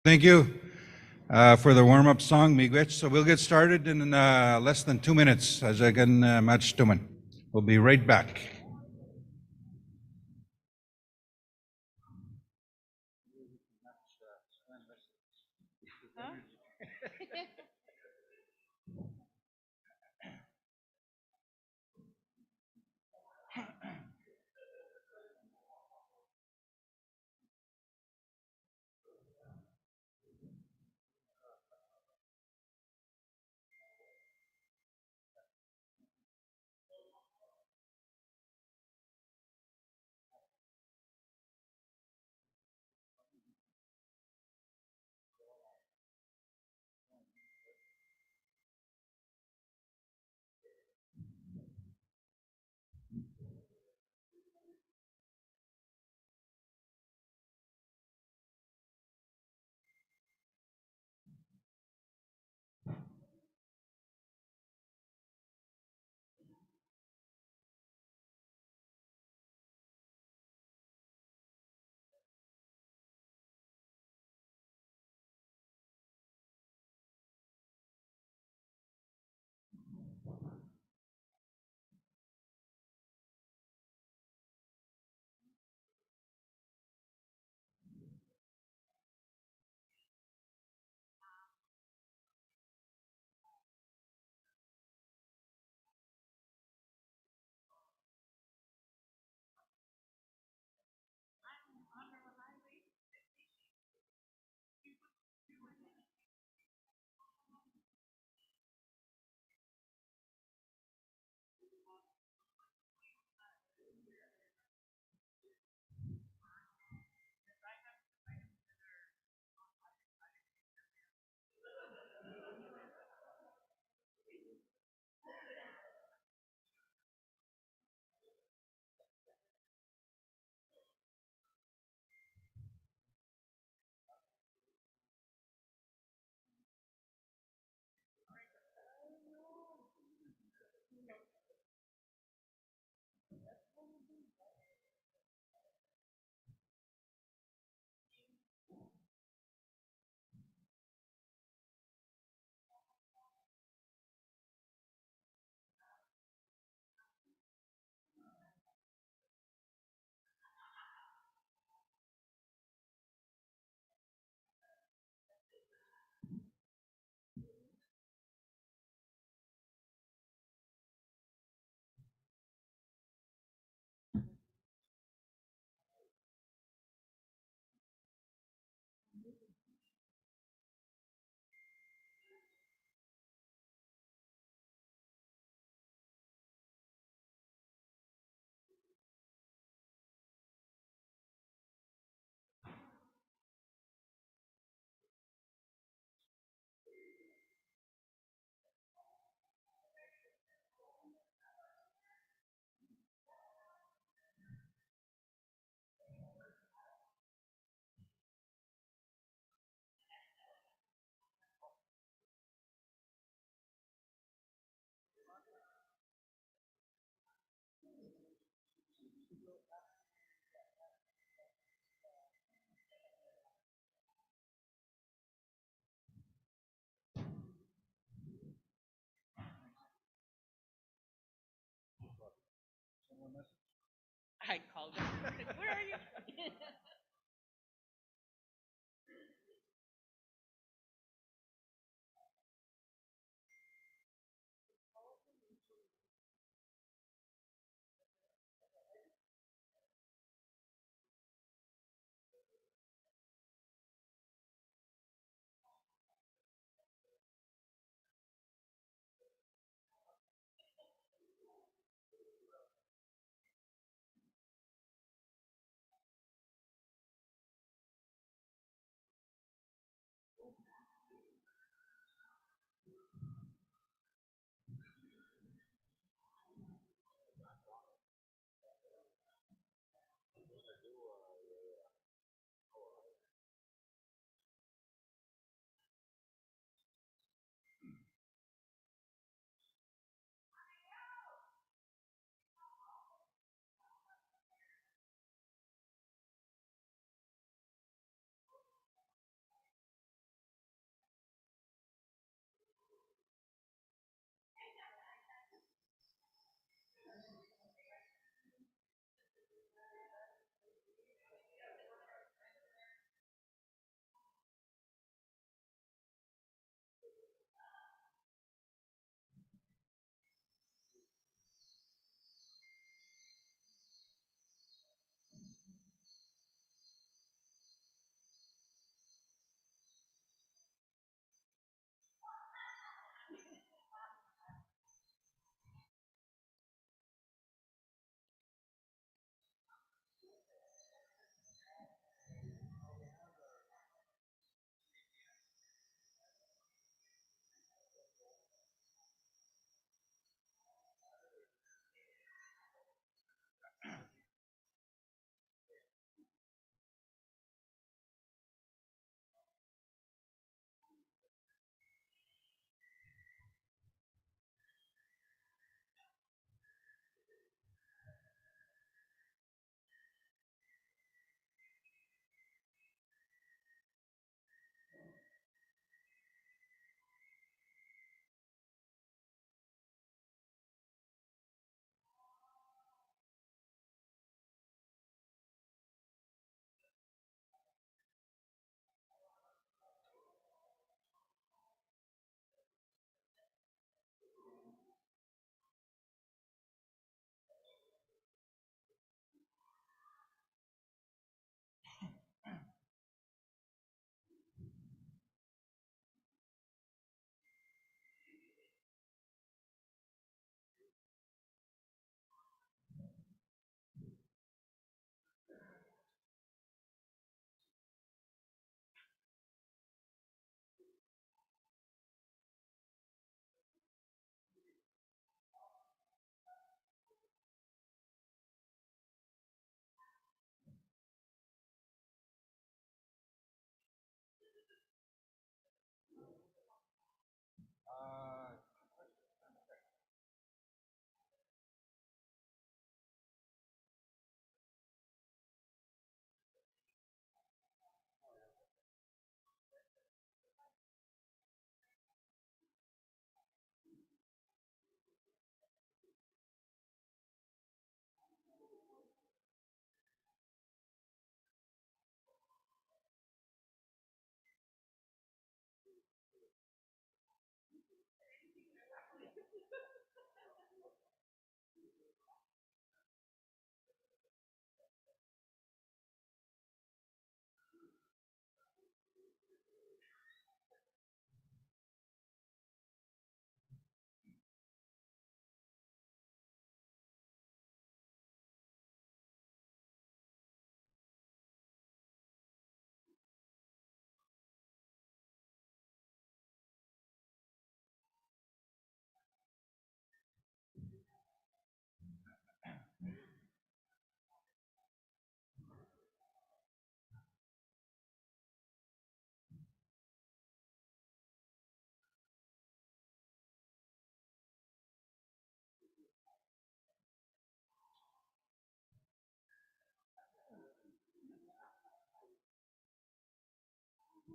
Thank you for the warm-up song, Miigwech. So we'll get started in less than 2 minutes as I can match Tuman. We'll be right back. I called him. Where are you?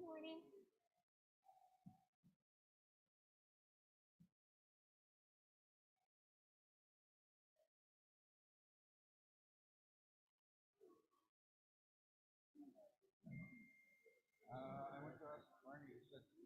morning. I went to ask Marnie, he said, here.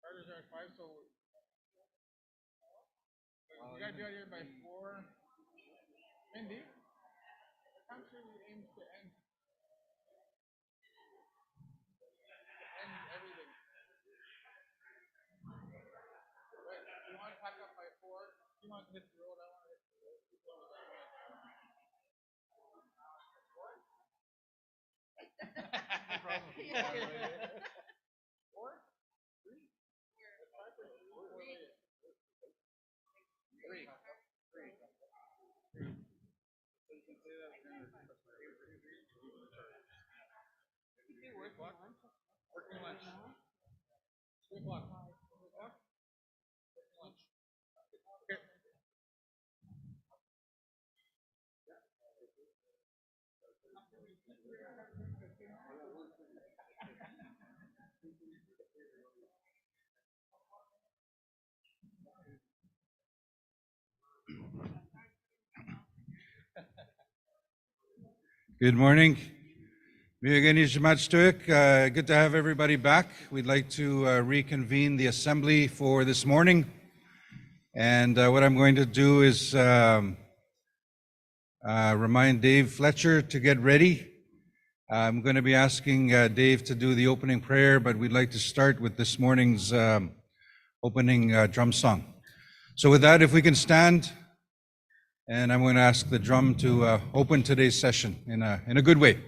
Chargers are at 5, so we gotta be out here by 4. Mindy, the country aims to end everything. But you want to pack up by 4. You want to hit the road. I want to hit the road. No problem. 4? 3? 3. 3. So you can say that again. Working lunch. 3 o'clock. 3 o'clock? Lunch. Okay. Good morning. Good to have everybody back. We'd like to reconvene the assembly for this morning. And what I'm going to do is remind Dave Fletcher to get ready. I'm going to be asking Dave to do the opening prayer, but we'd like to start with this morning's opening drum song. So with that, if we can stand, and I'm going to ask the drum to open today's session in a good way.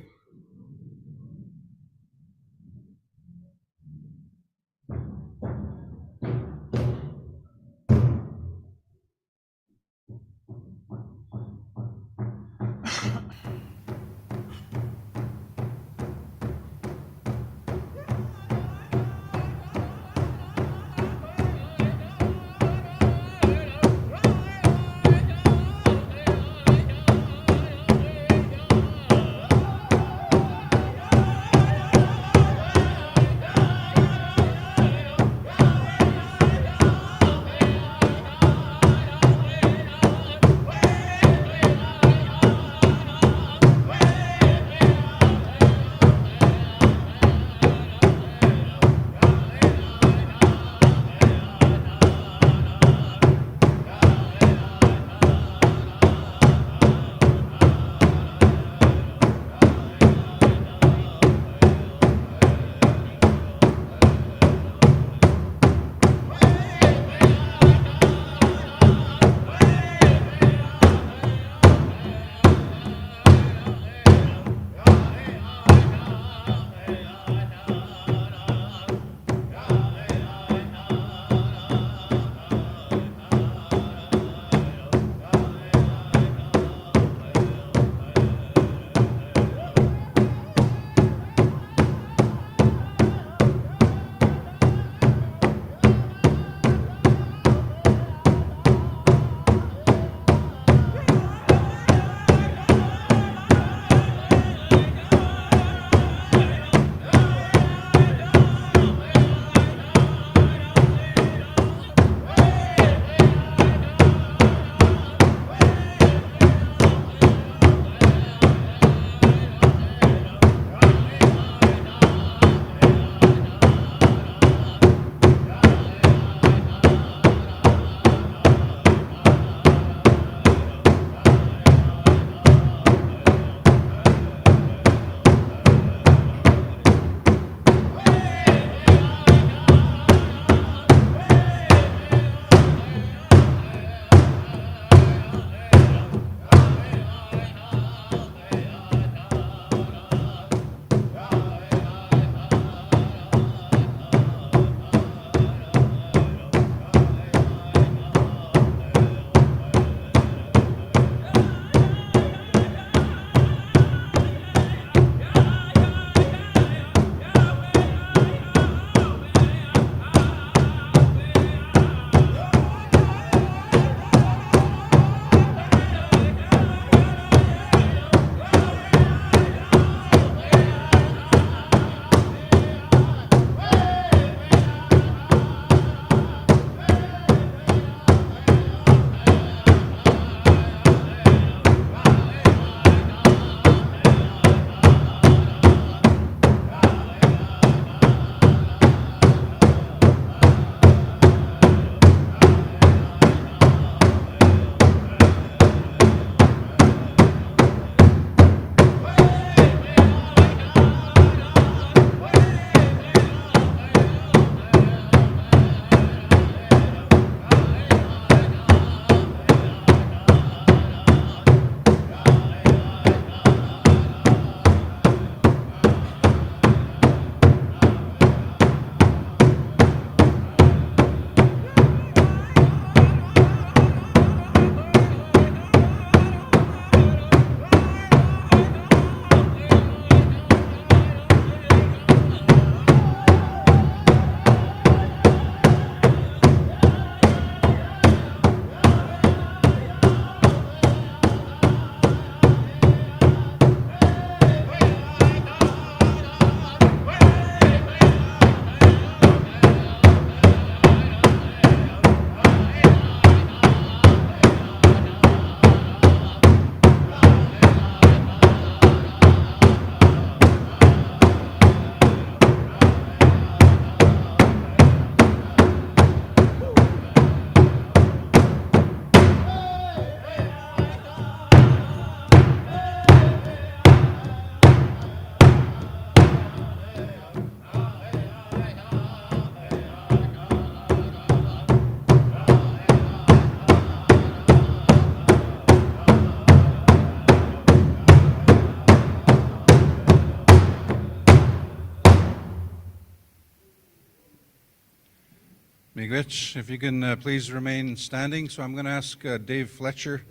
Miigwech, if you can please remain standing. So I'm going to ask Dave Fletcher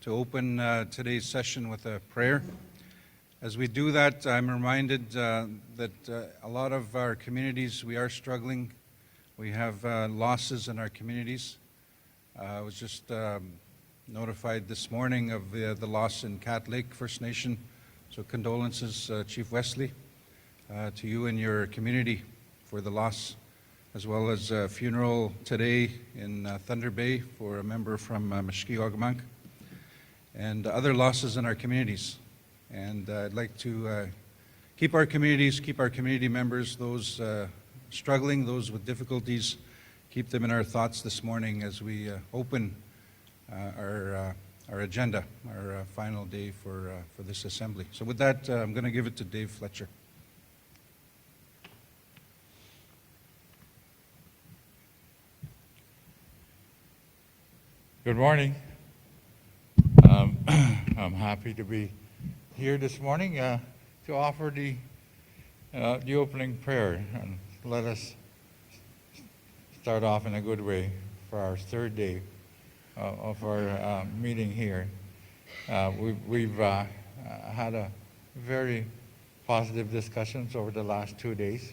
to open today's session with a prayer. As we do that, I'm reminded that a lot of our communities, we are struggling. We have losses in our communities. I was just notified this morning of the loss in Cat Lake First Nation. So condolences, Chief Wesley, to you and your community for the loss, as well as a funeral today in Thunder Bay for a member from Mashki-Ogmank, and other losses in our communities. And I'd like to keep our communities, keep our community members, those struggling, those with difficulties, keep them in our thoughts this morning as we open our agenda, our final day for this assembly. So with that, I'm going to give it to Dave Fletcher. Good morning. I'm happy to be here this morning to offer the opening prayer, and let us start off in a good way for our third day of our meeting here. We've had a very positive discussions over the last 2 days,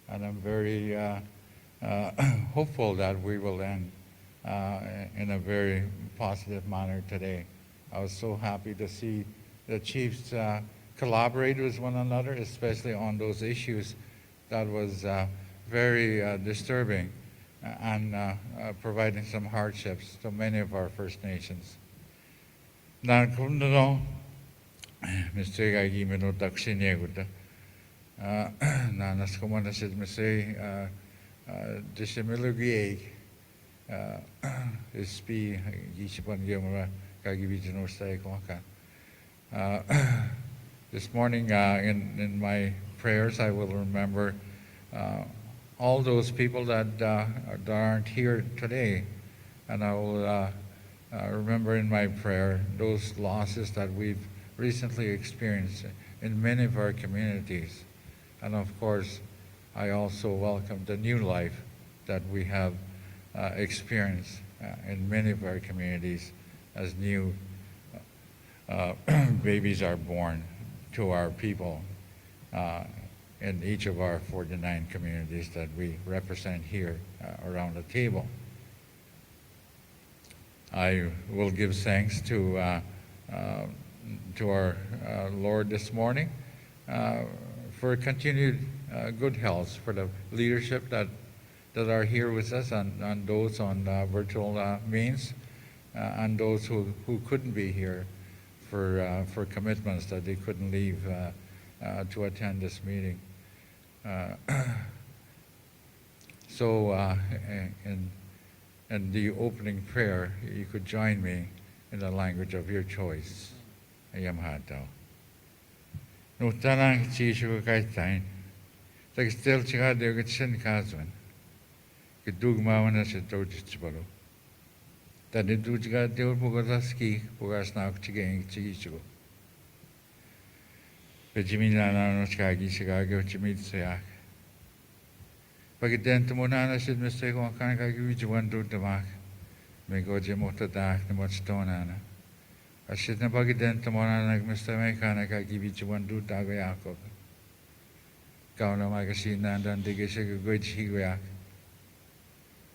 and I'm very hopeful that we will end in a very positive manner today. I was so happy to see the chiefs collaborate with one another, especially on those issues that was very disturbing and providing some hardships to many of our First Nations. Mr. Gagi Mino Dakshineguda. Nanas Komanasid Mese Dishimilugi Ispi Gishipan Yamara Gagibijano Staikwaka. This morning in my prayers I will remember all those people that aren't here today, and I will remember in my prayer those losses that we've recently experienced in many of our communities. And of course, I also welcome the new life that we have experienced in many of our communities as new babies are born to our people in each of our 49 communities that we represent here around the table. I will give thanks to our Lord this morning for continued good health, for the leadership that are here with us, and those on virtual means, and those who couldn't be here for commitments that they couldn't leave to attend this meeting. So in the opening prayer, you could join me in the language of your choice. Ayam hatao. Nutanang chishu kaitain. Tak still chiga de gitsin kazwan. Gedugmawana se dojitsbalo. That it do chiga de bugaski bugas na chigeng chigichu. Bejimina no chagi chigago chimit seak. Pagident monana should mistake on kanaka juan do the mark. May go jimota dark the much stonana. I should never get to Monana, Mr. Mechanic, I give you one do Dagayako. Gauno magazine and then dig a good chihuahua.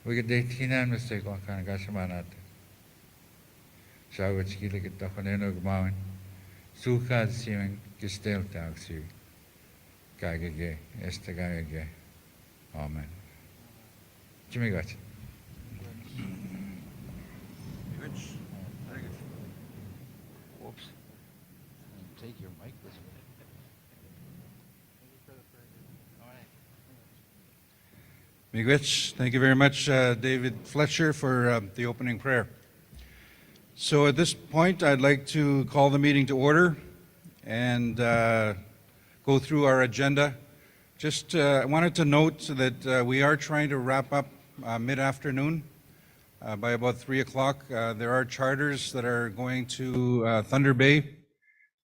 We get 18 and mistake on Kanagasamanat. So I would ski like a Tafaneno Mountain. Suka seeming Gistel taxi. Gagage, Estagage. Amen. Jimmy got. Take your mic with you. Miigwech, thank you very much, David Fletcher, for the opening prayer. So at this point, I'd like to call the meeting to order and go through our agenda. Just I wanted to note that we are trying to wrap up mid-afternoon by about 3 o'clock. There are charters that are going to Thunder Bay.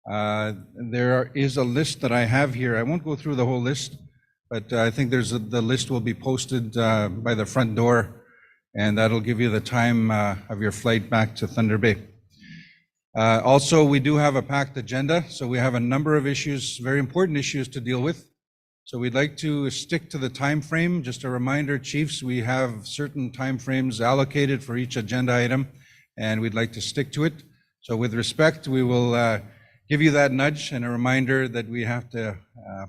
There is a list that I have here. I won't go through the whole list, but I think the list will be posted by the front door and that'll give you the time of your flight back to Thunder Bay. Also, we do have a packed agenda, so we have a number of issues, very important issues to deal with. So we'd like to stick to the time frame. Just a reminder, Chiefs, we have certain time frames allocated for each agenda item, and we'd like to stick to it. So with respect, we will give you that nudge and a reminder that we have to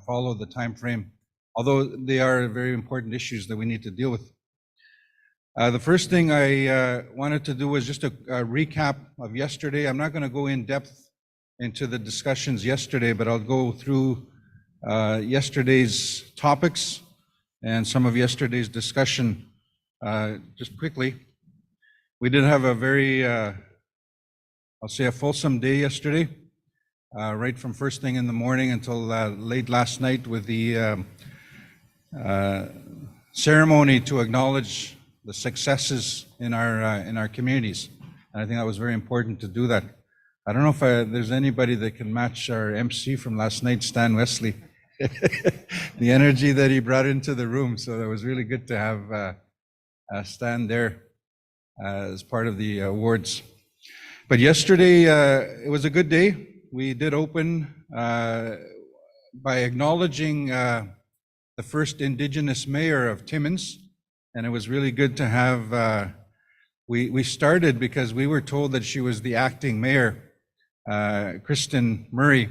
follow the time frame, although they are very important issues that we need to deal with. The first thing I wanted to do was just a recap of yesterday. I'm not going to go in depth into the discussions yesterday, but I'll go through yesterday's topics and some of yesterday's discussion just quickly. We did have a very, I'll say, a fulsome day yesterday, right from first thing in the morning until late last night with the ceremony to acknowledge the successes in our communities. And I think that was very important to do that. I don't know if there's anybody that can match our MC from last night, Stan Wesley. The energy that he brought into the room. So it was really good to have Stan there as part of the awards. But yesterday, it was a good day. We did open by acknowledging the first Indigenous mayor of Timmins. And it was really good to have, we started because we were told that she was the acting mayor, Kristen Murray,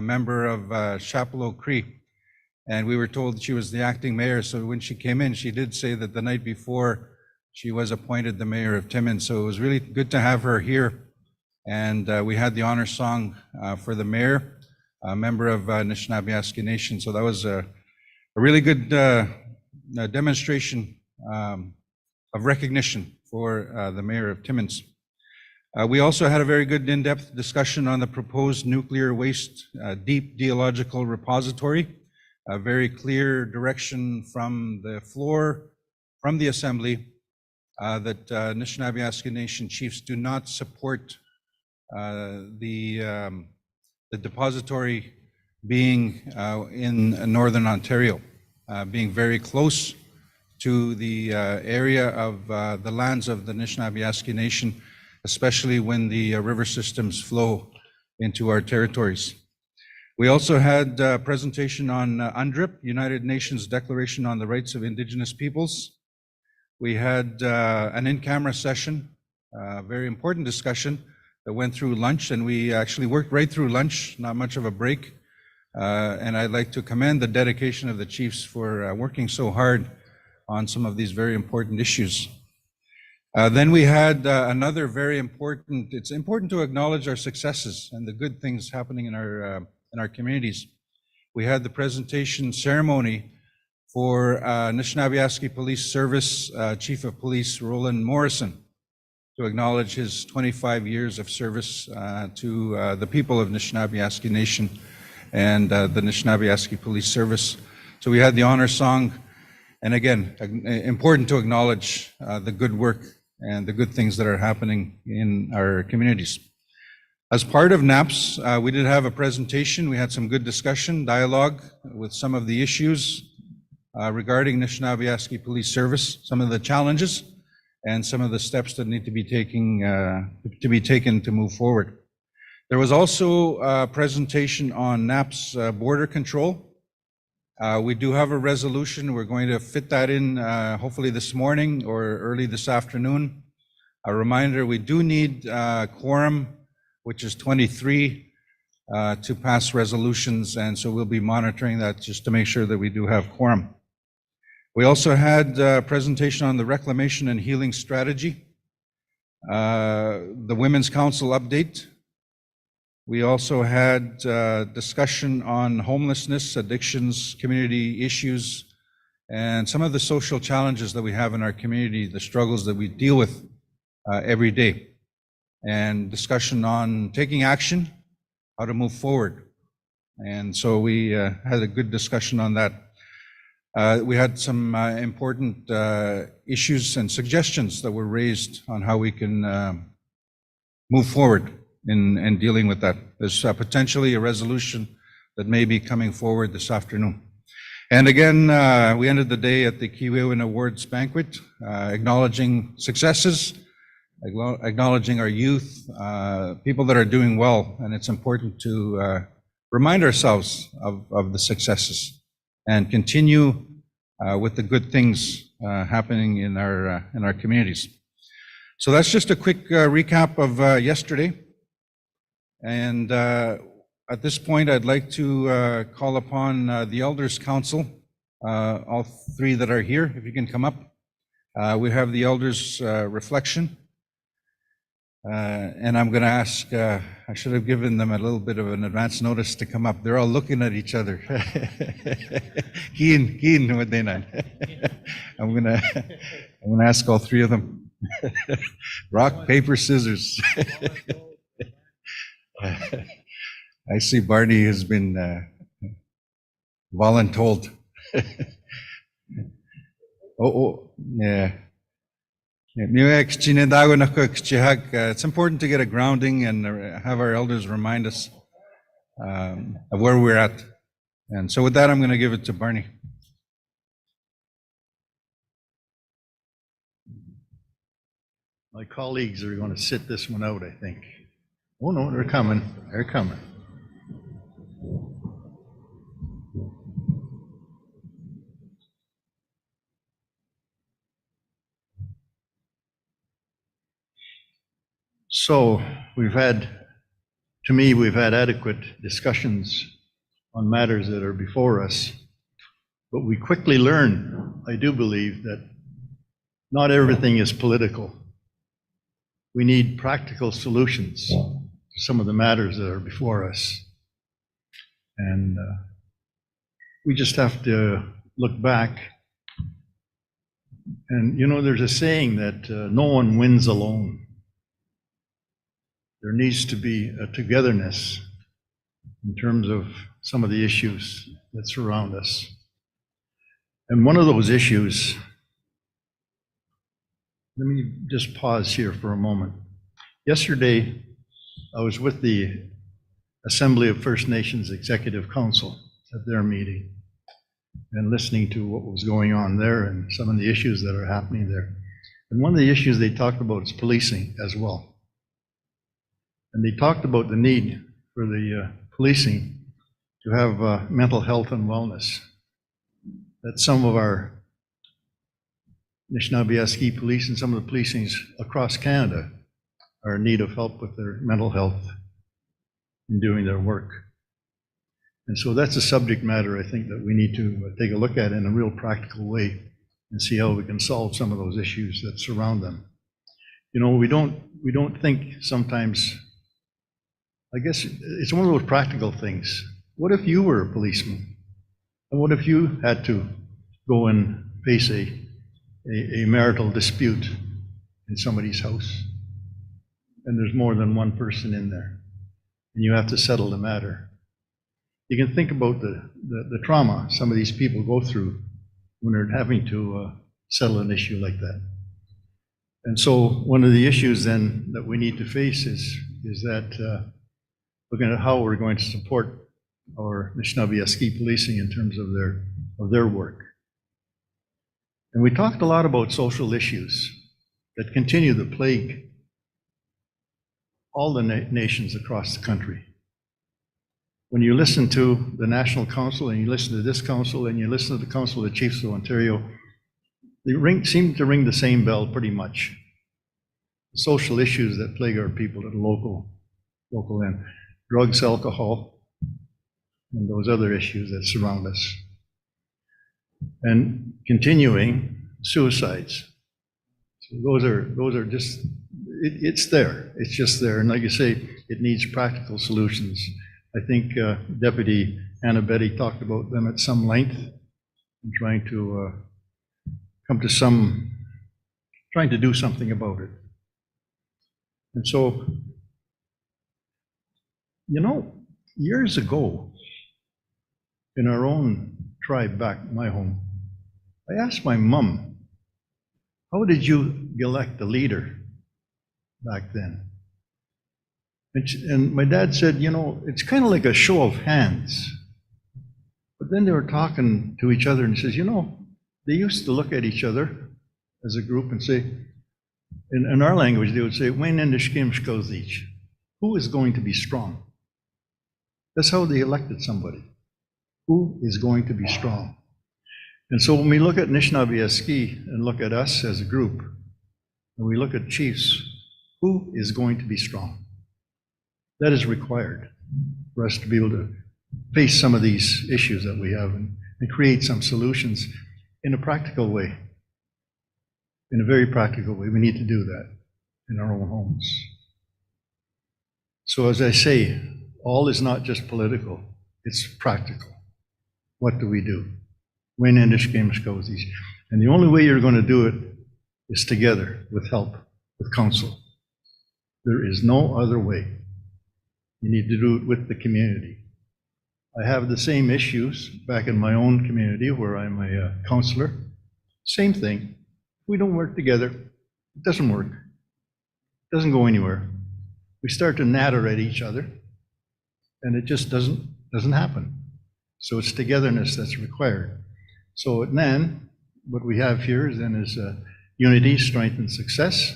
member of Chapleau Cree. And we were told she was the acting mayor. So when she came in, she did say that the night before she was appointed the mayor of Timmins. So it was really good to have her here. And we had the honor song for the mayor, a member of Anishinaabe Nation. So that was a really good demonstration of recognition for the mayor of Timmins. We also had a very good in-depth discussion on the proposed nuclear waste deep geological repository, a very clear direction from the floor, from the assembly, that Anishinaabe Nation chiefs do not support the depository being in Northern Ontario, being very close to the area of the lands of the Anishinaabe Nation, especially when the river systems flow into our territories. We also had a presentation on UNDRIP, United Nations Declaration on the Rights of Indigenous Peoples. We had an in-camera session, a very important discussion that went through lunch, and we actually worked right through lunch, not much of a break. And I'd like to commend the dedication of the chiefs for working so hard on some of these very important issues. Then we had another very important, it's important to acknowledge our successes and the good things happening in our communities. We had the presentation ceremony for Anishinaabe Police Service Chief of Police Roland Morrison to acknowledge his 25 years of service to the people of Anishinaabe Nation and the Anishinaabe Police Service. So we had the honor song, and again, important to acknowledge the good work and the good things that are happening in our communities. As part of NAPS, we did have a presentation. We had some good discussion, dialogue with some of the issues regarding Anishinaabe Police Service, some of the challenges, and some of the steps that need to be taken to move forward. There was also a presentation on NAPS border control. We do have a resolution. We're going to fit that in hopefully this morning or early this afternoon. A reminder, we do need quorum, which is 23, to pass resolutions, and so we'll be monitoring that just to make sure that we do have quorum. We also had a presentation on the reclamation and healing strategy, the Women's Council update. We also had discussion on homelessness, addictions, community issues, and some of the social challenges that we have in our community, the struggles that we deal with every day, and discussion on taking action, how to move forward. And so we had a good discussion on that. We had some important issues and suggestions that were raised on how we can move forward in dealing with that. There's potentially a resolution that may be coming forward this afternoon. And again, we ended the day at the Keewaywin Awards banquet, acknowledging successes, acknowledging our youth, people that are doing well, and it's important to remind ourselves of the successes and continue with the good things happening in our communities. So that's just a quick recap of yesterday. And at this point, I'd like to call upon the Elders Council, all three that are here, if you can come up. We have the Elders reflection. And I'm going to ask, I should have given them a little bit of an advance notice to come up. They're all looking at each other. Keen, what they not. I'm going to ask all three of them. Rock, paper, scissors. I see Barney has been voluntold. Yeah. It's important to get a grounding and have our elders remind us of where we're at. And so with that, I'm going to give it to Barney. My colleagues are going to sit this one out, I think. Oh no, they're coming. They're coming. So we've had adequate discussions on matters that are before us, but we quickly learn, I do believe, that not everything is political. We need practical solutions to some of the matters that are before us. And we just have to look back. And you know, there's a saying that no one wins alone. There needs to be a togetherness in terms of some of the issues that surround us. And one of those issues, let me just pause here for a moment. Yesterday, I was with the Assembly of First Nations Executive Council at their meeting and listening to what was going on there and some of the issues that are happening there. And one of the issues they talked about is policing as well. And they talked about the need for the policing to have mental health and wellness. That some of our Anishinaabe police and some of the policings across Canada are in need of help with their mental health in doing their work. And so that's a subject matter I think that we need to take a look at in a real practical way and see how we can solve some of those issues that surround them. You know, we don't think sometimes, I guess it's one of those practical things. What if you were a policeman? And what if you had to go and face a marital dispute in somebody's house? And there's more than one person in there. And you have to settle the matter. You can think about the trauma some of these people go through when they're having to settle an issue like that. And so one of the issues then that we need to face is that looking at how we're going to support our Anishinaabe policing in terms of their work. And we talked a lot about social issues that continue to plague all the nations across the country. When you listen to the National Council and you listen to this council and you listen to the Council of the Chiefs of Ontario, they seem to ring the same bell pretty much. The social issues that plague our people at the local end. Drugs, alcohol, and those other issues that surround us. And continuing, suicides. So those are just, it's there. It's just there. And like you say, it needs practical solutions. I think Deputy Anna Betty talked about them at some length and trying to trying to do something about it. And so, you know, years ago, in our own tribe back my home, I asked my mom, how did you elect a leader back then? And my dad said, you know, it's kind of like a show of hands. But then they were talking to each other and he says, you know, they used to look at each other as a group and say, in our language, they would say, "Wen and each." Who is going to be strong? That's how they elected somebody. Who is going to be strong? And so when we look at Anishinaabe and look at us as a group, and we look at chiefs, who is going to be strong? That is required for us to be able to face some of these issues that we have and create some solutions in a practical way. In a very practical way. We need to do that in our own homes. So as I say, all is not just political, it's practical. What do we do? Wen Endish Games Cozies. And the only way you're going to do it is together, with help, with counsel. There is no other way. You need to do it with the community. I have the same issues back in my own community where I'm a counselor. Same thing. If we don't work together, it doesn't work. It doesn't go anywhere. We start to natter at each other, and it just doesn't happen. So it's togetherness that's required. So at NAN, what we have here is unity, strength, and success.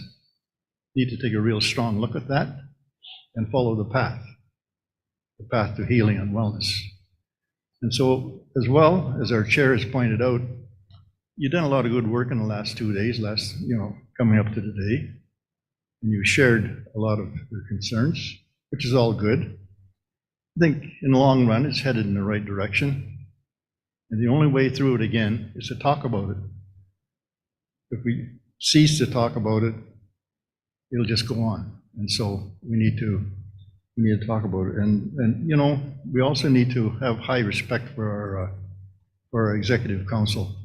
Need to take a real strong look at that and follow the path to healing and wellness. And so, as well, as our chair has pointed out, you've done a lot of good work in the last 2 days, coming up to today, and you shared a lot of your concerns, which is all good. I think in the long run, it's headed in the right direction. And the only way through it again is to talk about it. If we cease to talk about it, it'll just go on. And so we need to talk about it. And we also need to have high respect for our executive council,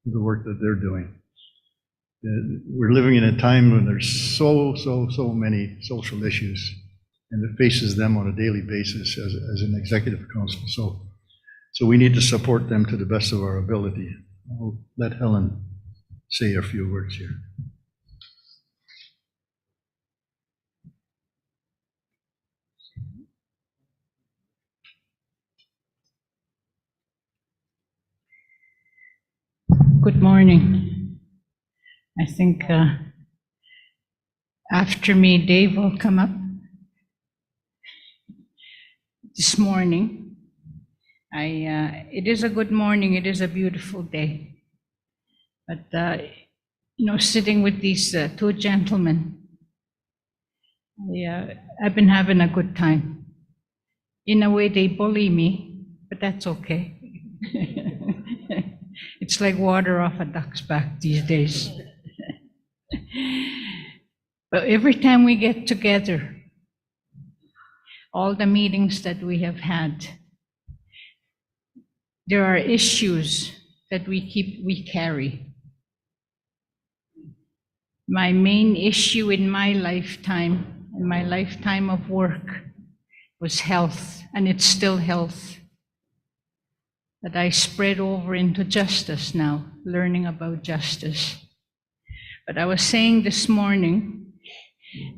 the work that they're doing. We're living in a time when there's so many social issues, and it faces them on a daily basis as an executive council. So we need to support them to the best of our ability. I'll let Helen say a few words here. Good morning. I think after me, Dave will come up. This morning, it is a good morning, it is a beautiful day. But, sitting with these two gentlemen, I've been having a good time. In a way, they bully me, but that's okay. It's like water off a duck's back these days. But every time we get together, all the meetings that we have had, there are issues that we carry. My main issue in my lifetime of work, was health, and it's still health. But I spread over into justice now, learning about justice. But I was saying this morning,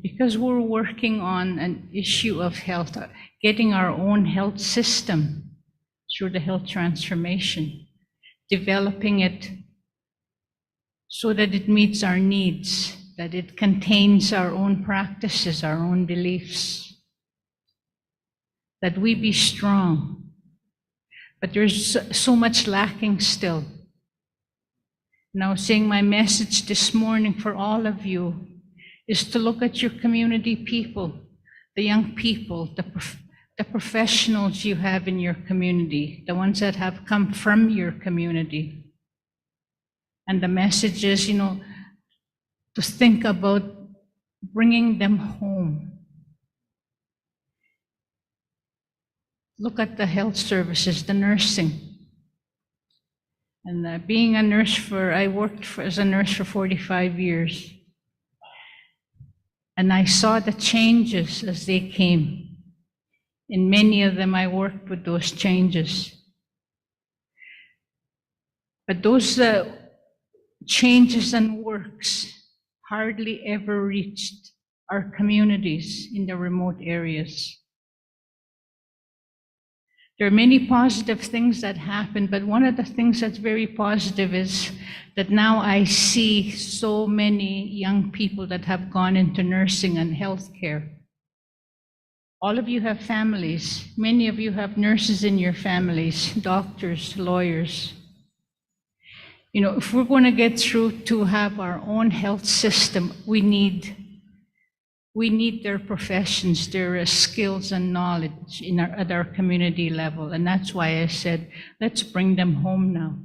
because we're working on an issue of health, getting our own health system through the health transformation, developing it so that it meets our needs, that it contains our own practices, our own beliefs, that we be strong. But there's so much lacking still. And I was saying my message this morning for all of you is to look at your community people, the young people, the professionals you have in your community, the ones that have come from your community. And the message is, to think about bringing them home. Look at the health services, the nursing. And being a nurse I worked as a nurse for 45 years. And I saw the changes as they came. In many of them, I worked with those changes. But those changes and works hardly ever reached our communities in the remote areas. There are many positive things that happen, but one of the things that's very positive is that now I see so many young people that have gone into nursing and healthcare. All of you have families. Many of you have nurses in your families, doctors, lawyers. You know, if we're going to get through to have our own health system, we need their professions, their skills and knowledge at our community level. And that's why I said, let's bring them home now.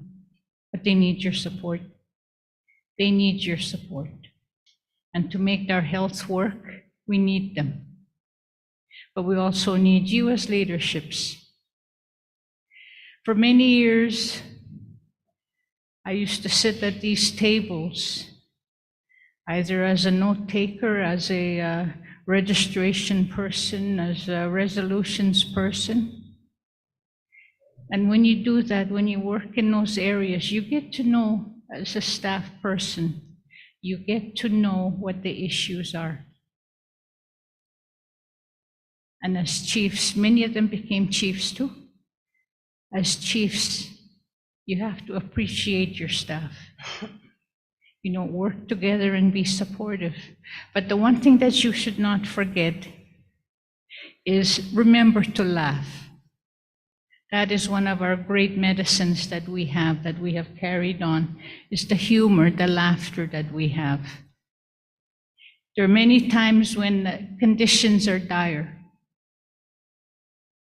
But they need your support. They need your support. And to make our health work, we need them. But we also need you as leaderships. For many years, I used to sit at these tables, either as a note taker, as a registration person, as a resolutions person. And when you do that, when you work in those areas, you get to know, as a staff person, you get to know what the issues are. And as chiefs, many of them became chiefs too. As chiefs, you have to appreciate your staff. You know, work together and be supportive. But the one thing that you should not forget is remember to laugh. That is one of our great medicines that we have carried on, is the humor, the laughter that we have. There are many times when conditions are dire.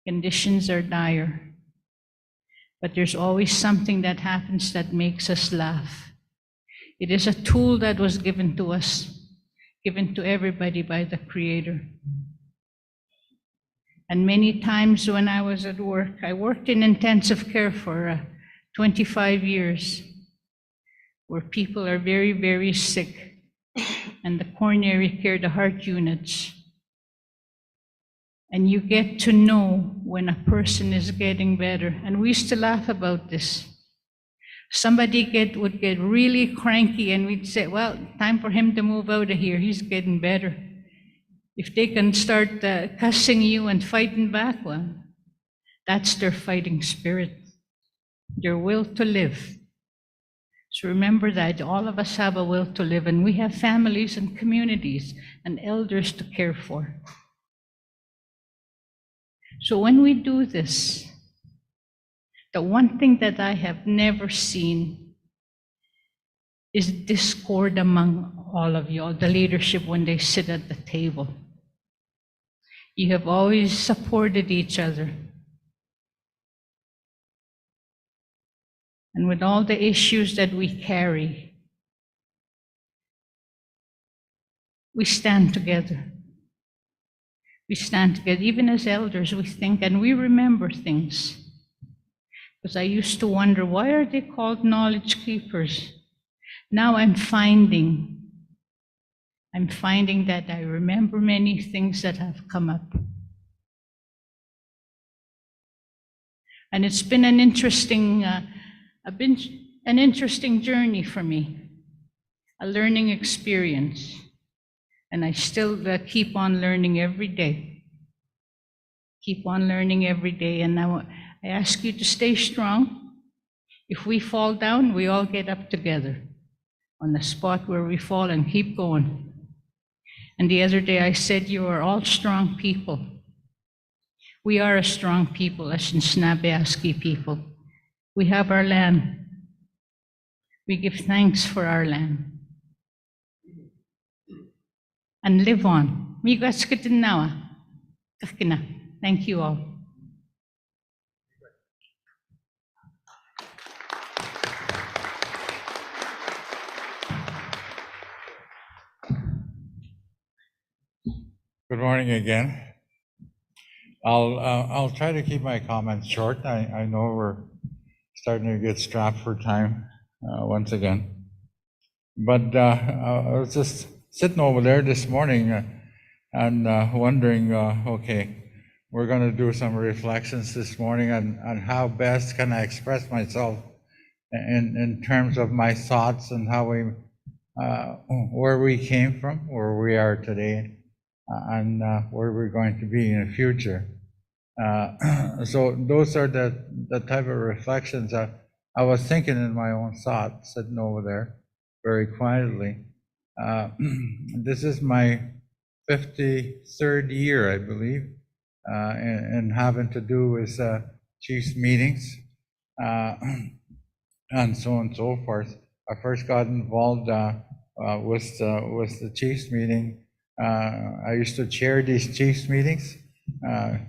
Conditions are dire. But there's always something that happens that makes us laugh. It is a tool that was given to us, given to everybody by the Creator. And many times when I was at work, I worked in intensive care for 25 years, where people are very, very sick, and the coronary care, the heart units. And you get to know when a person is getting better. And we used to laugh about this. Somebody would get really cranky, and we'd say, well, time for him to move out of here. He's getting better. If they can start cussing you and fighting back, well, that's their fighting spirit, their will to live. So remember that all of us have a will to live, and we have families and communities and elders to care for. So when we do this, the one thing that I have never seen is discord among all of you, all the leadership, when they sit at the table. You have always supported each other. And with all the issues that we carry, we stand together. We stand together. Even as elders, we think and we remember things. Because I used to wonder, why are they called knowledge keepers? Now I'm finding that I remember many things that have come up. And it's been an interesting journey for me, a learning experience. And I still keep on learning every day. Keep on learning every day. And now I ask you to stay strong. If we fall down, we all get up together on the spot where we fall and keep going. And the other day I said, you are all strong people. We are a strong people, as Sinabeaski people. We have our land. We give thanks for our land. And live on. Thank you all. Good morning again. I'll try to keep my comments short. I know we're starting to get strapped for time once again. But I was just sitting over there this morning and wondering, okay, we're going to do some reflections this morning on how best can I express myself in terms of my thoughts and how where we came from, where we are today, and where we're going to be in the future. So those are the type of reflections I was thinking in my own thoughts, sitting over there very quietly. This is my 53rd year, I believe, and having to do with chiefs meetings and so on and so forth. I first got involved with the chiefs meeting. I used to chair these chiefs meetings. I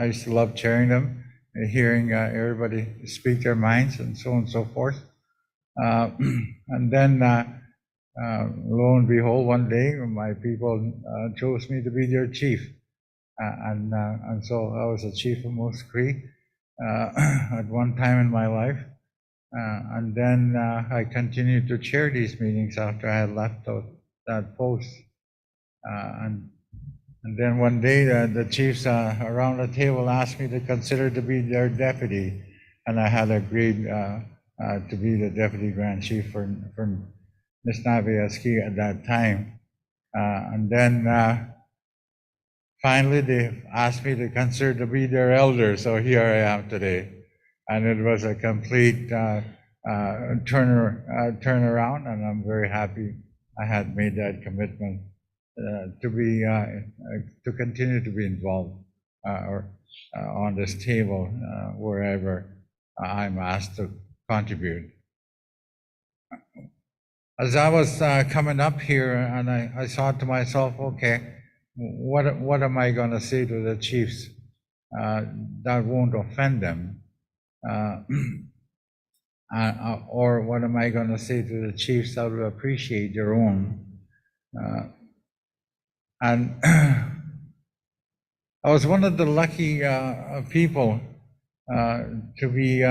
used to love chairing them, hearing everybody speak their minds and so on and so forth. And then, lo and behold, one day my people chose me to be their chief. And so I was a chief of Moose Cree at one time in my life. And then I continued to chair these meetings after I had left that post. And then one day the chiefs around the table asked me to consider to be their deputy, and I had agreed to be the deputy grand chief for Nishnawbe at that time. And then finally they asked me to consider to be their elder, so here I am today. And it was a complete turnaround, and I'm very happy I had made that commitment to continue to be involved on this table wherever I'm asked to contribute. As I was coming up here, and I thought to myself, okay, what am I going to say to the chiefs that won't offend them? Or what am I going to say to the chiefs that will appreciate their own? And I was one of the lucky people to be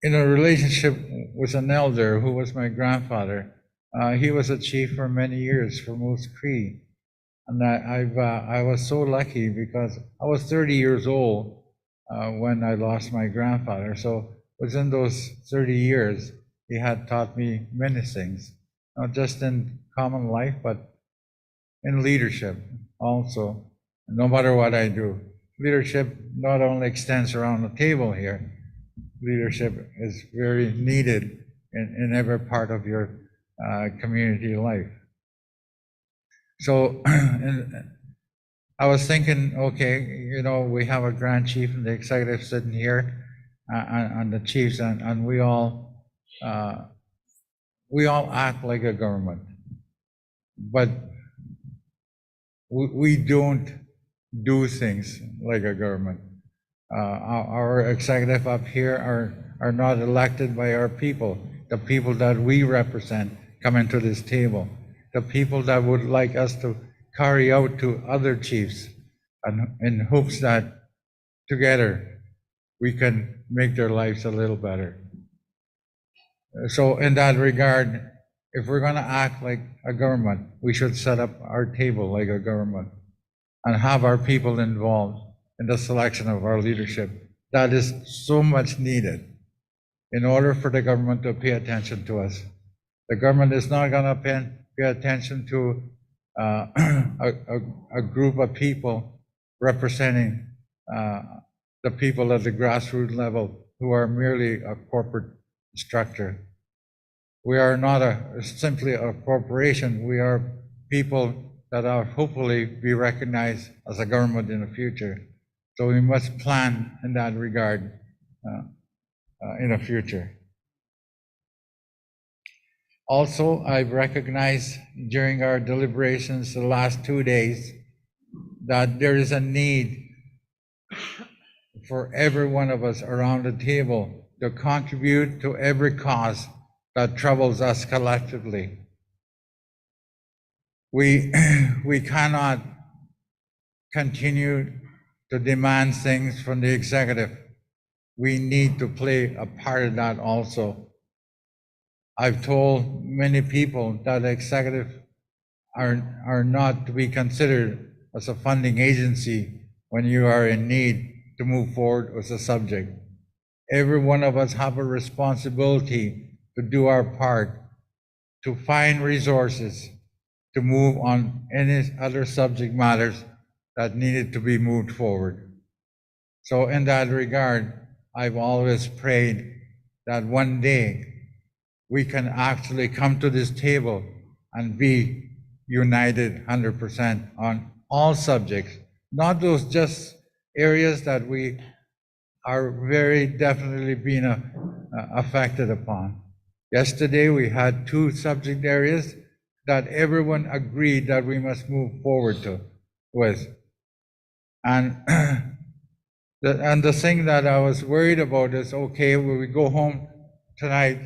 in a relationship with an elder who was my grandfather. He was a chief for many years for Moose Cree. And I was so lucky because I was 30 years old when I lost my grandfather. So within those 30 years, he had taught me many things, not just in common life, but in leadership also. No matter what I do, leadership not only extends around the table here, leadership is very needed in every part of your community life. So I was thinking, okay, you know, we have a grand chief and the executive sitting here, and the chiefs, and we all act like a government, but we don't do things like a government. Our executive up here are not elected by our people, the people that we represent coming to this table, the people that would like us to carry out to other chiefs, and in hopes that together we can make their lives a little better. So in that regard, if we're going to act like a government, we should set up our table like a government and have our people involved in the selection of our leadership. That is so much needed in order for the government to pay attention to us. The government is not going to pay attention to a group of people representing the people at the grassroots level who are merely a corporate structure. We are not simply a corporation. We are people that are hopefully be recognized as a government in the future. So we must plan in that regard in the future. Also, I've recognized during our deliberations the last 2 days that there is a need for every one of us around the table to contribute to every cause that troubles us collectively. We cannot continue to demand things from the executive. We need to play a part of that also. I've told many people that the executive are not to be considered as a funding agency when you are in need to move forward with a subject. Every one of us have a responsibility to do our part, to find resources, to move on any other subject matters that needed to be moved forward. So in that regard, I've always prayed that one day we can actually come to this table and be united 100% on all subjects, not those just areas that we are very definitely being affected upon. Yesterday, we had 2 subject areas that everyone agreed that we must move forward with. And the thing that I was worried about is, okay, when we go home tonight,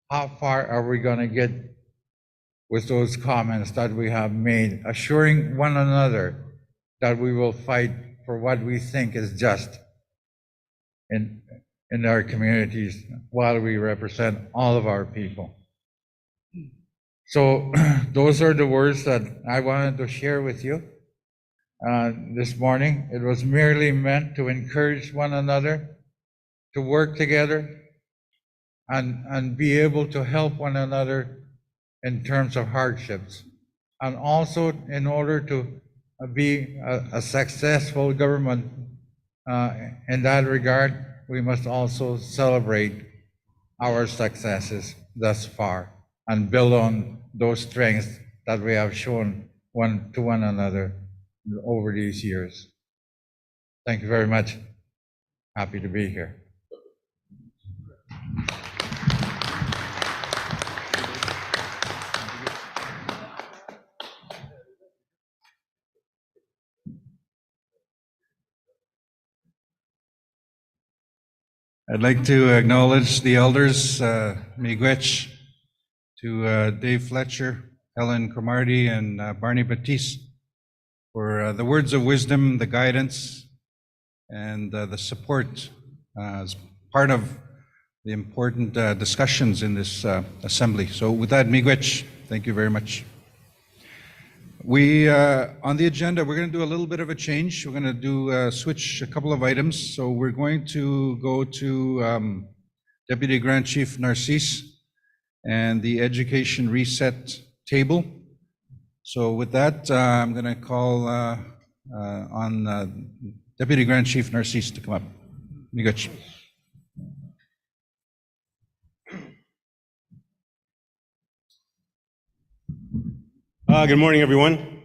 how far are we going to get with those comments that we have made, assuring one another that we will fight for what we think is just in our communities while we represent all of our people. So those are the words that I wanted to share with you this morning. It was merely meant to encourage one another to work together and be able to help one another in terms of hardships, and also in order to be a successful government in that regard, we must also celebrate our successes thus far and build on those strengths that we have shown one to one another over these years. Thank you very much. Happy to be here. I'd like to acknowledge the elders, Miigwech, to Dave Fletcher, Helen Cromarty, and Barney Batiste for the words of wisdom, the guidance, and the support as part of the important discussions in this assembly. So with that, Miigwech, thank you very much. We, on the agenda, we're going to do a little bit of a change. We're going to do switch a couple of items. So we're going to go to Deputy Grand Chief Narcisse and the Education Reset table. So with that, I'm going to call on Deputy Grand Chief Narcisse to come up. Miigwech. Good morning, everyone.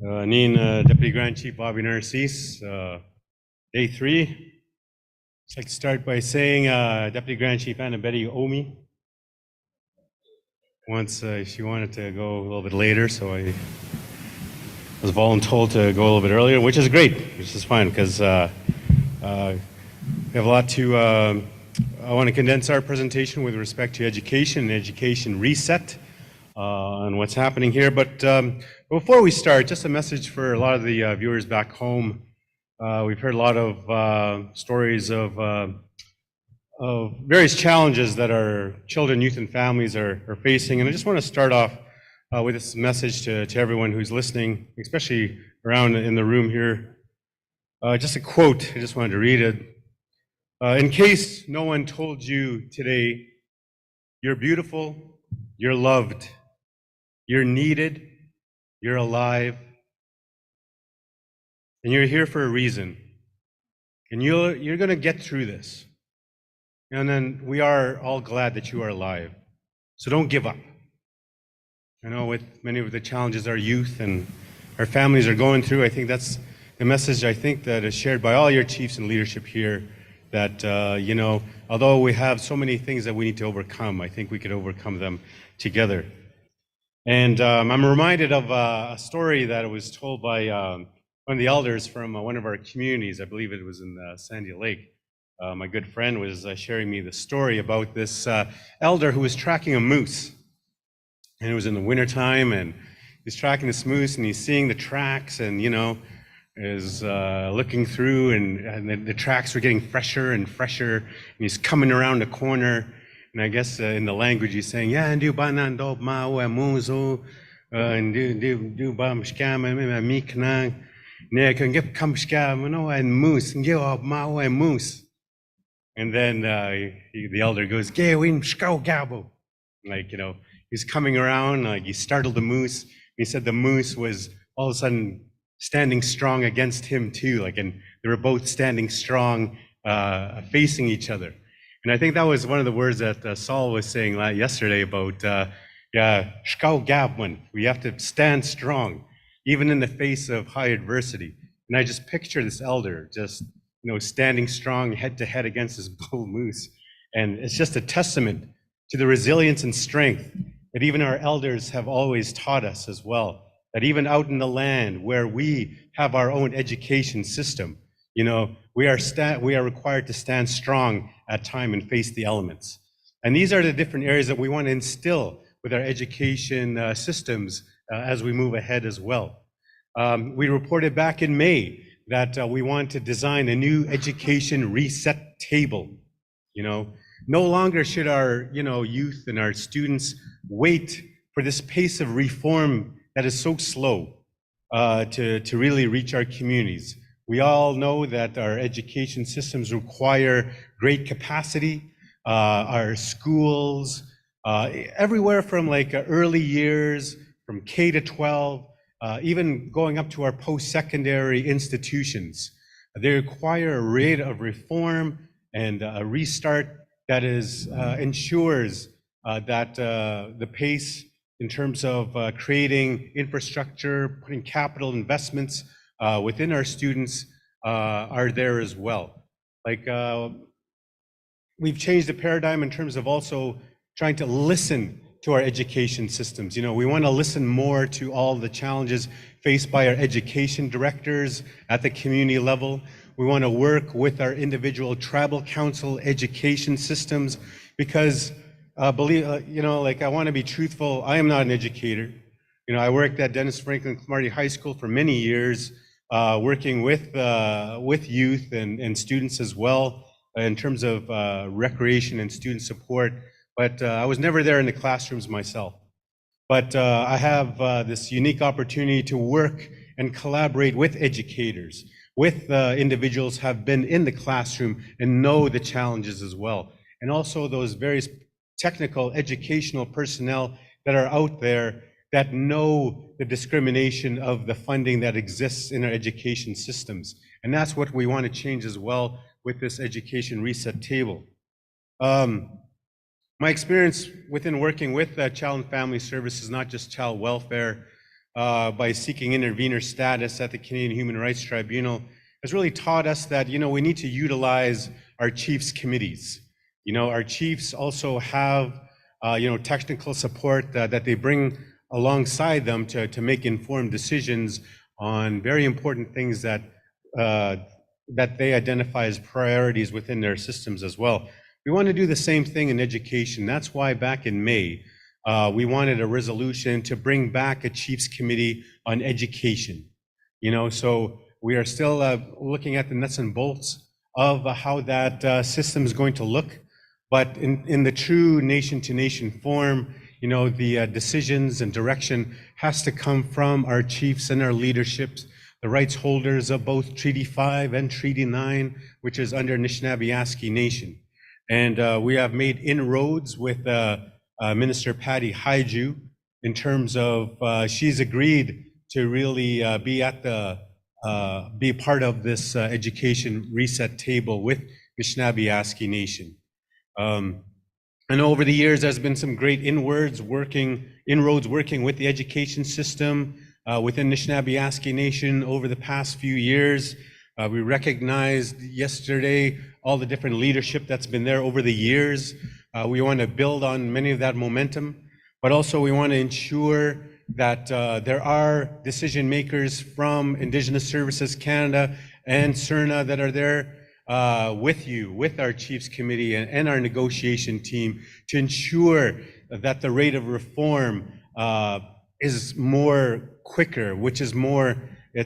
NAN Deputy Grand Chief Bobby Narcisse, day 3. I'd like to start by saying Deputy Grand Chief Anna Betty Omi. Once she wanted to go a little bit later, so I was voluntold to go a little bit earlier, which is great, which is fine, because we have a lot to, I want to condense our presentation with respect to education and education reset. On what's happening here. But before we start, just a message for a lot of the viewers back home. We've heard a lot of stories of various challenges that our children, youth, and families are facing. And I just want to start off with this message to everyone who's listening, especially around in the room here. Just a quote, I just wanted to read it. In case no one told you today, you're beautiful, you're loved, you're needed, you're alive, and you're here for a reason. And you're going to get through this. And then we are all glad that you are alive. So don't give up. I know with many of the challenges our youth and our families are going through, I think that's the message I think that is shared by all your chiefs and leadership here, that, you know, although we have so many things that we need to overcome, I think we could overcome them together. And I'm reminded of a story that was told by one of the elders from one of our communities. I believe it was in Sandy Lake. My good friend was sharing me the story about this elder who was tracking a moose. And it was in the wintertime, and he's tracking this moose, and he's seeing the tracks, and, you know, is looking through, and the tracks were getting fresher and fresher, and he's coming around the corner. And I guess in the language he's saying, yeah, and do banando ma we muzo, and do bam scam and me canang, ne can get come scam no and moose and give up ma we moose. And then the elder goes, Keewaywin skau gabo, like, you know, he's coming around, like he startled the moose. He said the moose was all of a sudden standing strong against him too, like, and they were both standing strong, facing each other. And I think that was one of the words that Saul was saying yesterday about, "Shkau Gabman." We have to stand strong, even in the face of high adversity. And I just picture this elder just, standing strong head to head against this bull moose. And it's just a testament to the resilience and strength that even our elders have always taught us as well. That even out in the land where we have our own education system, we are required to stand strong at time and face the elements. And these are the different areas that we want to instill with our education systems as we move ahead as well. We reported back in May that we want to design a new education reset table. No longer should our youth and our students wait for this pace of reform that is so slow to really reach our communities. We all know that our education systems require great capacity. Our schools, everywhere from like early years, from K to 12, even going up to our post-secondary institutions, they require a rate of reform and a restart that ensures that the pace in terms of creating infrastructure, putting capital investments within our students are there as well. Like we've changed the paradigm in terms of also trying to listen to our education systems. We want to listen more to all the challenges faced by our education directors at the community level. We want to work with our individual tribal council education systems because I want to be truthful. I am not an educator. I worked at Dennis Franklin Marty High School for many years, working with youth and students as well in terms of recreation and student support. But I was never there in the classrooms myself. But I have this unique opportunity to work and collaborate with educators, with individuals who have been in the classroom and know the challenges as well. And also those various technical educational personnel that are out there that know the discrimination of the funding that exists in our education systems. And that's what we want to change as well with this education reset table. My experience within working with Child and Family Services, not just child welfare, by seeking intervener status at the Canadian Human Rights Tribunal, has really taught us that, we need to utilize our chiefs committees. Our chiefs also have, technical support that they bring alongside them to make informed decisions on very important things that they identify as priorities within their systems as well. We want to do the same thing in education. That's why back in May, we wanted a resolution to bring back a Chiefs Committee on education. So we are still looking at the nuts and bolts of how that system is going to look. But in the true nation-to-nation form, the decisions and direction has to come from our chiefs and our leaderships, the rights holders of both Treaty 5 and Treaty 9, which is under Anishinaabe Nation. And we have made inroads with Minister Patty Haiju in terms of she's agreed to really be part of this education reset table with Anishinaabe Nation. And over the years, there's been some great inroads working with the education system within Anishinaabe Nation over the past few years. We recognized yesterday all the different leadership that's been there over the years. We want to build on many of that momentum, but also we want to ensure that there are decision makers from Indigenous Services Canada and CERNA that are there with our Chiefs Committee and our negotiation team to ensure that the rate of reform is more quicker, which is more, we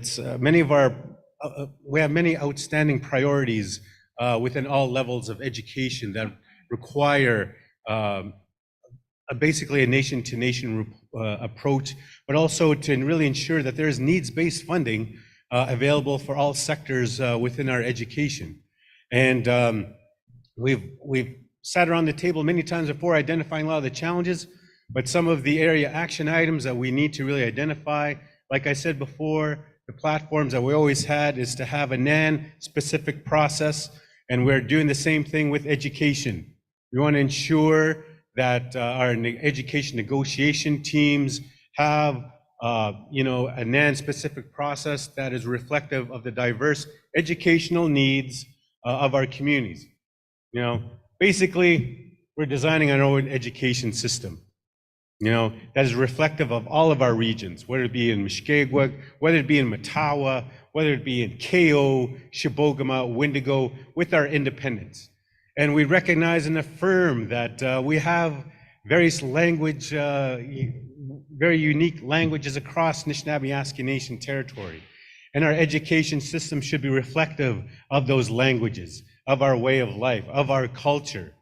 have many outstanding priorities within all levels of education that require basically a nation-to-nation approach, but also to really ensure that there is needs-based funding available for all sectors within our education. And we've sat around the table many times before identifying a lot of the challenges, But some of the area action items that we need to really identify, like I said before, the platforms that we always had is to have a NAN specific process, and we're doing the same thing with education. We want to ensure that our education negotiation teams have a NAN specific process that is reflective of the diverse educational needs of our communities. Basically, we're designing our own education system, that is reflective of all of our regions, whether it be in Mushkegowuk, whether it be in Matawa, whether it be in KO, Shibogama, Wendigo, with our independence. And we recognize and affirm that we have various language, very unique languages across Anishinaabe Nation territory. And our education system should be reflective of those languages, of our way of life, of our culture.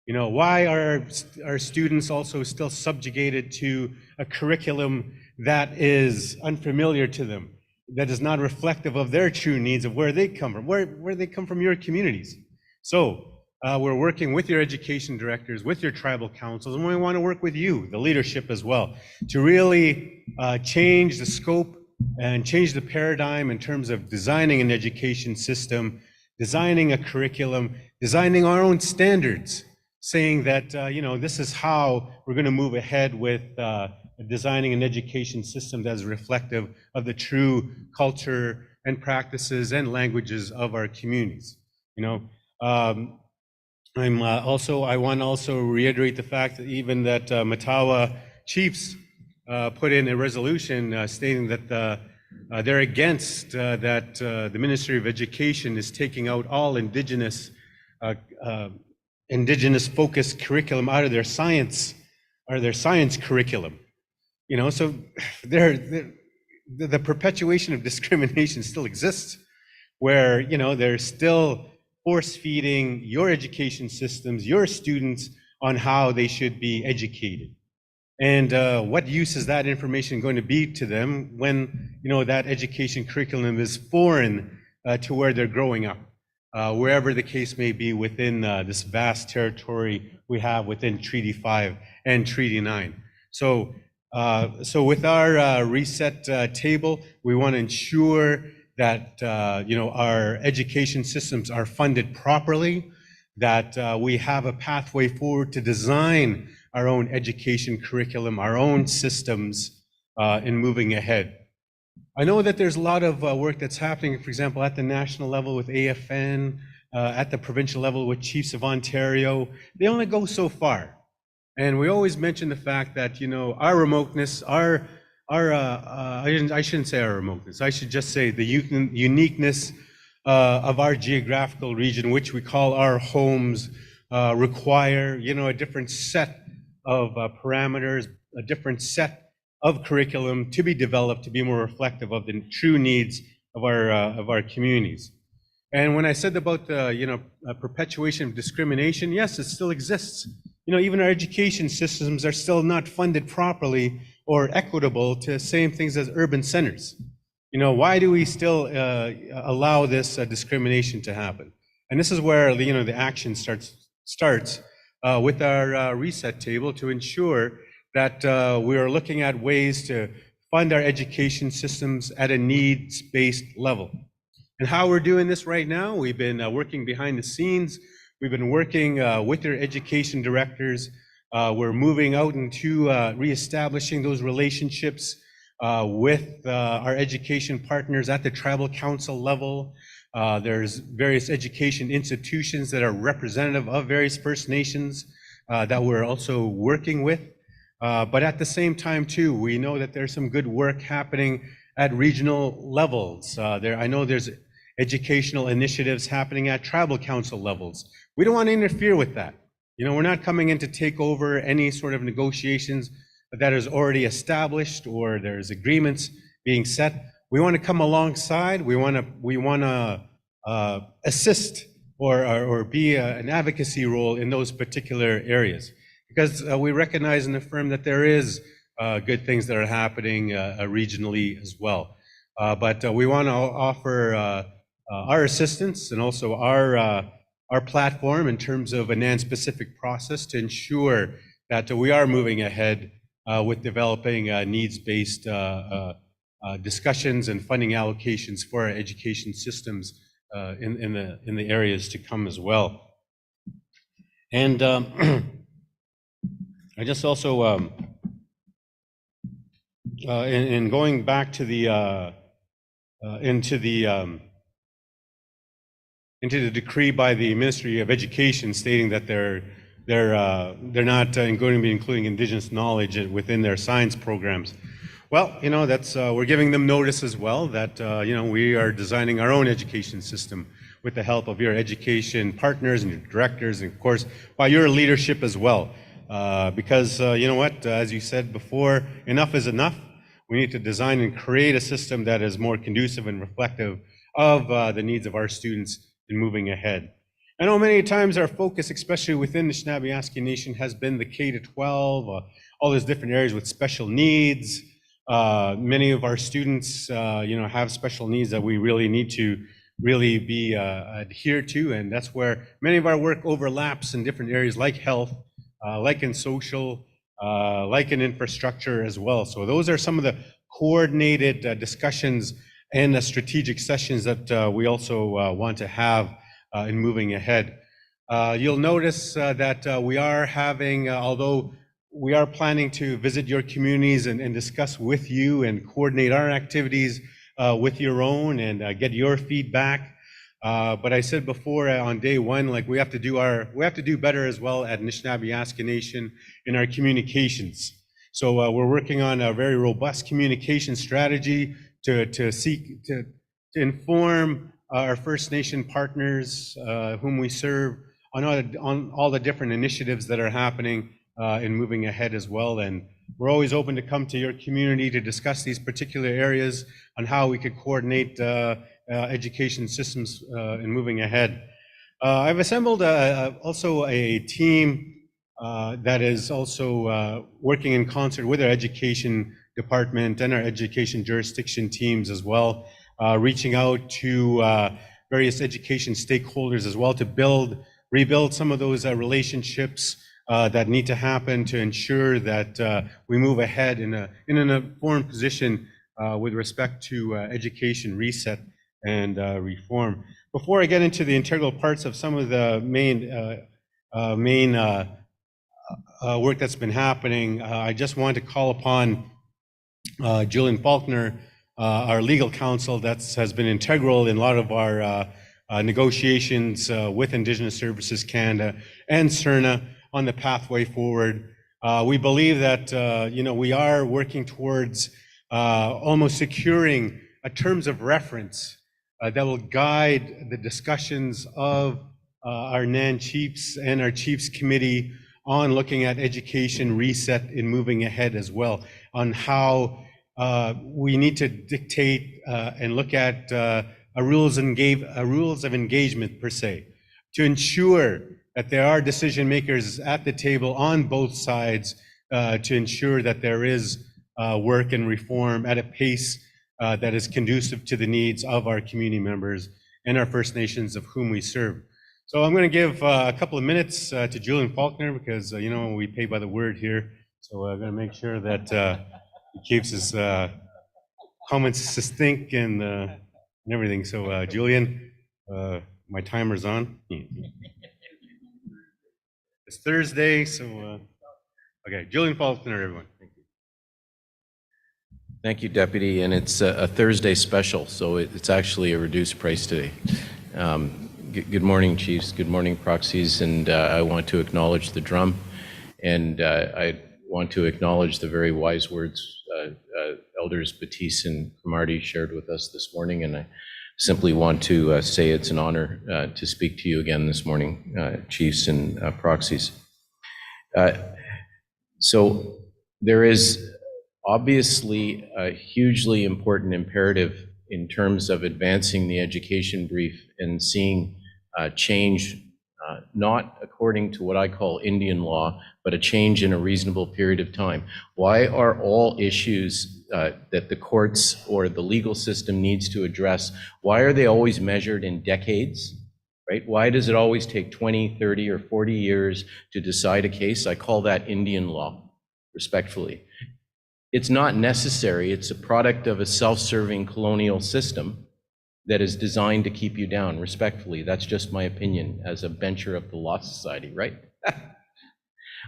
Why are our students also still subjugated to a curriculum that is unfamiliar to them, that is not reflective of their true needs of where they come from, where they come from, your communities? So we're working with your education directors, with your tribal councils, and we want to work with you, the leadership as well, to really change the scope and change the paradigm in terms of designing an education system, designing a curriculum, designing our own standards, saying that, this is how we're going to move ahead with designing an education system that is reflective of the true culture and practices and languages of our communities. I want to also reiterate the fact that even that Matawa chiefs put in a resolution stating that they're against that the Ministry of Education is taking out all Indigenous focused curriculum out of their science curriculum. So the perpetuation of discrimination still exists, where they're still force feeding your education systems, your students, on how they should be educated. And what use is that information going to be to them when that education curriculum is foreign to where they're growing up, wherever the case may be within this vast territory we have within Treaty 5 and Treaty 9. So with our reset table, we want to ensure that our education systems are funded properly, that we have a pathway forward to design our own education curriculum, our own systems in moving ahead. I know that there's a lot of work that's happening, for example, at the national level with AFN, at the provincial level with Chiefs of Ontario. They only go so far. And we always mention the fact that, our remoteness, I shouldn't say our remoteness, I should just say the uniqueness of our geographical region, which we call our homes, require, a different set of parameters, a different set of curriculum to be developed to be more reflective of the true needs of our communities. And when I said about the perpetuation of discrimination, yes, it still exists. Even our education systems are still not funded properly or equitable to same things as urban centers. Why do we still allow this discrimination to happen? And this is where the action starts with our reset table to ensure that we are looking at ways to fund our education systems at a needs-based level. And how we're doing this right now, we've been working behind the scenes. We've been working with your education directors. We're moving out into reestablishing those relationships with our education partners at the tribal council level. There's various education institutions that are representative of various First Nations that we're also working with. But at the same time, too, we know that there's some good work happening at regional levels. I know there's educational initiatives happening at tribal council levels. We don't want to interfere with that. We're not coming in to take over any sort of negotiations that is already established or there's agreements being set. We want to come alongside. We want to assist or be an advocacy role in those particular areas, because we recognize and affirm that there is good things that are happening regionally as well. But we want to offer our assistance and also our platform in terms of a NAN-specific process to ensure that we are moving ahead with developing needs-based discussions and funding allocations for our education systems in the areas to come as well. And I just also, in going back to the into the decree by the Ministry of Education stating that they're not going to be including Indigenous knowledge within their science programs. Well, that's we're giving them notice as well that we are designing our own education system with the help of your education partners and your directors, and of course by your leadership as well. Because you know what, as you said before, enough is enough. We need to design and create a system that is more conducive and reflective of the needs of our students in moving ahead. I know many times our focus, especially within the Anishinaabe Nation, has been the K-12, all those different areas with special needs. Many of our students, have special needs that we really need to really be adhered to, and that's where many of our work overlaps in different areas like health, like in social, like in infrastructure as well. So those are some of the coordinated discussions and the strategic sessions that we also want to have in moving ahead. You'll notice that we are having, although we are planning to visit your communities and discuss with you and coordinate our activities with your own and get your feedback. But I said before on day one, like we have to do better as well at Anishinaabe Nation in our communications. So we're working on a very robust communication strategy to seek to inform our First Nation partners whom we serve on all the different initiatives that are happening in moving ahead as well. And we're always open to come to your community to discuss these particular areas on how we could coordinate education systems in moving ahead. I've assembled also a team that is also working in concert with our education department and our education jurisdiction teams as well, reaching out to various education stakeholders as well to rebuild some of those relationships that need to happen to ensure that we move ahead in an informed position with respect to education reset and reform. Before I get into the integral parts of some of the main work that's been happening, I just want to call upon Julian Faulkner, our legal counsel that has been integral in a lot of our negotiations with Indigenous Services Canada and CERNA on the pathway forward. We believe that we are working towards almost securing a terms of reference that will guide the discussions of our NAN chiefs and our chiefs committee on looking at education reset in moving ahead as well, on how we need to dictate and look at rules of engagement per se, to ensure that there are decision makers at the table on both sides to ensure that there is work and reform at a pace that is conducive to the needs of our community members and our First Nations of whom we serve. So I'm going to give a couple of minutes to Julian Faulkner because, we pay by the word here. So I'm going to make sure that he keeps his comments succinct and everything. So Julian, my timer's on. It's Thursday, so okay, Julian Faulkner, everyone. Thank you. Thank you, Deputy, and it's a Thursday special, so it's actually a reduced price today. Good morning, Chiefs. Good morning, proxies, and I want to acknowledge the drum, and I want to acknowledge the very wise words Elders Batiste and Cromartie shared with us this morning, and I simply want to say it's an honor to speak to you again this morning, Chiefs and proxies. So there is obviously a hugely important imperative in terms of advancing the education brief and seeing change, not according to what I call Indian law, but a change in a reasonable period of time. Why are all issues that the courts or the legal system needs to address, why are they always measured in decades right? Why does it always take 20, 30, or 40 years to decide a case? I call that Indian law, respectfully. It's not necessary. It's a product of a self-serving colonial system that is designed to keep you down, respectfully. That's just my opinion as a bencher of the Law Society, right?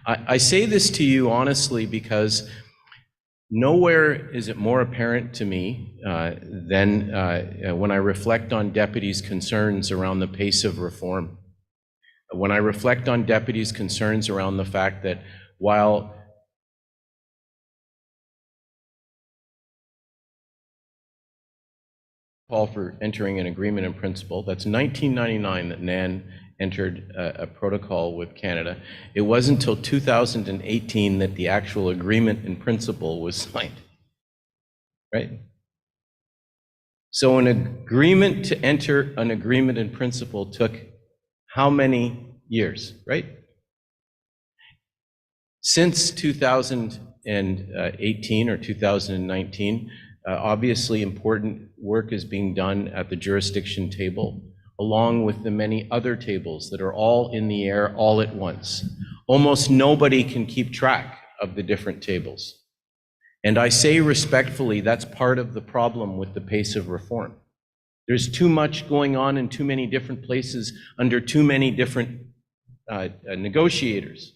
I say this to you honestly because nowhere is it more apparent to me than when I reflect on deputies' concerns around the pace of reform. When I reflect on deputies' concerns around the fact that while call for entering an agreement in principle, that's 1999 that NAN entered a protocol with Canada. It wasn't until 2018 that the actual agreement in principle was signed, right? So an agreement to enter an agreement in principle took how many years, right? Since 2018 or 2019, obviously important work is being done at the jurisdiction table, along with the many other tables that are all in the air all at once. Almost nobody can keep track of the different tables. And I say respectfully, that's part of the problem with the pace of reform. There's too much going on in too many different places under too many different negotiators.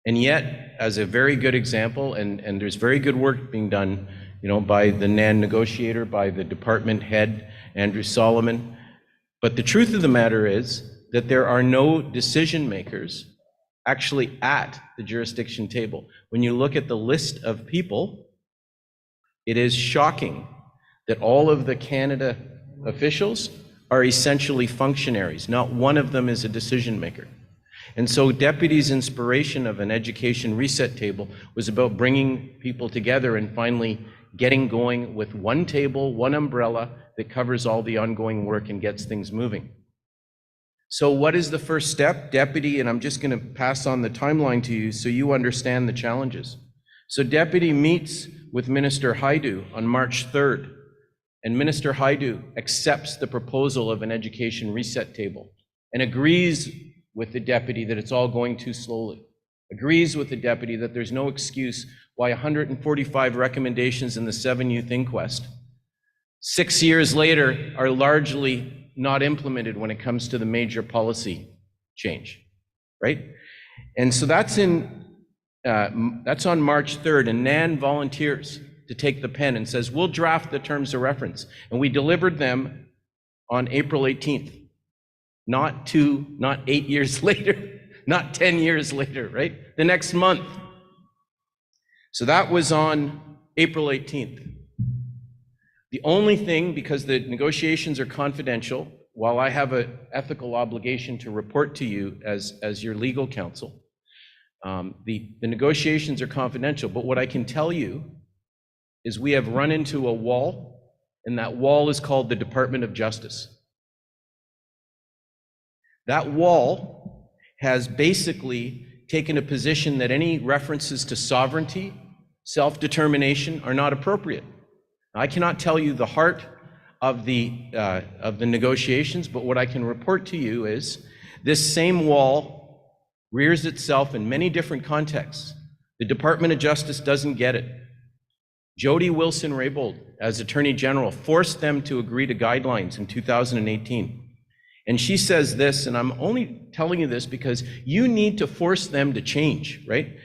And yet, as a very good example, and there's very good work being done, by the NAN negotiator, by the department head, Andrew Solomon. But the truth of the matter is that there are no decision makers actually at the jurisdiction table. When you look at the list of people, it is shocking that all of the Canada officials are essentially functionaries. Not one of them is a decision maker. And so deputies' inspiration of an education reset table was about bringing people together and finally getting going with one table, one umbrella that covers all the ongoing work and gets things moving. So what is the first step? Deputy, and I'm just going to pass on the timeline to you so you understand the challenges. So Deputy meets with Minister Haidu on March 3rd, and Minister Haidu accepts the proposal of an education reset table and agrees with the deputy that it's all going too slowly, agrees with the deputy that there's no excuse why 145 recommendations in the 7 Youth Inquest 6 years later are largely not implemented when it comes to the major policy change, right? And so that's on March 3rd, and NAN volunteers to take the pen and says, we'll draft the terms of reference. And we delivered them on April 18th, not 8 years later, not 10 years later, right? The next month. So that was on April 18th. The only thing, because the negotiations are confidential, while I have an ethical obligation to report to you as your legal counsel, the negotiations are confidential, but what I can tell you is we have run into a wall, and that wall is called the Department of Justice. That wall has basically taken a position that any references to sovereignty, self-determination are not appropriate. I cannot tell you the heart of the negotiations, but what I can report to you is this same wall rears itself in many different contexts. The Department of Justice doesn't get it. Jody Wilson-Raybould, as Attorney General, forced them to agree to guidelines in 2018. And she says this, and I'm only telling you this because you need to force them to change, right?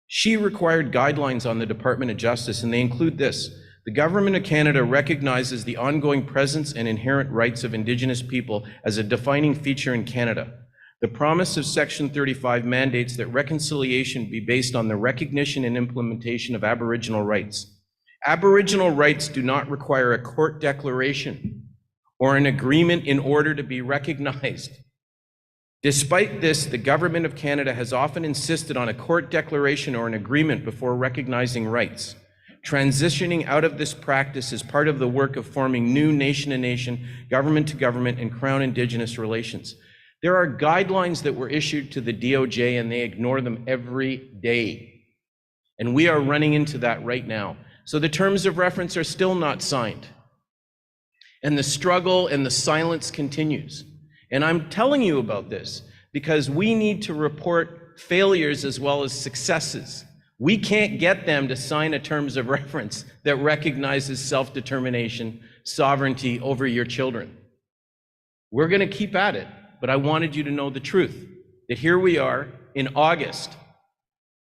She required guidelines on the Department of Justice, and they include this. The Government of Canada recognizes the ongoing presence and inherent rights of Indigenous people as a defining feature in Canada. The promise of Section 35 mandates that reconciliation be based on the recognition and implementation of Aboriginal rights. Aboriginal rights do not require a court declaration or an agreement in order to be recognized. Despite this, the Government of Canada has often insisted on a court declaration or an agreement before recognizing rights. Transitioning out of this practice is part of the work of forming new nation-to-nation, government-to-government, and Crown Indigenous relations. There are guidelines that were issued to the DOJ, and they ignore them every day. And we are running into that right now. So the terms of reference are still not signed. And the struggle and the silence continues. And I'm telling you about this because we need to report failures as well as successes. We can't get them to sign a terms of reference that recognizes self-determination, sovereignty over your children. We're going to keep at it, but I wanted you to know the truth, that here we are in August,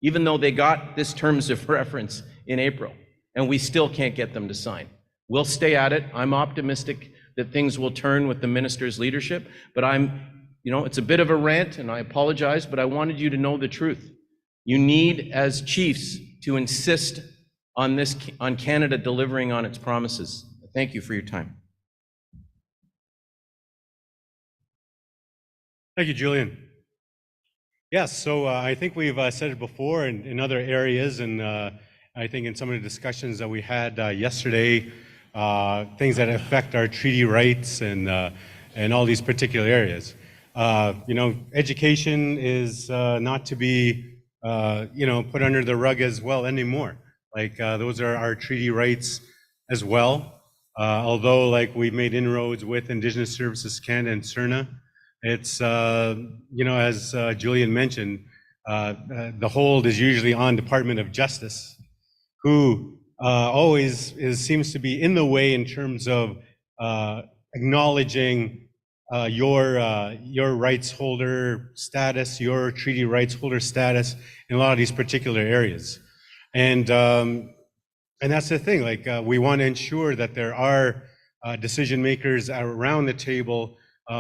even though they got this terms of reference in April, and we still can't get them to sign. We'll stay at it. I'm optimistic that things will turn with the minister's leadership, but it's a bit of a rant, and I apologize, but I wanted you to know the truth. You need, as chiefs, to insist on Canada delivering on its promises. Thank you for your time. Thank you, Julian. Yes, so I think we've said it before in other areas, and I think in some of the discussions that we had yesterday, things that affect our treaty rights and all these particular areas. Education is not to be put under the rug as well anymore. Like those are our treaty rights as well. Although like we've made inroads with Indigenous Services Canada and CERNA, it's, as Julian mentioned, the hold is usually on Department of Justice, who always seems to be in the way in terms of acknowledging your rights holder status, your treaty rights holder status in a lot of these particular areas. And that's the thing, like we want to ensure that there are decision makers around the table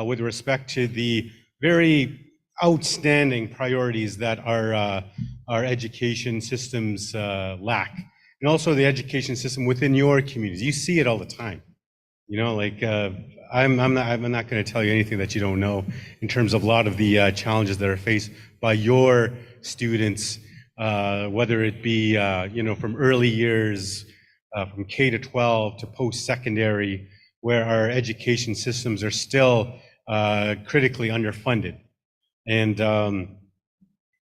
with respect to the very outstanding priorities that our education systems lack, and also the education system within your communities. You see it all the time. I'm not going to tell you anything that you don't know in terms of a lot of the challenges that are faced by your students, whether it be from early years, from K to 12 to post-secondary, where our education systems are still critically underfunded. And,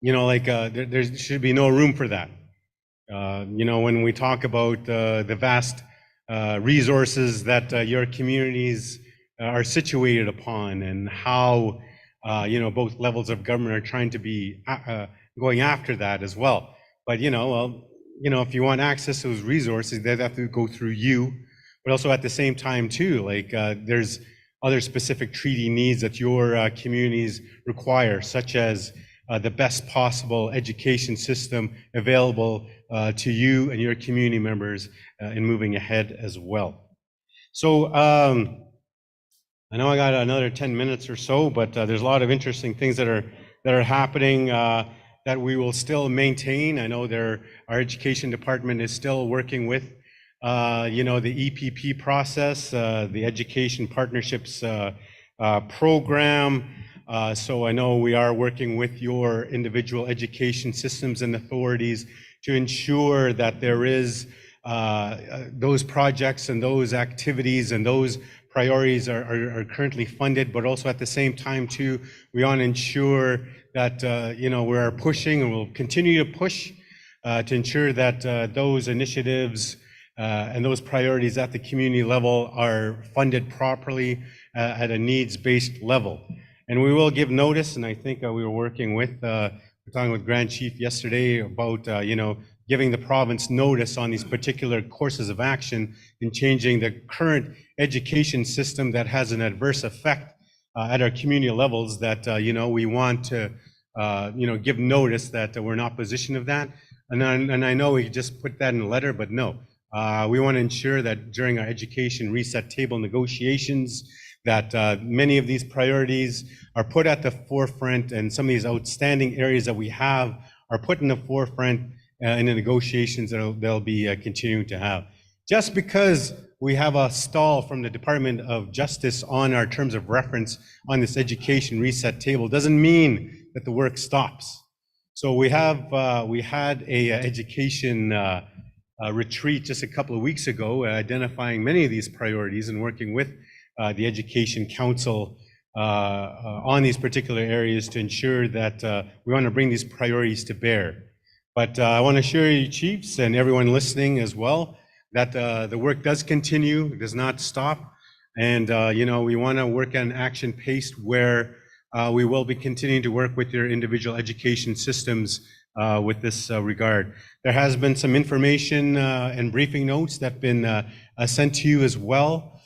there should be no room for that. When we talk about the vast resources that your communities are situated upon, and how, both levels of government are trying to be going after that as well. But, if you want access to those resources, they have to go through you. But also at the same time too, there's other specific treaty needs that your communities require, such as the best possible education system available to you and your community members in moving ahead as well. So I know I got another 10 minutes or so, but there's a lot of interesting things that are happening that we will still maintain. I know our education department is still working with the EPP process, the Education Partnerships program. So I know we are working with your individual education systems and authorities to ensure that there is those projects and those activities and those priorities are currently funded, but also at the same time too, we want to ensure that we are pushing and will continue to push to ensure that those initiatives and those priorities at the community level are funded properly at a needs-based level. And we will give notice, and I think we were working with, talking with Grand Chief yesterday about, giving the province notice on these particular courses of action in changing the current education system that has an adverse effect at our community levels, that, we want to, give notice that we're in opposition of that. And I know we just put that in a letter, but no. We want to ensure that during our education reset table negotiations, that many of these priorities are put at the forefront, and some of these outstanding areas that we have are put in the forefront in the negotiations that they'll be continuing to have. Just because we have a stall from the Department of Justice on our terms of reference on this education reset table doesn't mean that the work stops. So we had a education retreat just a couple of weeks ago, identifying many of these priorities and working with the Education Council on these particular areas to ensure that we want to bring these priorities to bear. But I want to assure you, chiefs, and everyone listening as well, that the work does continue, it does not stop. And, we want to work on action paced where we will be continuing to work with your individual education systems with this regard. There has been some information and briefing notes that have been sent to you as well.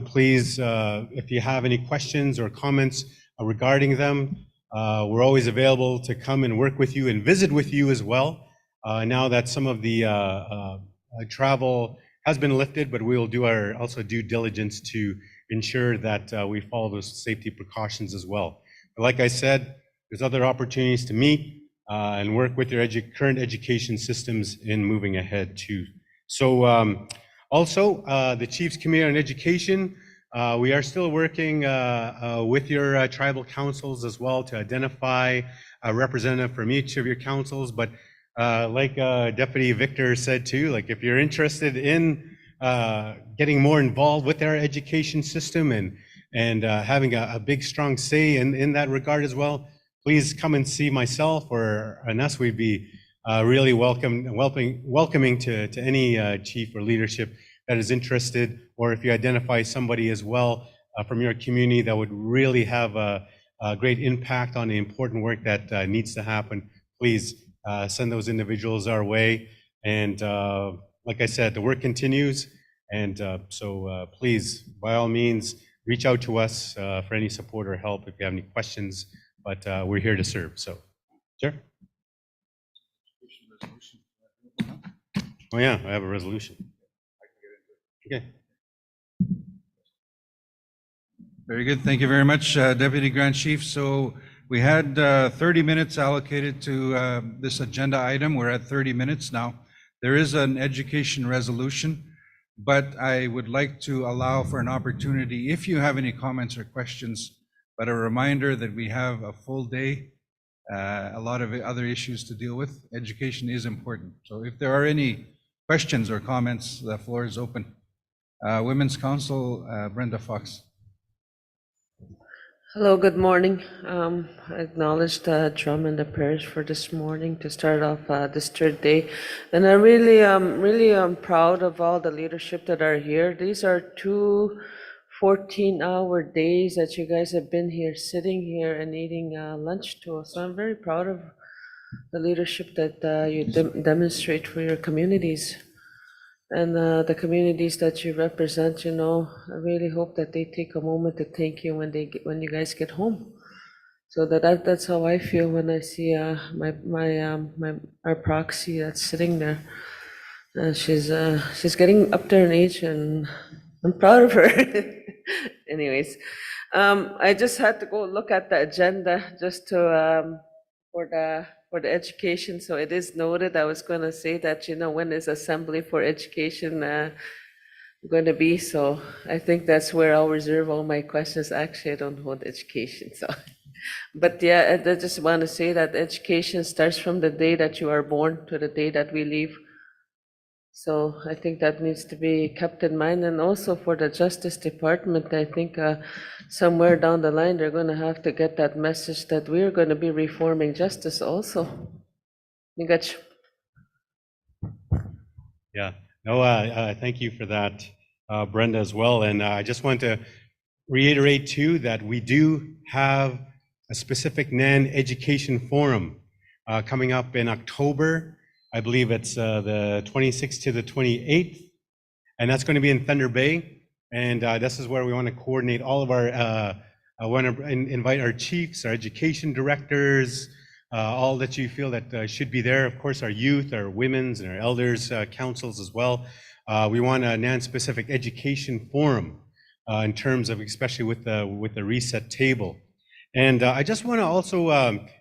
Please, if you have any questions or comments regarding them, we're always available to come and work with you and visit with you as well. Now that some of the travel has been lifted, but we will do our also due diligence to ensure that we follow those safety precautions as well. But like I said, there's other opportunities to meet and work with your current education systems in moving ahead too. So also, the Chiefs Committee on Education, we are still working with your tribal councils as well to identify a representative from each of your councils. But like Deputy Victor said too, like if you're interested in getting more involved with our education system and having a big, strong say in that regard as well, please come and see myself or us. We'd be really welcoming to any chief or leadership that is interested, or if you identify somebody as well from your community that would really have a great impact on the important work that needs to happen, please send those individuals our way. And like I said, the work continues. And so please, by all means, reach out to us for any support or help if you have any questions. But we're here to serve. So, sure. Oh yeah, I have a resolution. Okay. Very good. Thank you very much, Deputy Grand Chief. So we had 30 minutes allocated to this agenda item. We're at 30 minutes now. There is an education resolution, but I would like to allow for an opportunity if you have any comments or questions, but a reminder that we have a full day, a lot of other issues to deal with. Education is important. So if there are any questions or comments, the floor is open. Women's Council, Brenda Fox. Hello, good morning. I acknowledge the drum and the prayers for this morning to start off this third day. And I really am proud of all the leadership that are here. These are 2 14-hour days that you guys have been here, sitting here and eating lunch to us. So I'm very proud of the leadership that you demonstrate for your communities. And the communities that you represent, I really hope that they take a moment to thank you when you guys get home. So that's how I feel when I see our proxy that's sitting there. She's getting up there in age, and I'm proud of her. Anyways, I just had to go look at the agenda just to for the education. So it is noted. I was going to say that, when is Assembly for Education going to be? So I think that's where I'll reserve all my questions. Actually, I don't hold education. So, but yeah, I just want to say that education starts from the day that you are born to the day that we leave. So I think that needs to be kept in mind. And also for the Justice Department, I think somewhere down the line, they're going to have to get that message that we're going to be reforming justice also. You got you. Yeah. No, thank you for that, Brenda, as well. And I just want to reiterate too that we do have a specific NAN education forum coming up in October. I believe it's the 26th to the 28th, and that's going to be in Thunder Bay. And this is where we want to coordinate all of our, I want to invite our chiefs, our education directors, all that you feel that should be there. Of course, our youth, our women's, and our elders councils as well. We want a NAN-specific education forum in terms of, especially with the reset table. And I just want to also,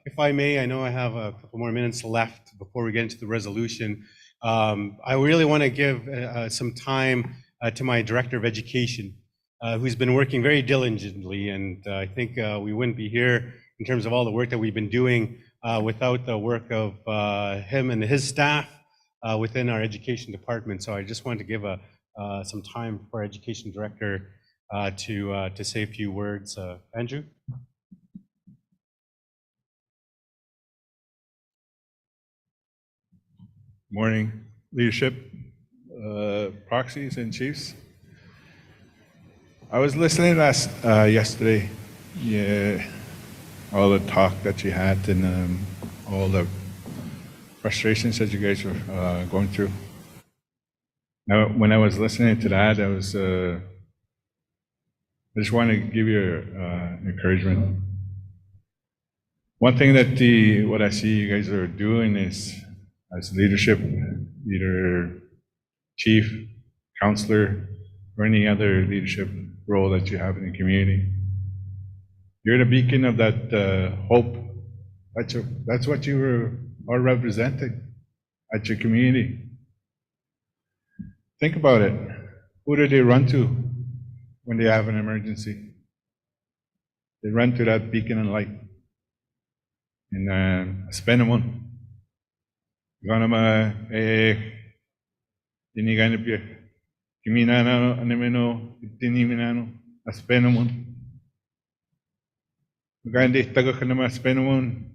if I may, I know I have a couple more minutes left before we get into the resolution. I really want to give some time to my Director of Education, who's been working very diligently. And I think we wouldn't be here in terms of all the work that we've been doing without the work of him and his staff within our education department. So I just wanted to give some time for our Education Director to say a few words. Andrew? Morning, leadership, proxies and chiefs. I was listening yesterday, yeah, all the talk that you had and all the frustrations that you guys were going through. Now, when I was listening to that, I just want to give you encouragement. One thing that what I see you guys are doing is, as leadership, either chief, counselor, or any other leadership role that you have in the community, you're the beacon of that hope. That's what you are representing at your community. Think about it. Who do they run to when they have an emergency? They run to that beacon of light. And spend one. Ganama iniganap ya. Kiminano anemeno tiniminano spend one. Magandi taga ka naman spend one.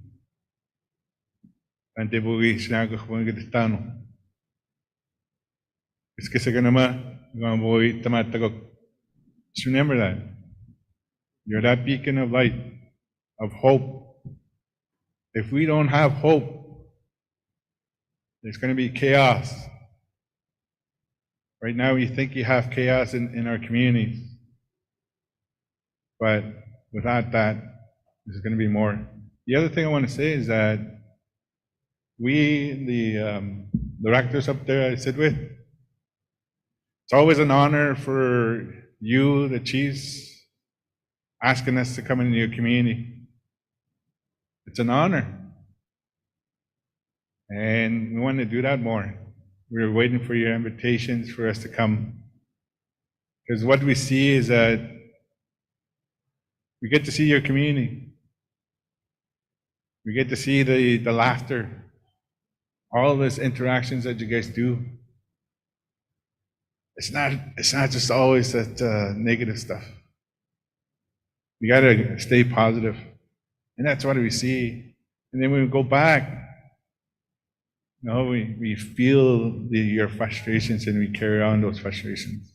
Ante bugi sinaga ko ng Kristiyano. Iskisa ka naman mga bugi tamatagok. Just remember that. You're that beacon of light, of hope. If we don't have hope, there's going to be chaos. Right now, you think you have chaos in our communities. But without that, there's going to be more. The other thing I want to say is that we, the directors up there I sit with, it's always an honor for you, the chiefs, asking us to come into your community. It's an honor. And we want to do that more. We're waiting for your invitations for us to come. Because what we see is that we get to see your community. We get to see the laughter, all these interactions that you guys do. It's not just always that negative stuff. You got to stay positive. And that's what we see. And then when we go back, we feel your frustrations and we carry on those frustrations.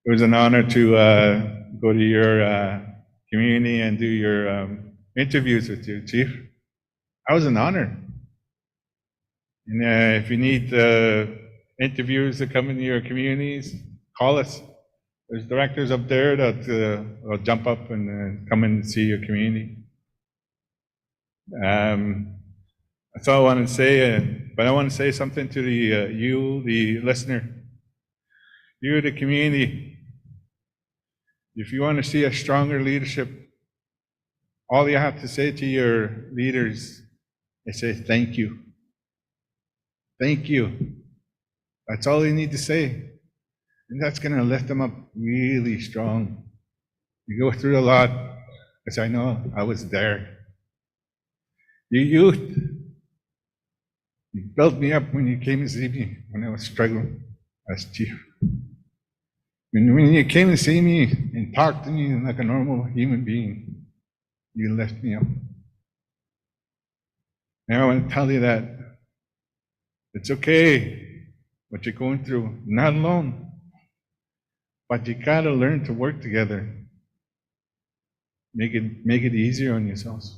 It was an honor to go to your community and do your interviews with you, Chief. That was an honor. And if you need interviews to come into your communities, call us. There's directors up there that will jump up and come in and see your community. That's all I want to say, but I want to say something to you, the listener, you, the community. If you want to see a stronger leadership, all you have to say to your leaders is say thank you. Thank you. That's all you need to say. And that's going to lift them up really strong. You go through a lot, because I know I was there. You youth, you built me up when you came to see me when I was struggling as chief. When you came to see me and talked to me like a normal human being, you lift me up. And I want to tell you that it's okay what you're going through, not alone, but you got to learn to work together. Make it easier on yourselves.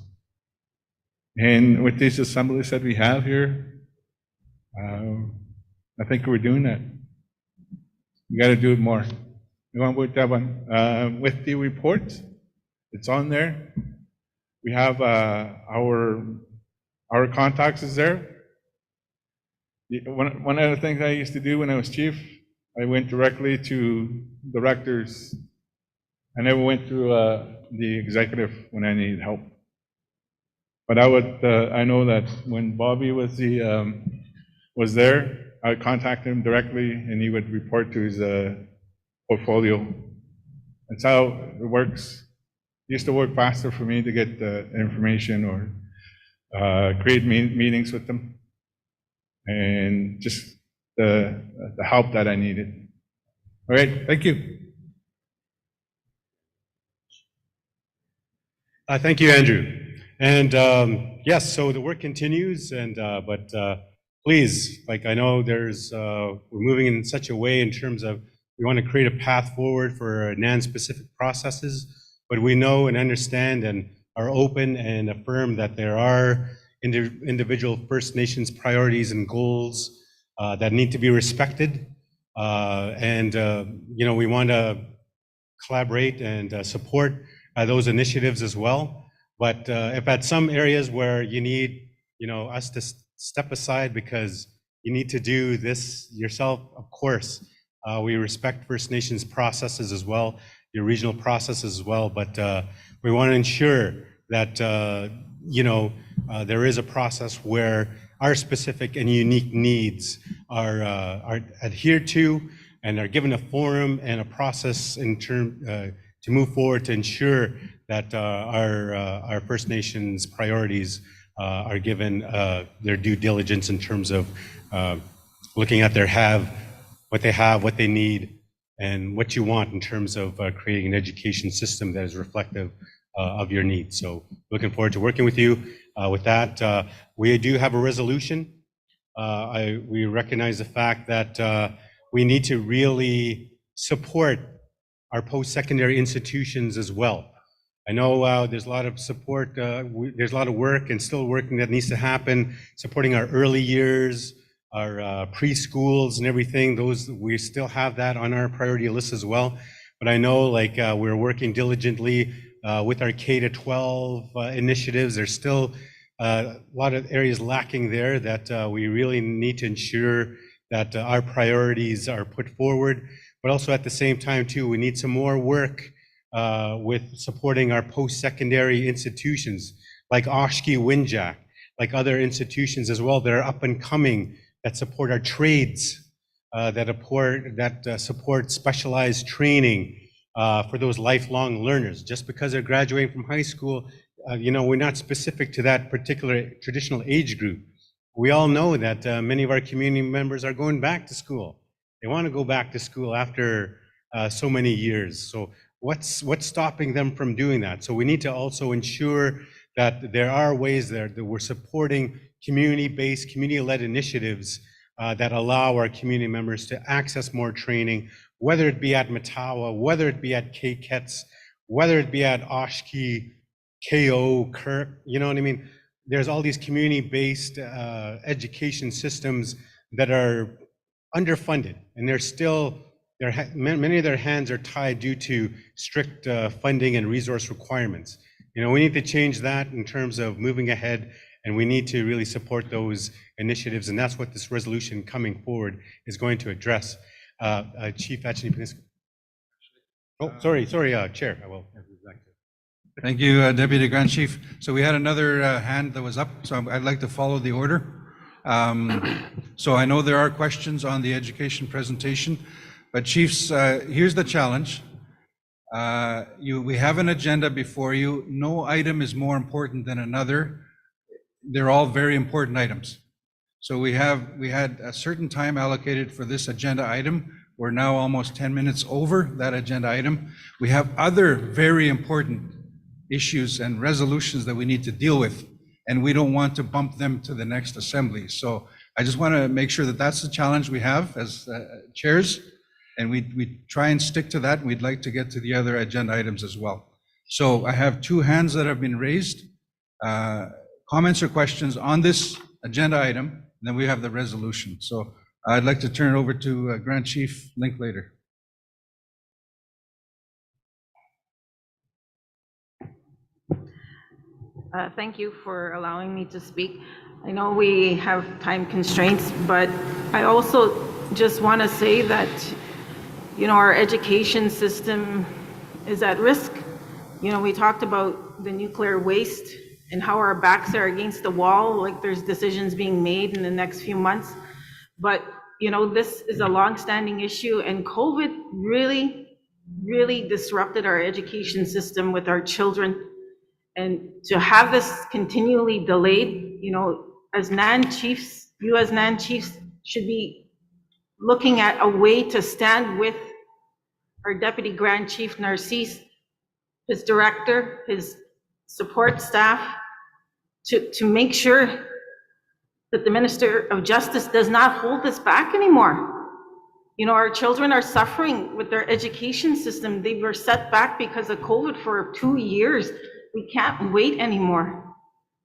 And with these assemblies that we have here, I think we're doing that. We got to do it more. With the reports, it's on there. We have our contacts is there. One of the things I used to do when I was chief, I went directly to directors. I never went through the executive when I needed help. But I know that when Bobby was there, I would contact him directly, and he would report to his portfolio. That's how it works. It used to work faster for me to get the information or create meetings with them, and just the help that I needed. All right, thank you. Thank you, Andrew. And yes, so the work continues, and but please, like I know we're moving in such a way in terms of We want to create a path forward for NAN-specific processes, but we know and understand and are open and affirm that there are individual First Nations priorities and goals that need to be respected. We want to collaborate and support those initiatives as well. But if at some areas where you need, us to step aside because you need to do this yourself, of course, we respect First Nations processes as well, your regional processes as well. But we want to ensure that there is a process where our specific and unique needs are adhered to and are given a forum and a process to move forward to ensure that our First Nations priorities are given their due diligence in terms of looking at what they have, what they need, and what you want in terms of creating an education system that is reflective of your needs. So looking forward to working with you with that. We do have a resolution. We recognize the fact that we need to really support our post-secondary institutions as well. I know there's a lot of support, there's a lot of work and still working that needs to happen, supporting our early years, our preschools and everything. We still have that on our priority list as well. But I know we're working diligently with our K-12 initiatives. There's still a lot of areas lacking there that we really need to ensure that our priorities are put forward. But also at the same time too, we need some more work with supporting our post-secondary institutions like Keewaywin, like other institutions as well that are up and coming, that support our trades, that support specialized training for those lifelong learners. Just because they're graduating from high school, we're not specific to that particular traditional age group. We all know that many of our community members are going back to school. They want to go back to school after so many years. So what's stopping them from doing that? So we need to also ensure that there are ways there that we're supporting community-based, community-led initiatives that allow our community members to access more training, whether it be at Matawa, whether it be at KKETS, whether it be at Oshkee, KO, Kirk, you know what I mean? There's all these community-based education systems that are underfunded, and many of their hands are tied due to strict funding and resource requirements. We need to change that in terms of moving ahead, and we need to really support those initiatives, and that's what this resolution coming forward is going to address. Chief Achini-Peniska. Oh, sorry, Chair. I will. Thank you, Deputy Grand Chief. So we had another hand that was up, so I'd like to follow the order. So I know there are questions on the education presentation, but Chiefs, here's the challenge. We have an agenda before you. No item is more important than another. They're all very important items. So we had a certain time allocated for this agenda item. We're now almost 10 minutes over that agenda item. We have other very important issues and resolutions that we need to deal with, and we don't want to bump them to the next assembly. So I just want to make sure that that's the challenge we have as chairs, and we try and stick to that. We'd like to get to the other agenda items as well. So I have two hands that have been raised. Comments or questions on this agenda item, and then we have the resolution. So I'd like to turn it over to Grand Chief Linklater. Thank you for allowing me to speak. I know we have time constraints, but I also just want to say that, our education system is at risk. We talked about the nuclear waste and how our backs are against the wall, like there's decisions being made in the next few months. But, this is a long-standing issue, and COVID really, really disrupted our education system with our children. And to have this continually delayed, as NAN chiefs, you as NAN chiefs should be looking at a way to stand with our Deputy Grand Chief Narcisse, his director, his support staff, to make sure that the Minister of Justice does not hold this back anymore. You know, our children are suffering with their education system. They were set back because of COVID for 2 years. We can't wait anymore.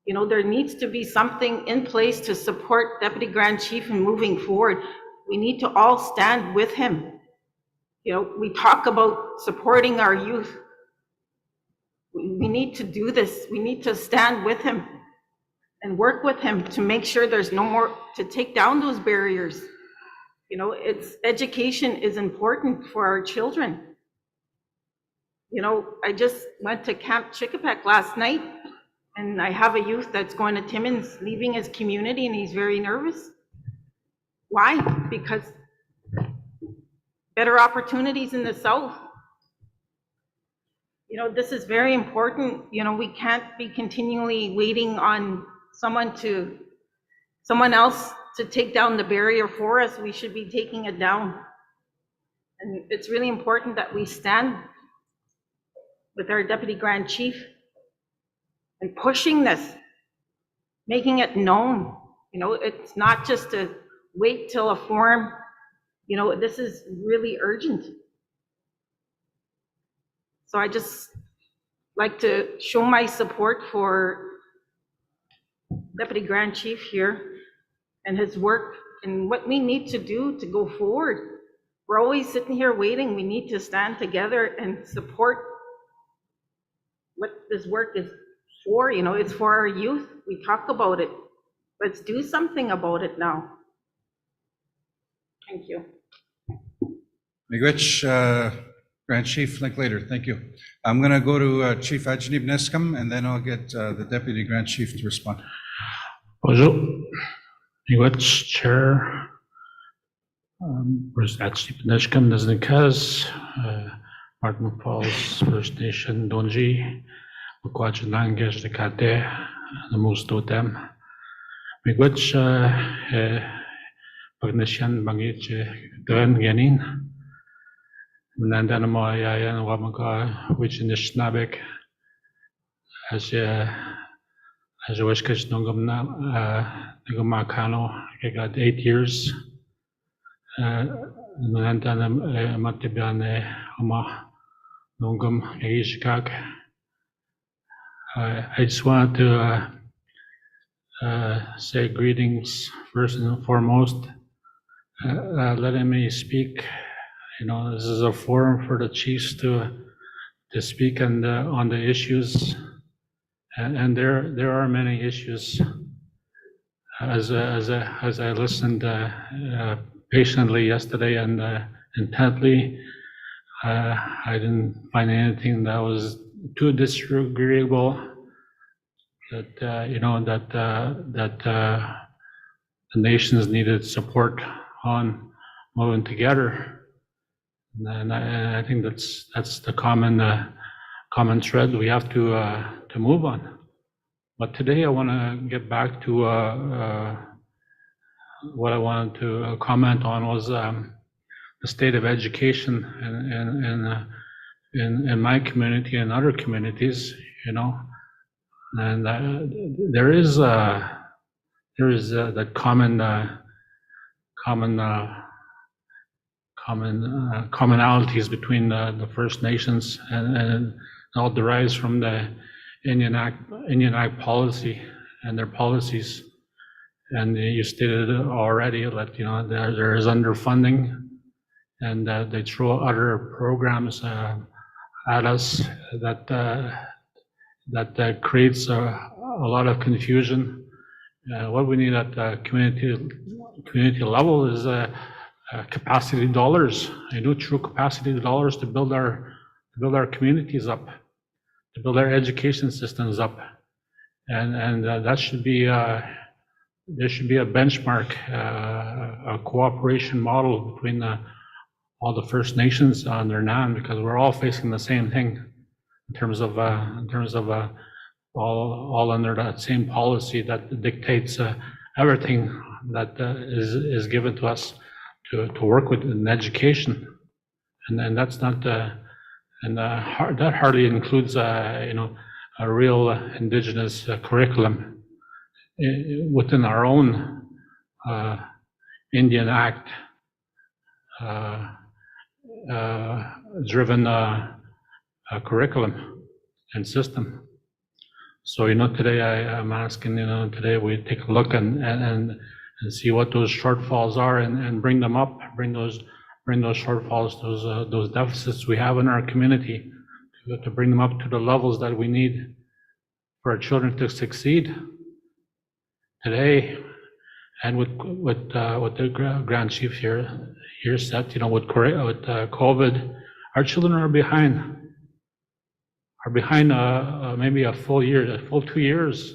You know, there needs to be something in place to support Deputy Grand Chief in moving forward. We need to all stand with him. You know, we talk about supporting our youth. We need to do this. We need to stand with him and work with him to make sure there's no more, to take down those barriers. You know, education is important for our children. You know, I just went to Camp Chickapec last night, and I have a youth that's going to Timmins, leaving his community, and he's very nervous. Why? Because better opportunities in the South. You know, this is very important. You know, we can't be continually waiting on someone else to take down the barrier for us. We should be taking it down. And it's really important that we stand with our Deputy Grand Chief and pushing this, making it known. You know, it's not just to wait till a forum. You know, this is really urgent. So I just like to show my support for Deputy Grand Chief here and his work and what we need to do to go forward. We're always sitting here waiting. We need to stand together and support what this work is for. You know, it's for our youth. We talk about it. Let's do something about it now. Thank you. Miigwech, Grand Chief Linklater, thank you. I'm going to go to Chief Ajnib Neskam, and then I'll get the Deputy Grand Chief to respond. Bonjour. Miigwech, Chair. Where's Ajnib Neskam, Naznakaz, Martin Falls First Nation, Donji, Wakwajanangesh, the Kate, the Mustotem. Miigwech, Pagnashan Bangich, Gren Ganin. Nandana Moyayan Wamaka, which in the Schnabek, as a Weskach Nungamakano, I got 8 years. Nandana Matibane Oma Nungam Ishkak. I just wanted to say greetings first and foremost, letting me speak. You know, this is a forum for the chiefs to speak on the issues, and there are many issues. As I listened patiently yesterday and intently, I didn't find anything that was too disagreeable. That you know that the nations needed support on moving together. And I think that's the common thread we have to move on. But today I want to get back to what I wanted to comment on was the state of education in my community and other communities. You know, and there is that commonalities between the First Nations and all derives from the Indian Act policy and their policies. And you stated already that there is underfunding, and they throw other programs at us that creates a lot of confusion. What we need at the community level is capacity dollars. True capacity dollars to build our communities up, to build our education systems up, and that should be there should be a benchmark, a cooperation model between all the First Nations on their NAN, because we're all facing the same thing in terms of all under that same policy that dictates everything that is given to us to work with in education, and that's not that hardly includes a real Indigenous curriculum within our own Indian Act driven curriculum and system. So, today I'm asking, today we take a look and see what those shortfalls are and bring them up, bring those shortfalls, those deficits we have in our community, to bring them up to the levels that we need for our children to succeed today. And with the Grand Chief here said, with COVID, our children are behind maybe a full 2 years.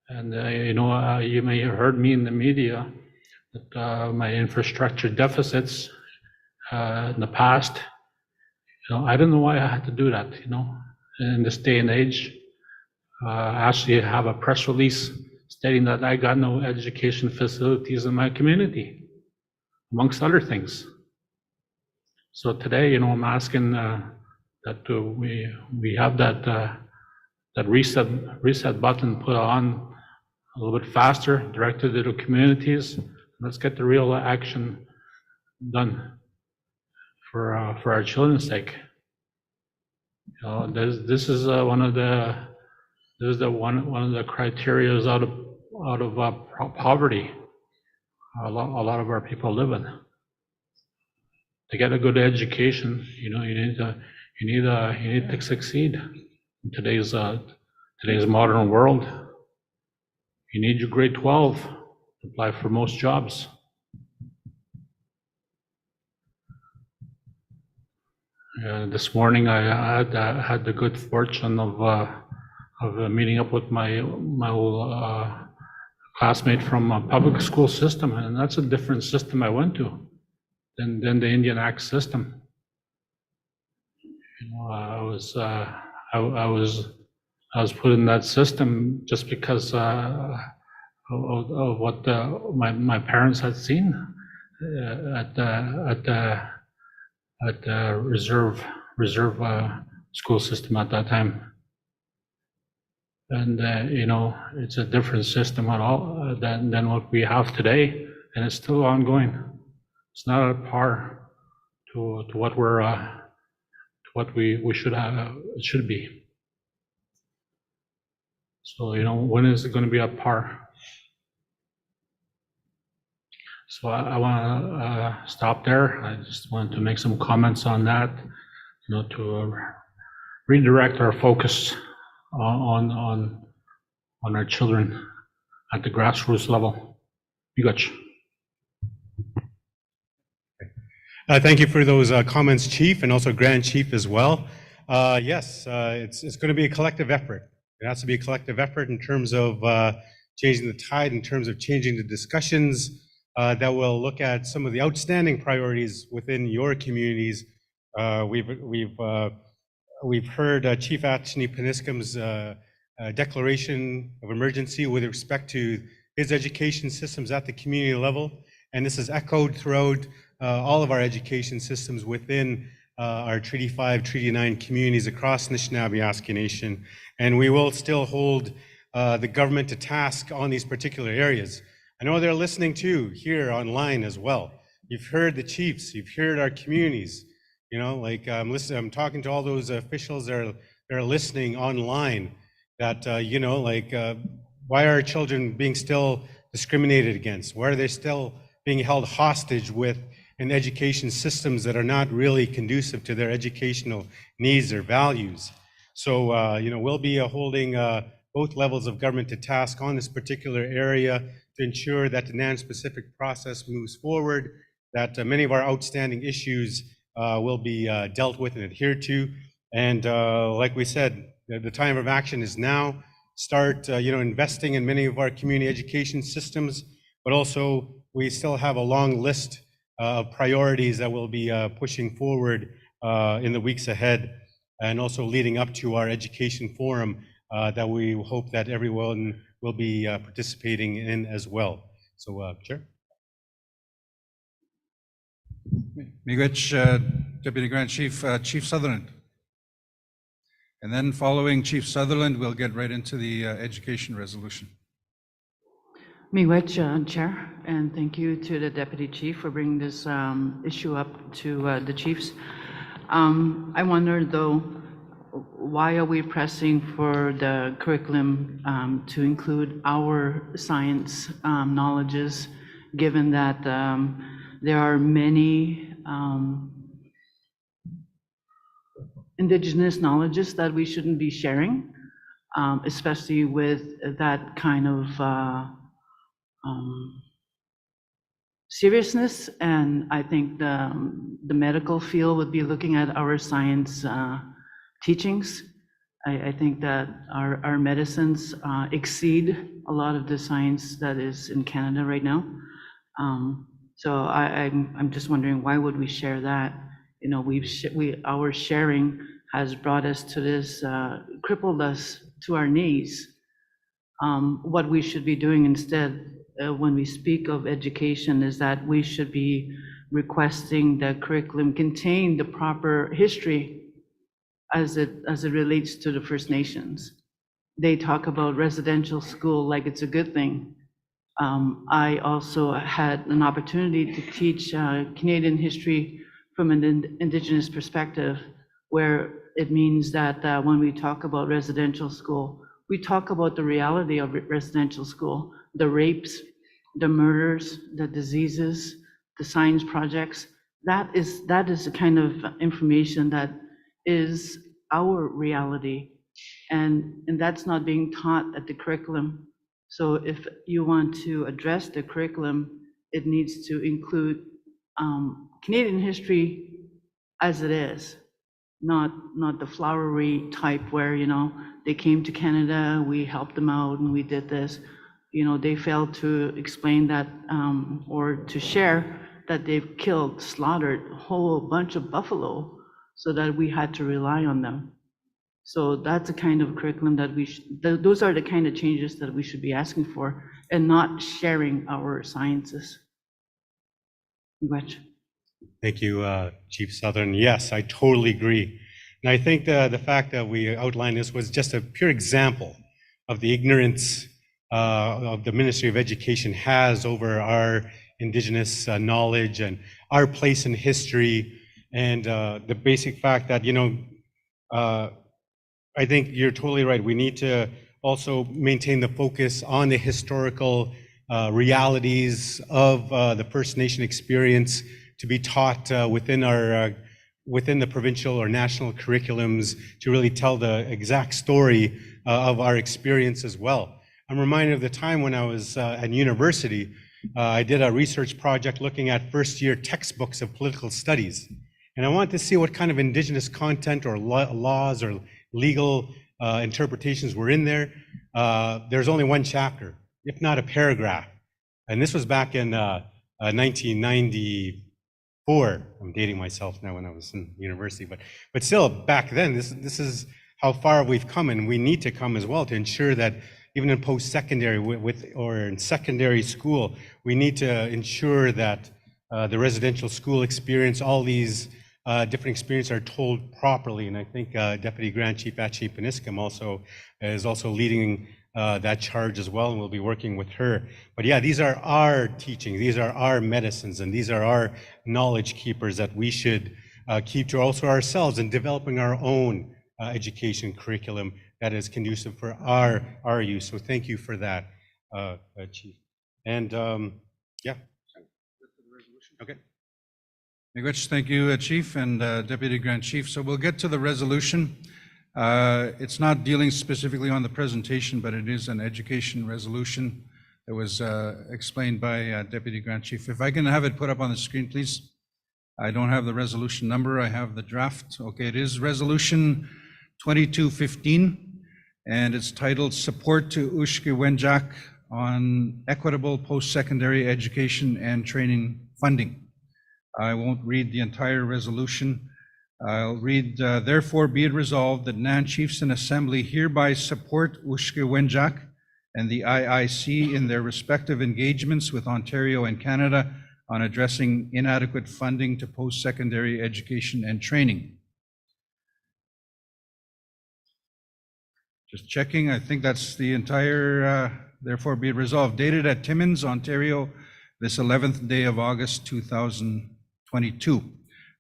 And you may have heard me in the media that my infrastructure deficits in the past. I don't know why I had to do that. In this day and age, actually have a press release stating that I got no education facilities in my community, amongst other things. So today, I'm asking that we have that reset button put on a little bit faster, directed to the communities. Let's get the real action done for our children's sake. This is one of the criterias out of poverty a lot of our people live in. To get a good education, you need to succeed in today's modern world. You need your grade 12 to apply for most jobs. This morning I had the good fortune of meeting up with my old classmate from a public school system, and that's a different system I went to than the Indian Act system. I was put in that system just because of what my parents had seen at the reserve school system at that time. And it's a different system at all than what we have today, and it's still ongoing. It's not at par to what we should have. It should be. So when is it going to be at par? So I want to stop there. I just wanted to make some comments on that, to redirect our focus on our children at the grassroots level. Miigwech. Thank you for those comments, Chief, and also Grand Chief as well. Yes, it's going to be a collective effort. It has to be a collective effort in terms of changing the tide, in terms of changing the discussions that will look at some of the outstanding priorities within your communities. We've heard Chief Atchny Peniscom's declaration of emergency with respect to his education systems at the community level, and this is echoed throughout all of our education systems within our Treaty 5, Treaty 9 communities across Anishinaabe Nation, and we will still hold the government to task on these particular areas. I know they're listening too here online as well. You've heard the chiefs, you've heard our communities. I'm talking to all those officials that are listening online. That why are children being still discriminated against? Why are they still being held hostage in education systems that are not really conducive to their educational needs or values? So we'll be holding both levels of government to task on this particular area to ensure that the NAN specific process moves forward, that many of our outstanding issues will be dealt with and adhered to. And like we said, the time of action is now. Start investing in many of our community education systems, but also we still have a long list of priorities that we'll be pushing forward in the weeks ahead, and also leading up to our education forum that we hope that everyone will be participating in as well. So, Chair. Miigwech, Deputy Grand Chief, Chief Sutherland. And then following Chief Sutherland, we'll get right into the education resolution. Miigwech, Chair. and thank you to the Deputy Chief for bringing this issue up to the chiefs. I wonder, though, why are we pressing for the curriculum to include our science knowledges, given that there are many Indigenous knowledges that we shouldn't be sharing, especially with that kind of seriousness. And I think the medical field would be looking at our science teachings. I think that our medicines exceed a lot of the science that is in Canada right now. So I'm just wondering, why would we share that? You know, our sharing has brought us to this, crippled us to our knees. What we should be doing instead, when we speak of education, is that we should be requesting that curriculum contain the proper history as it relates to the First Nations. They talk about residential school like it's a good thing. I also had an opportunity to teach Canadian history from an Indigenous perspective, where it means that when we talk about residential school, we talk about the reality of residential school, the rapes, the murders, the diseases, the science projects. That is the kind of information that is our reality, and that's not being taught at the curriculum. So if you want to address the curriculum, it needs to include Canadian history as it is, not the flowery type where, you know, they came to Canada, we helped them out and we did this. You know, they failed to explain that or to share that they've killed, slaughtered a whole bunch of buffalo so that we had to rely on them. So that's the kind of curriculum that those are the kind of changes that we should be asking for, and not sharing our sciences. Thank you, Chief Southern. Yes, I totally agree. And I think the fact that we outlined this was just a pure example of the ignorance of the Ministry of Education has over our Indigenous knowledge and our place in history, and the basic fact that, you know, I think you're totally right. We need to also maintain the focus on the historical realities of the First Nation experience to be taught within the provincial or national curriculums, to really tell the exact story of our experience as well. I'm reminded of the time when I was at university. I did a research project looking at first-year textbooks of political studies. And I wanted to see what kind of Indigenous content or laws or legal interpretations were in there. There's only one chapter, if not a paragraph. And this was back in 1994. I'm dating myself now, when I was in university. But still, back then, this is how far we've come, and we need to come as well to ensure that even in post-secondary or in secondary school, we need to ensure that the residential school experience, all these different experiences are told properly. And I think Deputy Grand Chief Achi Paniscum is also leading that charge as well, and we'll be working with her. But yeah, these are our teachings, these are our medicines, and these are our knowledge keepers that we should keep to also ourselves in developing our own education curriculum that is conducive for our use. So thank you for that, Chief. And yeah. Okay. Thank you, Chief and Deputy Grand Chief. So we'll get to the resolution. It's not dealing specifically on the presentation, but it is an education resolution that was explained by Deputy Grand Chief. If I can have it put up on the screen, please. I don't have the resolution number. I have the draft. Okay, it is Resolution 2215, and it's titled Support to Keewaywin on Equitable Post-Secondary Education and Training Funding. I won't read the entire resolution. I'll read, therefore be it resolved that NAN Chiefs and Assembly hereby support Keewaywin and the IIC in their respective engagements with Ontario and Canada on addressing inadequate funding to post-secondary education and training. Just checking, I think that's the entire, therefore be it resolved. Dated at Timmins, Ontario, this 11th day of August 2022.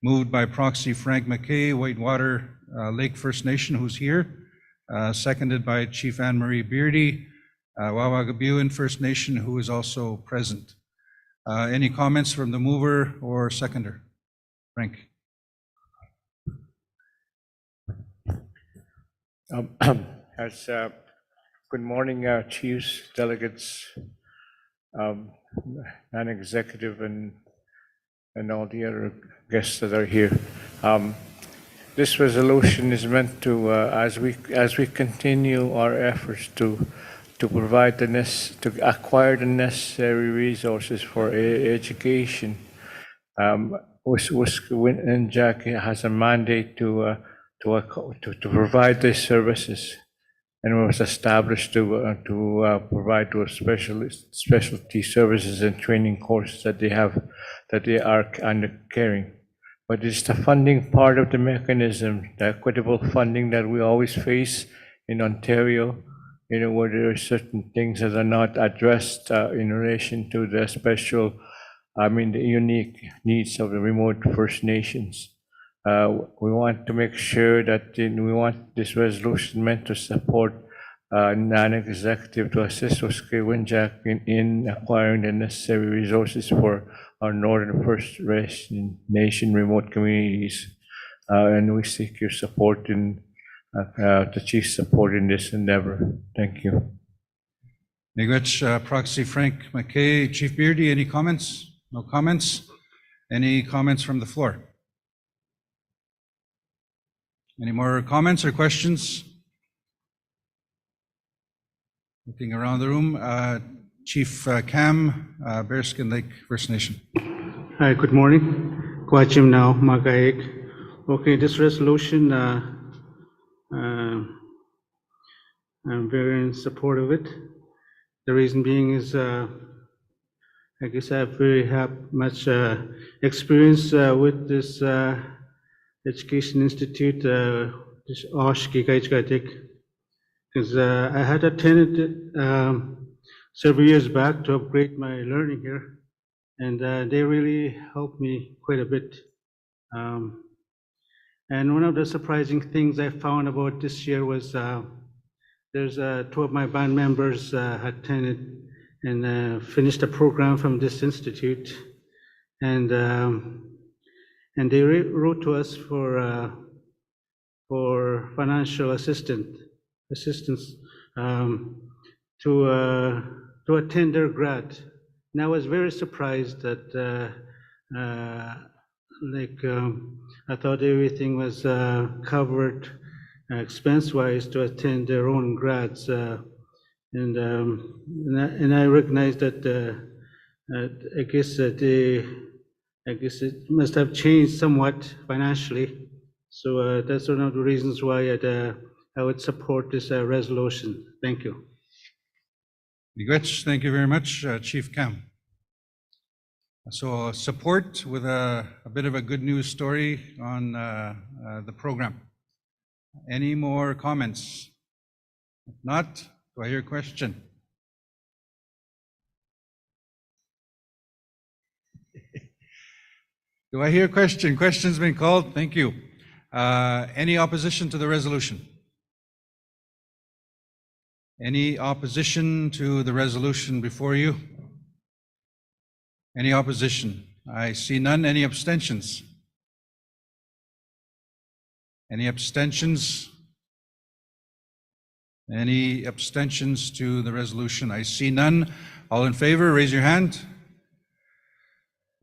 Moved by proxy Frank McKay, Whitewater Lake First Nation, who's here. Seconded by Chief Anne-Marie Beardy, Wawagabuin First Nation, who is also present. Any comments from the mover or seconder? Frank. Good morning, chiefs, delegates, non-executive, and all the other guests that are here. This resolution is meant to, as we continue our efforts to provide to acquire the necessary resources for education. And Jack has a mandate to provide these services, and was established to provide those specialty services and training courses that they are undercarrying. But it's the funding part of the mechanism, the equitable funding that we always face in Ontario, where there are certain things that are not addressed in relation to the the unique needs of the remote First Nations. We want to make sure that we want this resolution meant to support non-executive to assist with Keewaywin in acquiring the necessary resources for our Northern First Nation remote communities. And we seek your support the chief's support in this endeavor. Thank you. Miigwech, Proxy Frank McKay. Chief Beardy, any comments? No comments? Any comments from the floor? Any more comments or questions? Looking around the room, Chief Cam, Bearskin Lake First Nation. Hi, good morning. Kwachim now, Magaik. Okay, this resolution, I'm very in support of it. The reason being is, I guess I have much experience with this Education Institute, this because I had attended several years back to upgrade my learning here, and they really helped me quite a bit. And one of the surprising things I found about this year was there's two of my band members attended and finished a program from this institute, and they wrote to us for financial assistance to attend their grad. And I was very surprised that I thought everything was covered expense-wise to attend their own grads, and I recognize that I guess it must have changed somewhat financially. So that's one of the reasons why I would support this resolution. Thank you. Miigwech, thank you very much, Chief Cam. So support with a bit of a good news story on the program. Any more comments? If not, do I hear a question? Do I hear a question? Question's been called. Thank you. Any opposition to the resolution? Any opposition to the resolution before you? Any opposition? I see none. Any abstentions? Any abstentions? Any abstentions to the resolution? I see none. All in favor, raise your hand.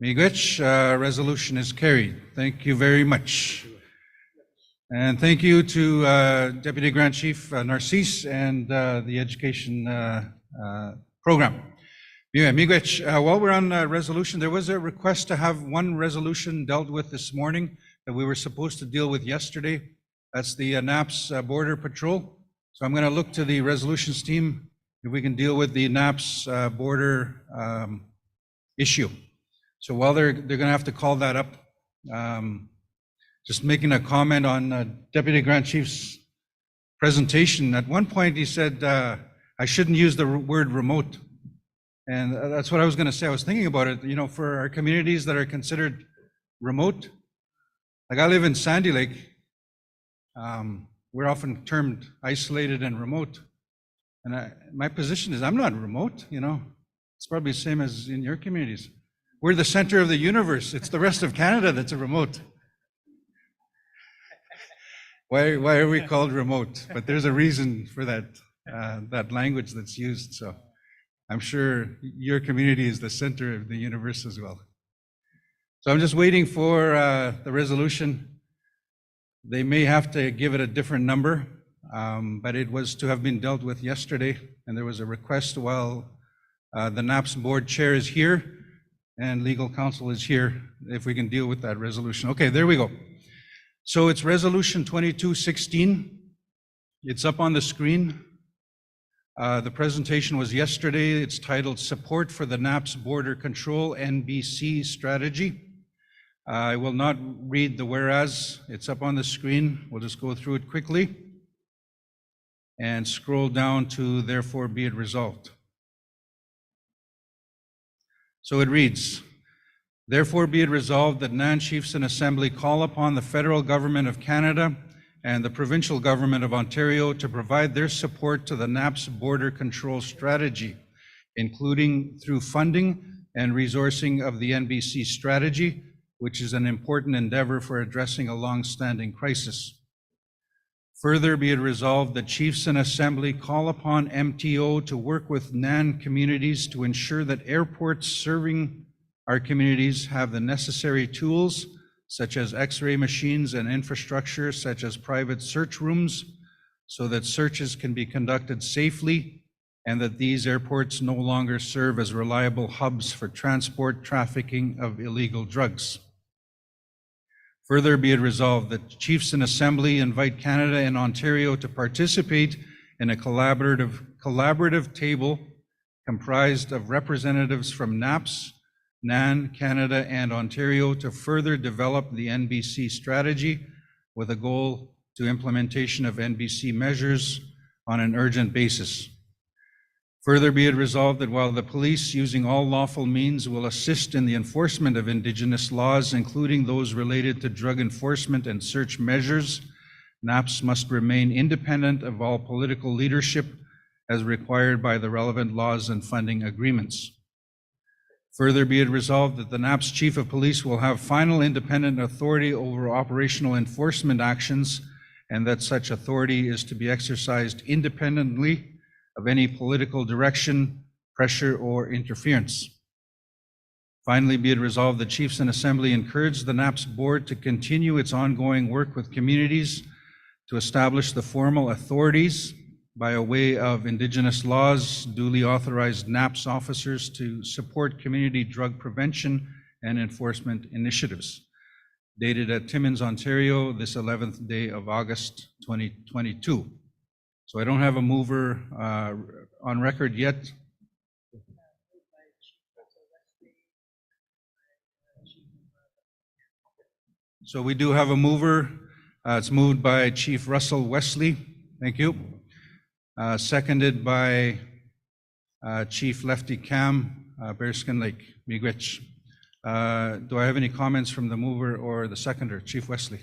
Miigwech, resolution is carried. Thank you very much. And thank you to Deputy Grand Chief Narcisse and the education program. Yeah, Miigwech, while we're on resolution, there was a request to have one resolution dealt with this morning that we were supposed to deal with yesterday. That's the NAPS Border Patrol. So I'm going to look to the resolutions team if we can deal with the NAPS border issue. So while they're going to have to call that up, just making a comment on Deputy Grand Chief's presentation. At one point he said, I shouldn't use the word remote. And that's what I was going to say. I was thinking about it, for our communities that are considered remote. Like I live in Sandy Lake. We're often termed isolated and remote. And my position is I'm not remote, It's probably the same as in your communities. We're the center of the universe. It's the rest of Canada that's a remote. Why are we called remote? But there's a reason for that language that's used. So I'm sure your community is the center of the universe as well. So I'm just waiting for the resolution. They may have to give it a different number, but it was to have been dealt with yesterday, and there was a request while the NAPS board chair is here and legal counsel is here, if we can deal with that resolution. Okay, there we go. So it's resolution 2216. It's up on the screen. The presentation was yesterday. It's titled Support for the NAPS Border Control NBC Strategy. I will not read the whereas. It's up on the screen. We'll just go through it quickly and scroll down to therefore be it resolved. So it reads, therefore be it resolved that NAN Chiefs in Assembly call upon the federal government of Canada and the provincial government of Ontario to provide their support to the NAPS border control strategy, including through funding and resourcing of the NBC strategy, which is an important endeavor for addressing a long-standing crisis. Further be it resolved that Chiefs in Assembly call upon MTO to work with NAN communities to ensure that airports serving our communities have the necessary tools, such as X-ray machines and infrastructure, such as private search rooms, so that searches can be conducted safely and that these airports no longer serve as reliable hubs for transport, trafficking of illegal drugs. Further be it resolved that Chiefs in Assembly invite Canada and Ontario to participate in a collaborative table comprised of representatives from NAPS, NAN, Canada, and Ontario to further develop the NBC strategy with a goal to implementation of NBC measures on an urgent basis. Further be it resolved that while the police, using all lawful means, will assist in the enforcement of Indigenous laws, including those related to drug enforcement and search measures, NAPS must remain independent of all political leadership as required by the relevant laws and funding agreements. Further be it resolved that the NAPS Chief of Police will have final independent authority over operational enforcement actions and that such authority is to be exercised independently of any political direction, pressure, or interference. Finally, be it resolved that Chiefs in Assembly encourage the NAPS board to continue its ongoing work with communities to establish the formal authorities by a way of Indigenous laws, duly authorized NAPS officers to support community drug prevention and enforcement initiatives. Dated at Timmins, Ontario, this 11th day of August, 2022. So I don't have a mover on record yet. So we do have a mover. It's moved by Chief Russell Wesley. Thank you. Seconded by Chief Lefty Cam, Bearskin Lake, Miigwech. Do I have any comments from the mover or the seconder, Chief Wesley?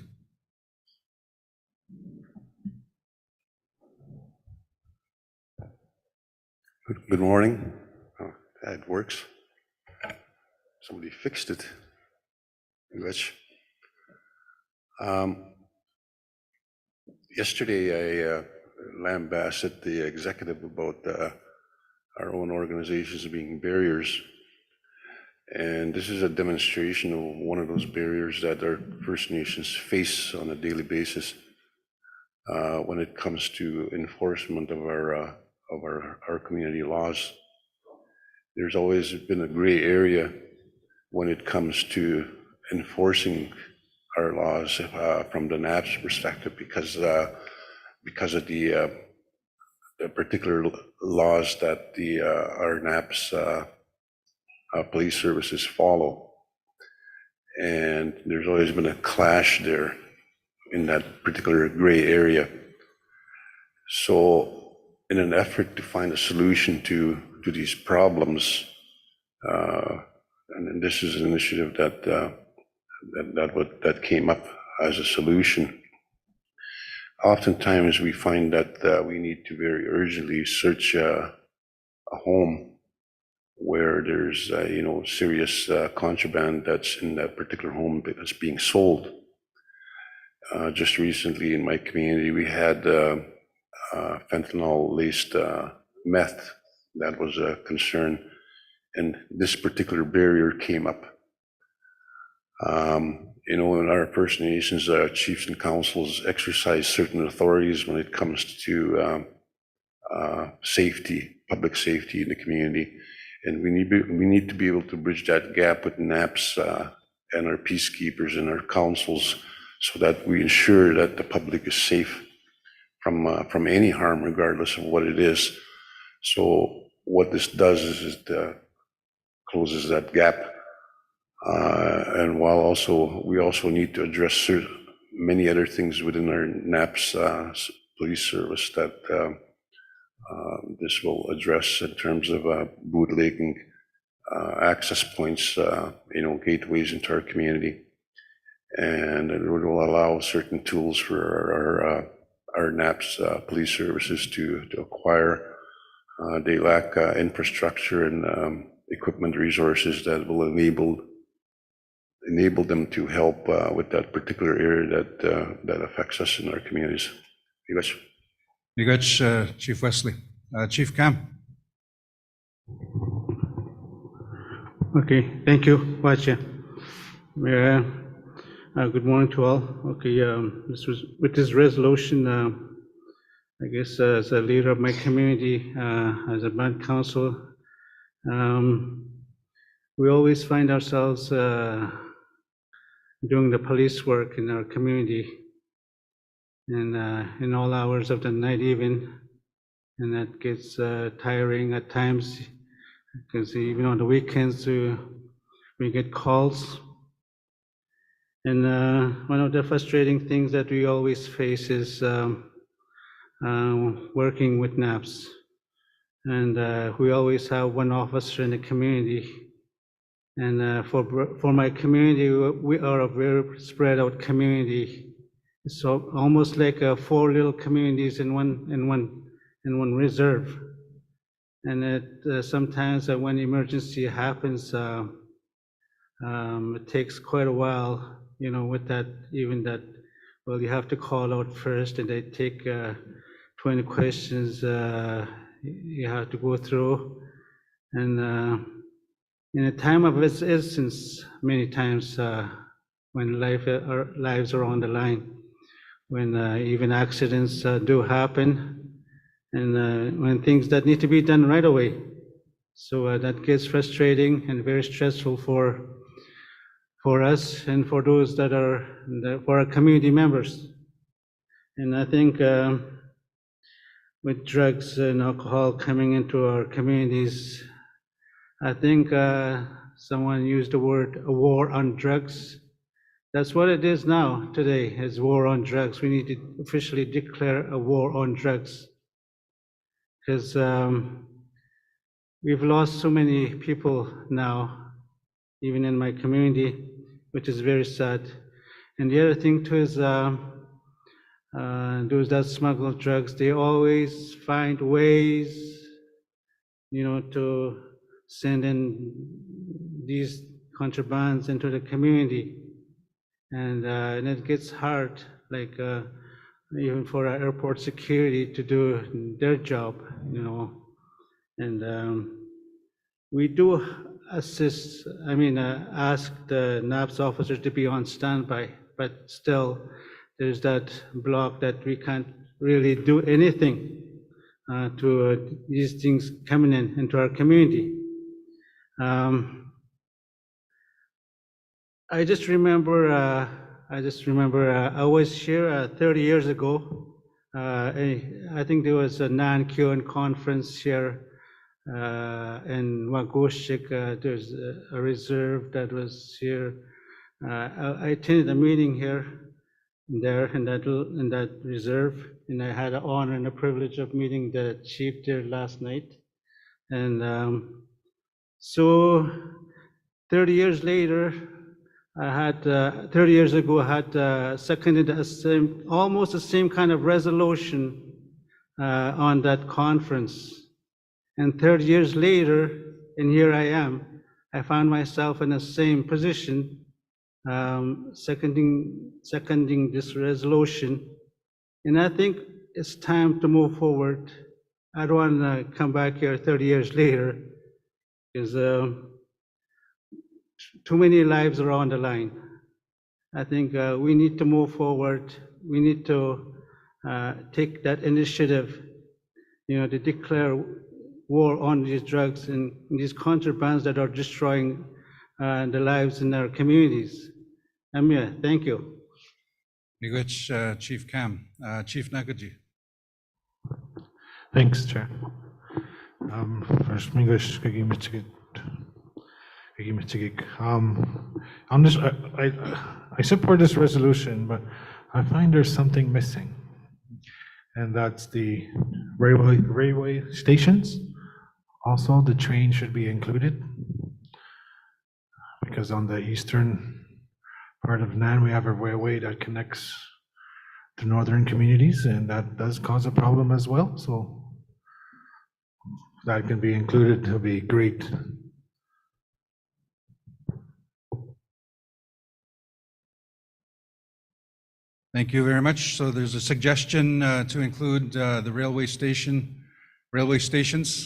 Good morning. Oh, it works. Somebody fixed it. Which, yesterday I lambasted the executive about our own organizations being barriers. And this is a demonstration of one of those barriers that our First Nations face on a daily basis when it comes to enforcement of our community laws. There's always been a gray area when it comes to enforcing our laws from the NAPS perspective because of the particular laws that our NAPS police services follow. And there's always been a clash there in that particular gray area. So in an effort to find a solution to these problems, And this is an initiative that came up as a solution. Oftentimes, we find that we need to very urgently search a home where there's serious contraband that's in that particular home that's being sold. Just recently in my community, we had fentanyl-laced meth that was a concern, and this particular barrier came up. In our First Nations, chiefs and councils exercise certain authorities when it comes to safety, public safety in the community. And we need to be able to bridge that gap with NAPS and our peacekeepers and our councils so that we ensure that the public is safe from any harm, regardless of what it is. So what this does is it closes that gap. And while we also need to address many other things within our NAPS police service that this will address in terms of bootlegging, access points, gateways into our community, and it will allow certain tools for our NAPS police services to acquire. They lack infrastructure and equipment resources that will enable them to help with that particular area that affects us in our communities. Miigwech, Chief Wesley. Chief Cam. Okay, thank you, Vacha. Good morning to all. Okay, with this resolution, I guess as a leader of my community, as a band council, we always find ourselves doing the police work in our community, and in all hours of the night even, and that gets tiring at times, because even on the weekends we get calls. And one of the frustrating things that we always face is working with NAPS. And we always have one officer in the community. And for my community, we are a very spread out community. So almost like 4 little communities in one reserve. And sometimes when emergency happens, it takes quite a while, with that, well, you have to call out first, and they take 20 questions you have to go through. And in a time of essence, many times when our lives are on the line, when even accidents do happen, and when things that need to be done right away. So that gets frustrating and very stressful for us and for those that are, for our community members. And I think with drugs and alcohol coming into our communities, I think someone used the word a war on drugs. That's what it is now, today, is war on drugs. We need to officially declare a war on drugs. Because we've lost so many people now, even in my community, which is very sad. And the other thing too is those that smuggle drugs, they always find ways, to send in these contrabands into the community. And it gets hard, like even for our airport security to do their job, And we do ask the NAPS officers to be on standby, but still there's that block that we can't really do anything to these things coming into our community. I just remember I was here 30 years ago. I think there was a NAN conference here in Wagoshik. There's a reserve that was here. I attended a meeting there in that reserve, and I had the honor and the privilege of meeting the chief there last night. And So 30 years later, 30 years ago, I had seconded almost the same kind of resolution on that conference. And 30 years later, and here I am, I found myself in the same position, seconding this resolution. And I think it's time to move forward. I don't want to come back here 30 years later, because too many lives are on the line. I think we need to move forward. We need to take that initiative, to declare war on these drugs and these contrabands that are destroying the lives in our communities. Amir, thank you. Miigwech, Chief Cam. Chief Nakaji. Thanks, Chair. First, Miigwech, on this, I support this resolution, but I find there's something missing, and that's the railway stations. Also, the train should be included, because on the eastern part of NAN, we have a railway that connects to northern communities, and that does cause a problem as well. So that can be included, it'll be great. Thank you very much. So there's a suggestion to include the railway stations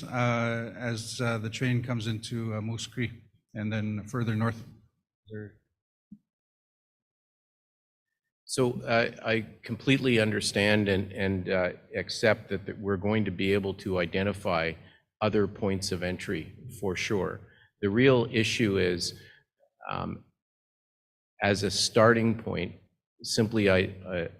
as the train comes into Moose Cree and then further north. So I completely understand and accept that we're going to be able to identify other points of entry for sure. The real issue is, as a starting point, simply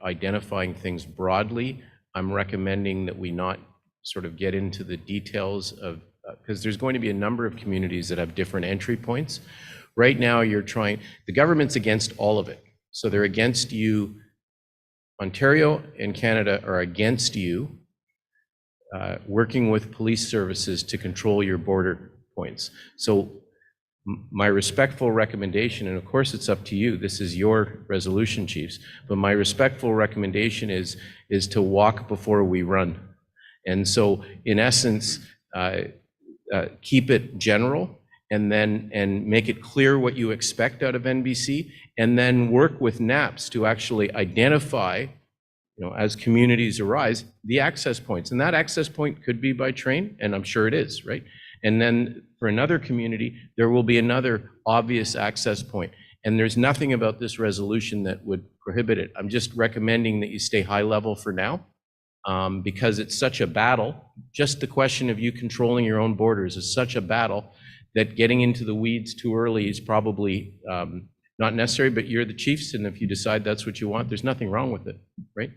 identifying things broadly. I'm recommending that we not sort of get into the details of, because there's going to be a number of communities that have different entry points. Right now, the government's against all of it. So they're against you. Ontario and Canada are against you working with police services to control your border points. So my respectful recommendation, and of course it's up to you, this is your resolution, chiefs, but my respectful recommendation is to walk before we run. And so in essence, keep it general and make it clear what you expect out of NBC, and then work with NAPS to actually identify, as communities arise, the access points. And that access point could be by train, and I'm sure it is, right? And then for another community, there will be another obvious access point. And there's nothing about this resolution that would prohibit it. I'm just recommending that you stay high level for now, because it's such a battle. Just the question of you controlling your own borders is such a battle that getting into the weeds too early is probably not necessary, but you're the chiefs, and if you decide that's what you want, there's nothing wrong with it, right?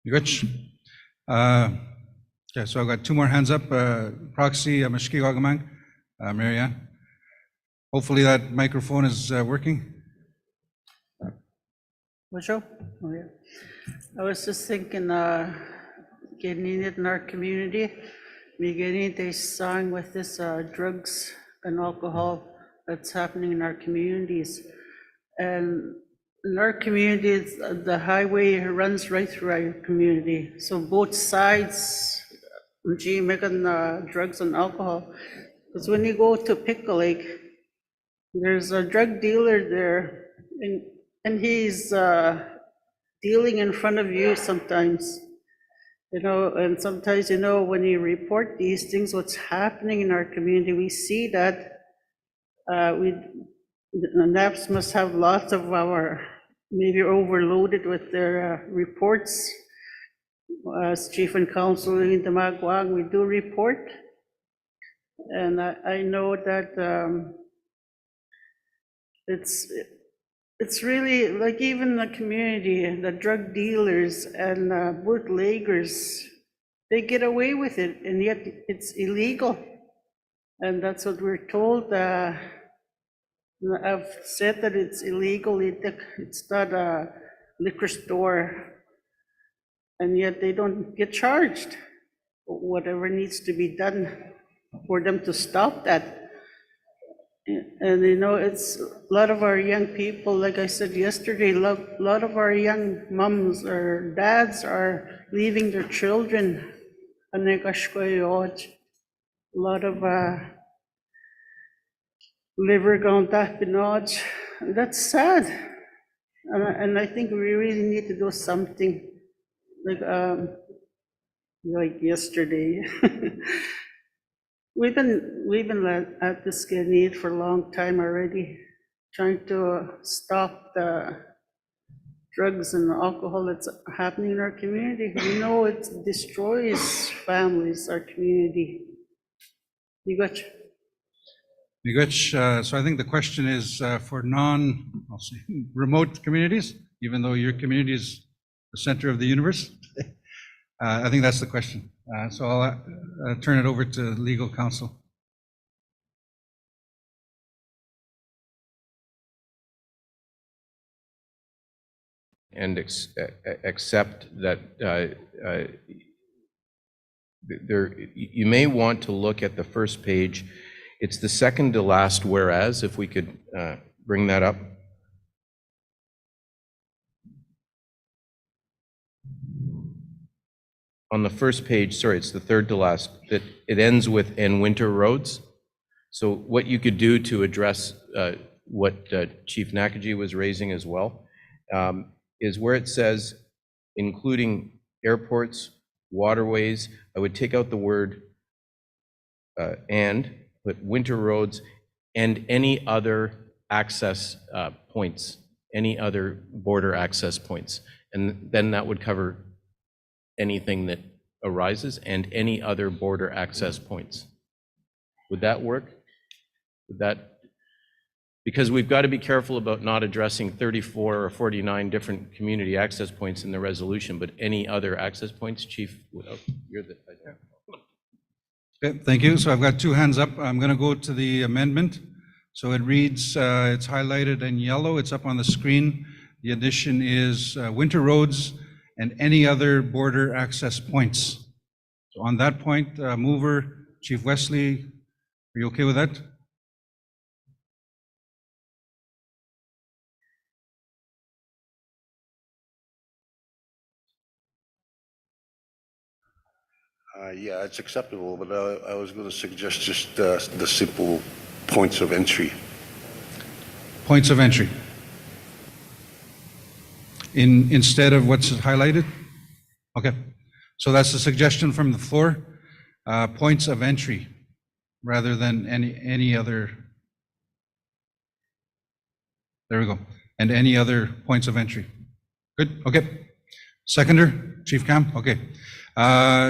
Good. Okay, so I've got two more hands up. Proxy, Mashki Wagamang, Marianne. Hopefully that microphone is working. Bonjour. Oh, yeah. I was just thinking, getting it in our community, beginning this song with this drugs and alcohol that's happening in our communities. And in our communities, the highway runs right through our community. So both sides, making drugs and alcohol. Because when you go to Pickle Lake, there's a drug dealer there, and he's dealing in front of you sometimes. And sometimes, when you report these things, what's happening in our community, we see that the NAPS must have lots of maybe overloaded with their reports. As Chief and Council in the Magwang, we do report. And I know that it's really, like, even the community, the drug dealers and bootleggers, they get away with it, and yet it's illegal. And that's what we're told. I've said that it's illegal. It's not a liquor store, and yet they don't get charged. whatever needs to be done for them to stop that. And you know, it's a lot of our young people, like I said yesterday, a lot of our young moms or dads are leaving their children. A lot of liver gone tapinod. That's sad. And I think we really need to do something like yesterday. We've been at this need for a long time already, trying to stop the drugs and alcohol that's happening in our community. We know it destroys families, our community. You got So I think the question is for I'll say, remote communities, even though your community is the center of the universe. I think that's the question. So I'll turn it over to legal counsel. And accept that you may want to look at the first page. It's the second to last whereas, if we could bring that up. On the first page, sorry, it's the third to last. It ends with "and winter roads." So what you could do to address what Chief Nakaji was raising as well is where it says, including airports, waterways, I would take out the word and, put winter roads and any other access points, any other border access points. And then that would cover anything that arises and any other border access points. Would that work? Would that? Because we've got to be careful about not addressing 34 or 49 different community access points in the resolution, but any other access points, Chief, you're the. Okay, thank you. So I've got two hands up. I'm going to go to the amendment. So it reads, it's highlighted in yellow. It's up on the screen. The addition is winter roads and any other border access points. So on that point, mover, Chief Wesley, are you okay with that? Yeah, it's acceptable, but I was going to suggest just the simple points of entry. Points of entry. Instead of what's highlighted? Okay. So that's a suggestion from the floor. Points of entry rather than any other. There we go. And any other points of entry. Good. Okay. Seconder, Chief Cam. Okay.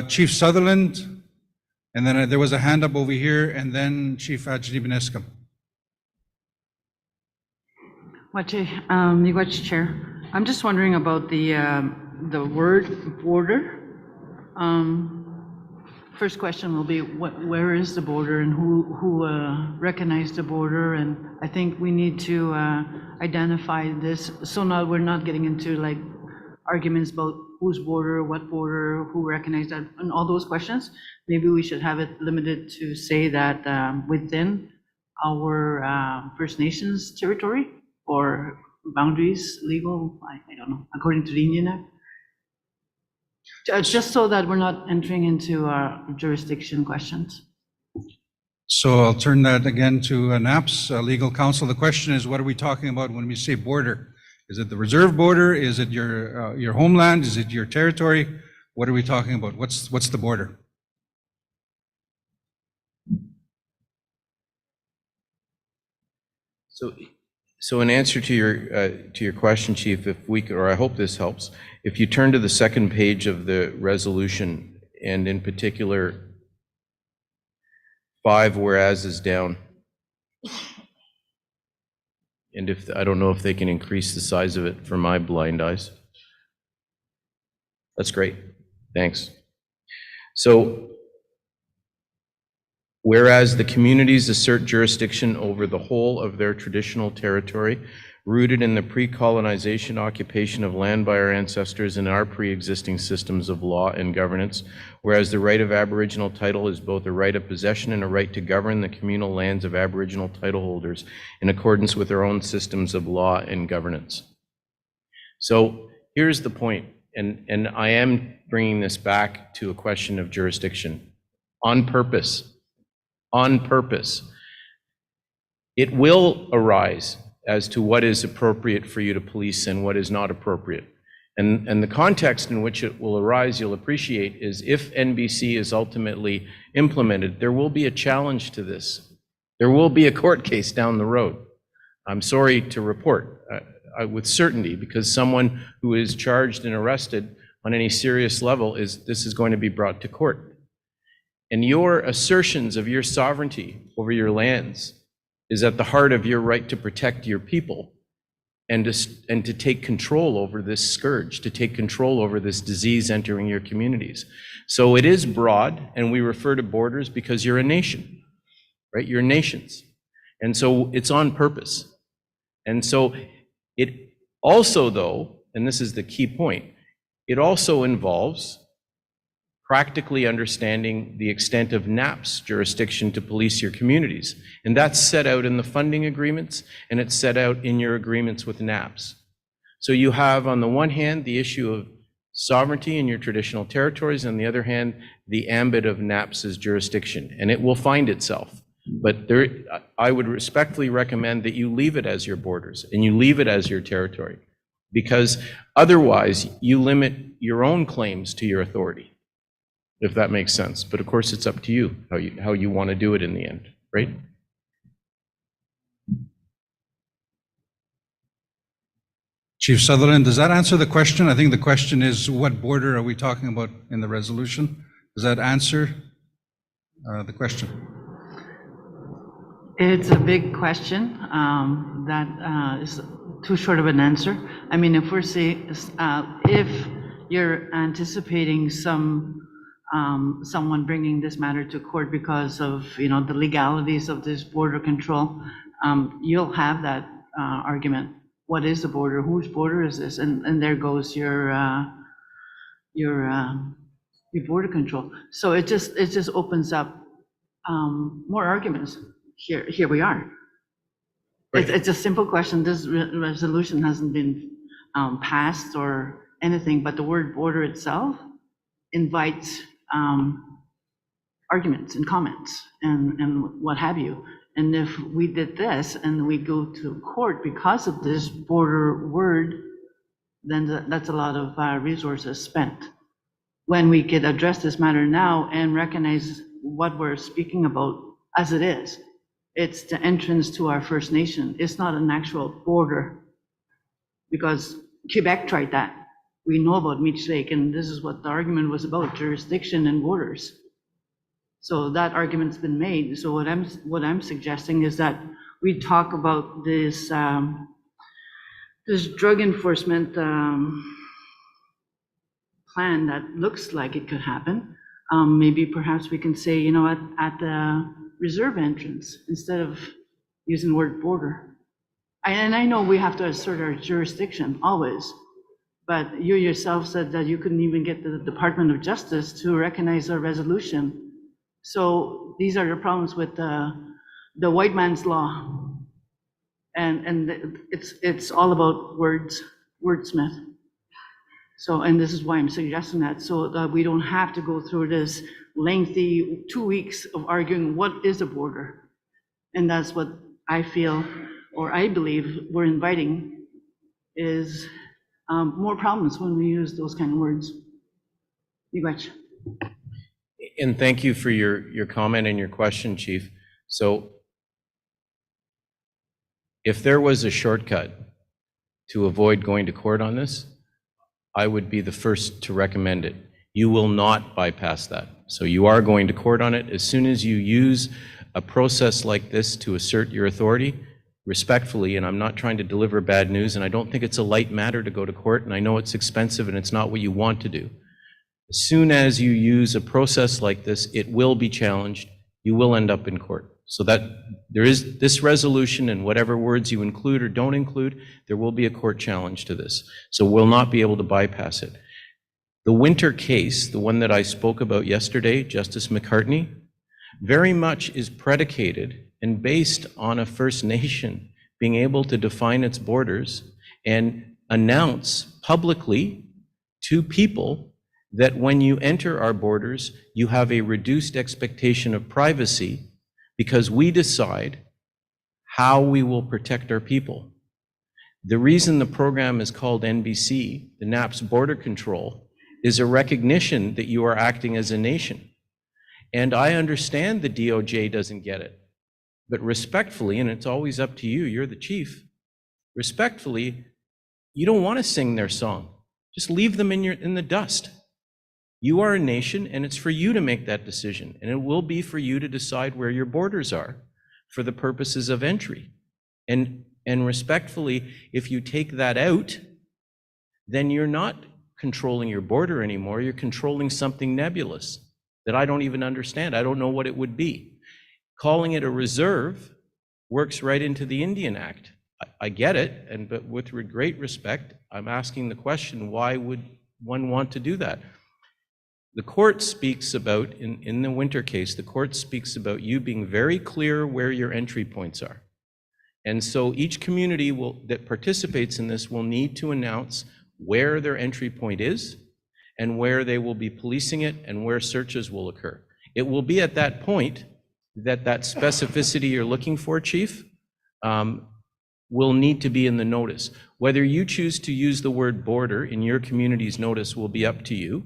Chief Sutherland, and then there was a hand up over here, and then Chief Ajnibineska. Miigwech Chair. I'm just wondering about the word border. First question will be where is the border and who recognized the border, and I think we need to identify this so now we're not getting into like arguments about whose border, what border, who recognized that, and all those questions. Maybe we should have it limited to say that within our First Nations territory or boundaries, legal, I don't know, according to the Indian Act. Just so that we're not entering into jurisdiction questions. So I'll turn that again to NAPS, legal counsel. The question is, what are we talking about when we say border? Is it the reserve border? Is it your homeland? Is it your territory? What are we talking about? What's the border? So in answer to your question, Chief, if we could, or I hope this helps, if you turn to the second page of the resolution, and in particular 5 whereas is down. And I don't know if they can increase the size of it for my blind eyes. That's great. Thanks. So, whereas the communities assert jurisdiction over the whole of their traditional territory, rooted in the pre-colonization occupation of land by our ancestors and our pre-existing systems of law and governance, whereas the right of Aboriginal title is both a right of possession and a right to govern the communal lands of Aboriginal title holders in accordance with their own systems of law and governance. So here's the point, and I am bringing this back to a question of jurisdiction on purpose. On purpose. It will arise as to what is appropriate for you to police and what is not appropriate. And the context in which it will arise, you'll appreciate, is if NBC is ultimately implemented, there will be a challenge to this. There will be a court case down the road. I'm sorry to report with certainty, because someone who is charged and arrested on any serious level this is going to be brought to court. And your assertions of your sovereignty over your lands is at the heart of your right to protect your people and to take control over this scourge, to take control over this disease entering your communities. So it is broad, and we refer to borders because you're a nation, right? You're nations. And so it's on purpose. And so it also, though, and this is the key point, it also involves practically understanding the extent of NAP's jurisdiction to police your communities. And that's set out in the funding agreements, and it's set out in your agreements with NAPs. So you have, on the one hand, the issue of sovereignty in your traditional territories, on the other hand, the ambit of NAP's jurisdiction, and it will find itself. But I would respectfully recommend that you leave it as your borders and you leave it as your territory, because otherwise you limit your own claims to your authority, if that makes sense. But of course, it's up to you how you want to do it in the end, right? Chief Sutherland, does that answer the question? I think the question is, what border are we talking about in the resolution? Does that answer the question? It's a big question that is too short of an answer. I mean, if we're saying, if you're anticipating someone bringing this matter to court because of, the legalities of this border control, you'll have that argument. What is the border? Whose border is this? And there goes your border control. So it just opens up more arguments. Here we are. Right. It's a simple question. This resolution hasn't been passed or anything, but the word border itself invites arguments and comments and what have you. And if we did this and we go to court because of this border word, then that's a lot of resources spent. When we could address this matter now and recognize what we're speaking about as it is, it's the entrance to our First Nation. It's not an actual border, because Quebec tried that. We know about Meech Lake, and this is what the argument was about, jurisdiction and borders. So that argument's been made. So what I'm suggesting is that we talk about this this drug enforcement plan that looks like it could happen. Maybe perhaps we can say, at the reserve entrance instead of using the word border. And I know we have to assert our jurisdiction always, but you yourself said that you couldn't even get the Department of Justice to recognize our resolution. So these are the problems with the white man's law. And it's all about wordsmith. So, and this is why I'm suggesting that, so that we don't have to go through this lengthy 2 weeks of arguing what is a border. And that's what I feel, or I believe we're inviting, is more problems when we use those kind of words. Miigwech. And thank you for your comment and your question, Chief. So if there was a shortcut to avoid going to court on this, I would be the first to recommend it. You will not bypass that. So you are going to court on it. As soon as you use a process like this to assert your authority, respectfully, and I'm not trying to deliver bad news, and I don't think it's a light matter to go to court, and I know it's expensive and it's not what you want to do. As soon as you use a process like this, it will be challenged. You will end up in court. So that there is this resolution, and whatever words you include or don't include, there will be a court challenge to this. So we'll not be able to bypass it. The Winter case, the one that I spoke about yesterday, Justice McCartney, very much is predicated and based on a First Nation being able to define its borders and announce publicly to people that when you enter our borders, you have a reduced expectation of privacy because we decide how we will protect our people. The reason the program is called NBC, the NAP's Border Control, is a recognition that you are acting as a nation. And I understand the DOJ doesn't get it, but respectfully, and it's always up to you, you're the chief, respectfully, you don't want to sing their song. Just leave them in the dust. You are a nation, and it's for you to make that decision, and it will be for you to decide where your borders are for the purposes of entry. And respectfully, if you take that out, then you're not controlling your border anymore, you're controlling something nebulous that I don't even understand. I don't know what it would be. Calling it a reserve works right into the Indian Act. I get it, but with great respect, I'm asking the question, why would one want to do that? The court speaks about, in the Winter case, the court speaks about you being very clear where your entry points are. And so each community that participates in this will need to announce where their entry point is and where they will be policing it and where searches will occur. It will be at that point that specificity you're looking for, Chief, will need to be in the notice. Whether you choose to use the word border in your community's notice will be up to you.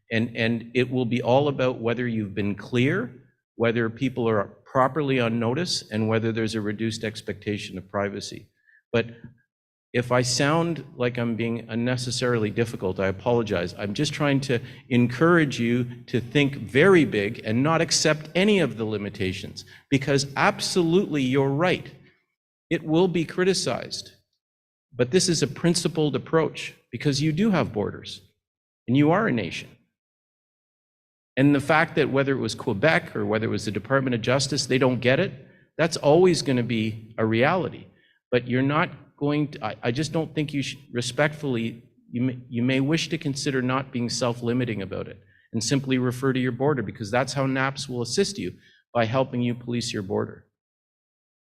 And it will be all about whether you've been clear, whether people are properly on notice, and whether there's a reduced expectation of privacy. But if I sound like I'm being unnecessarily difficult, I apologize. I'm just trying to encourage you to think very big and not accept any of the limitations, because absolutely you're right. It will be criticized, but this is a principled approach because you do have borders and you are a nation. And the fact that whether it was Quebec or whether it was the Department of Justice, they don't get it, that's always going to be a reality. But you're not going to, I just don't think you should, respectfully, you may wish to consider not being self-limiting about it and simply refer to your border, because that's how NAPS will assist you, by helping you police your border.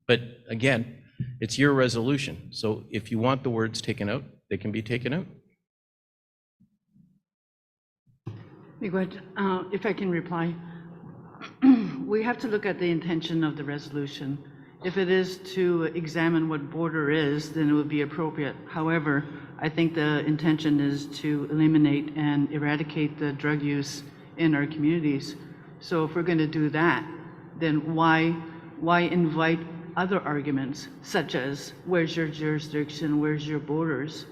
But again, it's your resolution. So if you want the words taken out, they can be taken out. Miguel, if I can reply, we have to look at the intention of the resolution. If it is to examine what border is, then it would be appropriate. However, I think the intention is to eliminate and eradicate the drug use in our communities. So if we're going to do that, then why invite other arguments, such as where's your jurisdiction, where's your borders,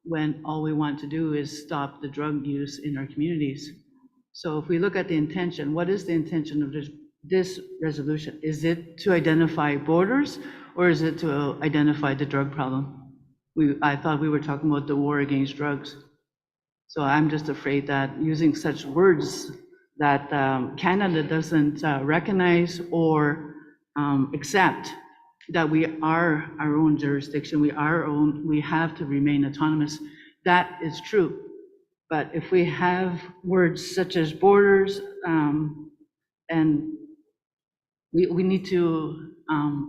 when all we want to do is stop the drug use in our communities? So if we look at the intention, what is the intention of this resolution? Is it to identify borders, or is it to identify the drug problem? I thought we were talking about the war against drugs. So I'm just afraid that using such words that Canada doesn't recognize or accept, that we are our own jurisdiction, we have to remain autonomous. That is true. But if we have words such as borders, and we need to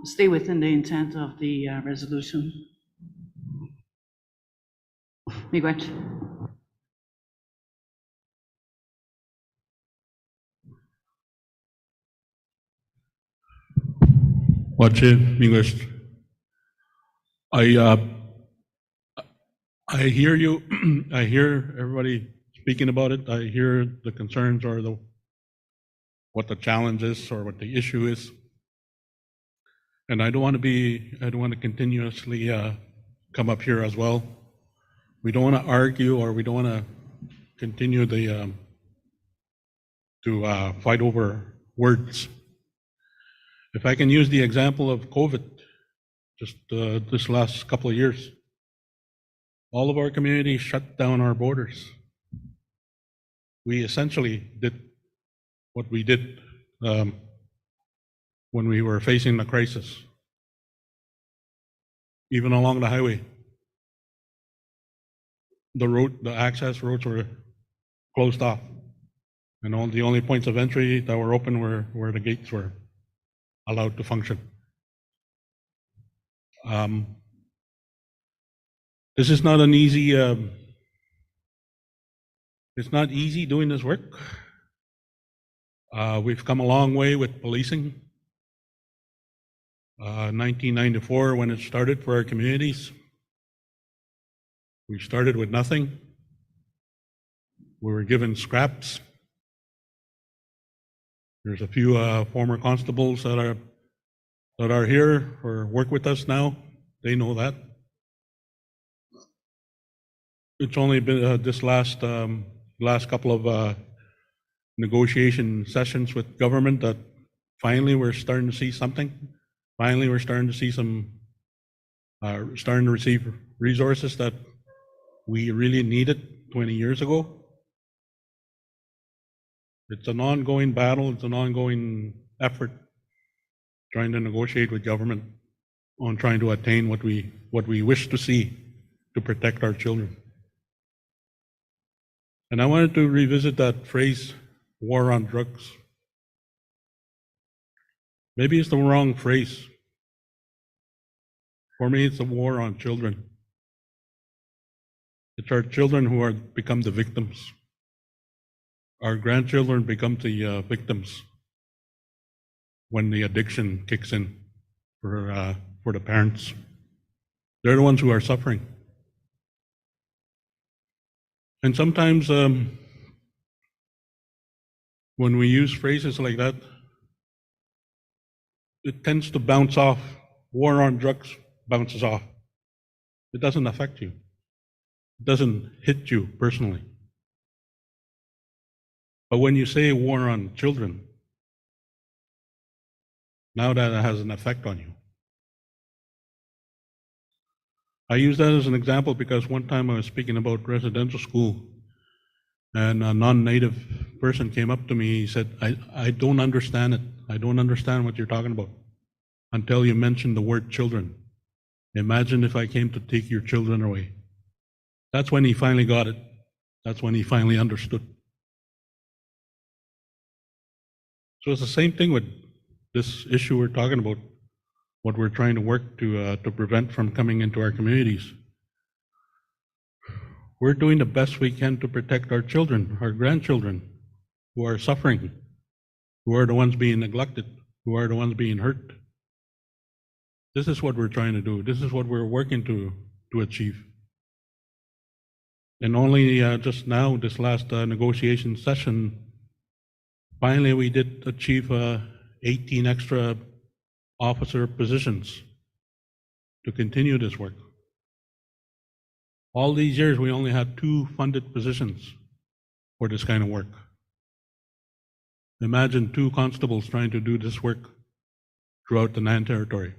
stay within the intent of the resolution. Miguel. Watch it, English. I hear you. I hear everybody speaking about it. I hear the concerns or what the challenge is or what the issue is. And I don't want to continuously come up here as well. We don't want to argue, or we don't want to continue to fight over words. If I can use the example of COVID, just this last couple of years, all of our communities shut down our borders. We essentially did what we did when we were facing the crisis, even along the highway. The access roads were closed off. And the only points of entry that were open were where the gates were allowed to function. This is not an easy, it's not easy doing this work. We've come a long way with policing. 1994, when it started for our communities, we started with nothing. We were given scraps. There's a few former constables that are here or work with us now. They know that. It's only been this last couple of negotiation sessions with government that finally we're starting to see something. Finally, we're starting to see starting to receive resources that we really needed 20 years ago. It's an ongoing battle, it's an ongoing effort trying to negotiate with government on trying to attain what we wish to see to protect our children. And I wanted to revisit that phrase, war on drugs. Maybe it's the wrong phrase. For me, it's a war on children. It's our children who are become the victims. Our grandchildren become the victims when the addiction kicks in for the parents. They're the ones who are suffering. And sometimes when we use phrases like that, it tends to bounce off. War on drugs bounces off. It doesn't affect you. It doesn't hit you personally. But when you say war on children, now that has an effect on you. I use that as an example because one time I was speaking about residential school and a non-native person came up to me. He said, I don't understand it. I don't understand what you're talking about until you mention the word children. Imagine if I came to take your children away. That's when he finally got it. That's when he finally understood. So it's the same thing with this issue we're talking about, what we're trying to work to prevent from coming into our communities. We're doing the best we can to protect our children, our grandchildren, who are suffering, who are the ones being neglected, who are the ones being hurt. This is what we're trying to do. This is what we're working to achieve. And only just now, this last negotiation session, finally we did achieve 18 extra officer positions to continue this work. All these years, we only had 2 funded positions for this kind of work. Imagine 2 constables trying to do this work throughout the NAN territory.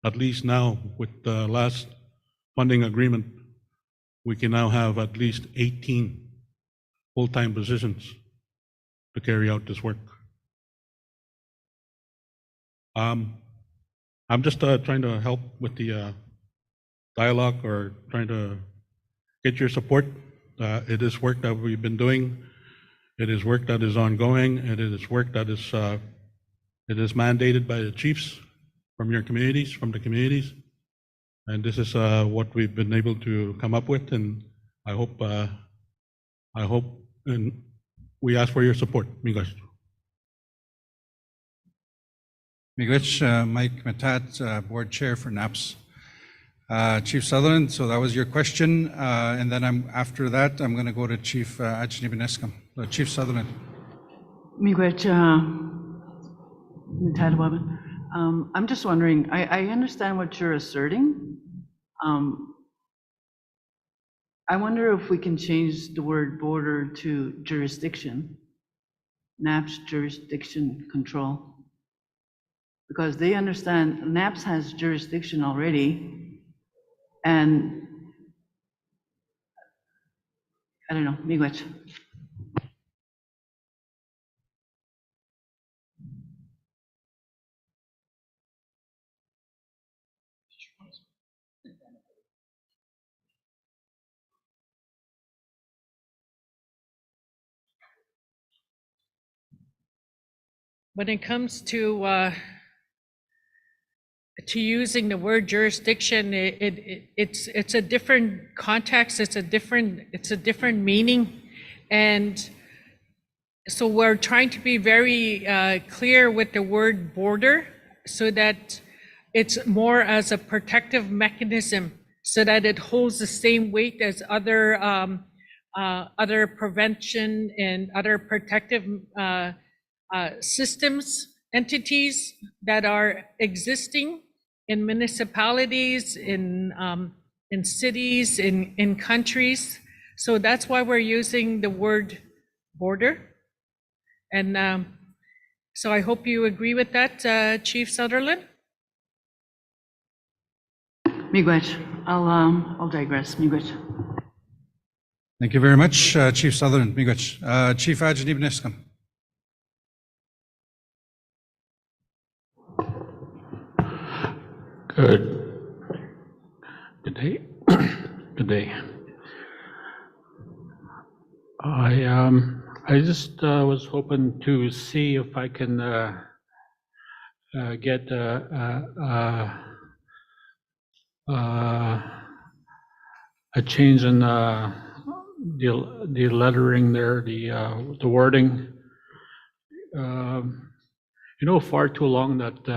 At least now, with the last funding agreement, we can now have at least 18 full-time positions to carry out this work. I'm just trying to help with the dialogue or trying to get your support. It is work that we've been doing. It is work that is ongoing. It is work that is mandated by the chiefs from your communities, from the communities. And this is what we've been able to come up with. And I hope and we ask for your support. Miigwech. Miigwech, Mike Matat, Board Chair for NAPS. Chief Sutherland, so that was your question. And then after that, I'm going to go to Chief Ajnibinescum. Chief Sutherland. Miigwech, Untitled. I'm just wondering, I understand what you're asserting. I wonder if we can change the word border to jurisdiction, NAPS jurisdiction control. Because they understand NAPS has jurisdiction already, and I don't know, miigwech. when it comes to using the word jurisdiction, it's a different context, it's a different meaning. And so we're trying to be very clear with the word border so that it's more as a protective mechanism, so that it holds the same weight as other prevention and other protective systems, entities that are existing in municipalities, in cities, in countries. So that's why we're using the word border. And so I hope you agree with that, Chief Sutherland. Miigwech. I'll digress. Miigwech. Thank you very much, Chief Sutherland. Miigwech. Chief Adjutant Niskum. Good day. Good day. I just was hoping to see if I can get a change in the lettering there, the wording. Far too long that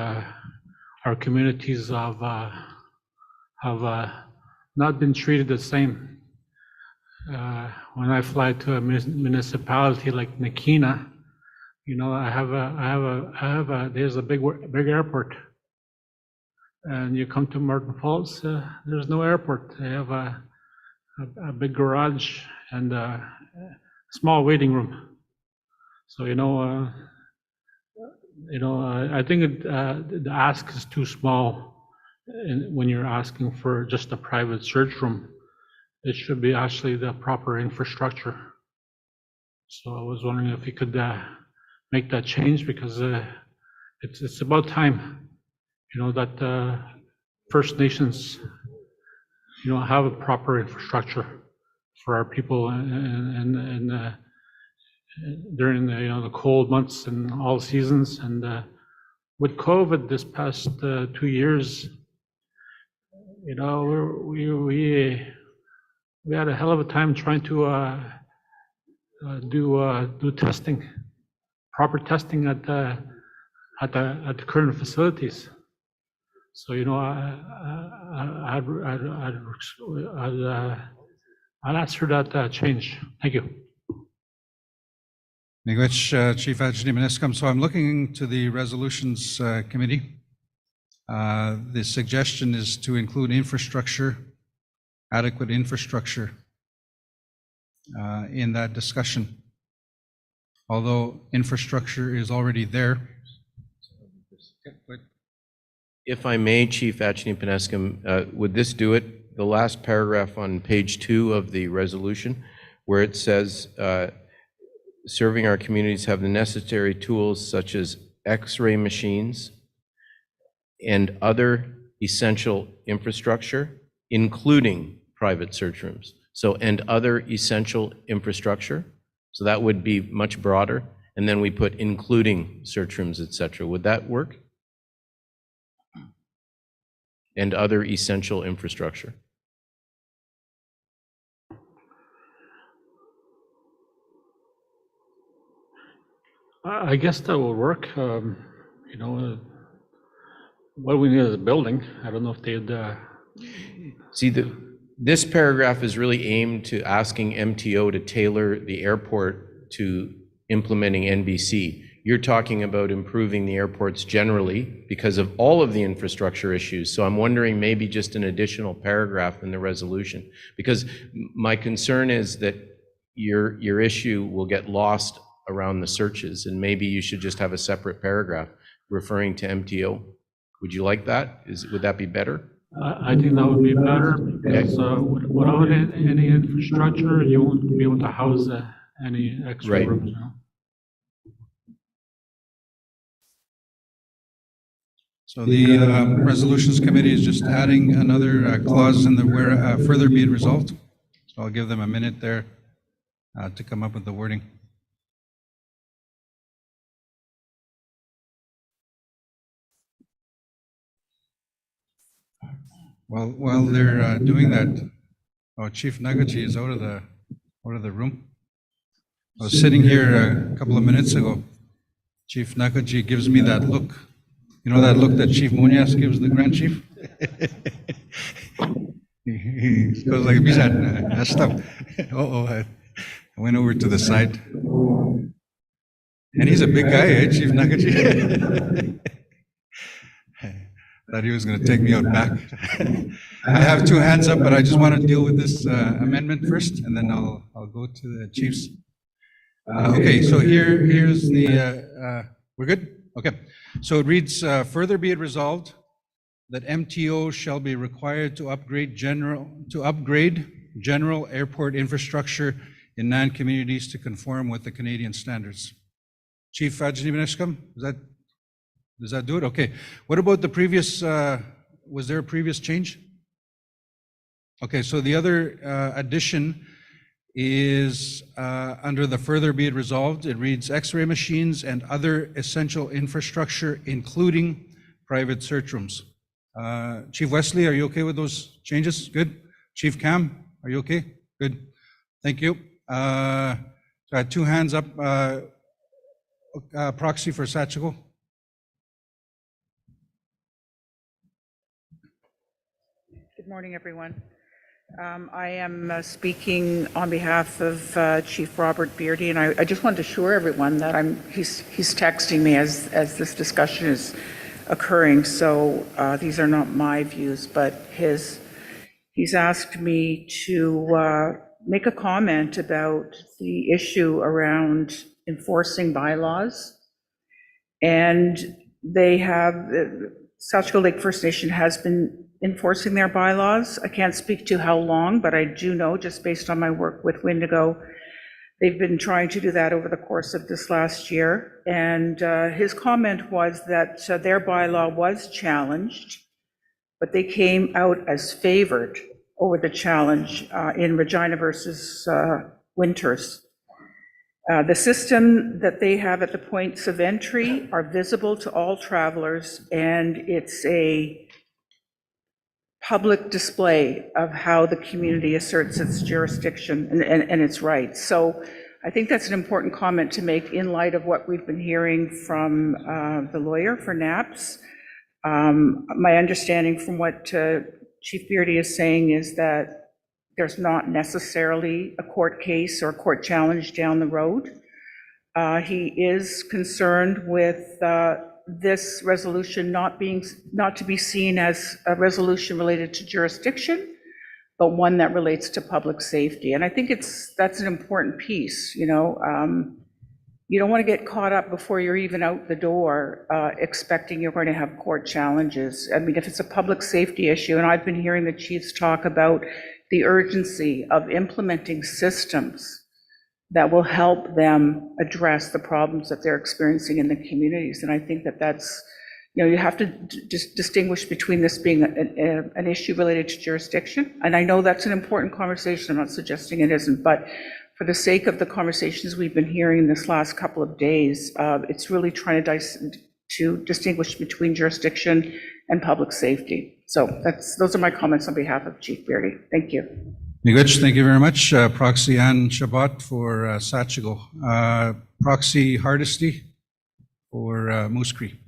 our communities have not been treated the same. When I fly to a municipality like Nakina, there's a big airport. And you come to Martin Falls, there's no airport. They have a big garage and a small waiting room. So I think the ask is too small when you're asking for just a private search room. It should be actually the proper infrastructure. So I was wondering if you could make that change, because it's about time, that First Nations, have a proper infrastructure for our people and during the cold months and all seasons. And with COVID this past 2 years, we had a hell of a time trying to do testing, proper testing at the current facilities. So I'd ask for that change. Thank you. Miigwech, Chief Adjutant Niskum. So I'm looking to the Resolutions Committee. The suggestion is to include infrastructure, adequate infrastructure in that discussion. Although infrastructure is already there. If I may, Chief Adjutant Penescum, would this do it? The last paragraph on page 2 of the resolution, where it says, serving our communities have the necessary tools such as X-ray machines and other essential infrastructure, including private search rooms. So, and other essential infrastructure. So that would be much broader. And then we put including search rooms, etc. Would that work? And other essential infrastructure. I guess that will work. What we need is a building. I don't know if they'd. See, this paragraph is really aimed to asking MTO to tailor the airport to implementing NBC. You're talking about improving the airports generally because of all of the infrastructure issues. So I'm wondering maybe just an additional paragraph in the resolution, because my concern is that your issue will get lost around the searches, and maybe you should just have a separate paragraph referring to MTO. Would you like that? Would that be better? I think that would be better, because without any infrastructure, you won't be able to house any extra rooms. So the Resolutions Committee is just adding another clause in the where further be it resolved. So I'll give them a minute there to come up with the wording. While they're doing that, Chief Nagaji is out of the room. I was sitting here a couple of minutes ago. Chief Nagaji gives me that look. You know that look that Chief Munoz gives the Grand Chief? He goes like, "Bizan, messed up." I went over to the side. And he's a big guy, Chief Nagaji? Thought he was going to take me out back. I have two hands up, but I just want to deal with this amendment first, and then I'll go to the chiefs. Okay, so here's the, we're good? Okay. So it reads, further be it resolved that MTO shall be required to upgrade general airport infrastructure in NAN communities to conform with the Canadian standards. Chief Ajnibaneskam, does that do it? Okay. What about the previous, was there a previous change? Okay, so the other addition is under the further be it resolved, it reads X-ray machines and other essential infrastructure, including private search rooms. Chief Wesley, are you okay with those changes? Good. Chief Cam, are you okay? Good. Thank you. So I had two hands up. Proxy for Sachiko. Good morning, everyone. I am speaking on behalf of Chief Robert Beardy, and I just want to assure everyone that he's texting me as this discussion is occurring. So these are not my views, but his. He's asked me to make a comment about the issue around enforcing bylaws, and they have Sachiko Lake First Nation has been enforcing their bylaws. I can't speak to how long, but I do know, just based on my work with Windigo, they've been trying to do that over the course of this last year. And his comment was that their bylaw was challenged, but they came out as favored over the challenge in Regina versus Winters. The system that they have at the points of entry are visible to all travelers, and it's a public display of how the community asserts its jurisdiction and its rights. So I think that's an important comment to make in light of what we've been hearing from the lawyer for NAPS. My understanding from what Chief Beardy is saying is that there's not necessarily a court case or a court challenge down the road. He is concerned with this resolution not to be seen as a resolution related to jurisdiction, but one that relates to public safety. And I think that's an important piece. You know, you don't want to get caught up before you're even out the door expecting you're going to have court challenges. I mean, if it's a public safety issue, and I've been hearing the chiefs talk about the urgency of implementing systems that will help them address the problems that they're experiencing in the communities. And I think that's, you know, you have to distinguish between this being an issue related to jurisdiction. And I know that's an important conversation. I'm not suggesting it isn't, but for the sake of the conversations we've been hearing this last couple of days, it's really trying to distinguish between jurisdiction and public safety. So those are my comments on behalf of Chief Beardy. Thank you. Miigwech, thank you very much. Proxy Ann Shabbat for Sachiko. Proxy Hardesty for Moose Cree.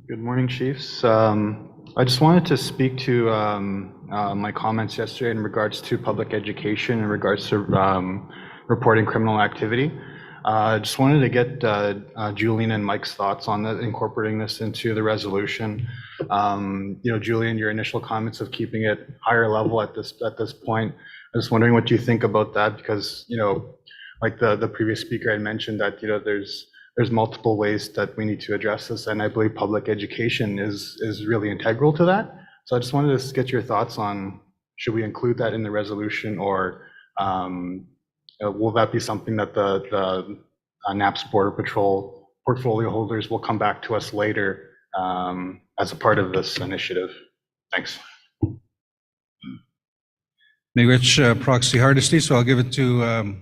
Good morning, Chiefs. I just wanted to speak to my comments yesterday in regards to public education, in regards to reporting criminal activity. I just wanted to get Julian and Mike's thoughts on that, incorporating this into the resolution. You know, Julian, your initial comments of keeping it higher level at this point. I was wondering what you think about that, because, you know, like the previous speaker had mentioned that, you know, there's multiple ways that we need to address this, and I believe public education is really integral to that. So I just wanted to get your thoughts on, should we include that in the resolution, or will that be something that the NAPS Border Patrol portfolio holders will come back to us later as a part of this initiative? Thanks. Miigwech, Proxy Hardesty, so I'll give it to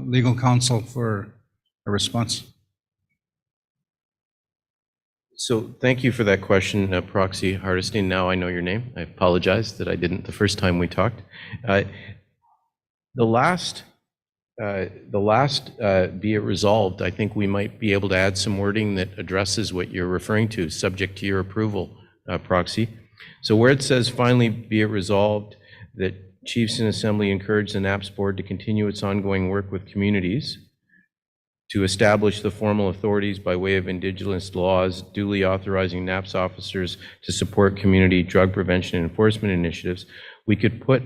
legal counsel for a response. So thank you for that question, Proxy Hardesty. Now I know your name. I apologize that I didn't the first time we talked. The last be it resolved, I think we might be able to add some wording that addresses what you're referring to, subject to your approval, Proxy. So where it says, finally be it resolved that Chiefs and Assembly encourage the NAPS board to continue its ongoing work with communities to establish the formal authorities by way of Indigenous laws, duly authorizing NAPS officers to support community drug prevention and enforcement initiatives, we could put,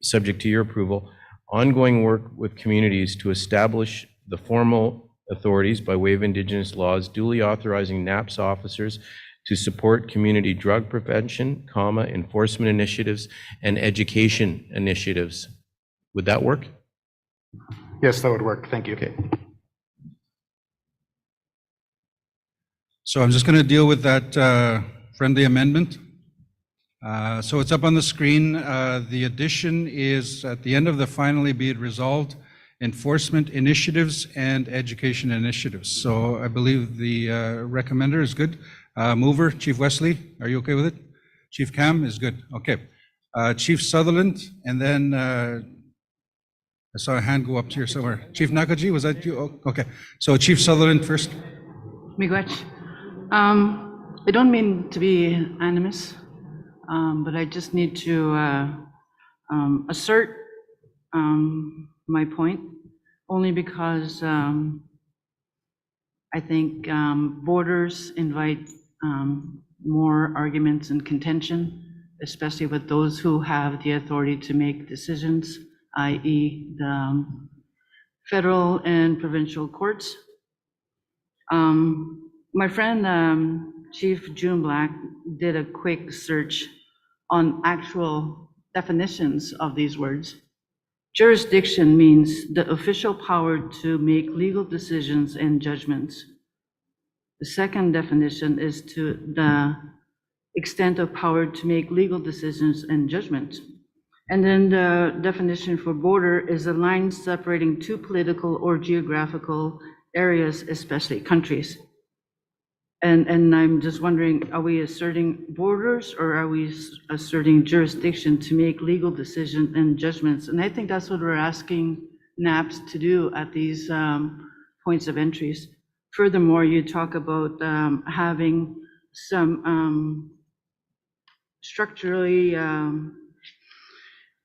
subject to your approval, ongoing work with communities to establish the formal authorities by way of Indigenous laws, duly authorizing NAPS officers to support community drug prevention, enforcement initiatives, and education initiatives. Would that work? Yes, that would work. Thank you. Okay. So I'm just going to deal with that friendly amendment. So it's up on the screen. The addition is at the end of the finally be it resolved, enforcement initiatives and education initiatives. So I believe the recommender is good. Mover, Chief Wesley, are you okay with it? Chief Cam is good. Okay. Chief Sutherland, and then I saw a hand go up here somewhere. Chief Nakaji, was that you? Oh, okay. So Chief Sutherland first. Miigwech. I don't mean to be animus, but I just need to assert my point, only because I think borders invite more arguments and contention, especially with those who have the authority to make decisions, i.e. the federal and provincial courts. My friend, Chief June Black, did a quick search on actual definitions of these words. Jurisdiction means the official power to make legal decisions and judgments. The second definition is to the extent of power to make legal decisions and judgments. And then the definition for border is a line separating two political or geographical areas, especially countries. And I'm just wondering, are we asserting borders or are we asserting jurisdiction to make legal decisions and judgments? And I think that's what we're asking NAPS to do at these points of entries. Furthermore, you talk about having some structurally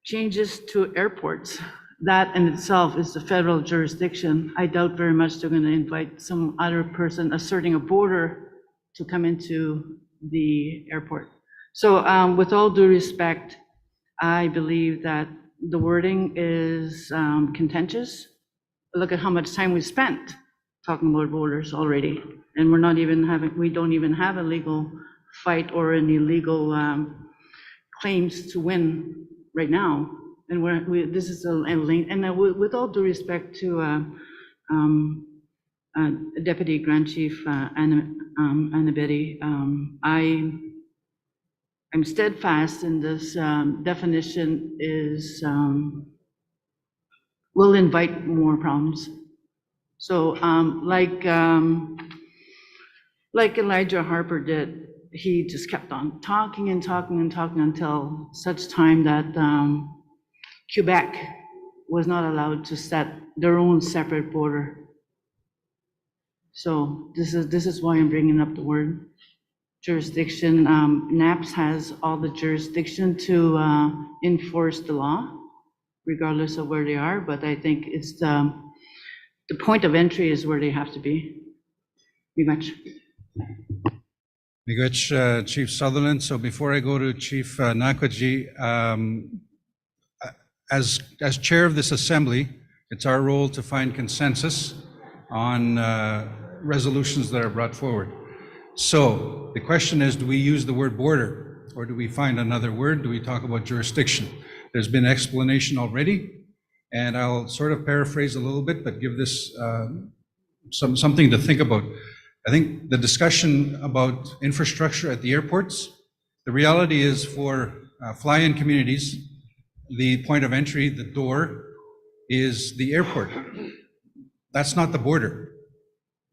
changes to airports. That in itself is the federal jurisdiction. I doubt very much they're going to invite some other person asserting a border to come into the airport. So with all due respect, I believe that the wording is contentious. Look at how much time we spent talking about borders already, and we don't even have a legal fight or any legal claims to win right now. And this is with all due respect to Deputy Grand Chief Anna Betty, I'm steadfast in this definition will invite more problems. So like Elijah Harper did, he just kept on talking and talking and talking until such time that Quebec was not allowed to set their own separate border. So this is why I'm bringing up the word jurisdiction. NAPS has all the jurisdiction to enforce the law, regardless of where they are. But I think it's the point of entry is where they have to be. Very much. Miigwech, Chief Sutherland. So before I go to Chief Nakwaji, as chair of this assembly, it's our role to find consensus on resolutions that are brought forward. So the question is, do we use the word border or do we find another word? Do we talk about jurisdiction? There's been explanation already, and I'll sort of paraphrase a little bit, but give this something to think about. I think the discussion about infrastructure at the airports, the reality is for fly-in communities, the point of entry, the door, is the airport. That's not the border.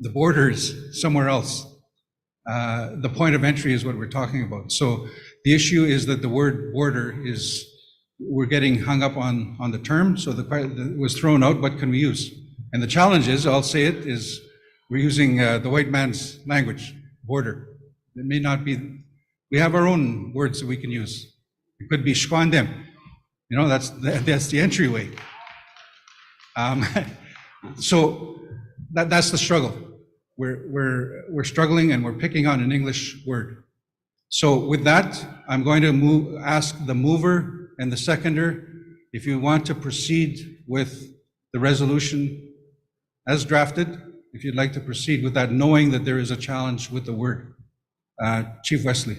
The border is somewhere else. The point of entry is what we're talking about. So the issue is that the word border is, we're getting hung up on the term. So it was thrown out, what can we use? And the challenge is, I'll say it, is we're using the white man's language, border. It may not be, we have our own words that we can use. It could be shkwandem. You know, that's the entryway. So that's the struggle. We're struggling and we're picking on an English word. So with that, I'm going to ask the mover and the seconder if you want to proceed with the resolution as drafted, if you'd like to proceed with that, knowing that there is a challenge with the word. Chief Wesley.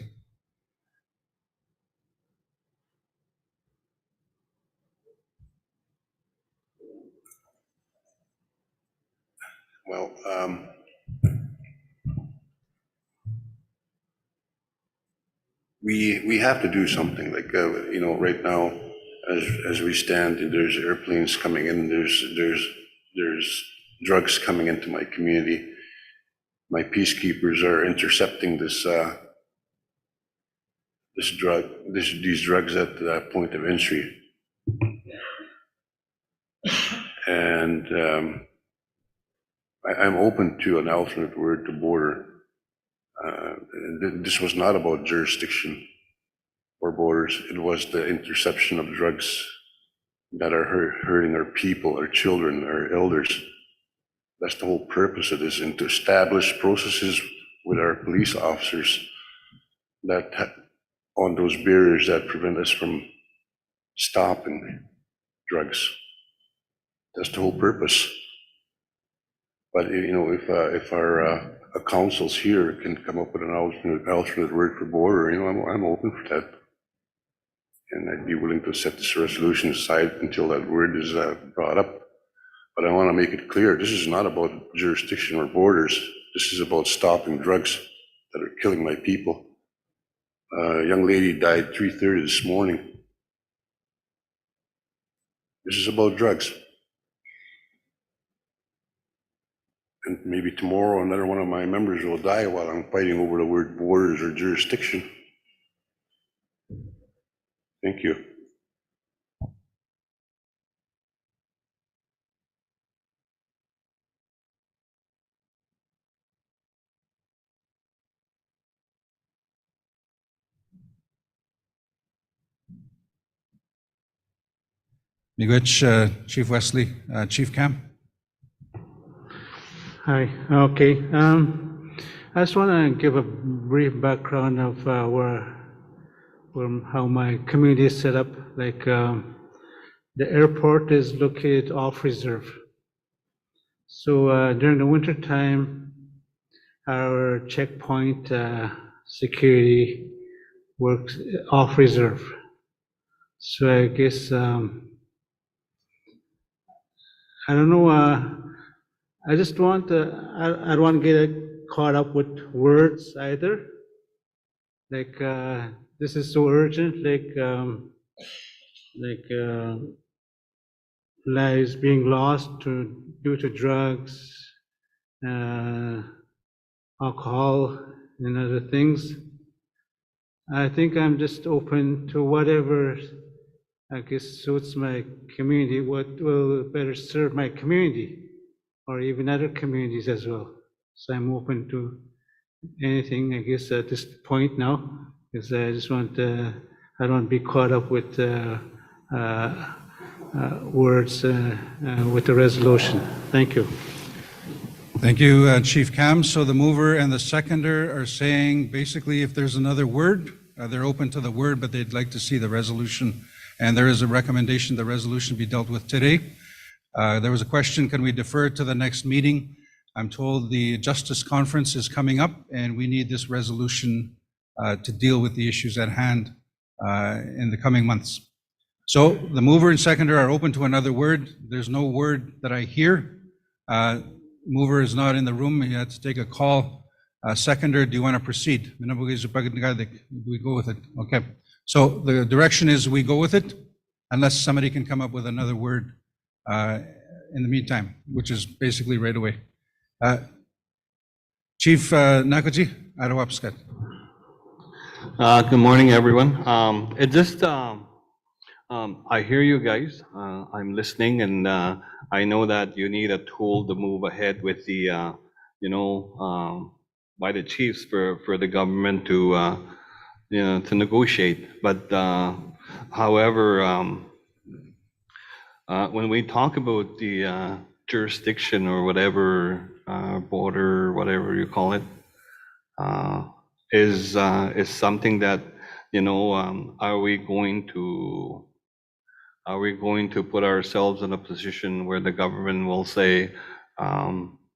Well, we have to do something. Like you know, right now, as we stand, there's airplanes coming in. There's drugs coming into my community. My peacekeepers are intercepting these drugs at that point of entry, and I'm open to an alternate word to border. This was not about jurisdiction or borders. It was the interception of drugs that are hurting our people, our children, our elders. That's the whole purpose of this, and to establish processes with our police officers that on those barriers that prevent us from stopping drugs. That's the whole purpose. But you know, if our councils here can come up with an alternate word for border, you know, I'm open for that, and I'd be willing to set this resolution aside until that word is brought up. But I want to make it clear, this is not about jurisdiction or borders. This is about stopping drugs that are killing my people. A young lady died 3:30 this morning. This is about drugs. And maybe tomorrow another one of my members will die while I'm fighting over the word borders or jurisdiction. Thank you. Miigwech, Chief Wesley. Chief Cam? Hi, okay. I just want to give a brief background of how my community is set up. Like the airport is located off reserve. So during the winter time, our checkpoint security works off reserve. So I guess, I don't know, I just want to, I don't want to get caught up with words either. Like, this is so urgent, lives being lost due to drugs, alcohol, and other things. I think I'm just open to whatever, I guess, suits my community, what will better serve my community, or even other communities as well. So I'm open to anything, I guess, at this point now, because I just want I don't want to be caught up with words with the resolution. Thank you. Thank you, Chief Cam. So the mover and the seconder are saying, basically, if there's another word, they're open to the word, but they'd like to see the resolution. And there is a recommendation the resolution be dealt with today. There was a question, can we defer to the next meeting? I'm told the Justice Conference is coming up, and we need this resolution to deal with the issues at hand in the coming months. So the mover and seconder are open to another word. There's no word that I hear. Mover is not in the room. He had to take a call. Seconder, do you want to proceed? We go with it. Okay. So the direction is we go with it, unless somebody can come up with another word in the meantime, which is basically right away. Chief Nakoji, Arawapskat. Good morning, everyone. I hear you guys. I'm listening, and I know that you need a tool to move ahead with the, by the chiefs for the government to, to negotiate. But however, when we talk about the jurisdiction or whatever, border, whatever you call it, is something that, are we going to put ourselves in a position where the government will say,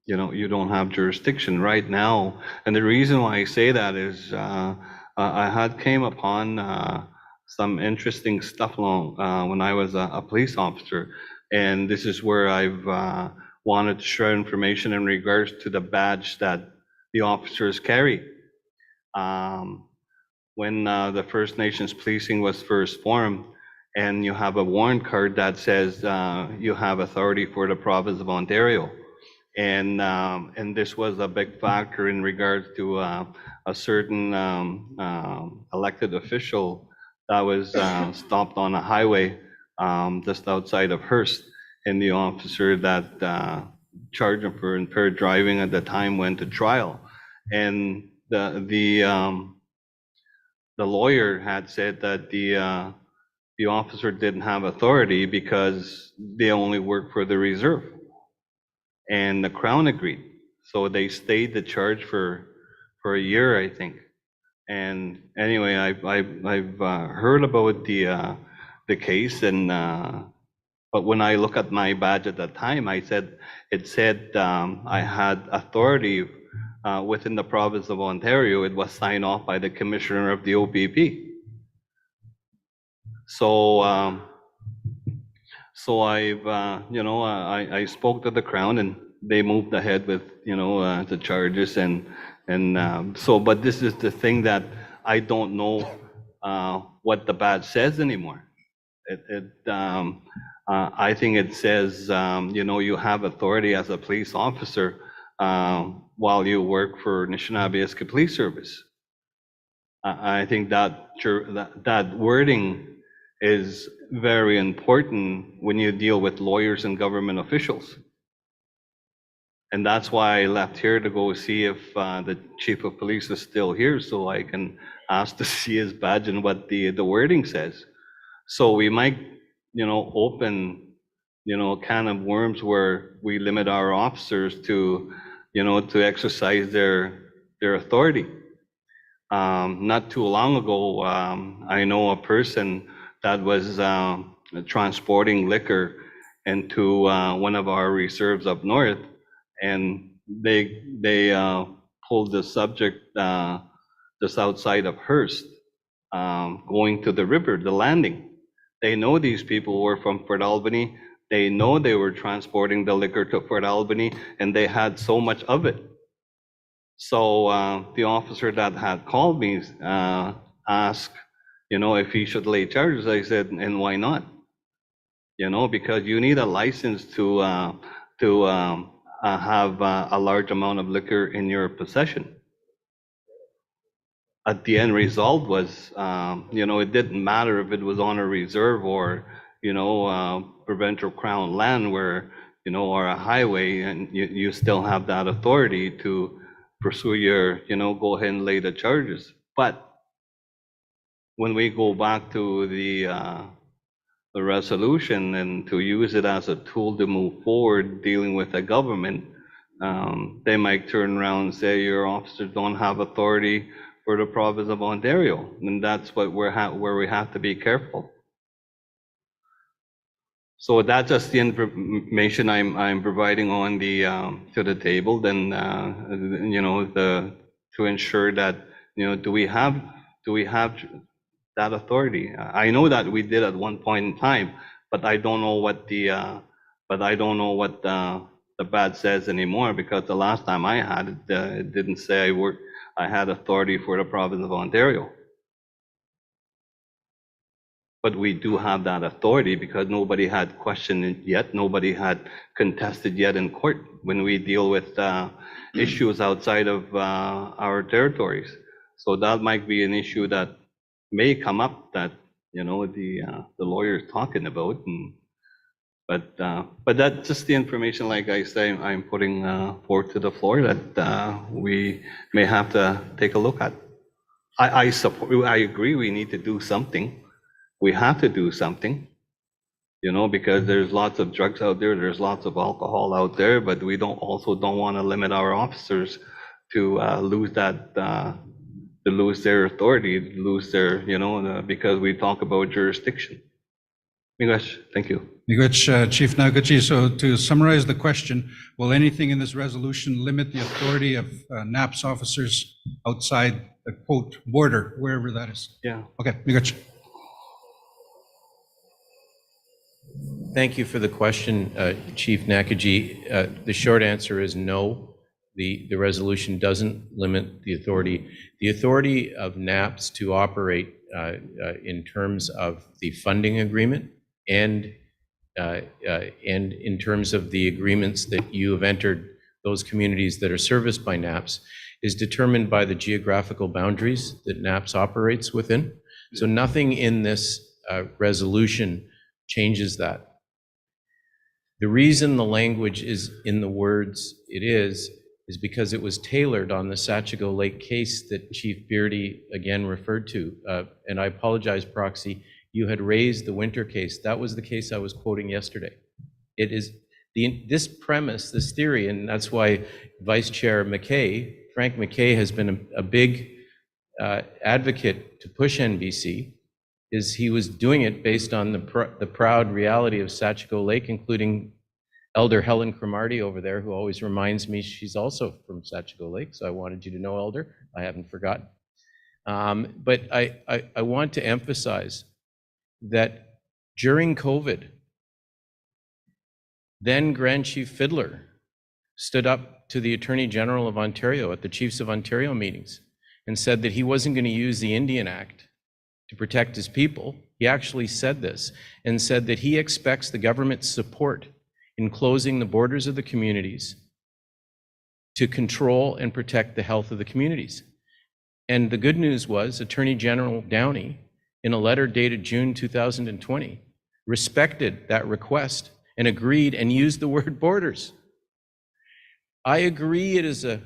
you don't have jurisdiction right now? And the reason why I say that is I had came upon some interesting stuff when I was a police officer, and this is where I've wanted to share information in regards to the badge that the officers carry. When the First Nations policing was first formed, and you have a warrant card that says you have authority for the province of Ontario. And this was a big factor in regards to a certain elected official that was stopped on a highway just outside of Hearst, and the officer that charged him for impaired driving at the time went to trial. And the lawyer had said that the officer didn't have authority because they only work for the reserve, and the Crown agreed. So they stayed the charge for a year, I think. And anyway, I've heard about the case, and but when I look at my badge at that time, it said I had authority within the province of Ontario. It was signed off by the commissioner of the OPP. So I've I spoke to the Crown, and they moved ahead with the charges, and but this is the thing that I don't know what the badge says anymore. I think it says you have authority as a police officer while you work for Anishinaabe Police Service. I think that wording is very important when you deal with lawyers and government officials. And that's why I left here to go see if the chief of police is still here, so I can ask to see his badge and what the wording says. So we might, open, a can of worms where we limit our officers to, to exercise their authority. Not too long ago, I know a person that was transporting liquor into one of our reserves up north, and they pulled the subject just outside of Hearst, going to the river, the landing. They know these people were from Fort Albany. They know they were transporting the liquor to Fort Albany, and they had so much of it. So the officer that had called me asked, if he should lay charges. I said, and why not? Because you need a license to have a large amount of liquor in your possession. At the end result was, it didn't matter if it was on a reserve or, provincial Crown land where, or a highway, and you still have that authority to pursue your, go ahead and lay the charges. But when we go back to the resolution and to use it as a tool to move forward dealing with the government, they might turn around and say your officers don't have authority for the province of Ontario, and that's what where we have to be careful. So that's just the information I'm providing on the to the table. Then to ensure that do we have that authority? I know that we did at one point in time, but I don't know what the badge says anymore, because the last time I had it, it didn't say I had authority for the province of Ontario. But we do have that authority because nobody had questioned it yet, nobody had contested yet in court when we deal with issues outside of our territories. So that might be an issue that may come up that, you know, the lawyer is talking about. But that's just the information, like I say, I'm putting forth to the floor that we may have to take a look at. I agree we need to do something. We have to do something, you know, because there's lots of drugs out there, there's lots of alcohol out there, but we don't want to limit our officers to lose that, to lose their authority, lose their, you know, because we talk about jurisdiction. Miigwech, thank you. Miigwech, Chief Naguchi. So to summarize the question, will anything in this resolution limit the authority of NAPS officers outside the quote border, wherever that is? Yeah. Okay, Miigwech. Thank you for the question, Chief Nakaji. The short answer is no. The resolution doesn't limit the authority. The authority of NAPS to operate in terms of the funding agreement and in terms of the agreements that you have entered, those communities that are serviced by NAPS, is determined by the geographical boundaries that NAPS operates within. So nothing in this resolution changes that. The reason the language is in the words it is because it was tailored on the Sachigo Lake case that Chief Beardy again referred to. And I apologize, Proxy, you had raised the Winter case. That was the case I was quoting yesterday. It is this premise, this theory, and that's why Vice Chair McKay, Frank McKay, has been a big advocate to push NBC, is he was doing it based on the proud reality of Sachigo Lake, including Elder Helen Cromartie over there, who always reminds me she's also from Sachigo Lake, so I wanted you to know, Elder. I haven't forgotten. But I want to emphasize that during COVID, then Grand Chief Fiddler stood up to the Attorney General of Ontario at the Chiefs of Ontario meetings and said that he wasn't going to use the Indian Act to protect his people. He actually said this and said that he expects the government's support in closing the borders of the communities to control and protect the health of the communities. And the good news was Attorney General Downey, in a letter dated June 2020, respected that request and agreed and used the word borders. I agree it is to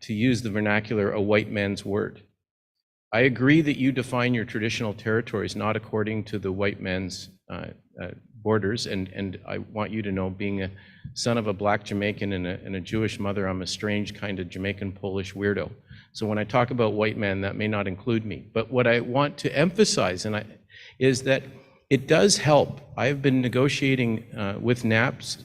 use the vernacular, a white man's word. I agree that you define your traditional territories not according to the white man's borders, and I want you to know, being a son of a Black Jamaican and a Jewish mother, I'm a strange kind of Jamaican Polish weirdo. So when I talk about white man, that may not include me. But what I want to emphasize is that it does help. I have been negotiating with NAPS,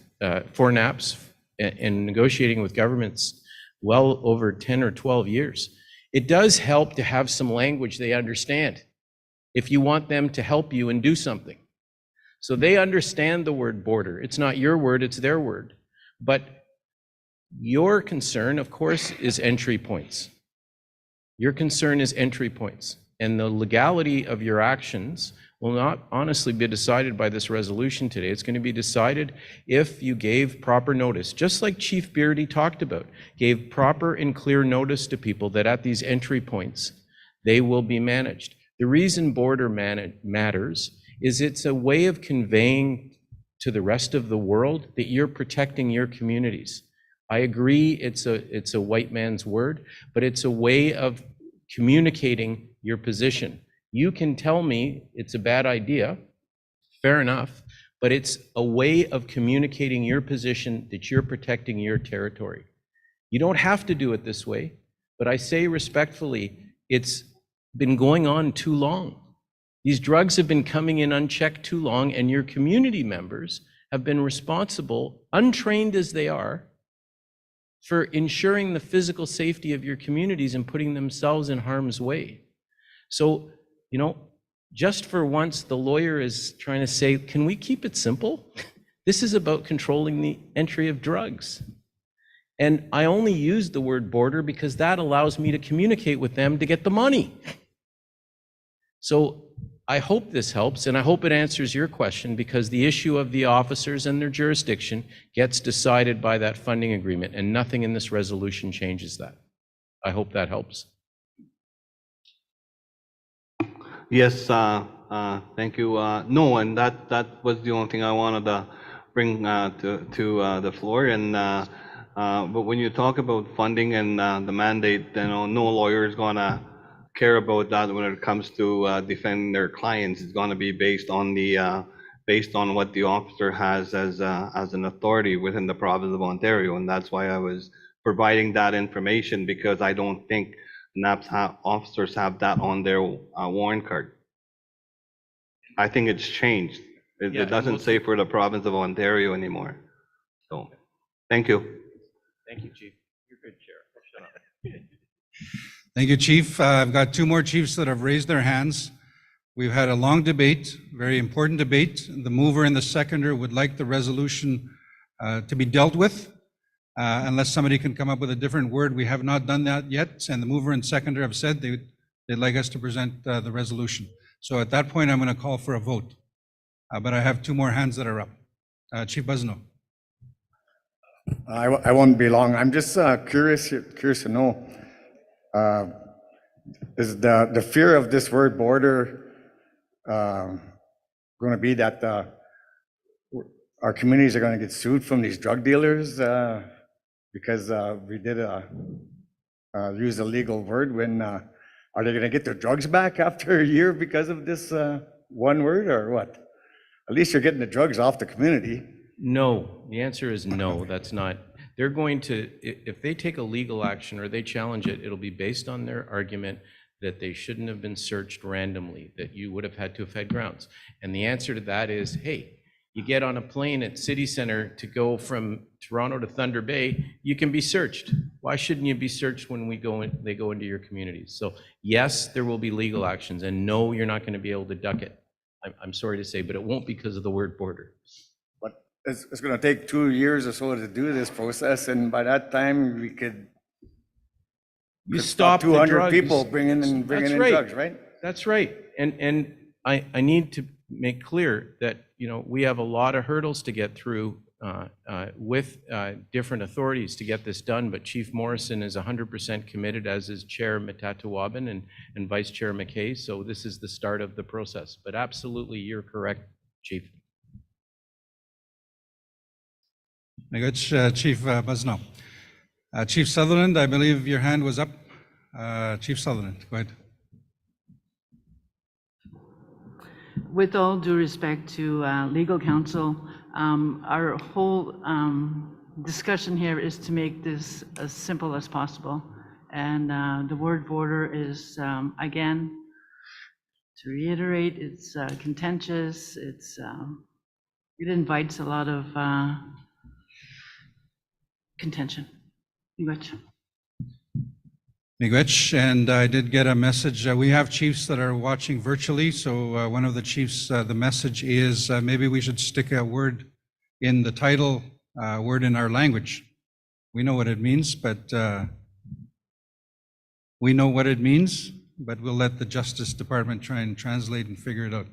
for NAPS, and negotiating with governments well over 10 or 12 years. It does help to have some language they understand if you want them to help you and do something. So they understand the word border. It's not your word, it's their word. But your concern, of course, is entry points. Your concern is entry points. And the legality of your actions will not honestly be decided by this resolution today. It's going to be decided if you gave proper notice, just like Chief Beardy talked about, gave proper and clear notice to people that at these entry points, they will be managed. The reason border matters is it's a way of conveying to the rest of the world that you're protecting your communities. I agree it's a white man's word, but it's a way of communicating your position. You can tell me it's a bad idea, fair enough, but it's a way of communicating your position that you're protecting your territory. You don't have to do it this way, but I say respectfully, it's been going on too long. These drugs have been coming in unchecked too long, and your community members have been responsible, untrained as they are, for ensuring the physical safety of your communities and putting themselves in harm's way. So, you know, just for once, the lawyer is trying to say, can we keep it simple? This is about controlling the entry of drugs. And I only use the word border because that allows me to communicate with them to get the money. So I hope this helps, and I hope it answers your question, because the issue of the officers and their jurisdiction gets decided by that funding agreement, and nothing in this resolution changes that. I hope that helps. Yes, thank you. No, and that was the only thing I wanted to bring to the floor. And but when you talk about funding and the mandate, you know, no lawyer is gonna care about that when it comes to defending their clients. It's gonna be based on what the officer has as an authority within the province of Ontario, and that's why I was providing that information, because I don't think NAP's officers have that on their warrant card. I think it's changed. It doesn't say for the province of Ontario anymore. So, thank you. Thank you, Chief. You're good, Sheriff. Shut up. Thank you, Chief. I've got two more chiefs that have raised their hands. We've had a long debate, very important debate. The mover and the seconder would like the resolution to be dealt with, unless somebody can come up with a different word. We have not done that yet, and the mover and seconder have said they'd like us to present the resolution. So at that point, I'm going to call for a vote. But I have two more hands that are up. Chief Buzzino. I won't be long. I'm just curious to know, is the fear of this word border going to be that our communities are going to get sued from these drug dealers because we did use a legal word? When are they going to get their drugs back after a year because of this one word, or what? At least you're getting the drugs off the community. No, the answer is no, that's not. They're going to, if they take a legal action or they challenge it, it'll be based on their argument that they shouldn't have been searched randomly, that you would have had to have had grounds. And the answer to that is, hey, you get on a plane at City Center to go from Toronto to Thunder Bay, you can be searched. Why shouldn't you be searched when they go into your communities? So yes, there will be legal actions, and no, you're not going to be able to duck it. I'm sorry to say, but it won't because of the word border. But it's going to take 2 years or so to do this process, and by that time we could stop 200 people bringing in drugs, right? That's right. And I need to make clear that, you know, we have a lot of hurdles to get through with different authorities to get this done, but Chief Morrison is 100% committed, as is Chair Matatuwabin and Vice Chair McKay. So this is the start of the process. But absolutely, you're correct, Chief. Very good, Chief Buzzino. Chief Sutherland, I believe your hand was up. Chief Sutherland, go ahead. With all due respect to legal counsel, our whole discussion here is to make this as simple as possible. And the word border is, again, to reiterate, it's contentious. It invites a lot of contention. Miigwech, and I did get a message. We have chiefs that are watching virtually, so one of the chiefs, the message is maybe we should stick a word in the title, word in our language. We know what it means, but we'll let the Justice Department try and translate and figure it out.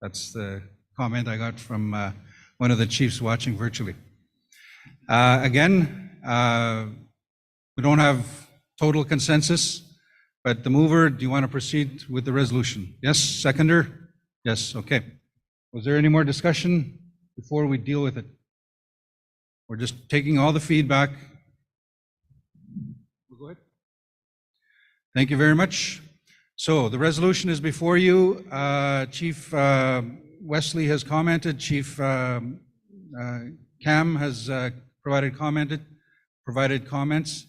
That's the comment I got from one of the chiefs watching virtually. Again, we don't have total consensus, but the mover, do you want to proceed with the resolution? Yes, seconder? Yes, okay. Was there any more discussion before we deal with it? We're just taking all the feedback. Go ahead. Thank you very much. So the resolution is before you. Chief Wesley has commented. Chief Cam has provided comments.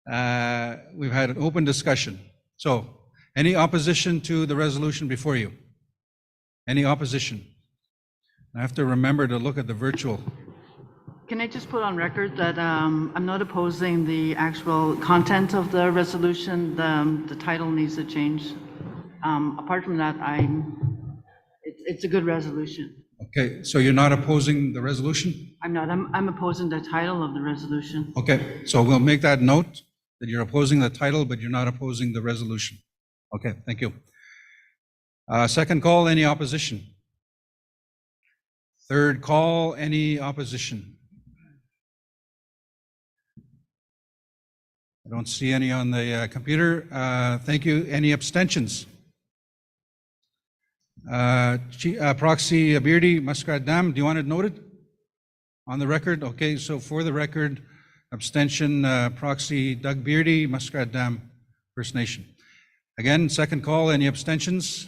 We've had an open discussion. So, any opposition to the resolution before you? Any opposition? I have to remember to look at the virtual. Can I just put on record that I'm not opposing the actual content of the resolution. The title needs to change. Apart from that, it's a good resolution. Okay, so you're not opposing the resolution? I'm not. I'm opposing the title of the resolution. Okay, so we'll make that note, that you're opposing the title, but you're not opposing the resolution. Okay, thank you. Second call, any opposition? Third call, any opposition? I don't see any on the computer. Thank you. Any abstentions? Proxy Beardy, Muskrat Dam, do you want it noted on the record? Okay, so for the record, abstention, proxy Doug Beardy, Muskrat Dam, First Nation. Again, second call, any abstentions?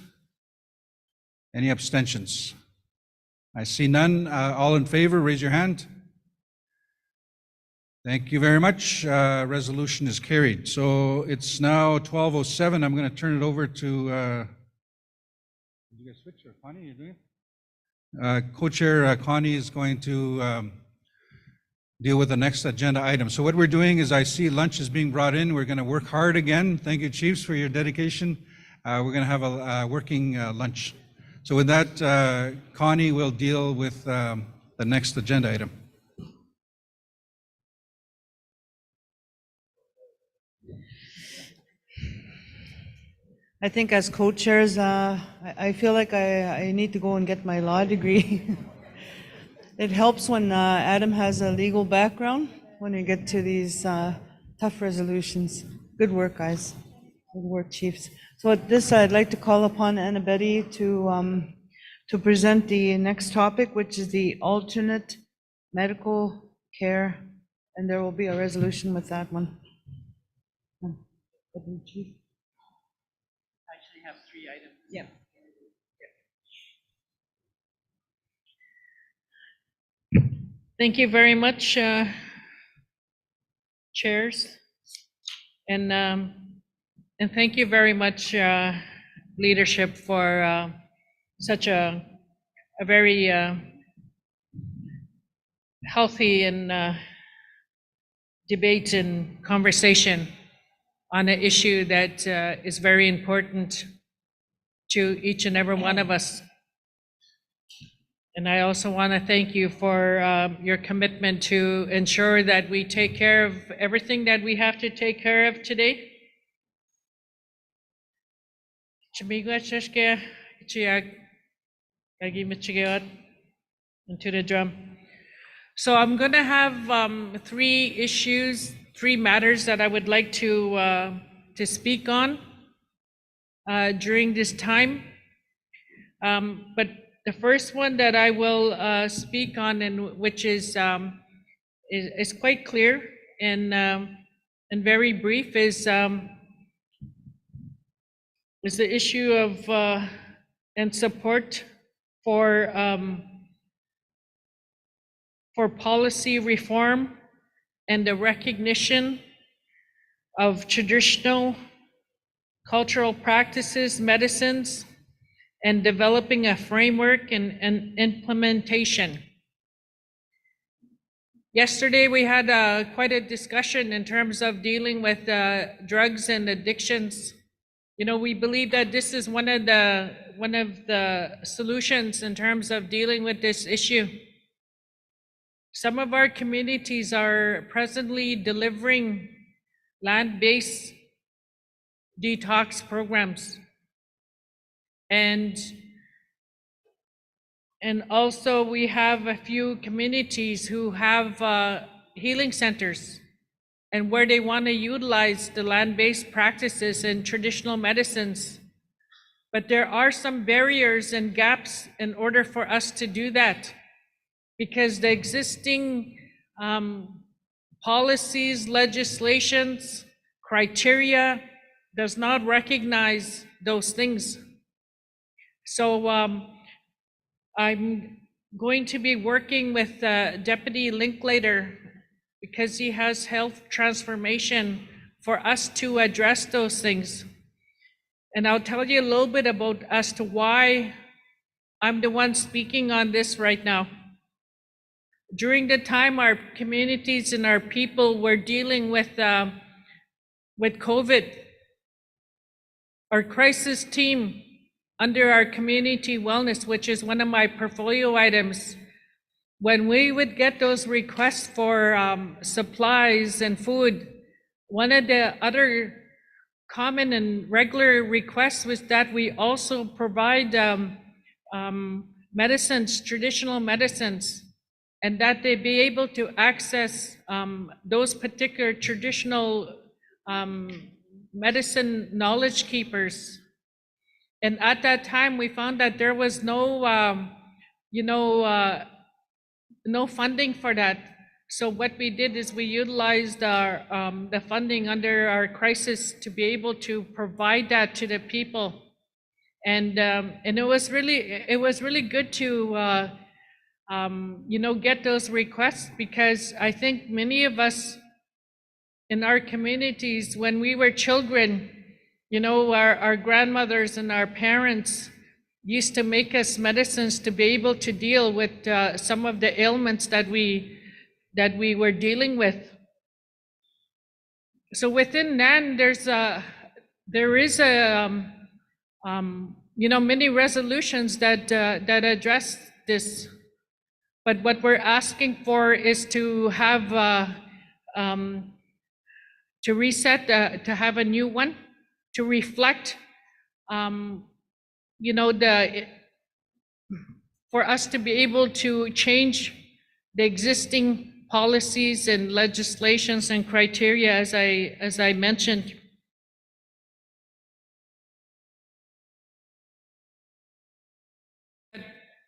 Any abstentions? I see none. All in favor, raise your hand. Thank you very much. Resolution is carried. So it's now 12:07. I'm going to turn it over to, did you guys switch or Connie, you doing it? Co-chair Connie is going to deal with the next agenda item. So what we're doing is I see lunch is being brought in. We're going to work hard again. Thank you, Chiefs, for your dedication. We're going to have a working lunch. So with that, Connie will deal with the next agenda item. I think as co-chairs, I feel like I need to go and get my law degree. It helps when Adam has a legal background when you get to these tough resolutions. Good work, guys. Good work, Chiefs. So at this, I'd like to call upon Anna Betty to present the next topic, which is the alternate medical care, and there will be a resolution with that one. Chief. Actually have 3 items. Yeah. Thank you very much, chairs, and thank you very much, leadership, for such a very healthy and debate and conversation on an issue that is very important to each and every one of us. And I also want to thank you for your commitment to ensure that we take care of everything that we have to take care of today. Into the drum. So I'm going to have 3 matters that I would like to speak on during this time. But the first one that I will speak on, and which is quite clear and very brief, is the issue of and support for policy reform and the recognition of traditional cultural practices, medicines, and developing a framework and implementation. Yesterday, we had quite a discussion in terms of dealing with drugs and addictions. You know, we believe that this is one of the solutions in terms of dealing with this issue. Some of our communities are presently delivering land-based detox programs. And also we have a few communities who have healing centers, and where they want to utilize the land-based practices and traditional medicines. But there are some barriers and gaps in order for us to do that, because the existing policies, legislations, criteria does not recognize those things. So I'm going to be working with Deputy Linklater, because he has health transformation, for us to address those things. And I'll tell you a little bit about as to why I'm the one speaking on this right now. During the time our communities and our people were dealing with COVID, our crisis team under our community wellness, which is one of my portfolio items, when we would get those requests for supplies and food, one of the other common and regular request was that we also provide medicines, traditional medicines, and that they be able to access those particular traditional medicine knowledge keepers. And at that time, we found that there was no funding for that. So what we did is we utilized our the funding under our crisis to be able to provide that to the people, and it was really good to get those requests, because I think many of us in our communities, when we were children, our grandmothers and our parents used to make us medicines to be able to deal with some of the ailments that we were dealing with. So within NAN, there is many resolutions that address this. But what we're asking for is to have to reset, to have a new one, to reflect, for us to be able to change the existing policies and legislations and criteria, as I mentioned.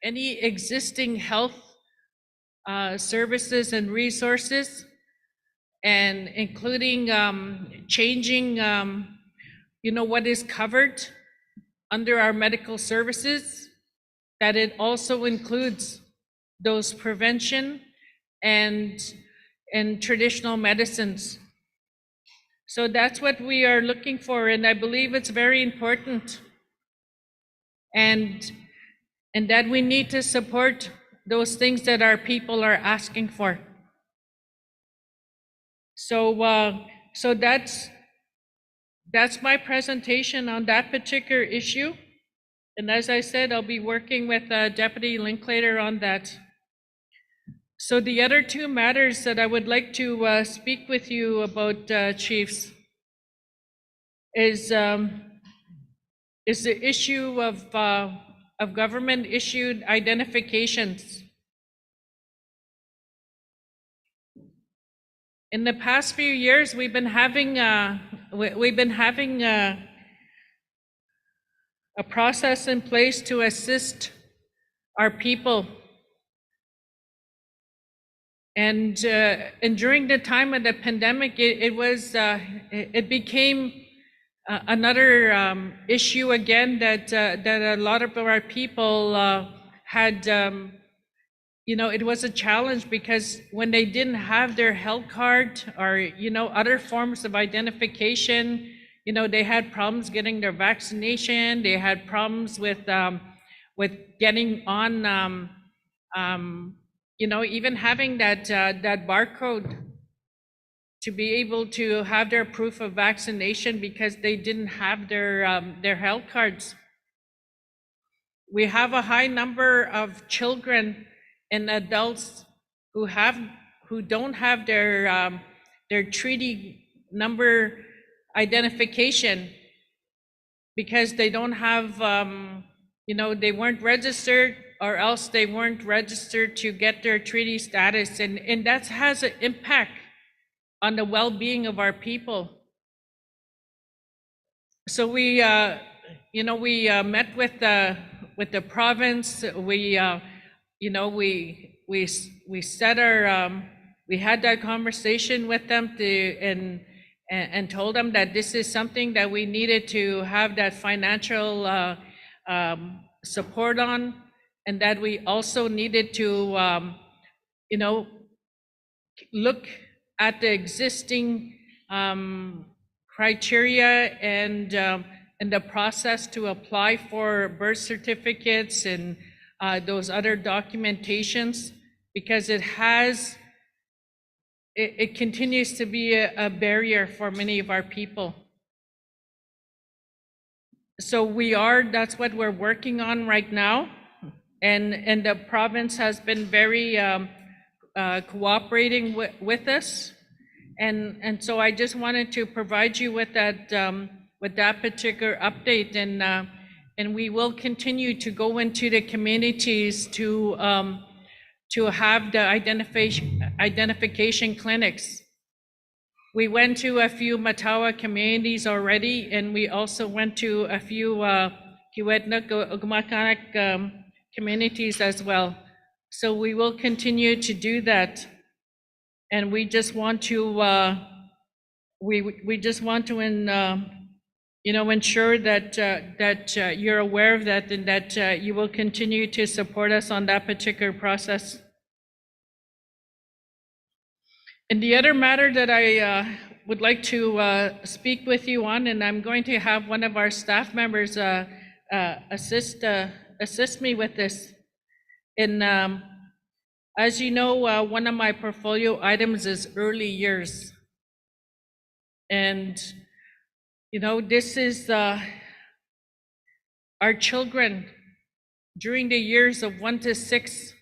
Any existing health services and resources, and including changing, what is covered under our medical services, that it also includes those prevention and traditional medicines. So that's what we are looking for, and I believe it's very important, and that we need to support those things that our people are asking for. So that's my presentation on that particular issue. And as I said, I'll be working with Deputy Linklater on that. So the other two matters that I would like to speak with you about, Chiefs, is the issue of government-issued identifications. In the past few years, we've been having a process in place to assist our people. And during the time of the pandemic, it became another issue again, that a lot of our people had. It was a challenge, because when they didn't have their health card or other forms of identification, they had problems getting their vaccination. They had problems with getting on, even having that barcode to be able to have their proof of vaccination, because they didn't have their health cards. We have a high number of children and adults who don't have their treaty number identification, because they don't have, they weren't registered, or else they weren't registered to get their treaty status, and that has an impact on the well-being of our people. So we met with the province. We set our, we had that conversation with them and told them that this is something that we needed to have that financial support on, and that we also needed to, look at the existing criteria and the process to apply for birth certificates and those other documentations, because it continues to be a barrier for many of our people. So that's what we're working on right now, and the province has been very cooperating with us, and so I just wanted to provide you with that with that particular update, and we will continue to go into the communities to have the identification clinics. We went to a few Matawa communities already, and we also went to a few Kiwetnuk communities as well. So we will continue to do that, and we just want to we just want to ensure that you're aware of that, and that you will continue to support us on that particular process. And the other matter that I would like to speak with you on, and I'm going to have one of our staff members assist me with this. And as you know, one of my portfolio items is early years. And, this is our children during the years of 1 to 6.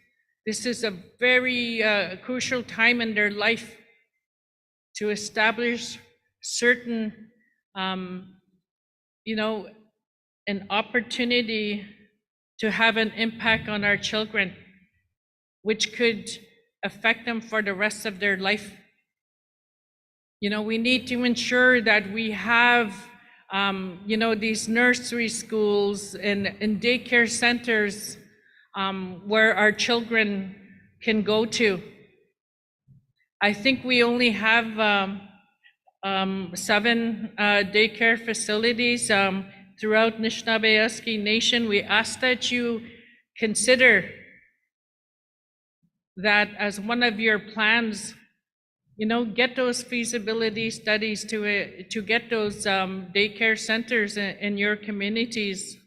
This is a very crucial time in their life to establish certain, an opportunity to have an impact on our children, which could affect them for the rest of their life. We need to ensure that we have, these nursery schools and daycare centers where our children can go to. I think we only have 7 daycare facilities throughout Anishinaabe Nation. We ask that you consider that as one of your plans. Get those feasibility studies to get those daycare centers in your communities.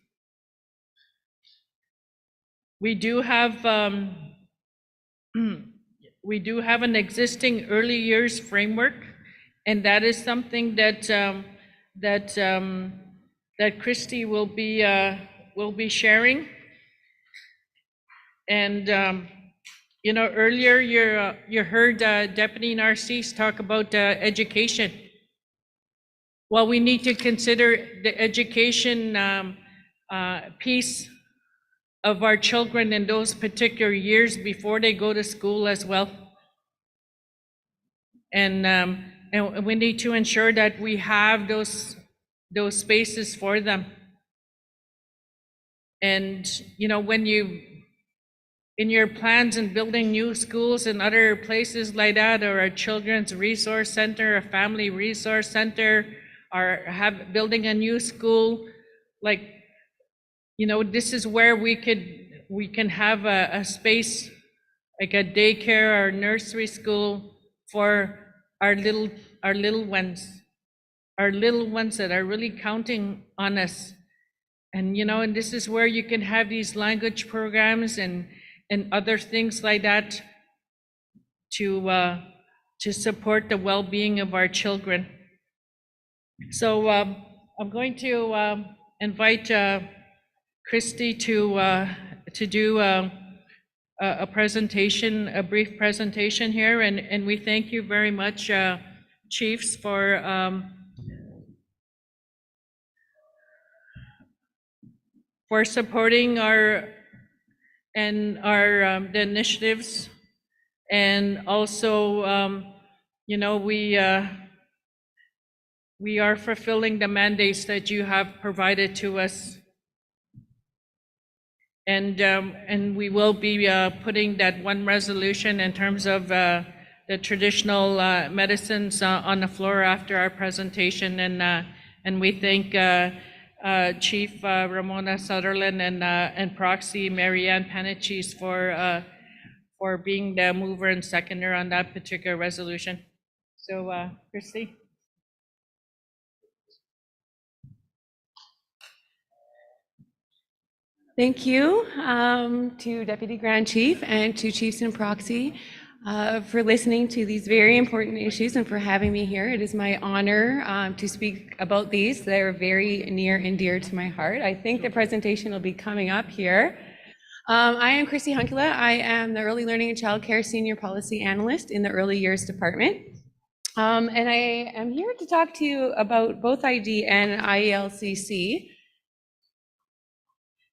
We do have an existing early years framework, and that is something that Christy will be sharing. And earlier you heard Deputy Narcisse talk about education. Well, we need to consider the education piece of our children in those particular years before they go to school as well. And we need to ensure that we have those spaces for them. And when you in your plans and building new schools and other places like that, or a children's resource center, a family resource center, or building a new school, this is where we can have a space, like a daycare or nursery school for our little ones that are really counting on us. And and this is where you can have these language programs and other things like that to support the well-being of our children. So I'm going to invite Christy to do a presentation, a brief presentation here, and we thank you very much, Chiefs, for supporting the initiatives, and also we are fulfilling the mandates that you have provided to us, and we will be putting that one resolution in terms of the traditional medicines on the floor after our presentation, and we thank Chief Ramona Sutherland and Proxy Marianne Panachis for being the mover and seconder on that particular resolution. So, Christy. Thank you to Deputy Grand Chief and to Chiefs and Proxy for listening to these very important issues and for having me here. It is my honor to speak about these. They're very near and dear to my heart. I think the presentation will be coming up here. I am Christy Hunkula. I am the Early Learning and Childcare Senior Policy Analyst in the Early Years Department. And I am here to talk to you about both ID and IELCC.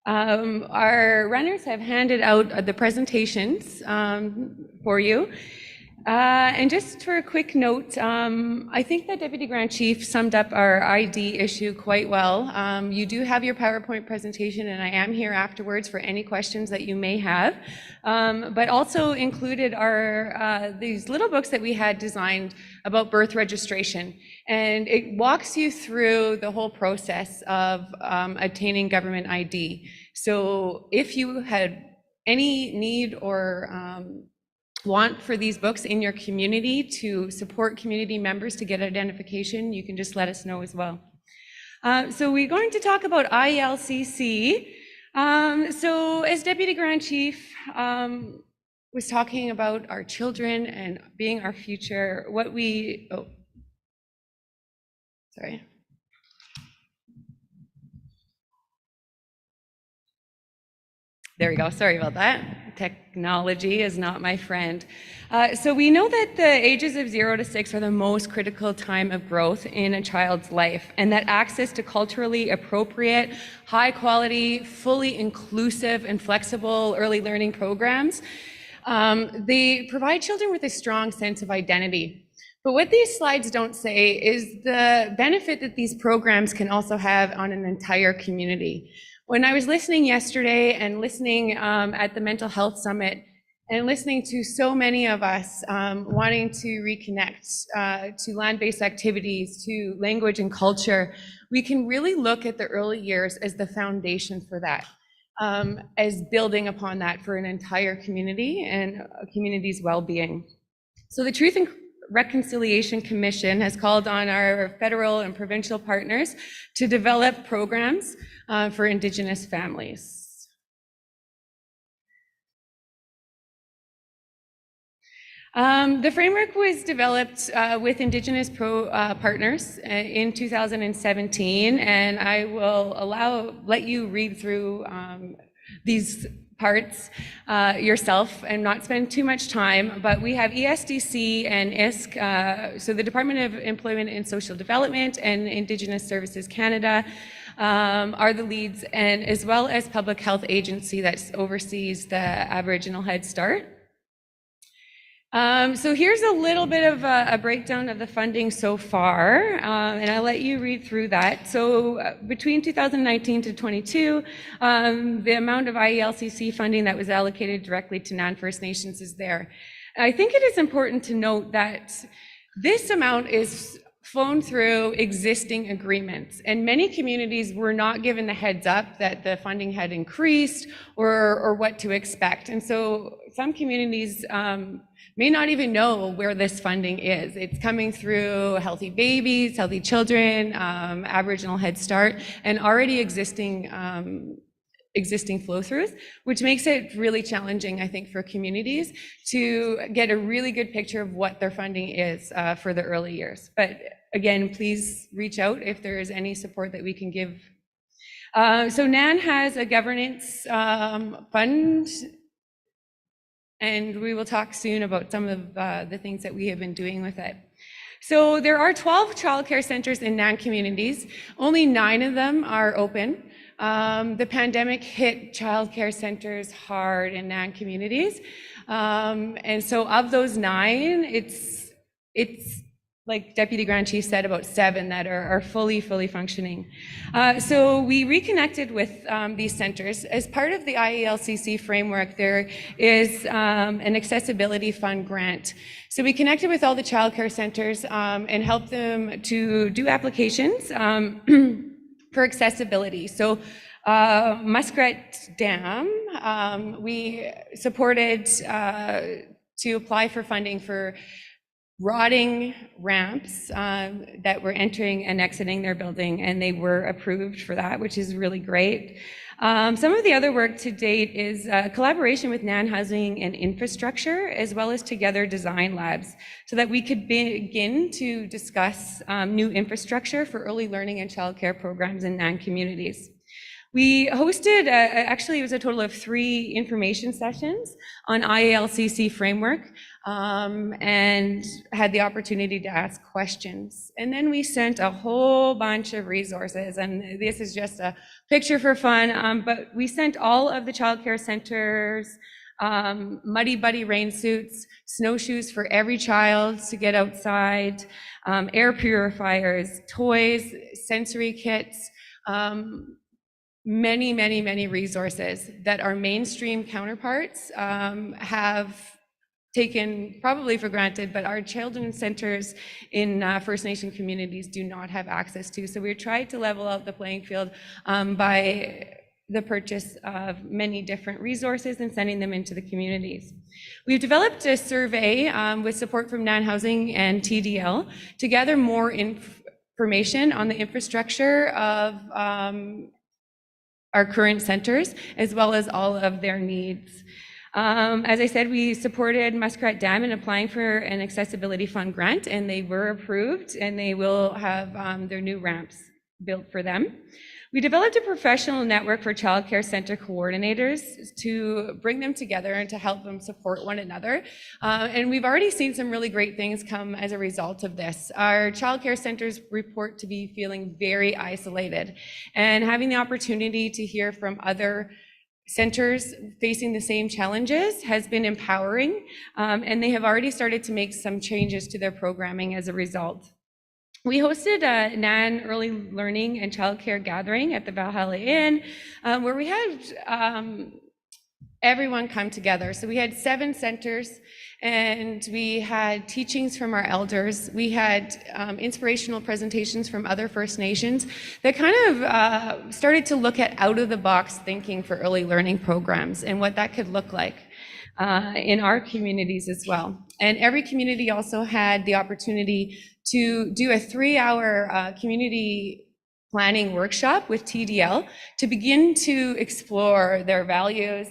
Our runners have handed out the presentations for you. And just for a quick note, I think that Deputy Grand Chief summed up our ID issue quite well. You do have your PowerPoint presentation, and I am here afterwards for any questions that you may have. But also included are these little books that we had designed about birth registration. And it walks you through the whole process of obtaining government ID. So if you had any need or want for these books in your community to support community members to get identification, you can just let us know as well. So we're going to talk about IELCC. So as Deputy Grand Chief was talking about our children and being our future, There we go, sorry about that. Technology is not my friend. So we know that the ages of 0 to 6 are the most critical time of growth in a child's life, and that access to culturally appropriate, high quality, fully inclusive and flexible early learning programs, they provide children with a strong sense of identity. But what these slides don't say is the benefit that these programs can also have on an entire community. When I was listening yesterday and listening at the Mental Health Summit and listening to so many of us wanting to reconnect to land-based activities, to language and culture, we can really look at the early years as the foundation for that, as building upon that for an entire community and a community's well-being. So the Truth and Reconciliation Commission has called on our federal and provincial partners to develop programs for Indigenous families. The framework was developed with Indigenous partners in 2017, and I will let you read through these parts yourself and not spend too much time, but we have ESDC and ISC, so the Department of Employment and Social Development and Indigenous Services Canada are the leads, and as well as Public Health Agency that oversees the Aboriginal Head Start. So here's a little bit of a breakdown of the funding so far, and I'll let you read through that. So between 2019 to 22, the amount of IELCC funding that was allocated directly to NAN First Nations is there. I think it is important to note that this amount is flown through existing agreements, and many communities were not given the heads up that the funding had increased or what to expect. And so some communities may not even know where this funding is. It's coming through Healthy Babies, Healthy Children, Aboriginal Head Start, and already existing flow-throughs, which makes it really challenging, I think, for communities to get a really good picture of what their funding is for the early years. But again, please reach out if there is any support that we can give. So NAN has a governance fund, and we will talk soon about some of the things that we have been doing with it. So there are 12 childcare centers in NAN communities. Only 9 of them are open. The pandemic hit childcare centers hard in NAN communities. And so of those 9, it's like Deputy Grand Chief said, about 7 that are fully functioning. So we reconnected with these centers. As part of the IELCC framework, there is an accessibility fund grant. So we connected with all the childcare centers and helped them to do applications for accessibility. So Muskrat Dam, we supported to apply for funding for rotting ramps that were entering and exiting their building, and they were approved for that, which is really great. Some of the other work to date is collaboration with NAN Housing and Infrastructure, as well as Together Design Labs, so that we could begin to discuss new infrastructure for early learning and childcare programs in NAN communities. We hosted, actually it was a total of 3 information sessions on IELCC framework. and had the opportunity to ask questions. And then we sent a whole bunch of resources, and this is just a picture for fun, but we sent all of the childcare centers Muddy Buddy rain suits, snowshoes for every child to get outside, air purifiers, toys, sensory kits, many, many, many resources that our mainstream counterparts have taken probably for granted, but our children's centers in First Nation communities do not have access to. So we're trying to level out the playing field by the purchase of many different resources and sending them into the communities. We've developed a survey with support from NAN Housing and TDL to gather more information on the infrastructure of our current centers, as well as all of their needs. As I said, we supported Muskrat Dam in applying for an accessibility fund grant, and they were approved, and they will have their new ramps built for them. We developed a professional network for childcare center coordinators to bring them together and to help them support one another. And we've already seen some really great things come as a result of this. Our childcare centers report to be feeling very isolated, and having the opportunity to hear from other centers facing the same challenges has been empowering, and they have already started to make some changes to their programming as a result. We hosted a NAN early learning and childcare gathering at the Valhalla Inn, where we had everyone come together. So we had 7 centers, and we had teachings from our elders. We had inspirational presentations from other First Nations that kind of started to look at out-of-the-box thinking for early learning programs and what that could look like in our communities as well. And every community also had the opportunity to do a 3-hour community planning workshop with TDL to begin to explore their values,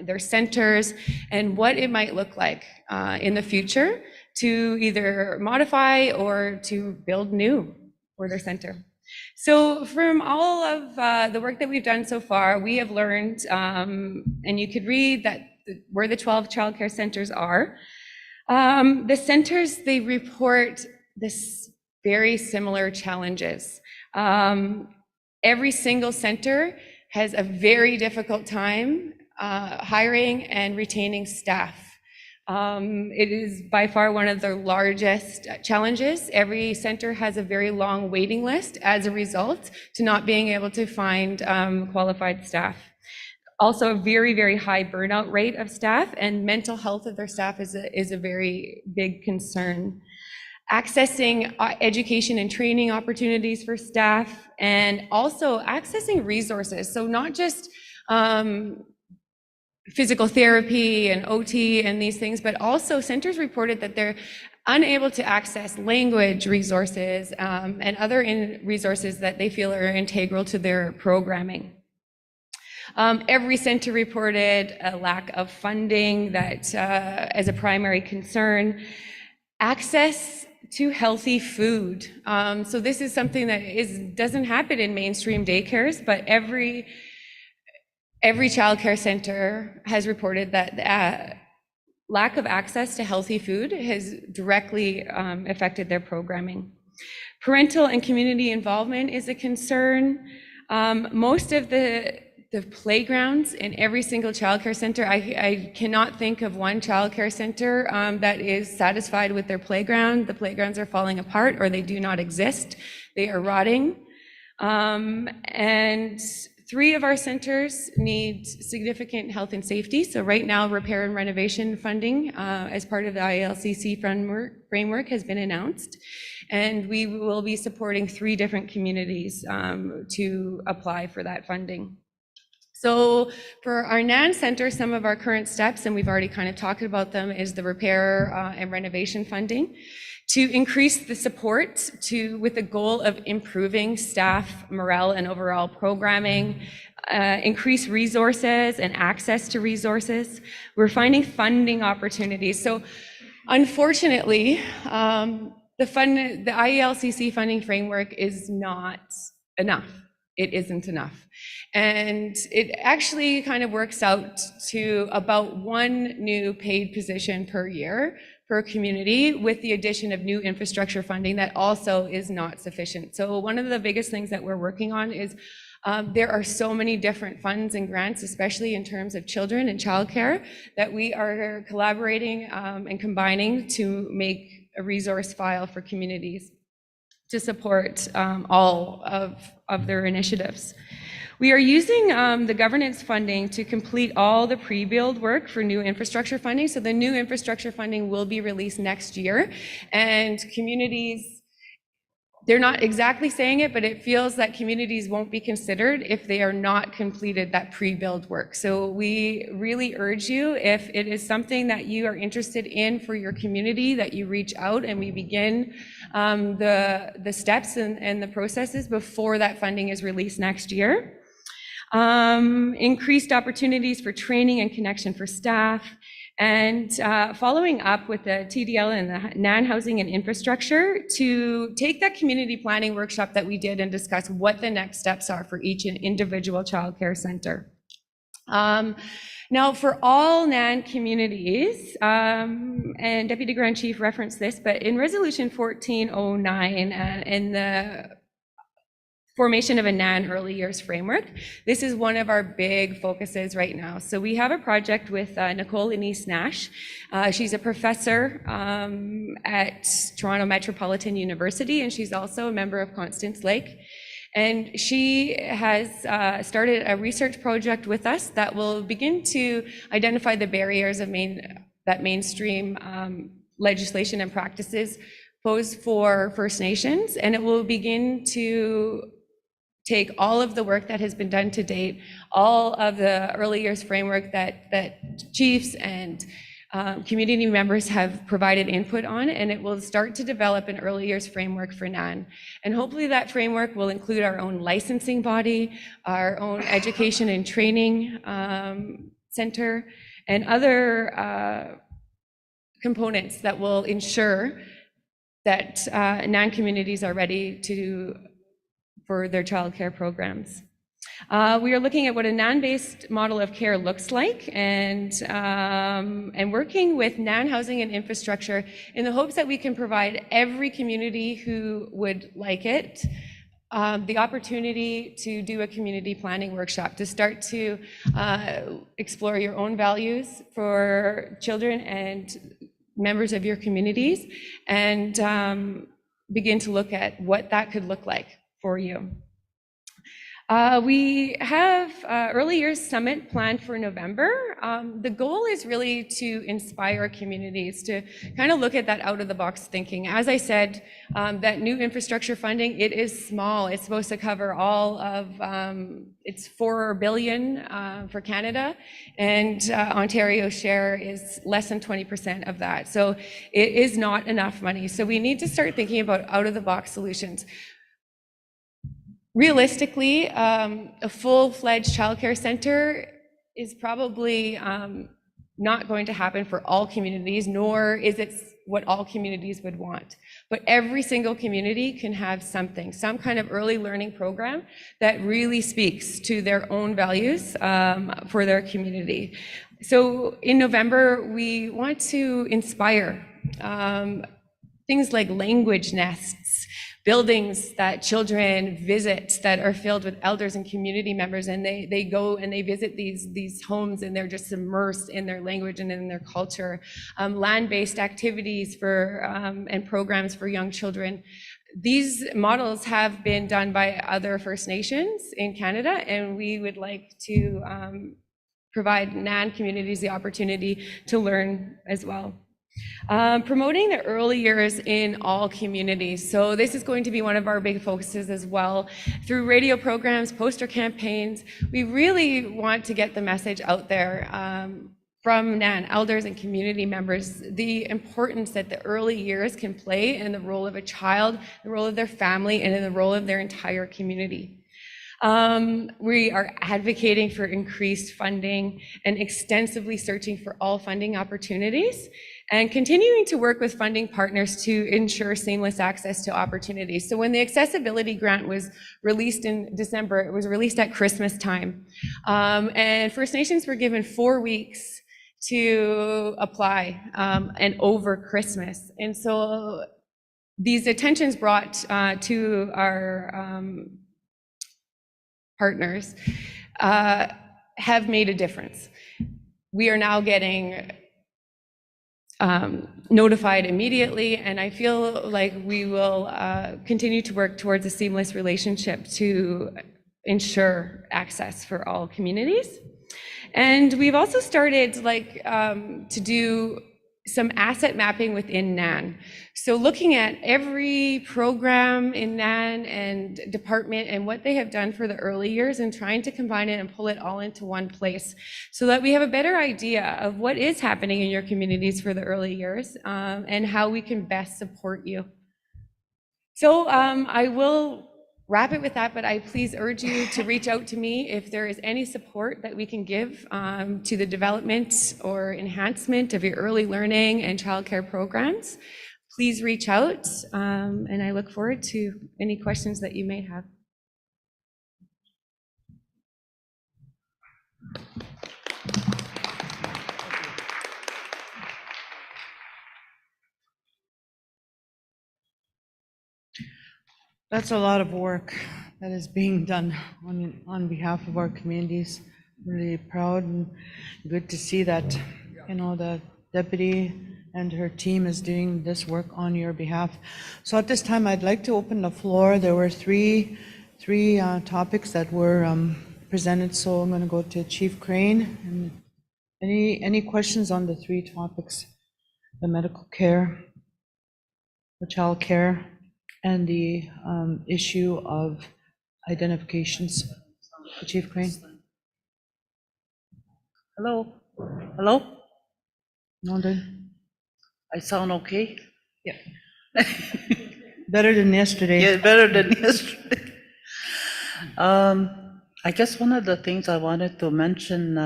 their centers, and what it might look like in the future to either modify or to build new for their center. So from all of the work that we've done so far, we have learned, and you could read that where the 12 childcare centers are. The centers, they report this very similar challenges. Every single center has a very difficult time hiring and retaining staff. It is by far one of the largest challenges. Every center has a very long waiting list as a result to not being able to find qualified staff. Also, a very, very high burnout rate of staff, and mental health of their staff is a very big concern. Accessing education and training opportunities for staff, and also accessing resources. So not just physical therapy and OT and these things, but also centers reported that they're unable to access language resources and other resources that they feel are integral to their programming. Every center reported a lack of funding that as a primary concern. Access to healthy food. So this is something that doesn't happen in mainstream daycares, but every childcare center has reported that lack of access to healthy food has directly affected their programming. Parental and community involvement is a concern. Most of the playgrounds in every single childcare center, I cannot think of one childcare center that is satisfied with their playground. The playgrounds are falling apart, or they do not exist. They are rotting. And 3 of our centers need significant health and safety. So right now, repair and renovation funding as part of the ILCC framework has been announced. And we will be supporting 3 different communities to apply for that funding. So for our NAN center, some of our current steps, and we've already kind of talked about them, is the repair and renovation funding to increase the support with the goal of improving staff morale and overall programming, increase resources and access to resources. We're finding funding opportunities. So unfortunately, the IELCC funding framework is not enough. It isn't enough. And it actually kind of works out to about 1 new paid position per year per community with the addition of new infrastructure funding that also is not sufficient. So one of the biggest things that we're working on is there are so many different funds and grants, especially in terms of children and childcare, that we are collaborating and combining to make a resource file for communities to support all of their initiatives. We are using the governance funding to complete all the pre-build work for new infrastructure funding. So the new infrastructure funding will be released next year, and communities, they're not exactly saying it, but it feels that communities won't be considered if they are not completed that pre-build work. So we really urge you, if it is something that you are interested in for your community, that you reach out and we begin the steps and the processes before that funding is released next year. Increased opportunities for training and connection for staff, and following up with the TDL and the NAN housing and infrastructure to take that community planning workshop that we did and discuss what the next steps are for each individual childcare center. Now, for all NAN communities, and Deputy Grand Chief referenced this, but in Resolution 1409 in the formation of a NAN early years framework, this is one of our big focuses right now. So we have a project with Nicole Anise Nash. She's a professor at Toronto Metropolitan University, and she's also a member of Constance Lake. And she has started a research project with us that will begin to identify the barriers of that mainstream legislation and practices pose for First Nations, and it will begin to take all of the work that has been done to date, all of the early years framework that chiefs and community members have provided input on, and it will start to develop an early years framework for NAN. And hopefully that framework will include our own licensing body, our own education and training center, and other components that will ensure that NAN communities are ready for their childcare programs. We are looking at what a NAN-based model of care looks like, and working with NAN housing and infrastructure in the hopes that we can provide every community who would like it the opportunity to do a community planning workshop, to start to explore your own values for children and members of your communities, and begin to look at what that could look like for you. We have Early Years Summit planned for November. The goal is really to inspire communities to kind of look at that out-of-the-box thinking. As I said, that new infrastructure funding, it is small. It's supposed to cover all of, it's $4 billion for Canada, and Ontario's share is less than 20% of that. So it is not enough money. So we need to start thinking about out-of-the-box solutions. Realistically, a full-fledged childcare center is probably not going to happen for all communities, nor is it what all communities would want. But every single community can have something, some kind of early learning program that really speaks to their own values for their community. So in November, we want to inspire things like language nests, buildings that children visit that are filled with elders and community members, and they go and they visit these homes, and they're just immersed in their language and in their culture. Land-based activities for and programs for young children. These models have been done by other First Nations in Canada, and we would like to provide NAN communities the opportunity to learn as well. Promoting the early years in all communities. So this is going to be one of our big focuses as well. Through radio programs, poster campaigns, we really want to get the message out there from NAN elders and community members, the importance that the early years can play in the role of a child, the role of their family, and in the role of their entire community. We are advocating for increased funding and extensively searching for all funding opportunities, and continuing to work with funding partners to ensure seamless access to opportunities. So when the accessibility grant was released in December, it was released at Christmas time. And First Nations were given 4 weeks to apply and over Christmas. And so these attentions brought to our partners have made a difference. We are now getting notified immediately, and I feel like we will continue to work towards a seamless relationship to ensure access for all communities. And we've also started to do some asset mapping within NAN. So looking at every program in NAN and department and what they have done for the early years and trying to combine it and pull it all into one place so that we have a better idea of what is happening in your communities for the early years and how we can best support you. So I will wrap it with that, but I please urge you to reach out to me if there is any support that we can give to the development or enhancement of your early learning and childcare programs. Please reach out, and I look forward to any questions that you may have. That's a lot of work that is being done on behalf of our communities. Really proud and good to see that, the deputy and her team is doing this work on your behalf. So at this time, I'd like to open the floor. There were three topics that were presented, so I'm going to go to Chief Crane. And any questions on the three topics: the medical care, the child care, and the issue of identifications? Chief Crane. Hello? Hello? No, then. I sound okay? Yeah. Better than yesterday. Yeah, better than yesterday. I guess one of the things I wanted to mention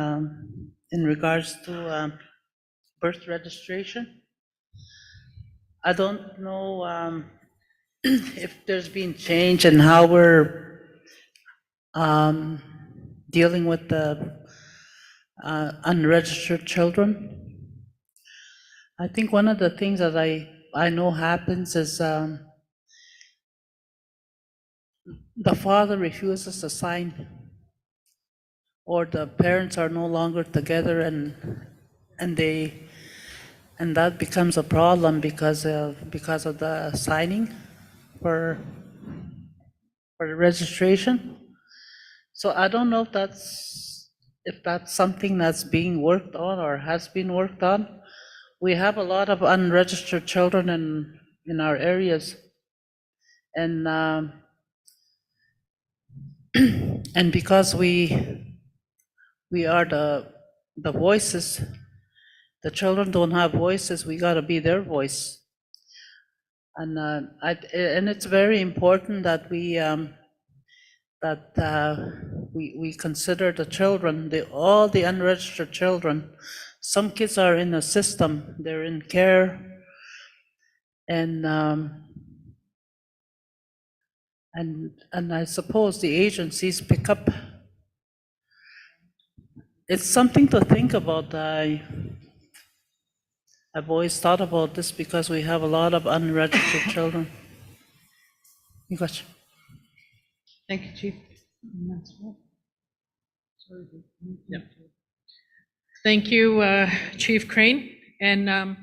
in regards to birth registration, I don't know if there's been change in how we're dealing with the unregistered children. I think one of the things that I know happens is the father refuses to sign, or the parents are no longer together, and that becomes a problem because of the signing for the registration. So I don't know if that's something that's being worked on or has been worked on. We have a lot of unregistered children in our areas, and and because we are the voices, the children don't have voices. We got to be their voice, and it's very important that we consider the children, all the unregistered children. Some kids are in the system; they're in care, and I suppose the agencies pick up. It's something to think about. I've always thought about this because we have a lot of unregistered children. You got you. Thank you, Chief. Yeah. Thank you, Chief Crane. And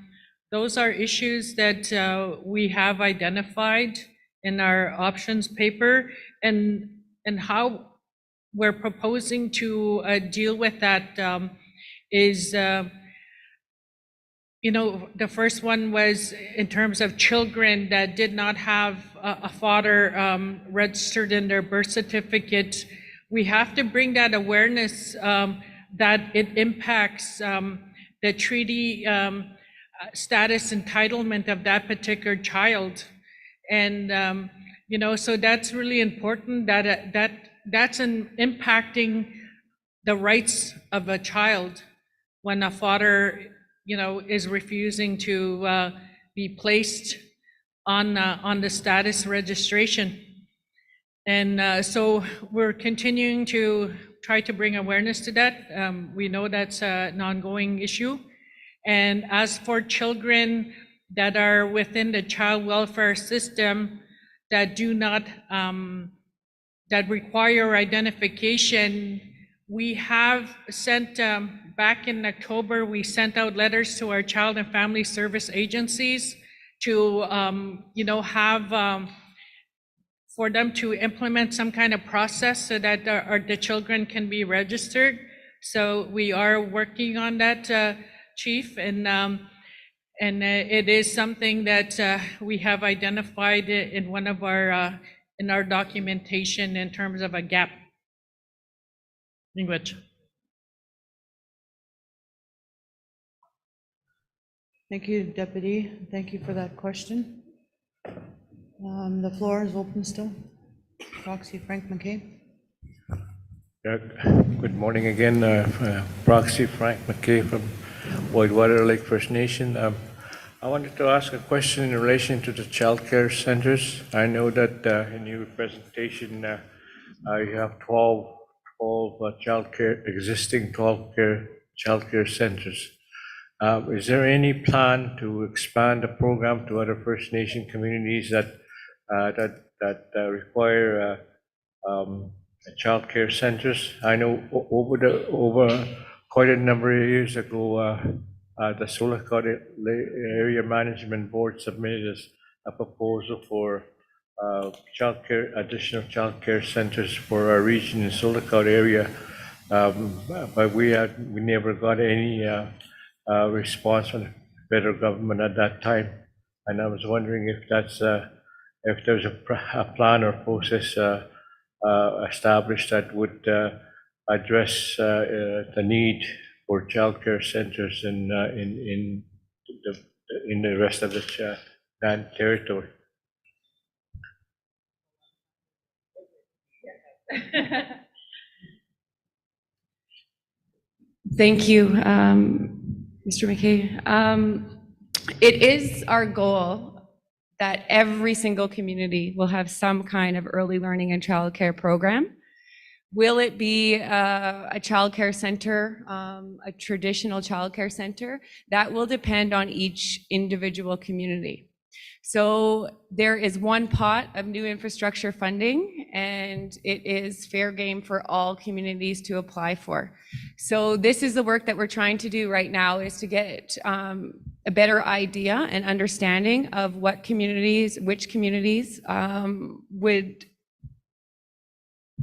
those are issues that we have identified in our options paper, and how we're proposing to deal with that is, the first one was in terms of children that did not have a father registered in their birth certificate. We have to bring that awareness that it impacts the treaty status entitlement of that particular child. And, so that's really important, that's impacting the rights of a child when a father, is refusing to be placed on the status registration. And so we're continuing to try to bring awareness to that. We know that's an ongoing issue. And as for children that are within the child welfare system that do not, that require identification, we have sent, back in October, we sent out letters to our child and family service agencies to, have, for them to implement some kind of process so that the children can be registered. So we are working on that, Chief, and it is something that we have identified in one of our in our documentation in terms of a gap. Language. Thank you, Deputy. Thank you for that question. The floor is open still. Proxy Frank McKay. Good morning again, Proxy Frank McKay from Whitewater Lake First Nation. I wanted to ask a question in relation to the child care centers. I know that in your presentation you have 12 existing child care centers. Is there any plan to expand the program to other First Nation communities that require child care centers? I know over quite a number of years ago, the Sulakot Area Management Board submitted a proposal for additional child care centers for our region in Sulakot area, but we never got any response from the federal government at that time. And I was wondering if there's a plan or process established that would address the need for child care centers in the rest of the NAN territory. Thank you, Mr. McKay. It is our goal that every single community will have some kind of early learning and childcare program. Will it be a childcare center, a traditional childcare center? That will depend on each individual community. So there is one pot of new infrastructure funding, and it is fair game for all communities to apply for. So this is the work that we're trying to do right now, is to get a better idea and understanding of which communities would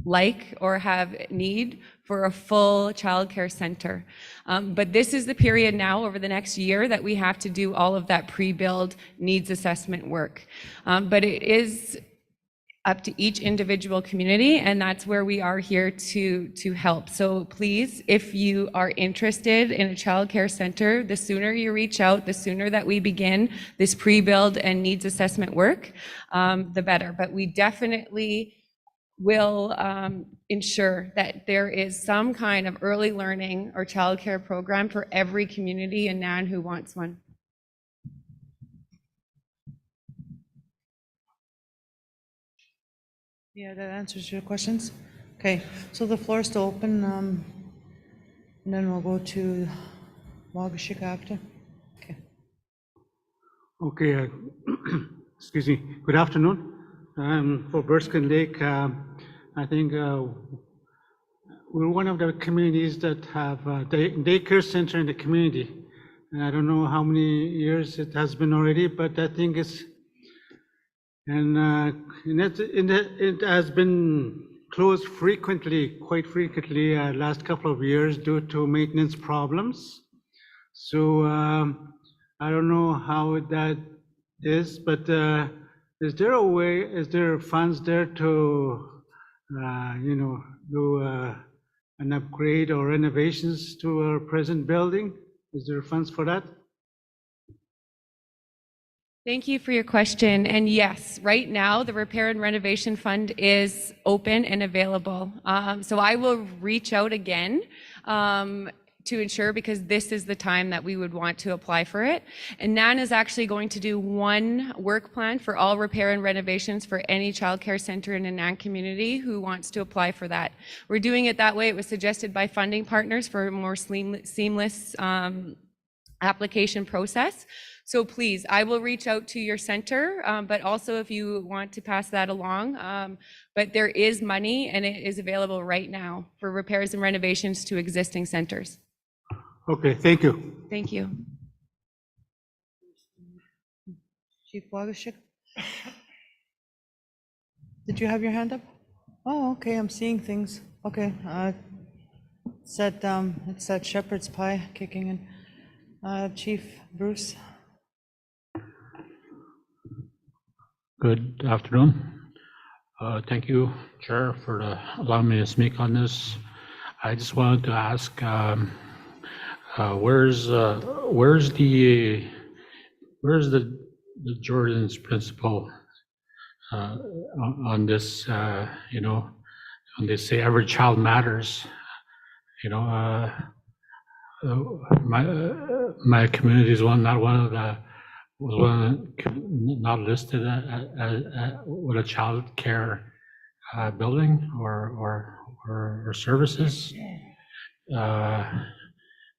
like or have need for a full childcare center. But this is the period now over the next year that we have to do all of that pre-build needs assessment work. But it is up to each individual community, and that's where we are here to help. So please, if you are interested in a childcare center, the sooner you reach out, the sooner that we begin this pre-build and needs assessment work, the better. But we definitely will ensure that there is some kind of early learning or childcare program for every community in NAN who wants one. Yeah, that answers your questions. Okay, so the floor is still open, and then we'll go to Wagashik after. Okay. Okay, excuse me. Good afternoon. For Burskin Lake, I think we're one of the communities that have a daycare center in the community. And I don't know how many years it has been already, but I think it's, it has been closed quite frequently, last couple of years due to maintenance problems. So I don't know how that is, but is there funds there to, do an upgrade or renovations to our present building? Is there funds for that? Thank you for your question. And yes, right now the Repair and Renovation Fund is open and available. So I will reach out again to ensure, because this is the time that we would want to apply for it. And NAN is actually going to do one work plan for all repair and renovations for any childcare center in a NAN community who wants to apply for that. We're doing it that way. It was suggested by funding partners for a more seamless application process. So please, I will reach out to your center, but also if you want to pass that along. But there is money and it is available right now for repairs and renovations to existing centers. Okay, thank you. Thank you. Chief Wagashik? Did you have your hand up? Oh, okay, I'm seeing things. Okay, it's that shepherd's pie kicking in. Chief Bruce? Good afternoon. Thank you, Chair, for allowing me to speak on this. I just wanted to ask, where's the Jordan's principle on this? You know, when they say every child matters. You know, my community is not listed with a child care building or services.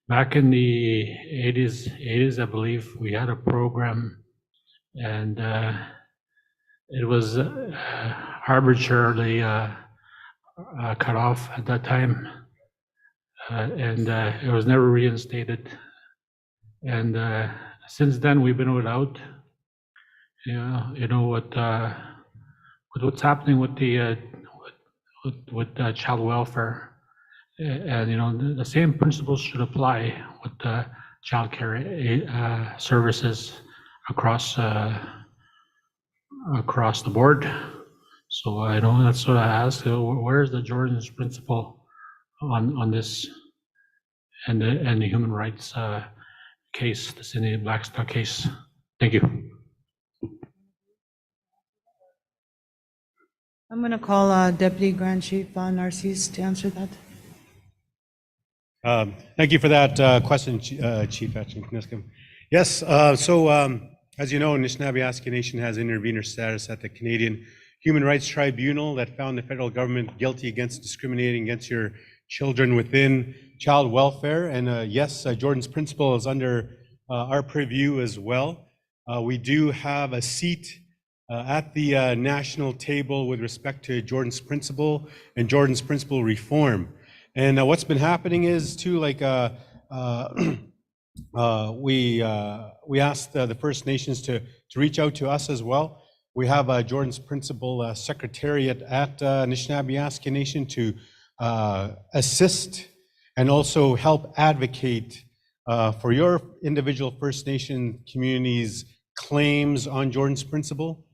Back in the 80s, I believe we had a program, and it was arbitrarily cut off at that time, and it was never reinstated. And since then, we've been without. You know what's happening with the child welfare. And you know the same principles should apply with the child care services across the board. So I know that's what I asked. Where is the Jordan's principle on this and the human rights case, the Cindy Blackstock case? Thank you. I'm going to call Deputy Grand Chief Narcisse to answer that. Thank you for that question, Chief Etchin-Kniskim. Yes, as you know, Anishinaabe Nation has intervener status at the Canadian Human Rights Tribunal that found the federal government guilty against discriminating against your children within child welfare. And yes, Jordan's principle is under our purview as well. We do have a seat at the national table with respect to Jordan's principle and Jordan's principle reform. And what's been happening is too, like we asked the First Nations to reach out to us as well. We have Jordan's principle secretariat at Anishinaabe Nation to assist and also help advocate for your individual First Nation communities' claims on Jordan's principle.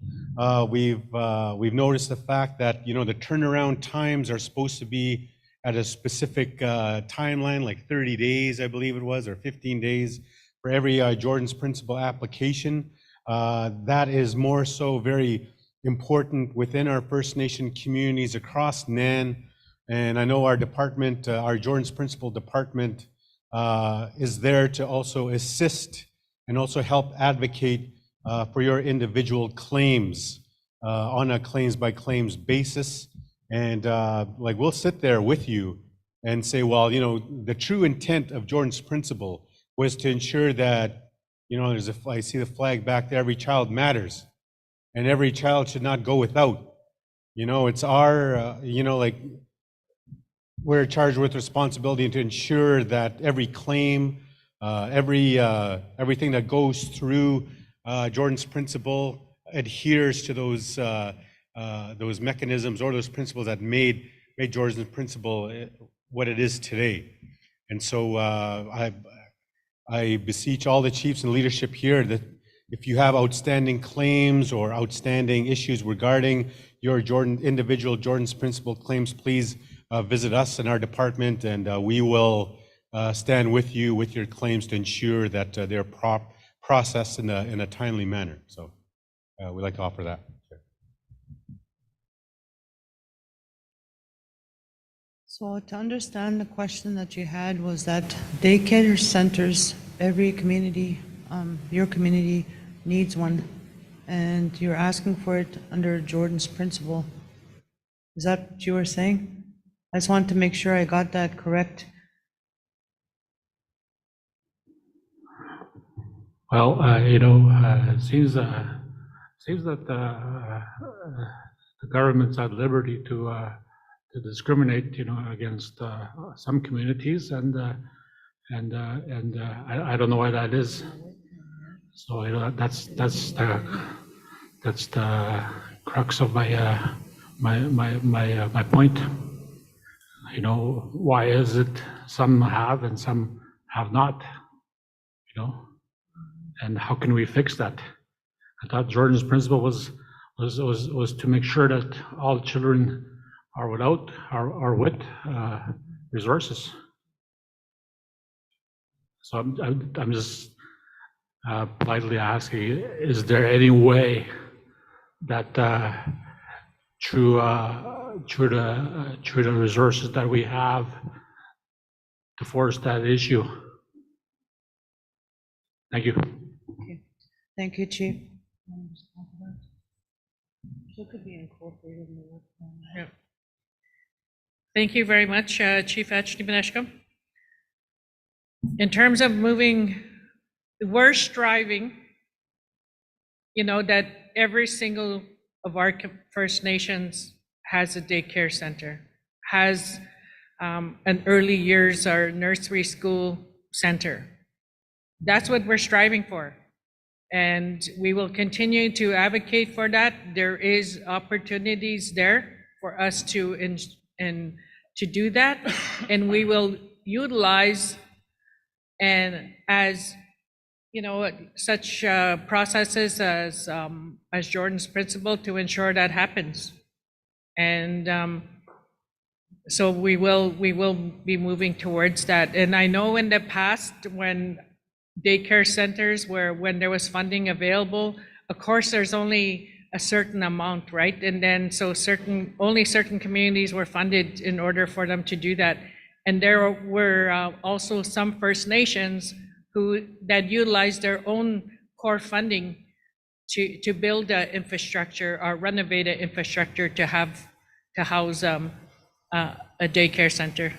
We've noticed the fact that, you know, the turnaround times are supposed to be at a specific timeline, like 30 days, I believe it was, or 15 days for every Jordan's principle application. That is more so very important within our First Nation communities across NAN. And I know our department, our Jordan's principle department, is there to also assist and also help advocate for your individual claims on a claims by claims basis. And like we'll sit there with you and say, well, you know, the true intent of Jordan's principle was to ensure that, you know, I see the flag back there, every child matters and every child should not go without. You know, it's our, you know, like we're charged with responsibility to ensure that every claim, everything that goes through Jordan's principle adheres to those mechanisms or those principles that made Jordan's principle what it is today. And so I beseech all the chiefs and leadership here that if you have outstanding claims or outstanding issues regarding your individual Jordan's principle claims, please visit us in our department, and we will stand with you with your claims to ensure that they're processed in a timely manner. So we'd like to offer that. So to understand the question that you had was that daycare centers, every community, your community needs one, and you're asking for it under Jordan's principle. Is that what you were saying? I just wanted to make sure I got that correct. Well, it seems that the government's at liberty to discriminate, against some communities, and I don't know why that is. So that's the crux of my point. Why is it some have and some have not? And how can we fix that? I thought Jordan's principle was to make sure that all children are with resources. So I'm just politely asking: is there any way that through the resources that we have to force that issue? Thank you. Okay. Thank you, Chief. It could be incorporated in the work plan. Yeah. Thank you very much, Chief Achnebaneshko. In terms of moving, we're striving, that every single of our First Nations has a daycare center, has an early years or nursery school center. That's what we're striving for. And we will continue to advocate for that. There is opportunities there for us to do that, and we will utilize and as such processes as Jordan's principle to ensure that happens. And so we will be moving towards that. And I know in the past when daycare centers when there was funding available, of course there's only a certain amount, right? And then so only certain communities were funded in order for them to do that. And there were also some First Nations that utilized their own core funding to build the infrastructure or renovate the infrastructure to house a daycare center.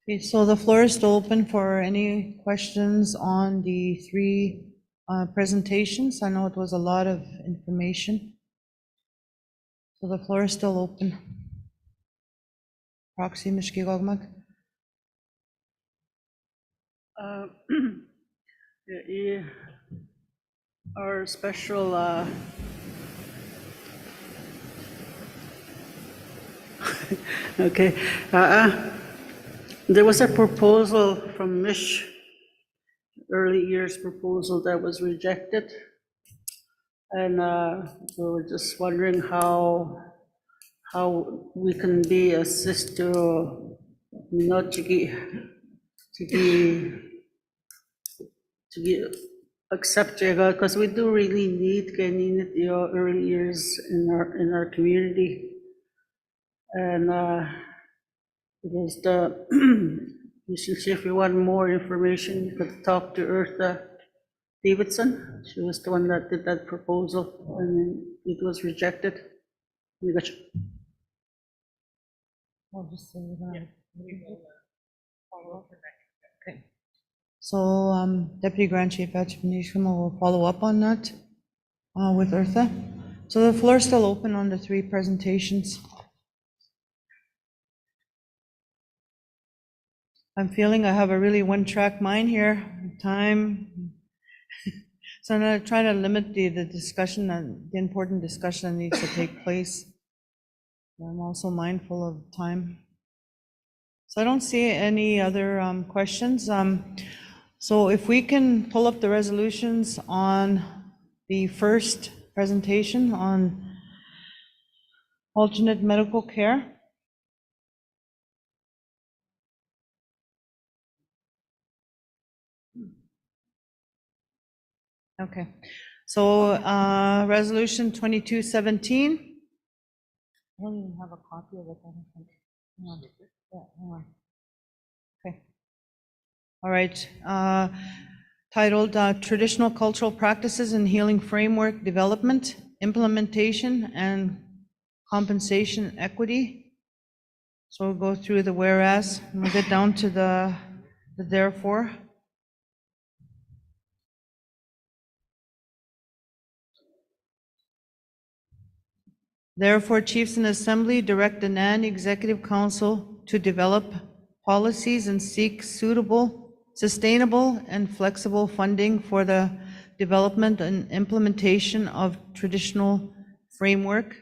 Okay, so the floor is still open for any questions on the three presentations. I know it was a lot of information. So the floor is still open. Proxy Mishkigogmak. Our special okay. There was a proposal from Mish, early years proposal that was rejected. And we were just wondering how we can be assist to not to get accepted, because we do really need getting early years in our community. And because if you want more information, you could talk to Eartha Davidson. She was the one that did that proposal, and it was rejected. I'll just say that. Okay. So Deputy Grand Chief Achnebaneshko will follow up on that with Eartha. So the floor is still open on the three presentations. I'm feeling I have a really one-track mind here. Time. So I'm going to try to limit the discussion and the important discussion that needs to take place. I'm also mindful of time. So I don't see any other questions. So if we can pull up the resolutions on the first presentation on alternate medical care. Okay, So, Resolution 2217. I don't even have a copy of it. I don't think. Hang on. Yeah, hang on. Okay. All right. Titled Traditional Cultural Practices and Healing Framework Development, Implementation, and Compensation Equity. So we'll go through the whereas, and we'll get down to the therefore. Therefore, Chiefs and Assembly direct the NAN Executive Council to develop policies and seek suitable, sustainable, and flexible funding for the development and implementation of traditional framework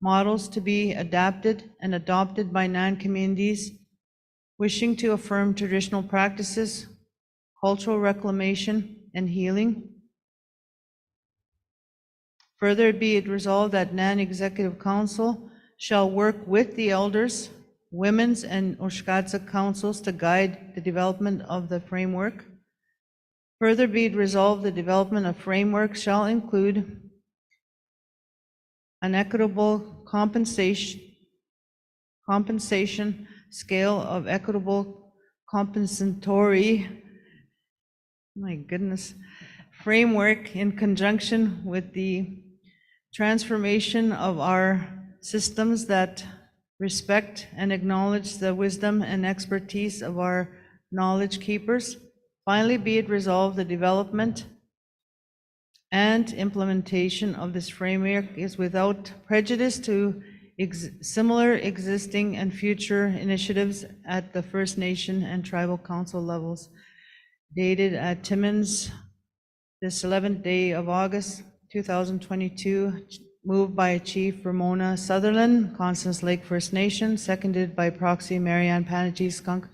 models to be adapted and adopted by NAN communities wishing to affirm traditional practices, cultural reclamation, and healing. Further, be it resolved that NAN Executive Council shall work with the elders, women's, and Oshkatsa councils to guide the development of the framework. Further, be it resolved the development of framework shall include an equitable compensation scale of equitable compensatory, my goodness, framework in conjunction with the transformation of our systems that respect and acknowledge the wisdom and expertise of our knowledge keepers. Finally, be it resolved the development and implementation of this framework is without prejudice to similar existing and future initiatives at the First Nation and Tribal Council levels. Dated at Timmins, this 11th day of August, 2022, moved by Chief Ramona Sutherland, Constance Lake First Nation, seconded by proxy Marianne Panajee Skunk,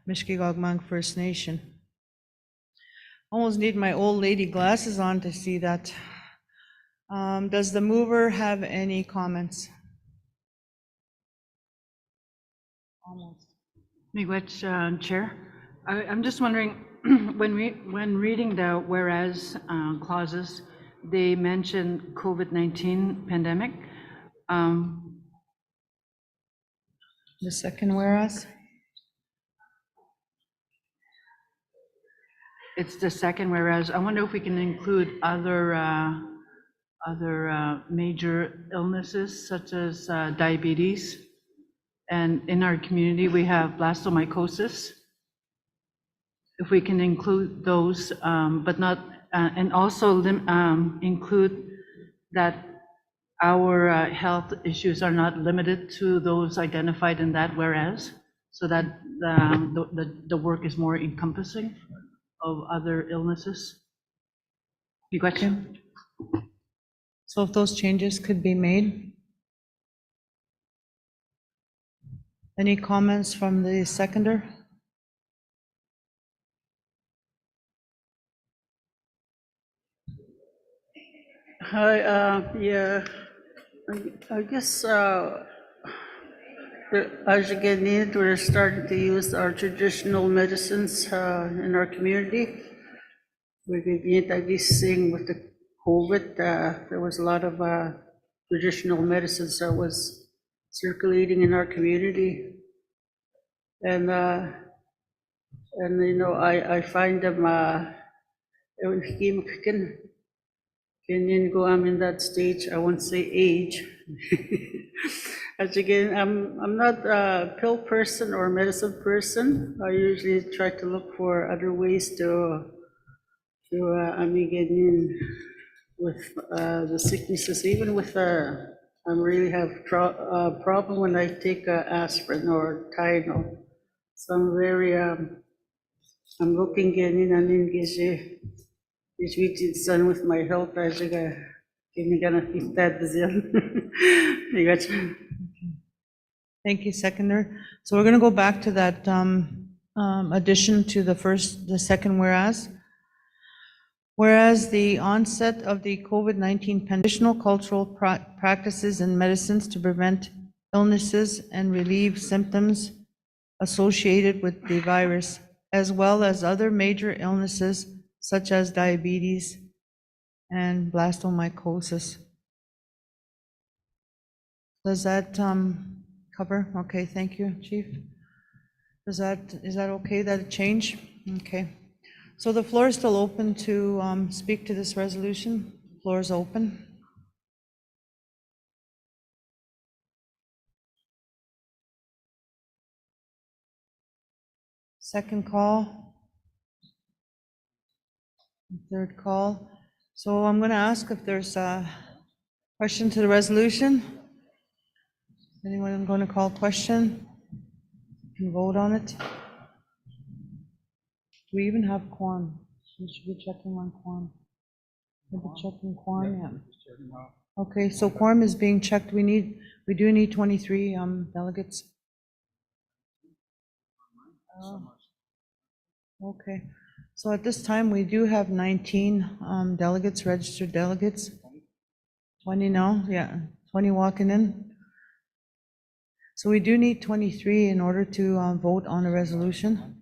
Mishkigogmang First Nation. Almost need my old lady glasses on to see that. Does the mover have any comments? Almost. Miigwech, Chair. I'm just wondering, when reading the whereas clauses, they mention COVID-19 pandemic. The second whereas? It's the second whereas. I wonder if we can include other major illnesses such as diabetes. And in our community, we have blastomycosis. If we can include those, but not, and also include that our health issues are not limited to those identified in that whereas, so that the work is more encompassing of other illnesses. You got you? So if those changes could be made. Any comments from the seconder? Hi, yeah, I guess as you get needed, we're starting to use our traditional medicines in our community. We're getting seeing with the COVID, there was a lot of traditional medicines that was circulating in our community. And you know, I find them, Kenyan go, I'm in that stage, I won't say age. As again, I'm not a pill person or medicine person. I usually try to look for other ways to get in with the sicknesses. Even with I really have a problem when I take aspirin or Tylenol. So I'm very I'm looking in and in this son with my health as you go. Thank you, seconder. So we're going to go back to that addition to the second whereas. Whereas the onset of the COVID-19 traditional cultural practices and medicines to prevent illnesses and relieve symptoms associated with the virus, as well as other major illnesses such as diabetes and blastomycosis. Does that cover? Okay, thank you, Chief. Is that okay that it changed? Okay. So the floor is still open to speak to this resolution. Floor is open. Second call. Third call. So I'm going to ask if there's a question to the resolution. Anyone going to call question? Can vote on it. Do we even have quorum? We should be checking on quorum. We'll be checking quorum, yeah. Okay, so quorum is being checked. We do need 23 delegates. Okay, so at this time, we do have 19 delegates, registered delegates. 20 now, yeah, 20 walking in. So we do need 23 in order to vote on a resolution.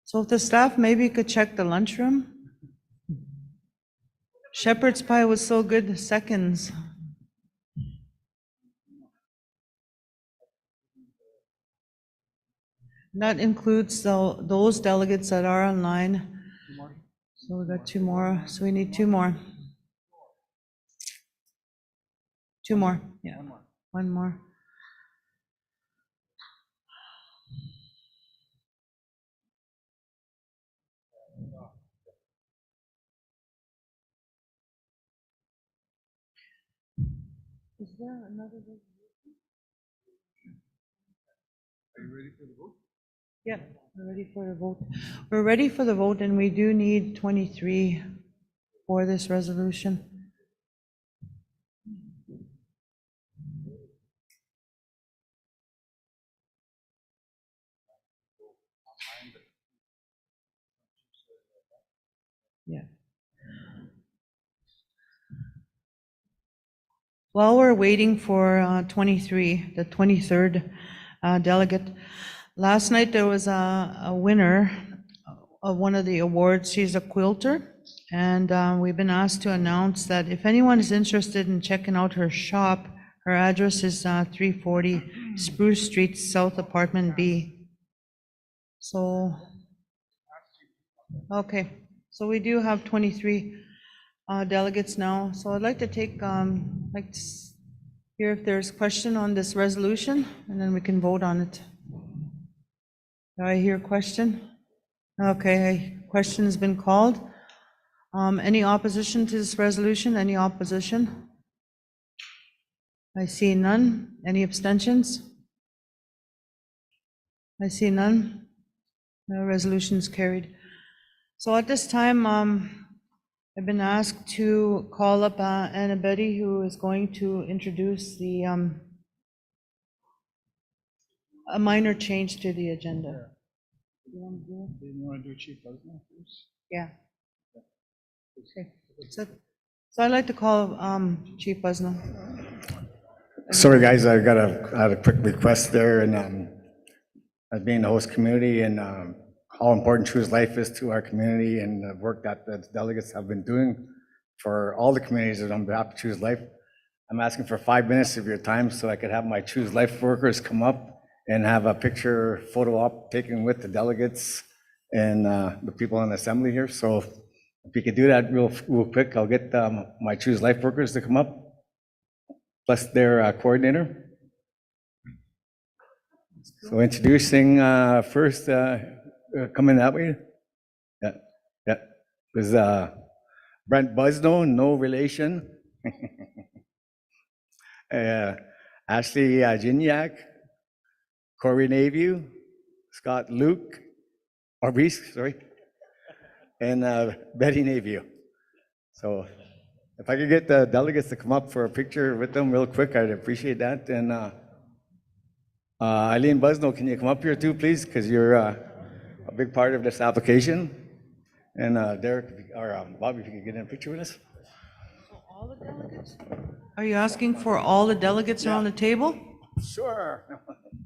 So if the staff maybe could check the lunchroom. Shepherd's pie was so good, seconds. That includes those delegates that are online. So we got 2 more, so we need 2 more. 2 more, yeah, 1 more. Is there another resolution? Are you ready for the vote? Yeah, we're ready for the vote. We're ready for the vote, and we do need 23 for this resolution. Yeah. While we're waiting for 23, the 23rd delegate, last night there was a winner of one of the awards. She's a quilter, and we've been asked to announce that if anyone is interested in checking out her shop, her address is 340 Spruce Street, South Apartment B. So, okay, so we do have 23 delegates now. So I'd like to take, hear if there's question on this resolution, and then we can vote on it. Do I hear question? Okay, question has been called. Any opposition to this resolution? Any opposition? I see none. Any abstentions? I see none. The resolution is carried. So at this time, I've been asked to call up Anna Betty, who is going to introduce the a minor change to the agenda. You want to do Chief Busnell first? Yeah. Okay. So I'd like to call Chief Busnell. Sorry, guys, I had a quick request there, and as being the host community and how important Choose Life is to our community and the work that the delegates have been doing for all the communities that on behalf of Choose Life. I'm asking for 5 minutes of your time so I could have my Choose Life workers come up and have a picture photo op taken with the delegates and the people in the assembly here. So if you could do that real quick, I'll get my Choose Life workers to come up, plus their coordinator. So introducing first, coming that way. Yeah. Was Brent Busno, no relation. Ashley Gignac, Corey Naview, Scott Luke, or Reese, sorry, and Betty Naview. So if I could get the delegates to come up for a picture with them real quick, I'd appreciate that. And Eileen Busno, can you come up here too, please? Because you're a big part of this application. And Derek, or Bobby, if you could get in a picture with us. So all the delegates? Are you asking for all the delegates around the table? Sure.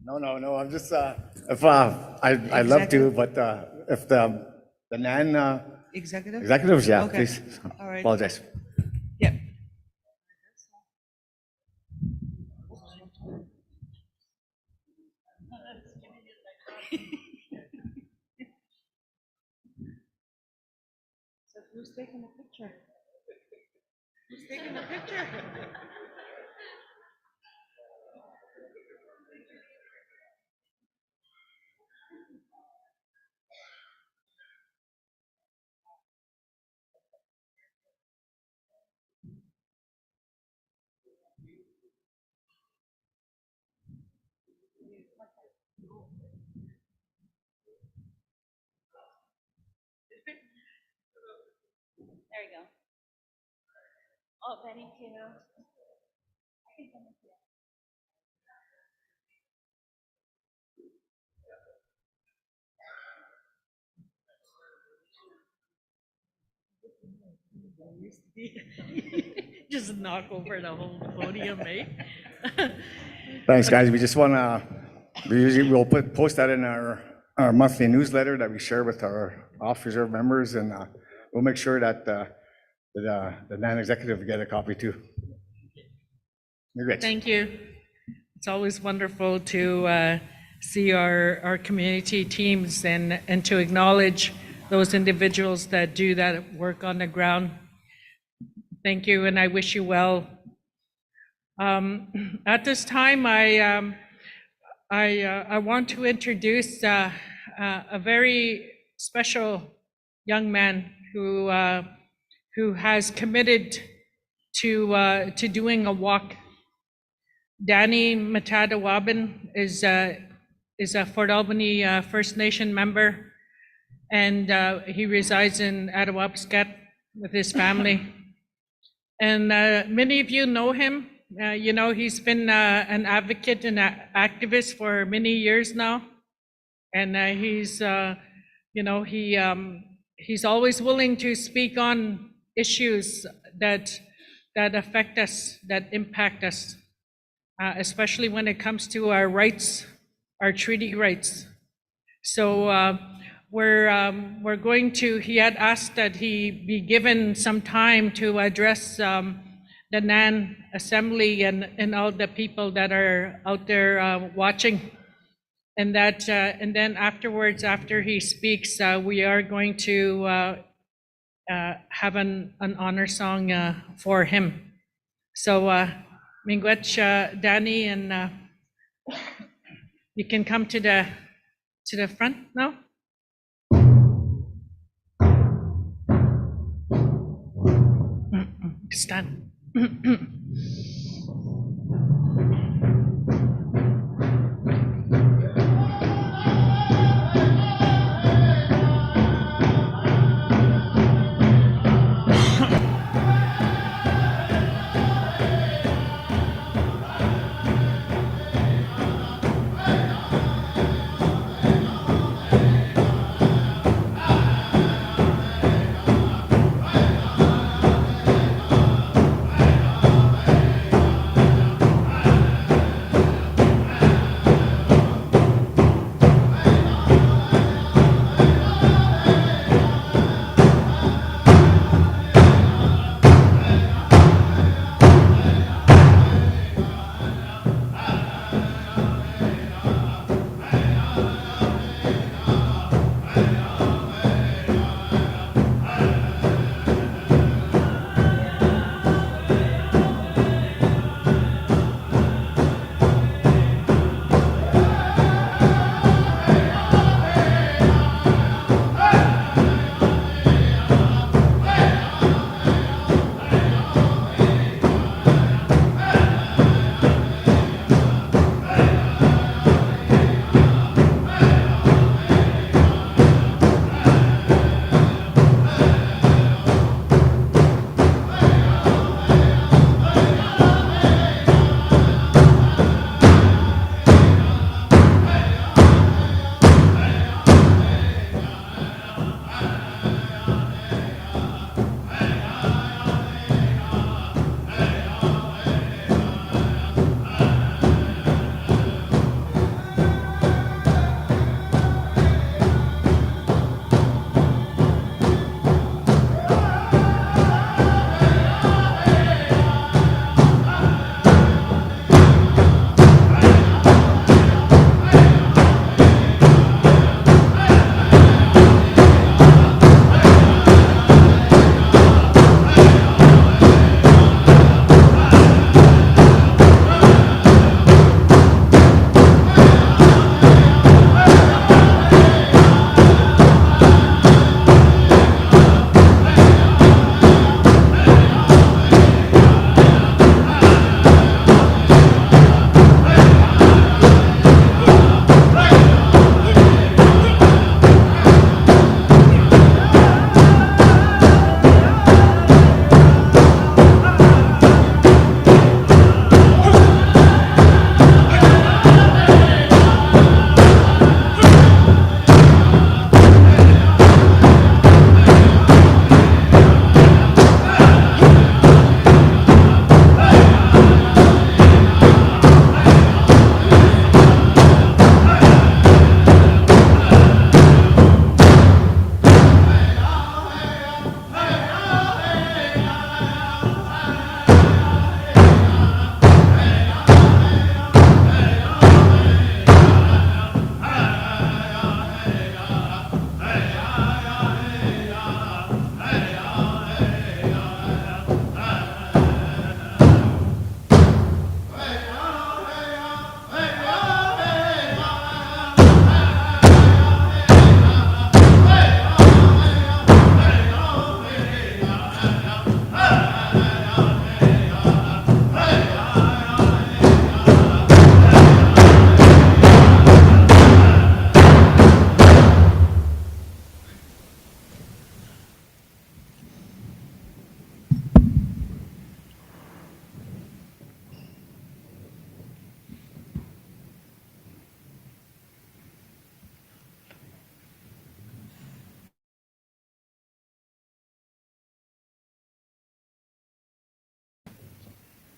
No. I'm just, if I'd love to, but if the NAN executive? Executives, yeah, Okay. please. All right. Apologize. Yep. So who's taking the picture? Who's taking the picture? There you go. Oh, Betty too. Just knock over the whole podium, eh? Thanks, guys. We just want to, we'll post that in our monthly newsletter that we share with our officer members, and we'll make sure that the NAN executive get a copy too. Rich. Thank you. It's always wonderful to see our community teams and to acknowledge those individuals that do that work on the ground. Thank you, and I wish you well. At this time, I want to introduce a very special young man who has committed to doing a walk. Danny Matadawabin is a Fort Albany First Nation member, and he resides in Attawapskat with his family. And many of you know him. You know, he's been an advocate and an activist for many years now. And he's always willing to speak on issues that affect us, that impact us, especially when it comes to our rights, our treaty rights. So we're going to, he had asked that he be given some time to address the NAN Assembly and all the people that are out there watching. And then afterwards, after he speaks, we are going to have an honor song for him. So Mingwech, Danny, and you can come to the front now. Stand.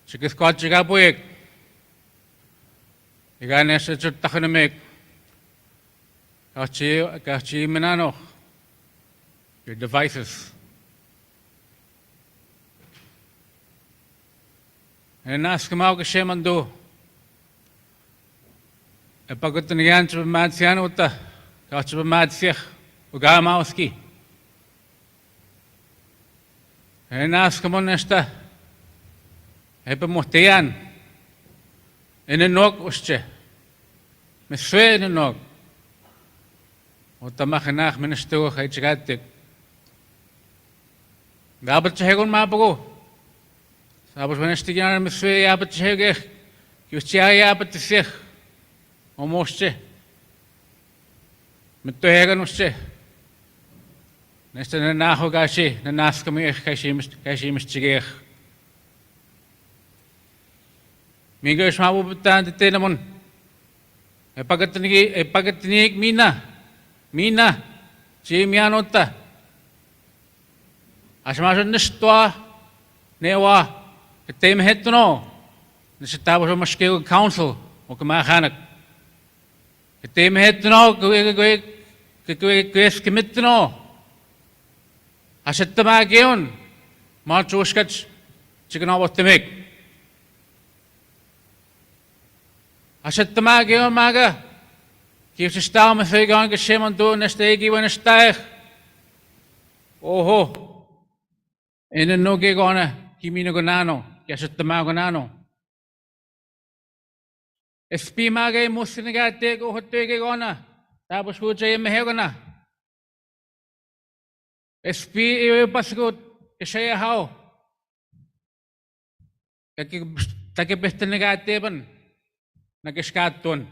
Chikis kwa chika puik. Iga nesa chut takanamek. Kachi minano. Your devices. And ask him out Shemando. A pagotanian to Madsianuta. Kachi Madsiach. Ugamauski. And ask him on Nesta. Epamotean. In a nog usche. Meswe in a nog. Otamachanach minister Hachgatik. Gabat Chegon Mapo. Sabas when Stigan Meswe Abat Chegech. Yuchia Abat Sich. Almost. Metohagan usche. Nesta Nahogashi, the Naskami Kashimish Chigech. Mingers Mabutan the Telemon. A Pagatinik Mina, Chimianota. Ashmajan Nistua, Newa, the Tame Hetono, the Shitawa Mashkel Council, Okamahanak. The Tame Hetono, Gwes Kimitino. Ashetamagion, Marchuskach, Chickenowatimik. Ashetamagion Maga, keeps a star with a gang of shame on doing a staggy when a stag. Oh ho, in a no gig on a Kimino Gonano, Yashetamagonano. If P. Maga Musiniga take or take on a, that was who J. Mahegana. SP Pasco, Shaya how? Take a best negative, Nagashkaton.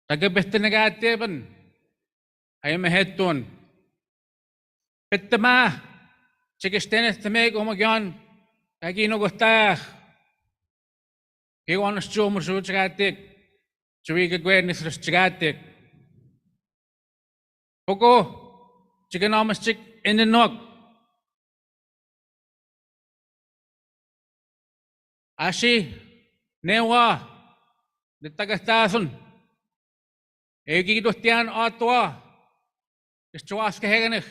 Take a best negative. I am a head tone. Petama, Chickistenes to make Omagon, Agino Gotach. He wants to Musuchatic, Chiriga Gwennis Chagatic. Pogo. Chicken almost chick in the knock. Ashi, Newa, the Tagastasun. Egi Dostian Otwa, the Chuaska Haganich.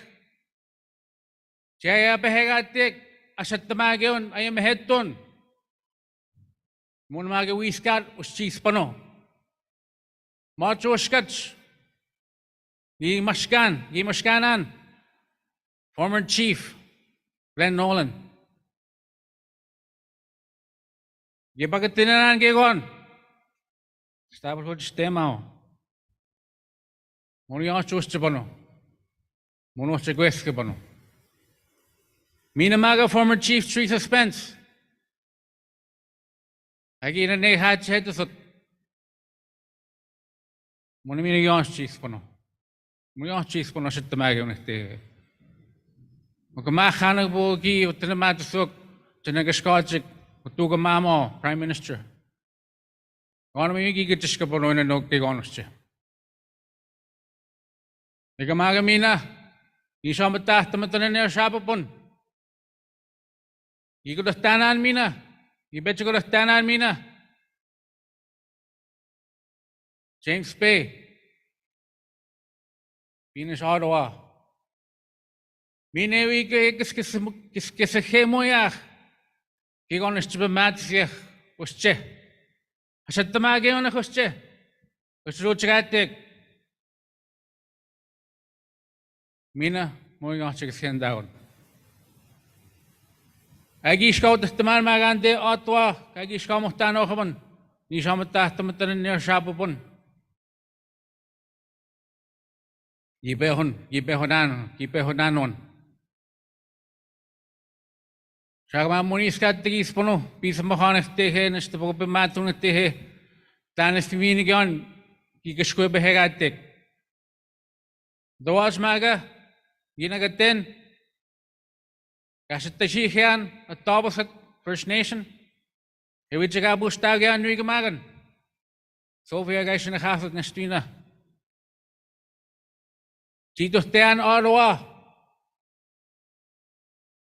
Jaya Behegatic, Ashatamagion, I am a head tone. Munmaga Wiskat was cheese pano. Marcho Sketch. Gimashkanan, former chief, Glenn Nolan. Gipagatinan Gigon. Establish what stemao. Monion Chustapano. Monoseguescapano. Minamaga, former chief, Teresa Spence. Again, a had head to the Moniminion chief pano. Muyong cheese po na siya tamagay ng ito. Magkamakhanag po ki, utinamadusok, tinagaskotchik, utugamamo, Prime Minister. Ano mo yung gigitis ka po noon na nagtigonos siya. Nagamagamina, isa matahtamatan na siya po pon. Ikudastanan mina, ibet siya kudastanan mina. James Bay. Pinas Ottawa. Minewi kis hemoyach. Kigon is to be mad siach was che. I said the magion a hosche. Was rochatic. Mina, moving on to send down. Agish out the man magande Ottawa, Agish Kamotano Haman, Nishamatahtamatan near Shapopon. Gibehonanon. Shagma Muniskat Gispono, piece of Mohanis Tehe, and the Pope Matun Tehe, Tanis Vinigan, Gigashque Behegatic. The was Maga, Ginagaten, Kashatashihan, a Tobosat First Nation, Ewichagabu Staga and Rigamagan. Sophia Gash and a half of Nestina. Chitos Tean Ottawa.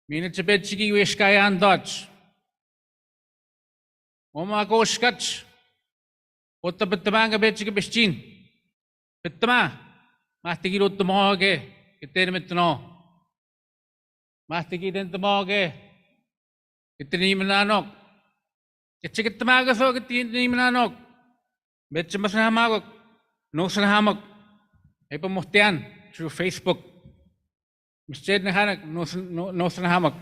Minute Chibet Chiki Wishkayan Dutch. Oma koskats. Otta pettamanga betchike bestin. Pettama. Mahtigirut tumoge. Kitermitno. Mahtigiden tumoge. Kitinimananok. Kitchikitamagasok kitinimananok. Betchamasnahamagok. Nosanahamok. Ay pamuhtian through Facebook. Misjed na hanak nosanahamok.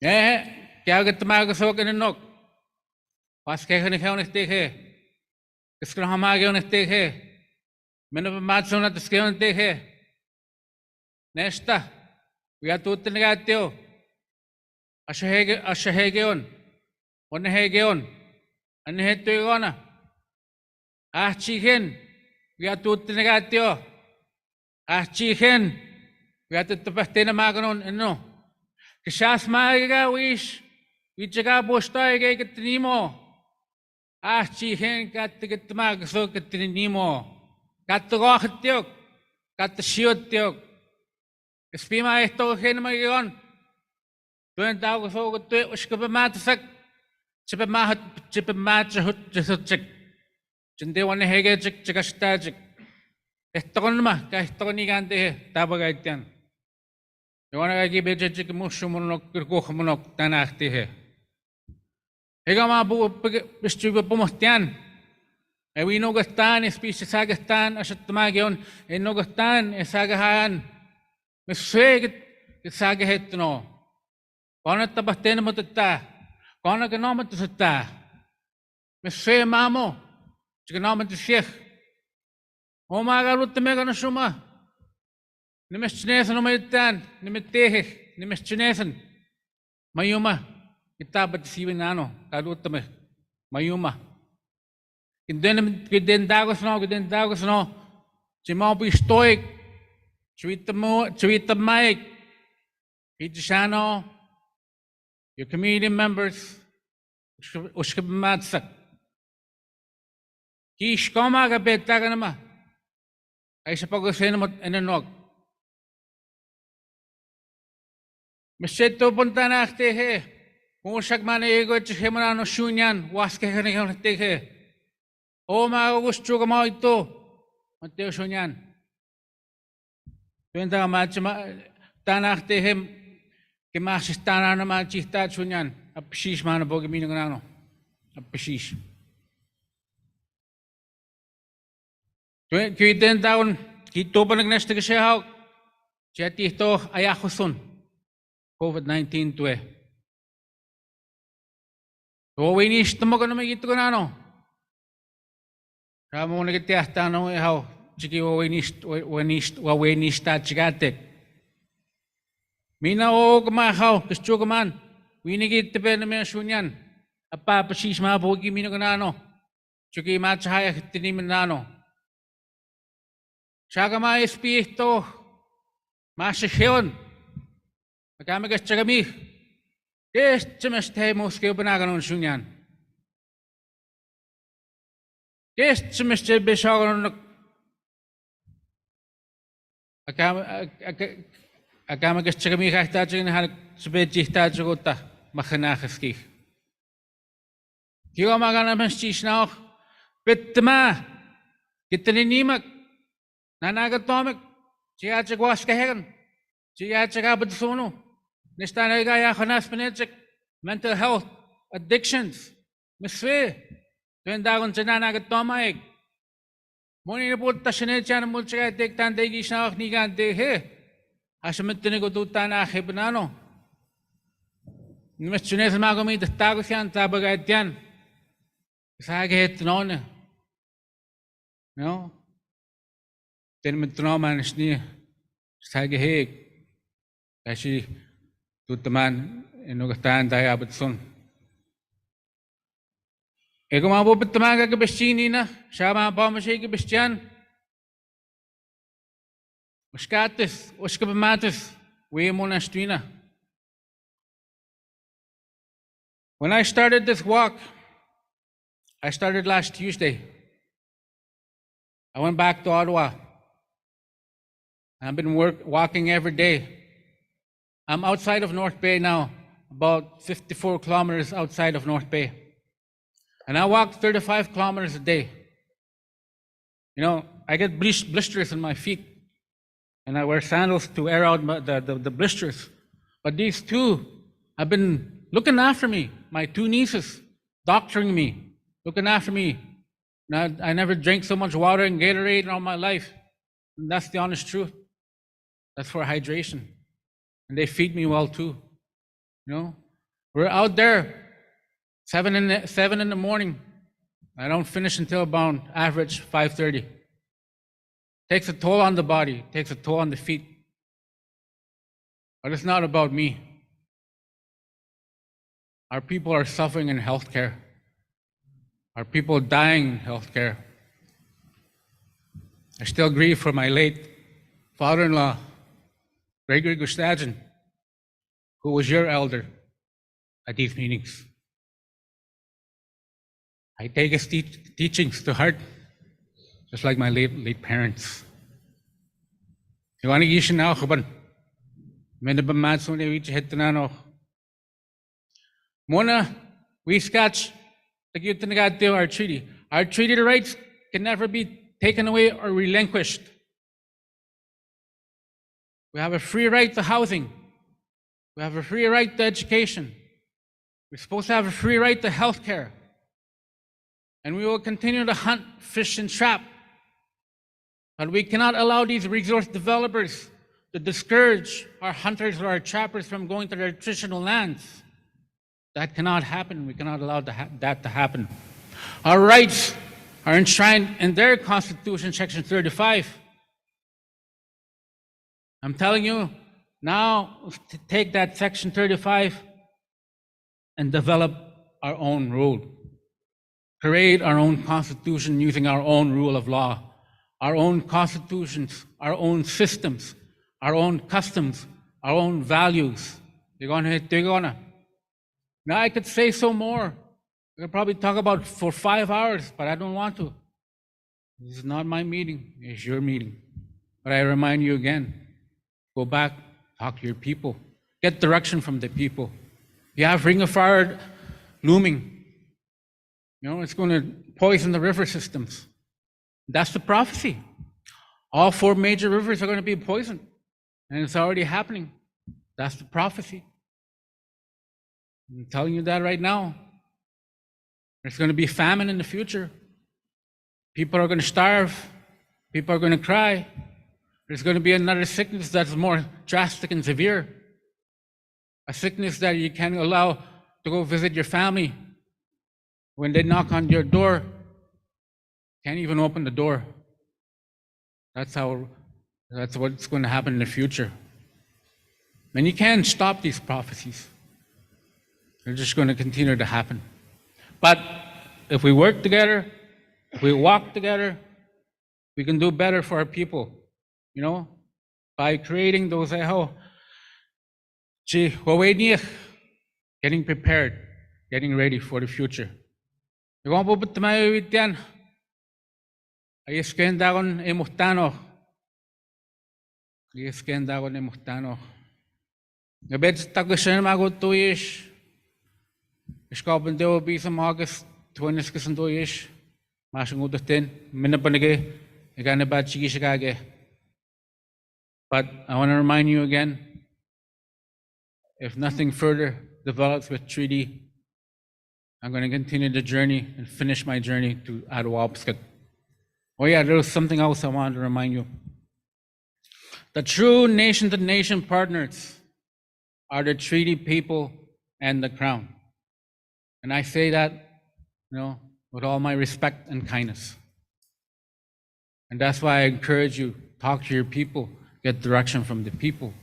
Kaya kitamagasok inanok. Pas kaya kanikaw nagteke. Kiskanahamagiw nagteke. Menapamatso na tiskaw nagteke. Nesta. Uyatutin nagatyo. Asyahegeon. Onahegeon. Aniheto yona. Chicken. Uyatutin nagatyo. Chicken. Uyatutapahtin na maganon. Ano? Kishas maaga wish. Wichaga bostoy kay katinimo. Chicken katigitmagso katinimo. Katugokhatyok. Katashiyotyok. Espima ito hen magayon. Tuan tao ko tuwe uskapamatasak. Chipamachahut jasutchik. Chinde wane hege chik chikastajik. Ito ko naman. Kahit ko ni gante he. Tabagay tiyan. Iwana kagi bejajik musumunok kirkuhamunok tanakti he. Ega mga bistuwa pumuhtian. Ewi nugastan, espisi sagastan, asyat tumagyon, nugastan, esagahan. Meswegit, isagahet no. Kona tabahten mo tata. Kona ganomat tata. Meswe mamo. Chiganomat tishik. Umagalut tamega na suma. Nimeschnesan umaitan. Nimetehik. Nimeschnesan. Mayuma. Itabat siwin nano. Kalut tamig. Mayuma. Kiden dagos no. Chimopi stoik. Chuita Mike. Hijishano. Your community members. Ushkabamatsak. Kishkoma gabetaga nama. Ay sa pag-usin mo inanog. Masyento punta na aktehe. Kung usak man ego at siya manano syunyan. Waske ka na yung aktehe. O mga gusto ka mo ito. Mateo syunyan. Tuwenta ka matcha tanaktehem. Kimasis tana na machista syunyan. Apshish man na po gamino ka na. Apshish. Kuiten taon, kito pa nagnesta ka siya hawak. Siya tito ayakuson. COVID-19 to eh. So, winis mo ka naman ito ka na no. Kaya mo nagitiyak tanong ihaw. Chiki wawinis ta chikatek. Mina o kumakaw, gusto ka man. Winigit tepe na mga sunyan. Apapashish mga bugi mino ka na no. Chiki matchahaya tinimin na no. Siya mga espiritu, masasyon, magkamagas siya kami. Yes, sumastay mo sa kayo panaganon sunyan. Yes, sumastay besya ko nung agkamagas siya kami kahit tayo nahanag sa bedjih tayo ko ta, makanakas ki. Kiyo mga naman siya na ako, pitma, kita ninimak, Nanagatomik, siya chagwas kahegan, siya chagabad suno, nistanay gaya kanas panetsik, mental health, addictions, miswe, tuwendagon sa nanagatomik. Muni na po tasyanet siya na mo siya tektan degi siya aknigan dehe, asamet tinigotuta na akibanano. Nimes chunes magumit tago siya ang tabagay yan. Saget noon. No? Then trauma niya sa geheg kasi tutaman inugatan tayo abatson kung mabubit tamaga kabestini na siya mga pamasay kabestiyan maskatis uskabamatis uwi mo na stuina. When I started this walk, I started last Tuesday. I went back to Ottawa. I've been walking every day. I'm outside of North Bay now. about 54 kilometers outside of North Bay. And I walk 35 kilometers a day. You know, I get blisters in my feet, and I wear sandals to air out the blisters. But these two have been looking after me, my two nieces, doctoring me, looking after me. Now, I never drank so much water and Gatorade in all my life. And that's the honest truth. That's for hydration. And they feed me well too. You know, we're out there 7 in the morning. I don't finish until about average 5:30. Takes a toll on the body, takes a toll on the feet. But it's not about me. Our people are suffering in healthcare. Our people are dying in healthcare. I still grieve for my late father-in-law, Gregory Gustajan, who was your elder at these meetings. I take his teachings to heart, just like my late parents. You want to use now, Huban? Many of my son, we hit the nano. Mona, we scotch the our treaty. Our treaty rights can never be taken away or relinquished. We have a free right to housing. We have a free right to education. We're supposed to have a free right to health care. And we will continue to hunt, fish, and trap. But we cannot allow these resource developers to discourage our hunters or our trappers from going to their traditional lands. That cannot happen. We cannot allow that to happen. Our rights are enshrined in their Constitution, Section 35. I'm telling you, now to take that Section 35 and develop our own rule. Create our own constitution using our own rule of law, our own constitutions, our own systems, our own customs, our own values. Now I could say so more. I could probably talk about for 5 hours, but I don't want to. This is not my meeting, it's your meeting. But I remind you again, go back, talk to your people, get direction from the people. You have Ring of Fire looming. You know, it's going to poison the river systems. That's the prophecy. All 4 major rivers are going to be poisoned, and it's already happening. That's the prophecy. I'm telling you that right now. There's going to be famine in the future. People are going to starve. People are going to cry. There's going to be another sickness that's more drastic and severe. A sickness that you can't allow to go visit your family. When they knock on your door, can't even open the door. That's what's going to happen in the future. And you can't stop these prophecies. They're just going to continue to happen. But if we work together, if we walk together, we can do better for our people, you know, by creating those getting prepared, getting ready for the future. Yung po ba't tumayo yan? Ayos kenda kon emuhtano. Ayos kenda kon emuhtano. Gabet tagasyan mago tuyish. Iskapan deo bisa magas 20 kasan tuyish. Masang udatin. Minapanige. Igana ba chigishikage. But I want to remind you again, if nothing further develops with treaty, I'm going to continue the journey and finish my journey to Adawapskat. Oh yeah, there was something else I wanted to remind you. The true nation-to-nation partners are the treaty people and the Crown. And I say that, you know, with all my respect and kindness. And that's why I encourage you, talk to your people, get direction from the people,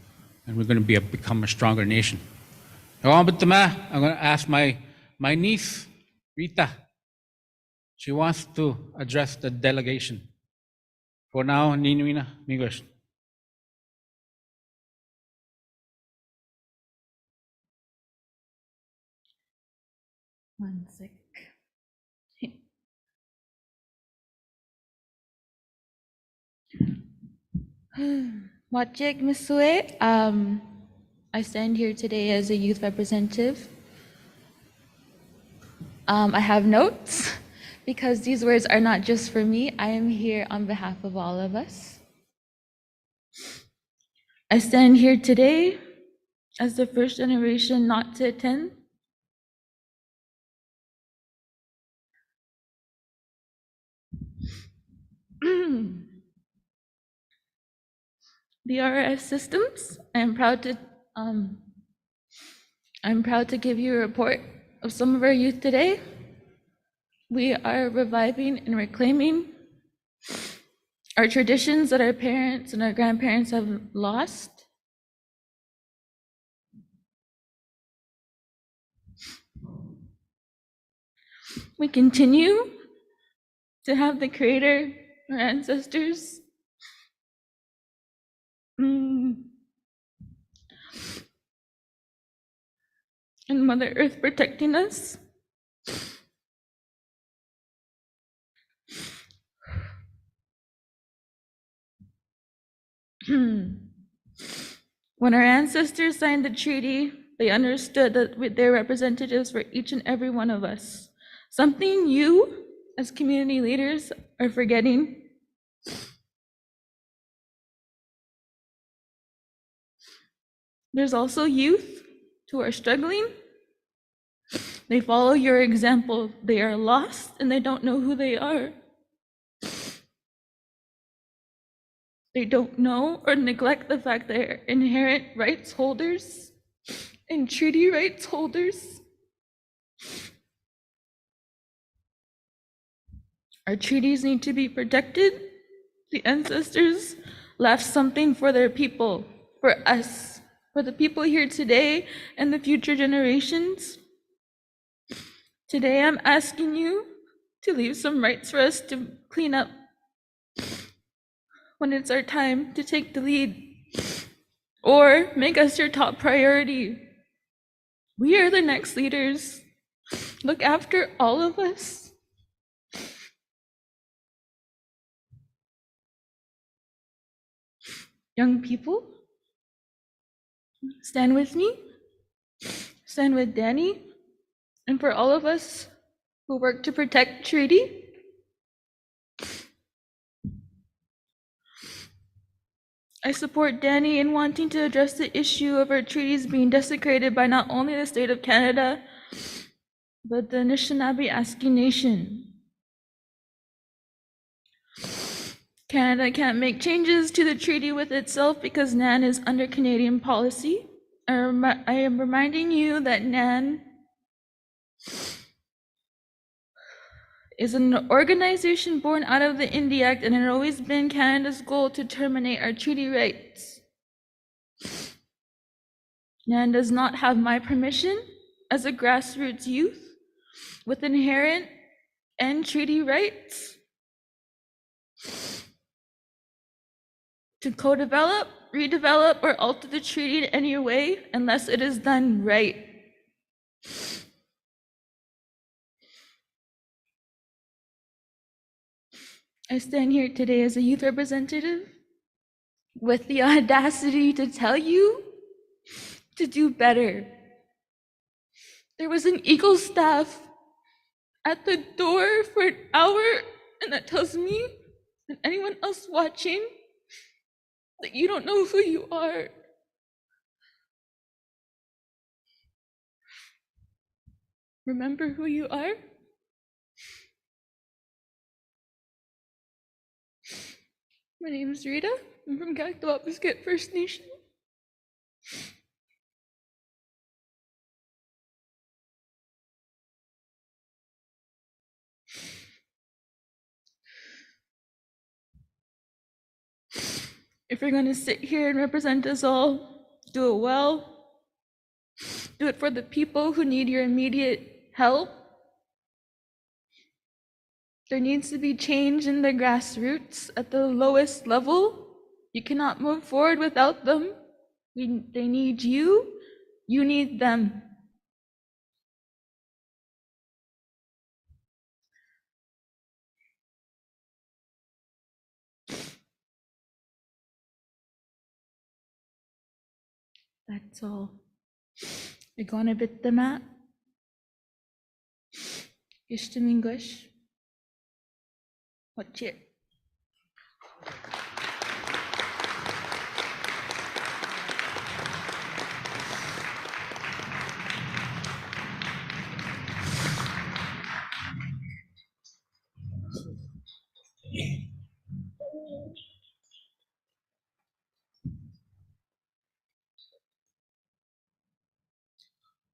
and we're going to become a stronger nation. I'm going to ask my niece, Rita. She wants to address the delegation. For now, Ninuina, Miguel. One sec. Mojek Musue, I stand here today as a youth representative. I have notes because these words are not just for me. I am here on behalf of all of us. I stand here today as the first generation not to attend. The RS systems. I'm proud to give you a report of some of our youth today. We are reviving and reclaiming our traditions that our parents and our grandparents have lost. We continue to have the Creator, our ancestors, and Mother Earth protecting us. When our ancestors signed the treaty, they understood that their representatives were each and every one of us. Something you, as community leaders, are forgetting. There's also youth who are struggling. They follow your example. They are lost and they don't know who they are. They don't know or neglect the fact they're inherent rights holders and treaty rights holders. Our treaties need to be protected. The ancestors left something for their people, for us, for the people here today and the future generations. Today I'm asking you to leave some rights for us to clean up when it's our time to take the lead, or make us your top priority. We are the next leaders. Look after all of us. Young people, stand with me, stand with Danny, and for all of us who work to protect treaty. I support Danny in wanting to address the issue of our treaties being desecrated by not only the state of Canada, but the Anishinaabe Nation. Canada can't make changes to the treaty with itself because NAN is under Canadian policy. I am reminding you that NAN is an organization born out of the India Act, and it had always been Canada's goal to terminate our treaty rights. NAN does not have my permission as a grassroots youth with inherent and treaty rights to co-develop, redevelop, or alter the treaty in any way unless it is done right. I stand here today as a youth representative with the audacity to tell you to do better. There was an Eagle staff at the door for an hour, and that tells me and anyone else watching that you don't know who you are. Remember who you are. My name is Rita. I'm from Kaktowapisket First Nation. If you're going to sit here and represent us all, do it well. Do it for the people who need your immediate help. There needs to be change in the grassroots at the lowest level. You cannot move forward without them. They need you. You need them. That's all. Igona bit the mat. Ishtam English. What's it?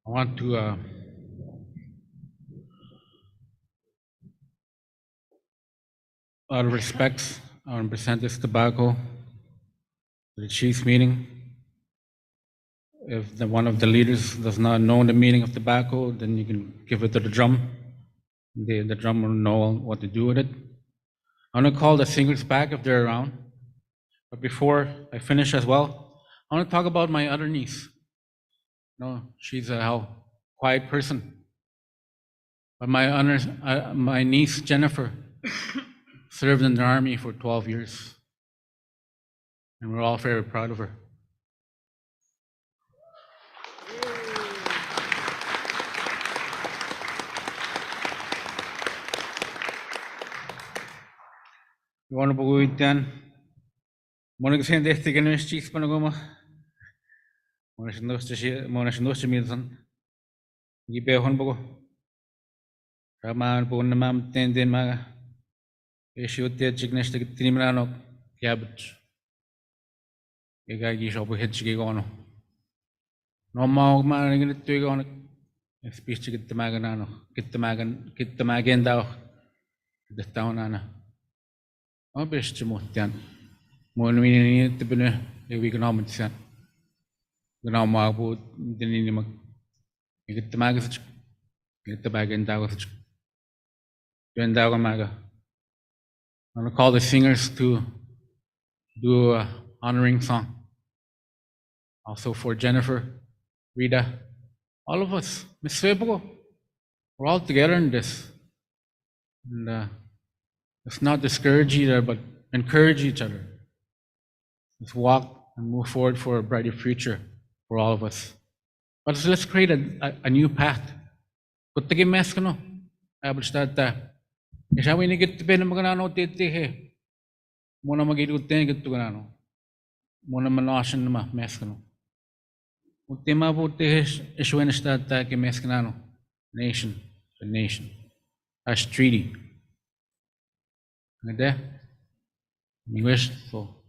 I want to out of respect, I want to present this tobacco to the chief's meeting. If one of the leaders does not know the meaning of tobacco, then you can give it to the drum. The drum will know what to do with it. I want to call the singers back if they're around. But before I finish as well, I want to talk about my other niece. No, she's a quiet person. But my niece Jennifer served in the army for 12 years, and we're all very proud of her. You want to go with Dan? Mona kasi hindi tigan yung cheese pa na guma. Mona sinos siya minsan. Gipehon po ko. Ramaan po na mam tenden mga. Issue tiya chiknesh na tinimranok. Kiabot. Igagi siya po hit siya ko ano. No mau man ngin ito ko ano. Speech chikit tamagan na ano. Kitamagan daw. Dataon na na. Ang best mo tiyan. Mo ni tibena ewi ko naman tiyan. Ganaw mo po dinini mag. Kitamagan sa Kitabagan daw sa. Yan daw maga. I'm going to call the singers to do a honoring song. Also for Jennifer, Rita, all of us, Miss Febo, we're all together in this. And let's not discourage each other, but encourage each other. Let's walk and move forward for a brighter future for all of us. But let's create a new path. Kung tagi mes ka no, abot ta. Isa we nigit pe na magana titi he. Muna magidut ten gitu ganano. Muna manasan na mes ka no. Ultima buti iswen ta ke mes kanano. Nation, the nation. As treaty. Ngade. English so.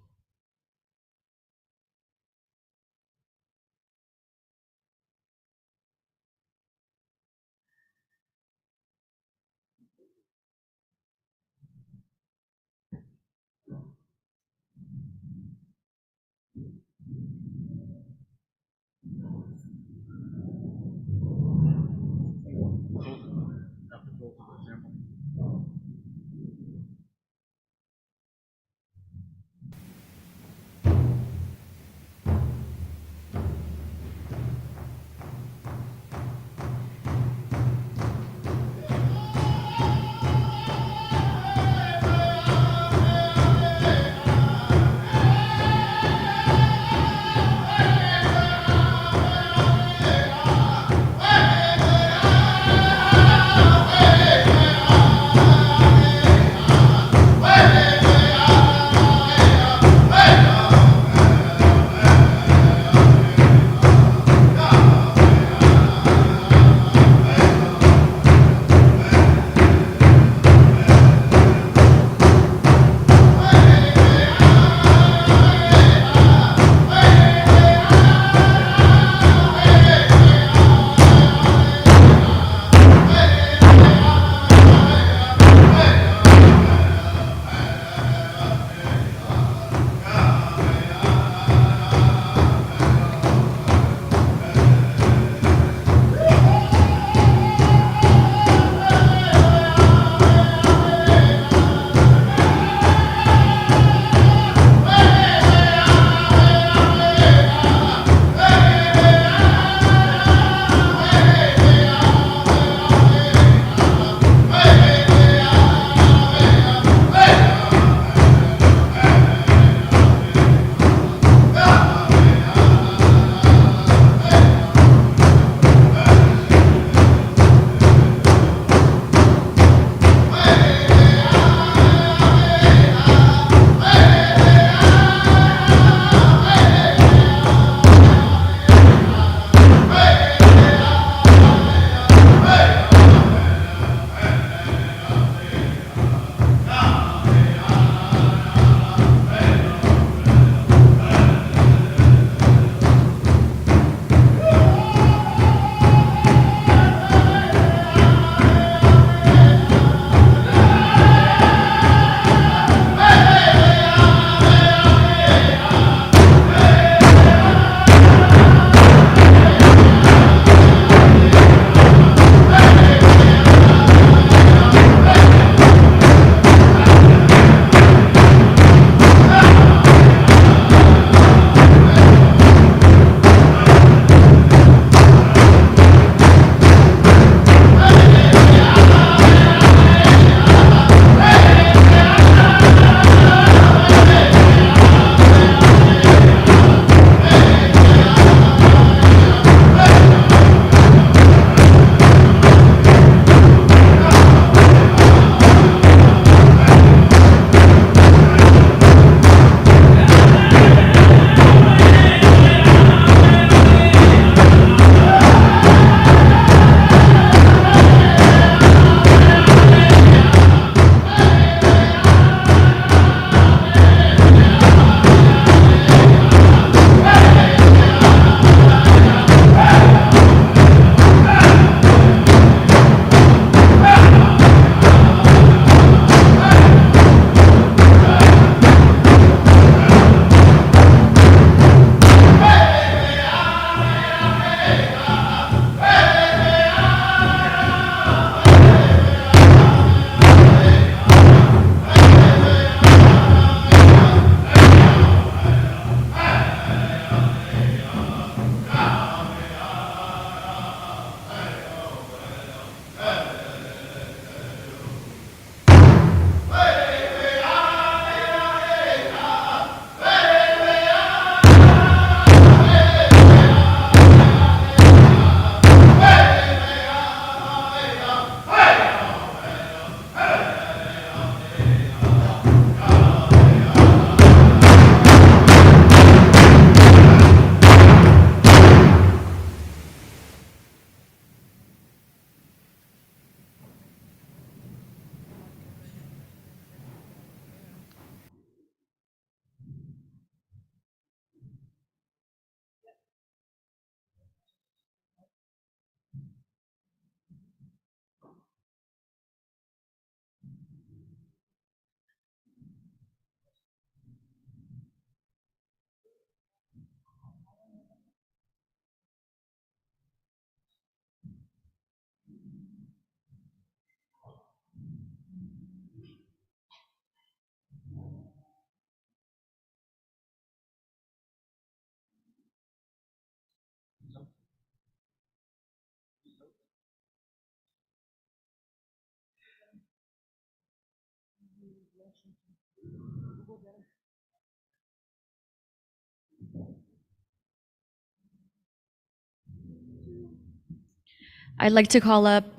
I'd like to call up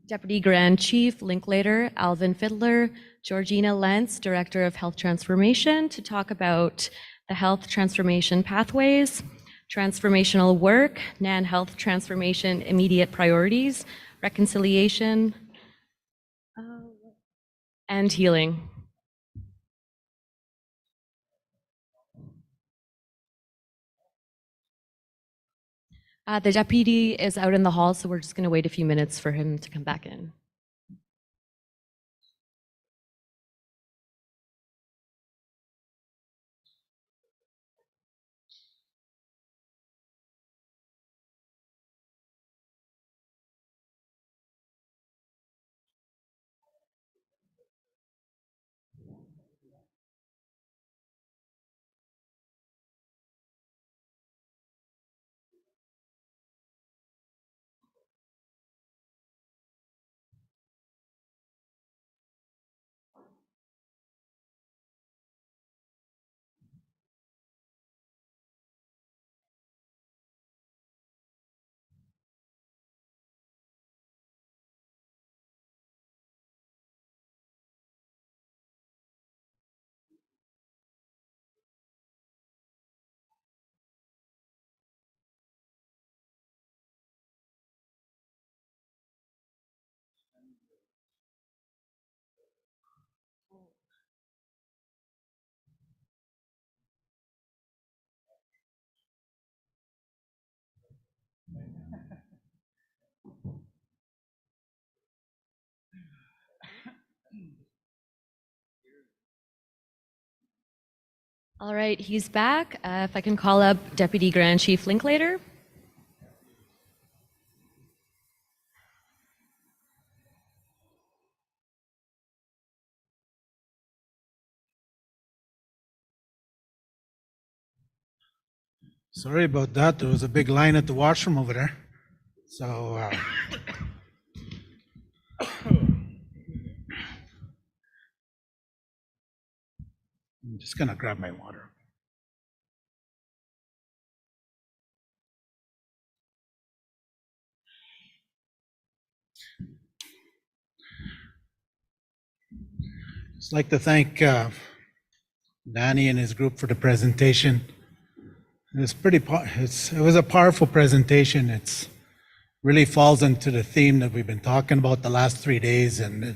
Deputy Grand Chief Linklater, Alvin Fiddler, Georgina Lentz, Director of Health Transformation, to talk about the health transformation pathways, transformational work, NAN health transformation immediate priorities, reconciliation, and healing. The deputy is out in the hall, so we're just going to wait a few minutes for him to come back in. All right, he's back. If I can call up Deputy Grand Chief Linklater. Sorry about that. There was a big line at the washroom over there. So, I'm just gonna grab my water. Just like to thank Danny and his group for the presentation. It was a powerful presentation. It's really falls into the theme that we've been talking about the last 3 days, and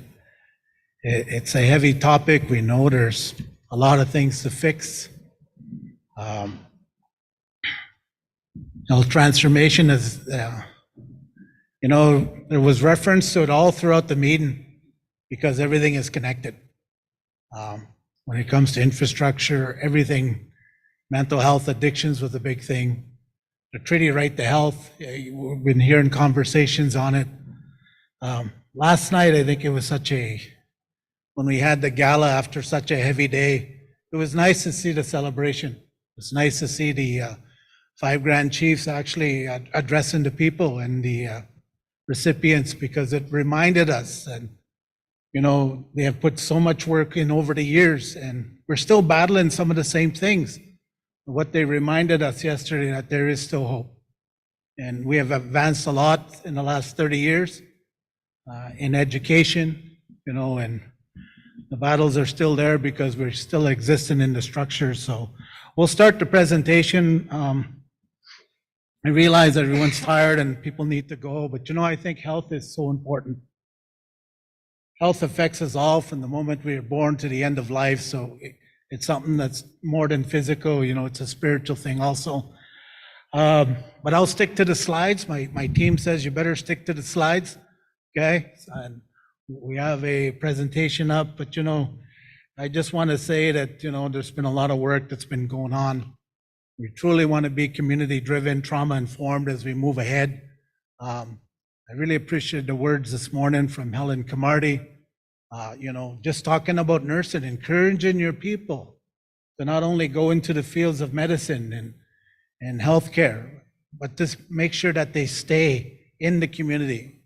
it's a heavy topic. We know there's a lot of things to fix. Transformation is, there was reference to it all throughout the meeting because everything is connected. When it comes to infrastructure, everything, mental health, addictions was a big thing. The treaty right to health, we've been hearing conversations on it. Last night, I think it was when we had the gala after such a heavy day, it was nice to see the celebration. It's nice to see the 5 Grand Chiefs actually addressing the people and the recipients, because it reminded us, and they have put so much work in over the years, and we're still battling some of the same things. What they reminded us yesterday, that there is still hope. And we have advanced a lot in the last 30 years in education, and the battles are still there because we're still existing in the structure. So we'll start the presentation. I realize everyone's tired and people need to go, but I think health is so important. Health affects us all from the moment we are born to the end of life. So it's something that's more than physical, it's a spiritual thing also. But I'll stick to the slides. My team says you better stick to the slides, okay? And we have a presentation up, but I just want to say that, there's been a lot of work that's been going on. We truly want to be community-driven, trauma-informed as we move ahead. I really appreciate the words this morning from Helen Camardi. Just talking about nursing, encouraging your people to not only go into the fields of medicine and healthcare, but just make sure that they stay in the community.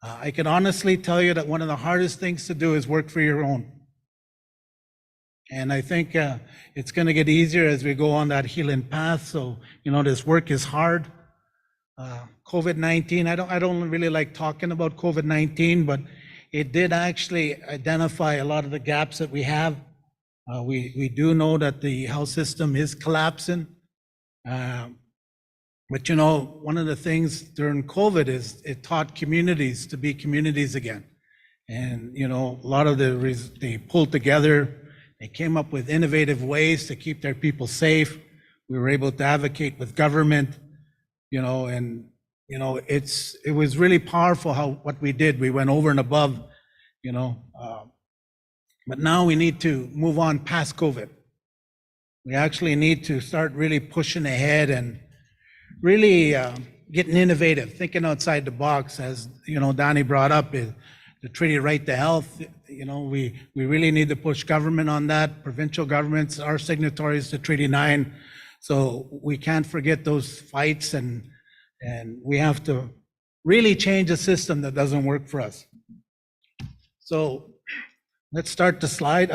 I can honestly tell you that one of the hardest things to do is work for your own. And I think it's going to get easier as we go on that healing path. So, this work is hard. COVID-19, I don't really like talking about COVID-19, but it did actually identify a lot of the gaps that we have. We do know that the health system is collapsing. But one of the things during COVID is it taught communities to be communities again. And, a lot of they pulled together, they came up with innovative ways to keep their people safe. We were able to advocate with government, and, it was really powerful what we did. We went over and above, but now we need to move on past COVID. We actually need to start really pushing ahead and really getting innovative, thinking outside the box, as Donnie brought up, is the Treaty Right to Health. We really need to push government on that. Provincial governments are signatories to Treaty 9, so we can't forget those fights, and we have to really change a system that doesn't work for us. So let's start the slide.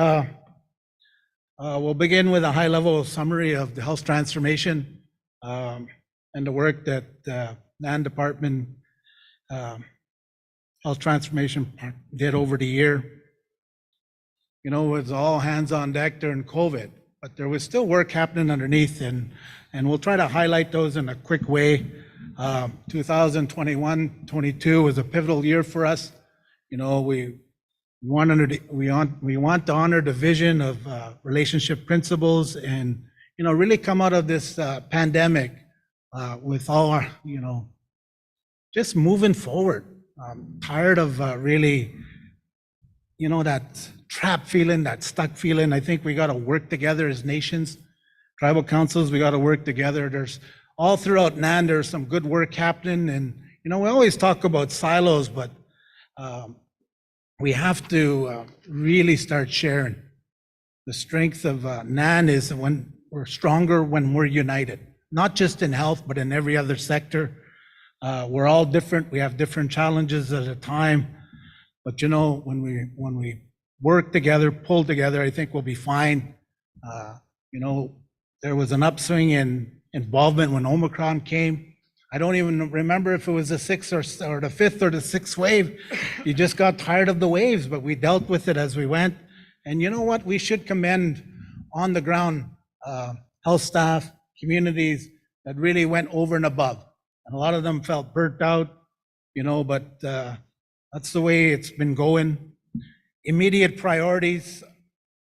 We'll begin with a high-level summary of the health transformation and the work that NAN Department Health Transformation did over the year. It was all hands on deck during COVID, but there was still work happening underneath, and we'll try to highlight those in a quick way. 2021-22 was a pivotal year for us. We want to honor the vision of relationship principles and, really come out of this pandemic with all our, just moving forward. I'm tired of really, that trap feeling, that stuck feeling. I think we got to work together as nations, tribal councils, we got to work together. There's all throughout NAN, there's some good work happening. And, we always talk about silos, but we have to really start sharing. The strength of NAN is when we're stronger, when we're united, not just in health, but in every other sector. We're all different. We have different challenges at a time. But when we work together, pull together, I think we'll be fine. There was an upswing in involvement when Omicron came. I don't even remember if it was the sixth or the fifth or the sixth wave. You just got tired of the waves, but we dealt with it as we went. And you know what? We should commend on the ground health staff, communities that really went over and above. And a lot of them felt burnt out, but that's the way it's been going. Immediate priorities.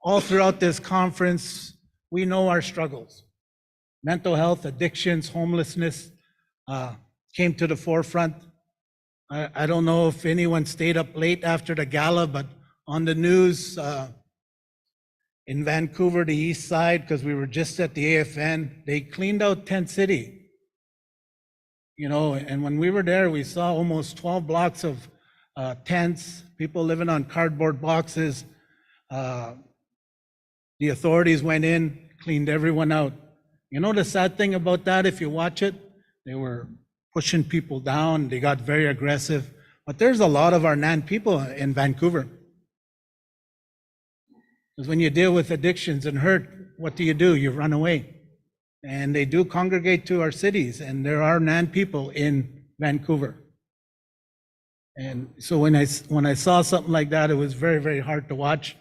All throughout this conference, we know our struggles. Mental health, addictions, homelessness came to the forefront. I don't know if anyone stayed up late after the gala, but on the news in Vancouver, the east side, because we were just at the AFN, they cleaned out Tent City. And when we were there, we saw almost 12 blocks of tents, people living on cardboard boxes. The authorities went in, cleaned everyone out. The sad thing about that, if you watch it, they were pushing people down, they got very aggressive. But there's a lot of our NAN people in Vancouver. Because when you deal with addictions and hurt, what do? You run away. And they do congregate to our cities, and there are NAN people in Vancouver. And so when I saw something like that, it was very, very hard to watch.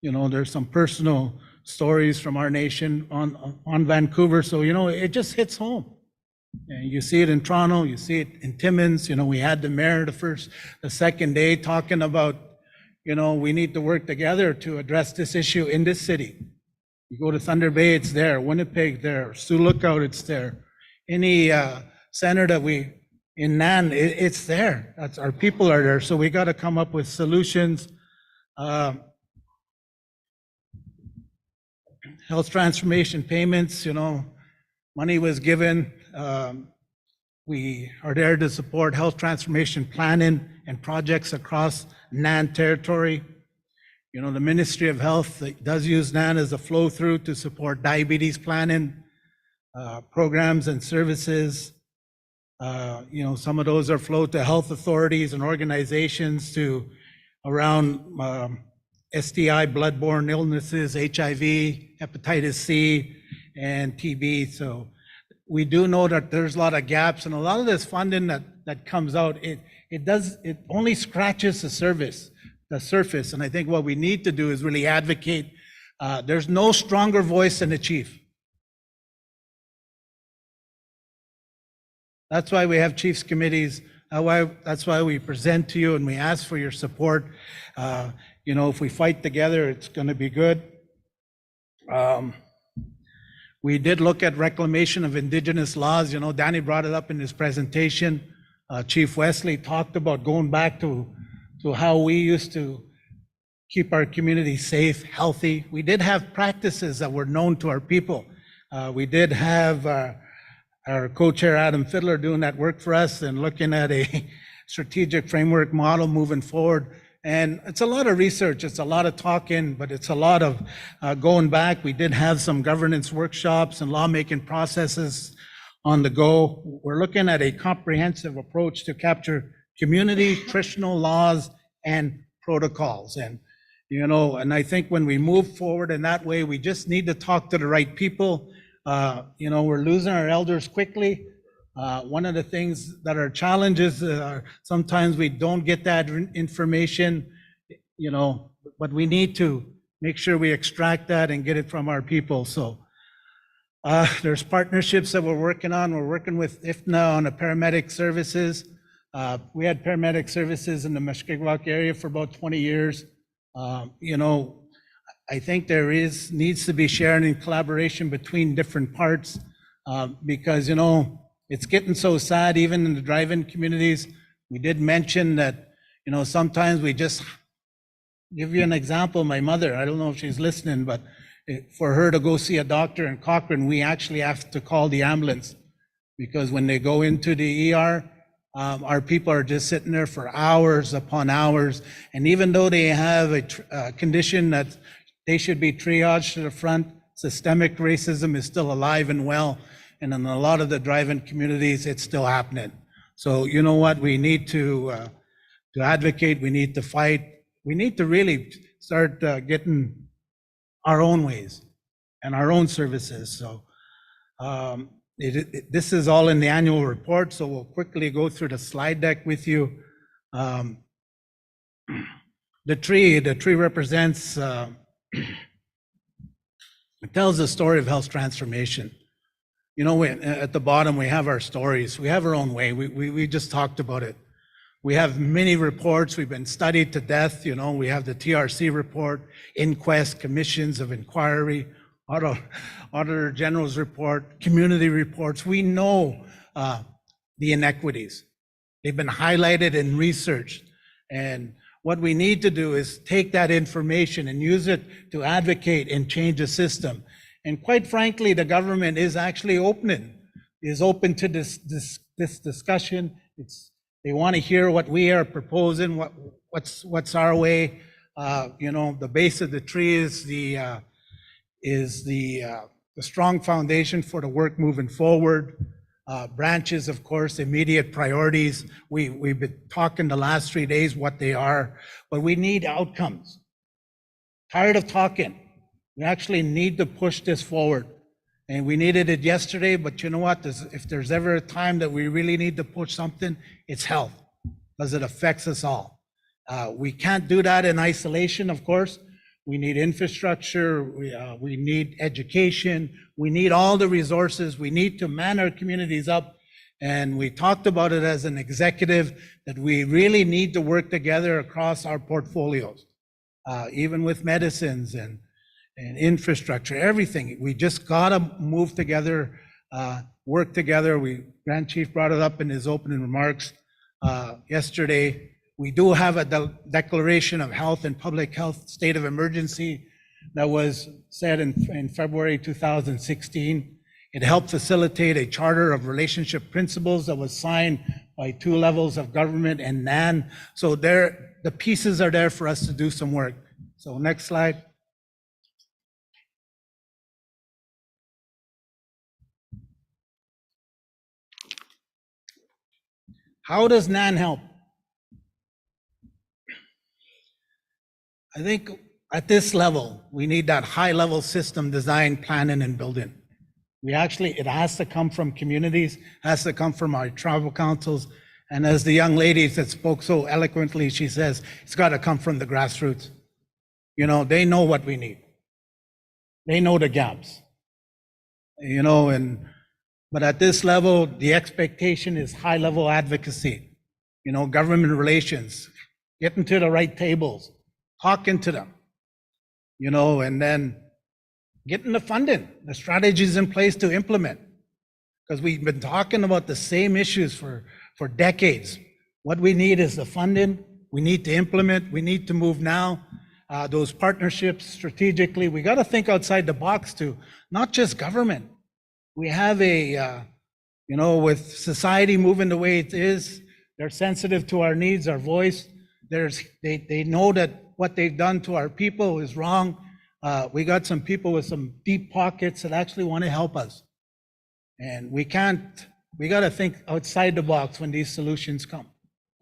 There's some personal stories from our nation on Vancouver, so it just hits home. And you see it in Toronto, you see it in Timmins. We had the mayor the second day talking about, we need to work together to address this issue in this city. You go to Thunder Bay, it's there. Winnipeg, there. Sioux Lookout, it's there. Any center that in NAN, it's there. Our people are there. So we got to come up with solutions. Health transformation payments, money was given. We are there to support health transformation planning and projects across NAN territory. The Ministry of Health does use NAN as a flow-through to support diabetes planning, programs and services. Some of those are flowed to health authorities and organizations to around STI, bloodborne illnesses, HIV, hepatitis C, and TB. So we do know that there's a lot of gaps, and a lot of this funding that comes out, it only scratches the surface. And I think what we need to do is really advocate. There's no stronger voice than the chief. That's why we have chiefs committees. That's why we present to you and we ask for your support. If we fight together, it's going to be good. We did look at reclamation of Indigenous laws. Danny brought it up in his presentation. Chief Wesley talked about going back to how we used to keep our community safe, healthy. We did have practices that were known to our people. We did have our co-chair Adam Fiddler doing that work for us and looking at a strategic framework model moving forward. And it's a lot of research, it's a lot of talking, but it's a lot of going back. We did have some governance workshops and lawmaking processes on the go. We're looking at a comprehensive approach to capture community, traditional laws, and protocols. And I think when we move forward in that way, we just need to talk to the right people. We're losing our elders quickly. One of the things that are challenges are sometimes we don't get that information, but we need to make sure we extract that and get it from our people. So there's partnerships that we're working on. We're working with IFNA on the paramedic services. We had paramedic services in the Mushkegowuk area for about 20 years. I think there needs to be sharing and collaboration between different parts because, it's getting so sad even in the drive-in communities. We did mention that, sometimes we just give you an example. My mother, I don't know if she's listening, but for her to go see a doctor in Cochrane, we actually have to call the ambulance because when they go into the ER, our people are just sitting there for hours upon hours. And even though they have a condition that they should be triaged to the front, systemic racism is still alive and well. And in a lot of the drive-in communities, it's still happening. So you know what? We need to advocate. We need to fight. We need to really start getting our own ways and our own services. So this is all in the annual report. So we'll quickly go through the slide deck with you. The tree represents, it tells the story of health transformation. At the bottom, we have our stories. We have our own way. We just talked about it. We have many reports. We've been studied to death. We have the TRC report, inquest, commissions of inquiry, Auditor General's report, community reports. We know the inequities. They've been highlighted and researched. And what we need to do is take that information and use it to advocate and change the system. And quite frankly, the government is actually open to this discussion. They want to hear what we are proposing, what's our way. The base of the tree is the strong foundation for the work moving forward. Branches, of course, immediate priorities. We've been talking the last 3 days what they are, but we need outcomes. Tired of talking. We actually need to push this forward. And we needed it yesterday, but you know what? If there's ever a time that we really need to push something, it's health, because it affects us all. We can't do that in isolation, of course. We need infrastructure, we need education, we need all the resources, we need to man our communities up. And we talked about it as an executive, that we really need to work together across our portfolios, even with medicines and infrastructure, everything. We just gotta move together, work together. Grand Chief brought it up in his opening remarks yesterday. We do have a declaration of health and public health state of emergency that was said in February 2016. It helped facilitate a charter of relationship principles that was signed by 2 levels of government and NAN. So the pieces are there for us to do some work. So next slide. How does NAN help? I think at this level, we need that high-level system design, planning, and building. It has to come from communities, has to come from our tribal councils, and as the young lady that spoke so eloquently, she says, it's got to come from the grassroots. You know, they know what we need. They know the gaps. You know, but at this level, the expectation is high-level advocacy. You know, government relations, getting to the right tables, talking to them, you know, and then getting the funding, the strategies in place to implement. Because we've been talking about the same issues for decades. What we need is the funding. We need to implement. We need to move now. Those partnerships strategically, we got to think outside the box too, not just government. We have you know, with society moving the way it is, they're sensitive to our needs, our voice. They know that what they've done to our people is wrong. We got some people with some deep pockets that actually want to help us. And we got to think outside the box when these solutions come.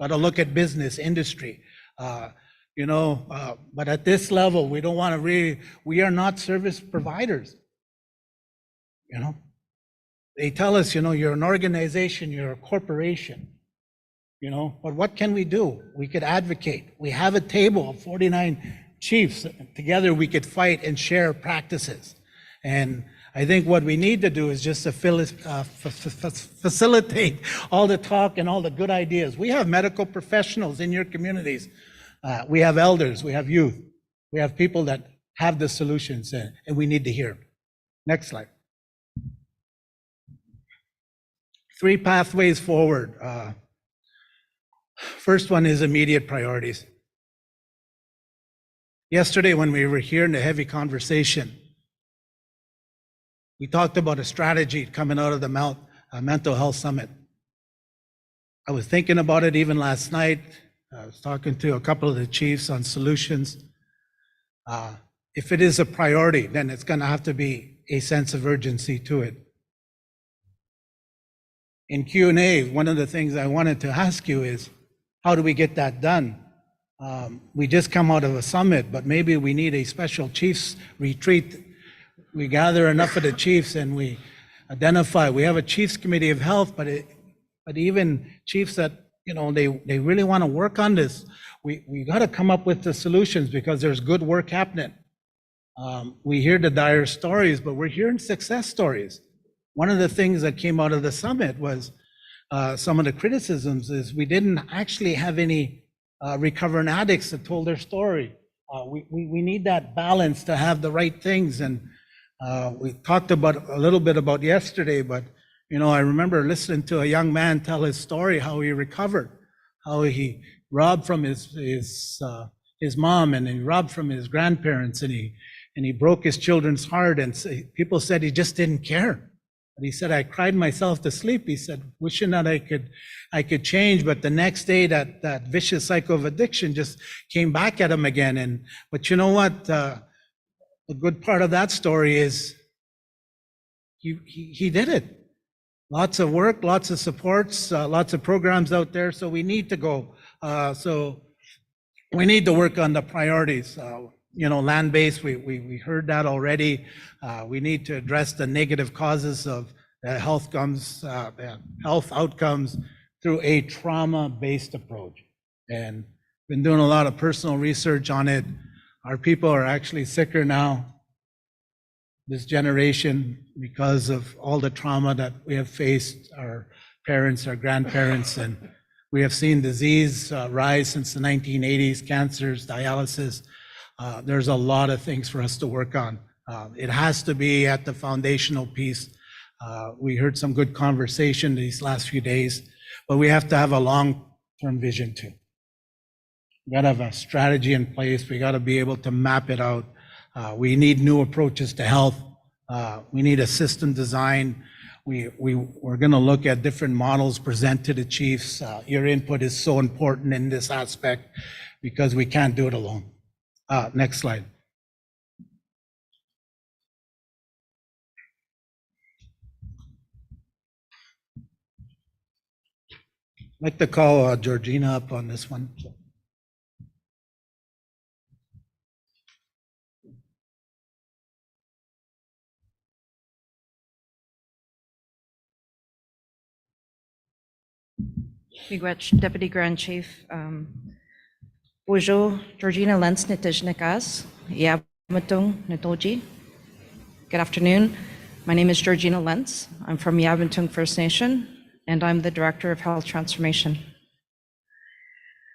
Got to look at business, industry, you know, but at this level, we don't want to we are not service providers, you know. They tell us, you know, you're an organization, you're a corporation, you know, but what can we do? We could advocate. We have a table of 49 chiefs. Together we could fight and share practices. And I think what we need to do is just to facilitate all the talk and all the good ideas. We have medical professionals in your communities. We have elders, we have youth, we have people that have the solutions, and we need to hear. Next slide. 3 pathways forward. First one is immediate priorities. Yesterday, when we were here in the heavy conversation, we talked about a strategy coming out of the Mental Health Summit. I was thinking about it even last night. I was talking to a couple of the chiefs on solutions. If it is a priority, then it's going to have to be a sense of urgency to it. In Q&A, one of the things I wanted to ask you is, how do we get that done? We just come out of a summit, but maybe we need a special chiefs retreat. We gather enough of the chiefs and we identify. We have a chiefs committee of health, but even chiefs that, you know, they really want to work on this. We got to come up with the solutions because there's good work happening. We hear the dire stories, but we're hearing success stories. One of the things that came out of the summit was some of the criticisms is we didn't actually have any recovering addicts that told their story. We need that balance to have the right things. And we talked about a little bit about yesterday, but you know, I remember listening to a young man tell his story, how he recovered, how he robbed from his mom and he robbed from his grandparents and he broke his children's heart. And people said he just didn't care. But he said, I cried myself to sleep. He said, wishing that I could change. But the next day, that vicious cycle of addiction just came back at him again. But you know what? The good part of that story is he did it. Lots of work, lots of supports, lots of programs out there. So we need to go. So we need to work on the priorities. You know, land-based, we heard that already. We need to address the negative causes of health outcomes through a trauma-based approach. And been doing a lot of personal research on it. Our people are actually sicker now, this generation, because of all the trauma that we have faced, our parents, our grandparents, and we have seen disease rise since the 1980s, cancers, dialysis. There's a lot of things for us to work on. It has to be at the foundational piece. We heard some good conversation these last few days, but we have to have a long-term vision too. We got to have a strategy in place. We got to be able to map it out. We need new approaches to health. We need a system design. We're going to look at different models, present to the chiefs. Your input is so important in this aspect because we can't do it alone. Next slide. I'd like to call Georgina up on this one. Miigwech, Deputy Grand Chief. Bonjour, Georgina Lentz Nitijnikas, Yabantung Nitoji. Good afternoon. My name is Georgina Lentz. I'm from Yabantung First Nation, and I'm the Director of Health Transformation.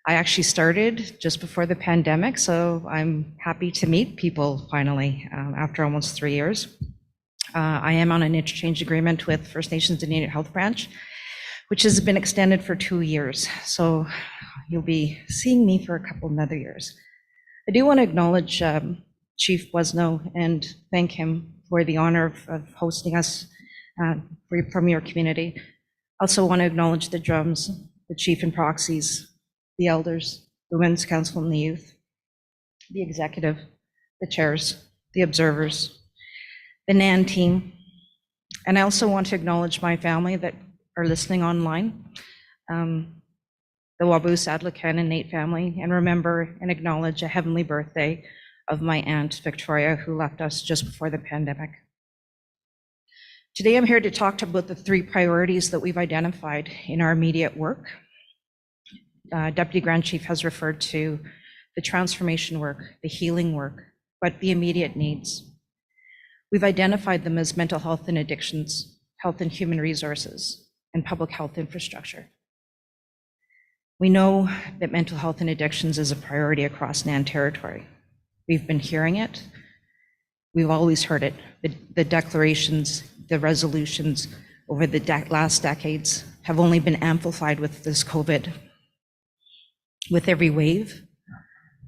I actually started just before the pandemic, so I'm happy to meet people finally after almost 3 years. I am on an interchange agreement with First Nations Indigenous Health Branch, which has been extended for 2 years. So you'll be seeing me for a couple another years. I do want to acknowledge Chief Wesno and thank him for the honor of hosting us from your community. I also want to acknowledge the drums, the chief and proxies, the elders, the Women's Council and the youth, the executive, the chairs, the observers, the NAN team. And I also want to acknowledge my family that are listening online, the Wabu Sadlakan and Nate family, and remember and acknowledge a heavenly birthday of my aunt Victoria, who left us just before the pandemic. Today I'm here to talk about the 3 priorities that we've identified in our immediate work. Deputy Grand Chief has referred to the transformation work, the healing work, but the immediate needs. We've identified them as mental health and addictions, health and human resources, and public health infrastructure. We know that mental health and addictions is a priority across NAN territory. We've been hearing it. We've always heard it. The declarations, the resolutions over the last decades have only been amplified with this COVID. With every wave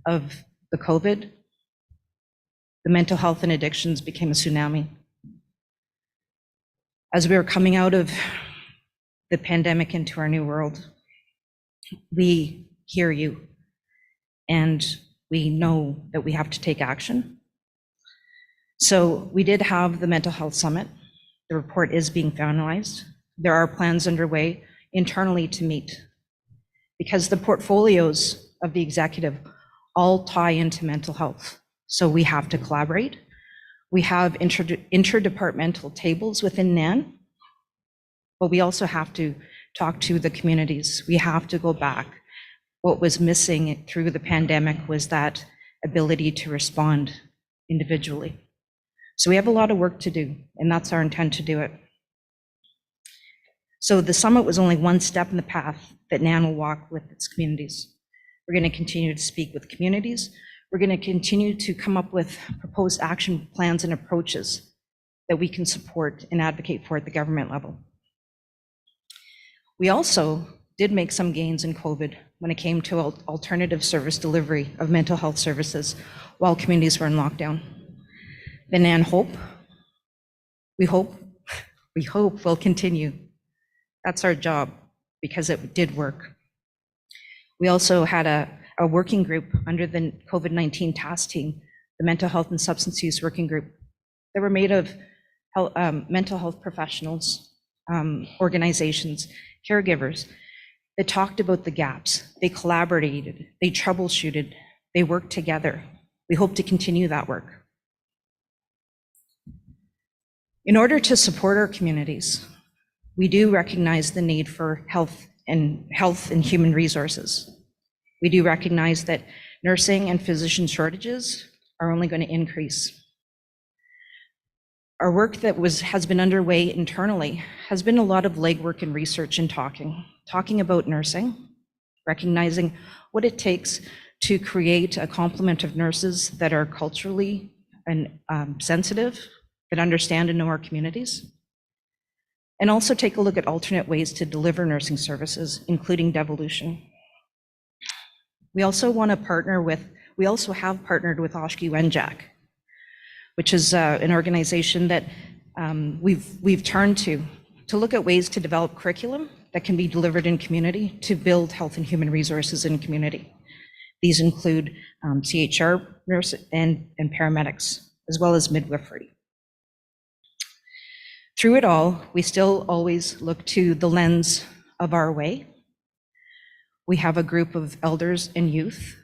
of the COVID, the mental health and addictions became a tsunami. As we were coming out of the pandemic into our new world, we hear you and we know that we have to take action. So we did have the Mental Health Summit. The report is being finalized. There are plans underway internally to meet because the portfolios of the executive all tie into mental health. So we have to collaborate. We have interdepartmental tables within NAN, but we also have to talk to the communities. We have to go back. What was missing through the pandemic was that ability to respond individually. So we have a lot of work to do, and that's our intent to do it. So the summit was only one step in the path that NAN will walk with its communities. We're going to continue to speak with communities. We're going to continue to come up with proposed action plans and approaches that we can support and advocate for at the government level. We also did make some gains in COVID when it came to alternative service delivery of mental health services while communities were in lockdown. The NAN we hope will continue. That's our job because it did work. We also had a working group under the COVID-19 task team, the Mental Health and Substance Use Working Group, that were made of mental health professionals, organizations, caregivers that talked about the gaps. They collaborated, they troubleshooted, they worked together. We hope to continue that work. In order to support our communities, we do recognize the need for health and human resources. We do recognize that nursing and physician shortages are only going to increase. Our work that has been underway internally has been a lot of legwork and research and talking about nursing, recognizing what it takes to create a complement of nurses that are culturally and sensitive, that understand and know our communities, and also take a look at alternate ways to deliver nursing services, including devolution. We also have partnered with Oshki Wenjack, which is an organization that we've turned to look at ways to develop curriculum that can be delivered in community to build health and human resources in community. These include CHR nurses and paramedics, as well as midwifery. Through it all, we still always look to the lens of our way, We have a group of elders and youth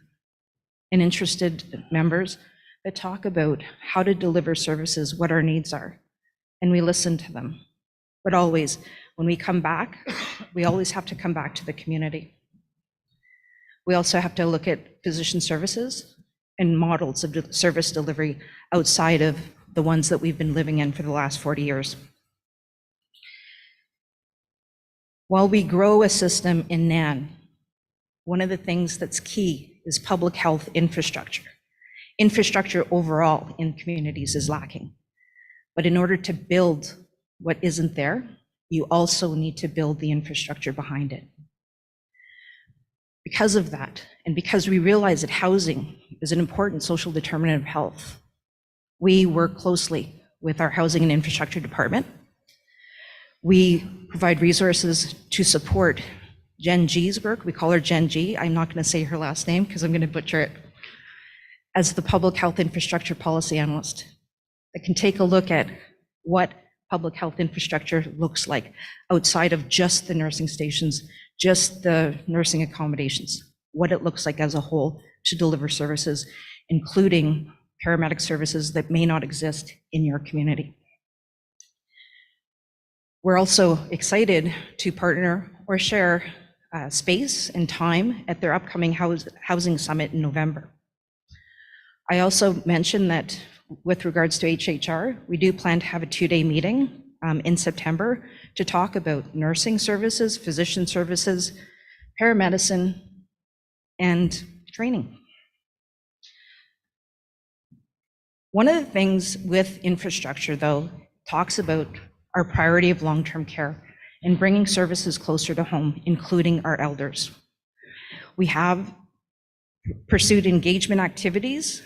and interested members that talk about how to deliver services, what our needs are, and we listen to them. But always, when we come back, we always have to come back to the community. We also have to look at physician services and models of service delivery outside of the ones that we've been living in for the last 40 years. While we grow a system in NAN, one of the things that's key is public health infrastructure. Infrastructure overall in communities is lacking. But in order to build what isn't there, you also need to build the infrastructure behind it. Because of that, and because we realize that housing is an important social determinant of health, we work closely with our Housing and Infrastructure Department. We provide resources to support Jen G's work. We call her Jen G. I'm not going to say her last name because I'm going to butcher it. As the public health infrastructure policy analyst that can take a look at what public health infrastructure looks like outside of just the nursing stations, just the nursing accommodations, what it looks like as a whole to deliver services, including paramedic services that may not exist in your community. We're also excited to partner or share space and time at their upcoming housing summit in November. I also mentioned that with regards to HHR, we do plan to have a 2-day meeting in September to talk about nursing services, physician services, paramedicine, and training. One of the things with infrastructure, though, talks about our priority of long-term care and bringing services closer to home, including our elders. We have pursued engagement activities.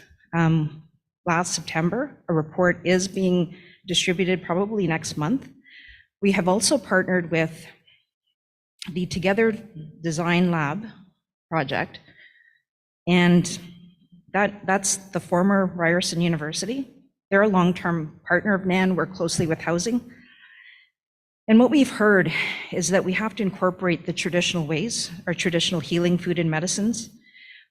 Last September, a report is being distributed probably next month. We have also partnered with the Together Design Lab project, and that's the former Ryerson University. They're a long-term partner of NAN, work closely with housing. And what we've heard is that we have to incorporate the traditional ways, our traditional healing food and medicines.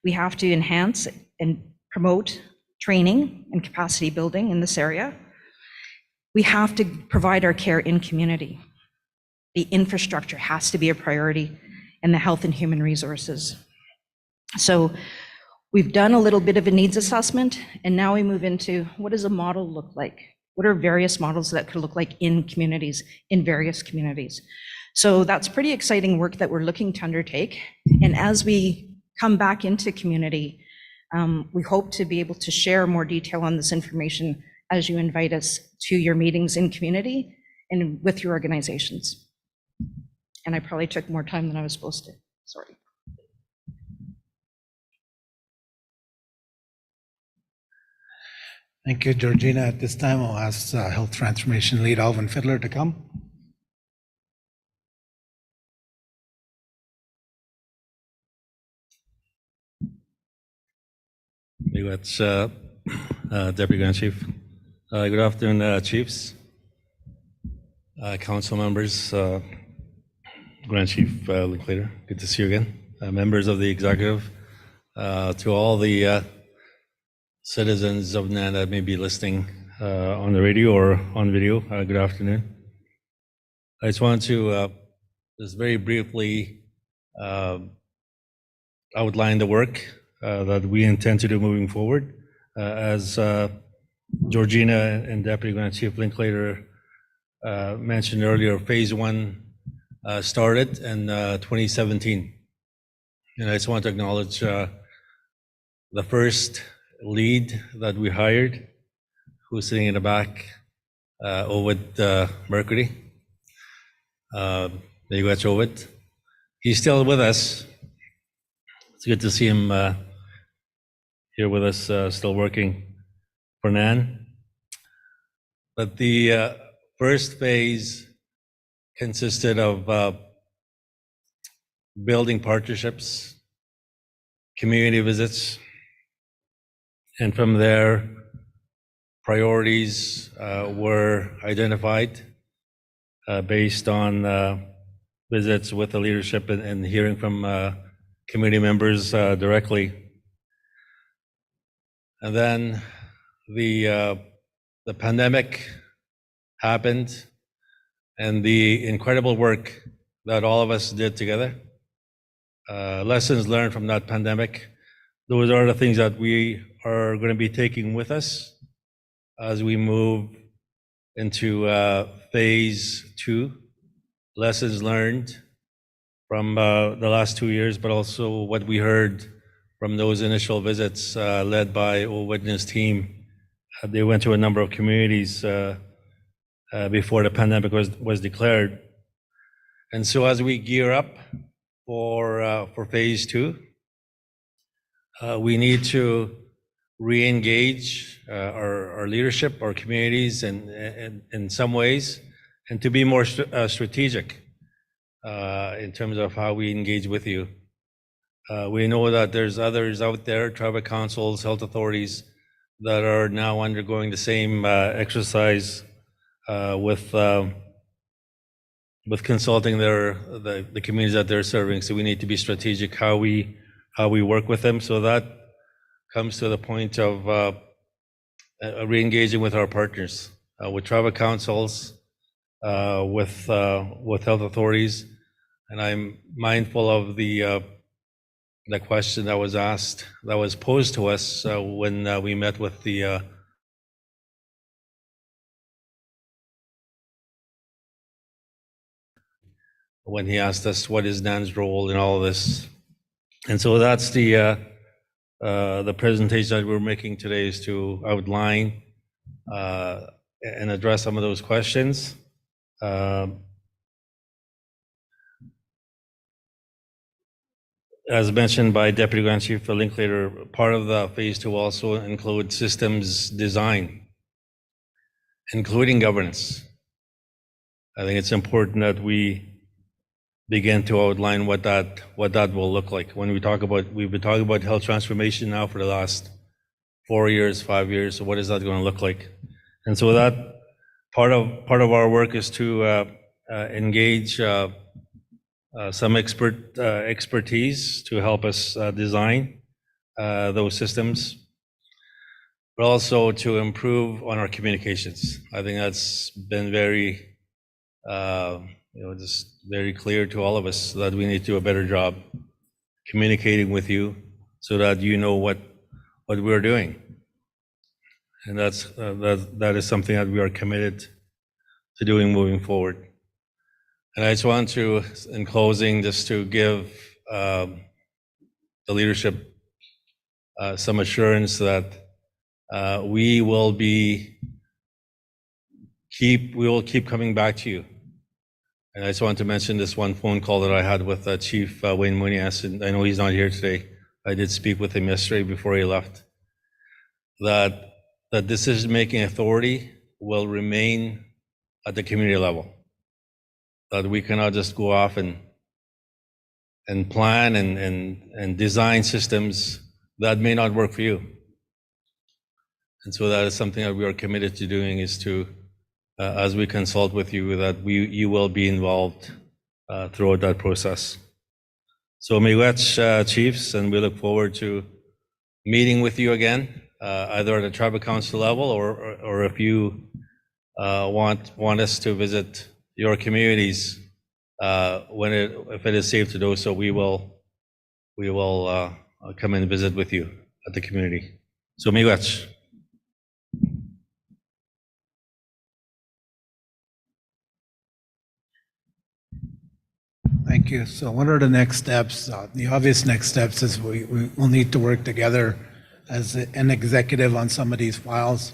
We have to enhance and promote training and capacity building in this area. We have to provide our care in community. The infrastructure has to be a priority, and the health and human resources. So we've done a little bit of a needs assessment, and now we move into what does a model look like? What are various models that could look like in communities, in various communities? So that's pretty exciting work that we're looking to undertake. And as we come back into community, we hope to be able to share more detail on this information as you invite us to your meetings in community and with your organizations. And I probably took more time than I was supposed to, sorry. Thank you, Georgina. At this time, I'll ask Health Transformation Lead Alvin Fiddler to come. That's Deputy Grand Chief. Good afternoon, Chiefs, Council members, Grand Chief Linklater. Good to see you again. Members of the executive, to all the citizens of NAN that may be listening on the radio or on video, good afternoon. I just want to just very briefly outline the work that we intend to do moving forward. As Georgina and Deputy Grand Chief Linklater mentioned earlier, phase 1 started in 2017. And I just want to acknowledge the first lead that we hired, who's sitting in the back, Ovid Mercury. Ovid. He's still with us. It's good to see him here with us, still working for NAN. But the first phase consisted of building partnerships, community visits, and from there, priorities were identified based on visits with the leadership and hearing from committee members directly. And then the pandemic happened, and the incredible work that all of us did together, lessons learned from that pandemic, those are the things that we are going to be taking with us as we move into phase 2. Lessons learned from the last 2 years, but also what we heard from those initial visits led by Witness team. They went to a number of communities before the pandemic was declared. And so as we gear up for phase 2, we need to re-engage our leadership, our communities, and in some ways, and to be more strategic in terms of how we engage with you. We know that there's others out there, tribal councils, health authorities, that are now undergoing the same exercise with consulting the communities that they're serving. So we need to be strategic how we work with them. So that comes to the point of re-engaging with our partners, with tribal councils, with health authorities. And I'm mindful of the question that was asked, that was posed to us when we met with the when he asked us what is NAN's role in all of this. And so that's the presentation that we're making today, is to outline and address some of those questions. As mentioned by Deputy Grand Chief Linklater, part of the phase 2 also includes systems design, including governance. I think it's important that we begin to outline what that will look like. When we've been talking about health transformation now for the last 4 years, 5 years. So what is that going to look like? And so that part of our work is to engage some expertise to help us design those systems, but also to improve on our communications. I think that's been very, just very clear to all of us that we need to do a better job communicating with you so that you know what we're doing. And that is something that we are committed to doing moving forward. And I just want to, in closing, just to give the leadership some assurance that we will keep coming back to you. And I just want to mention this one phone call that I had with Chief Wayne Munias, and I know he's not here today. I did speak with him yesterday before he left. That the decision-making authority will remain at the community level. That we cannot just go off and plan and design systems that may not work for you. And so that is something that we are committed to doing, is to, as we consult with you, that you will be involved throughout that process. So miigwech, chiefs, and we look forward to meeting with you again, either at the tribal council level or if you want us to visit your communities, if it is safe to do so, we will come and visit with you at the community. So miigwech. Thank you. So what are the next steps? The obvious next steps is we will need to work together as an executive on some of these files.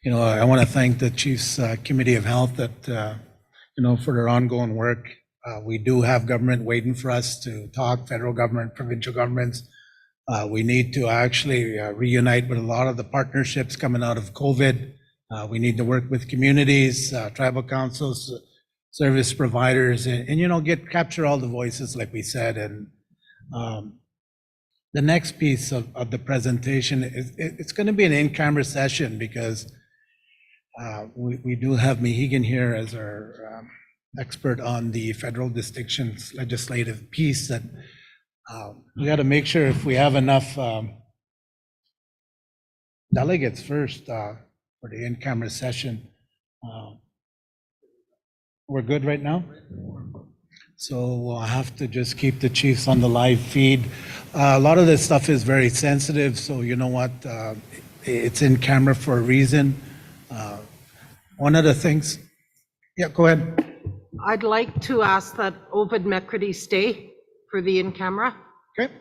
I want to thank the Chiefs Committee of Health that, for their ongoing work. We do have government waiting for us to talk, federal government, provincial governments. We need to actually reunite with a lot of the partnerships coming out of COVID. We need to work with communities, tribal councils, service providers, and capture all the voices, like we said. And the next piece of the presentation it's going to be an in-camera session, because we do have Mehegan here as our expert on the federal distinctions legislative piece that We got to make sure if we have enough delegates first for the in-camera session. We're good right now? So we'll have to just keep the chiefs on the live feed. A lot of this stuff is very sensitive, so you know what? It's in camera for a reason. One of the things, yeah, go ahead. I'd like to ask that Ovid Mekrity stay for the in-camera. Okay.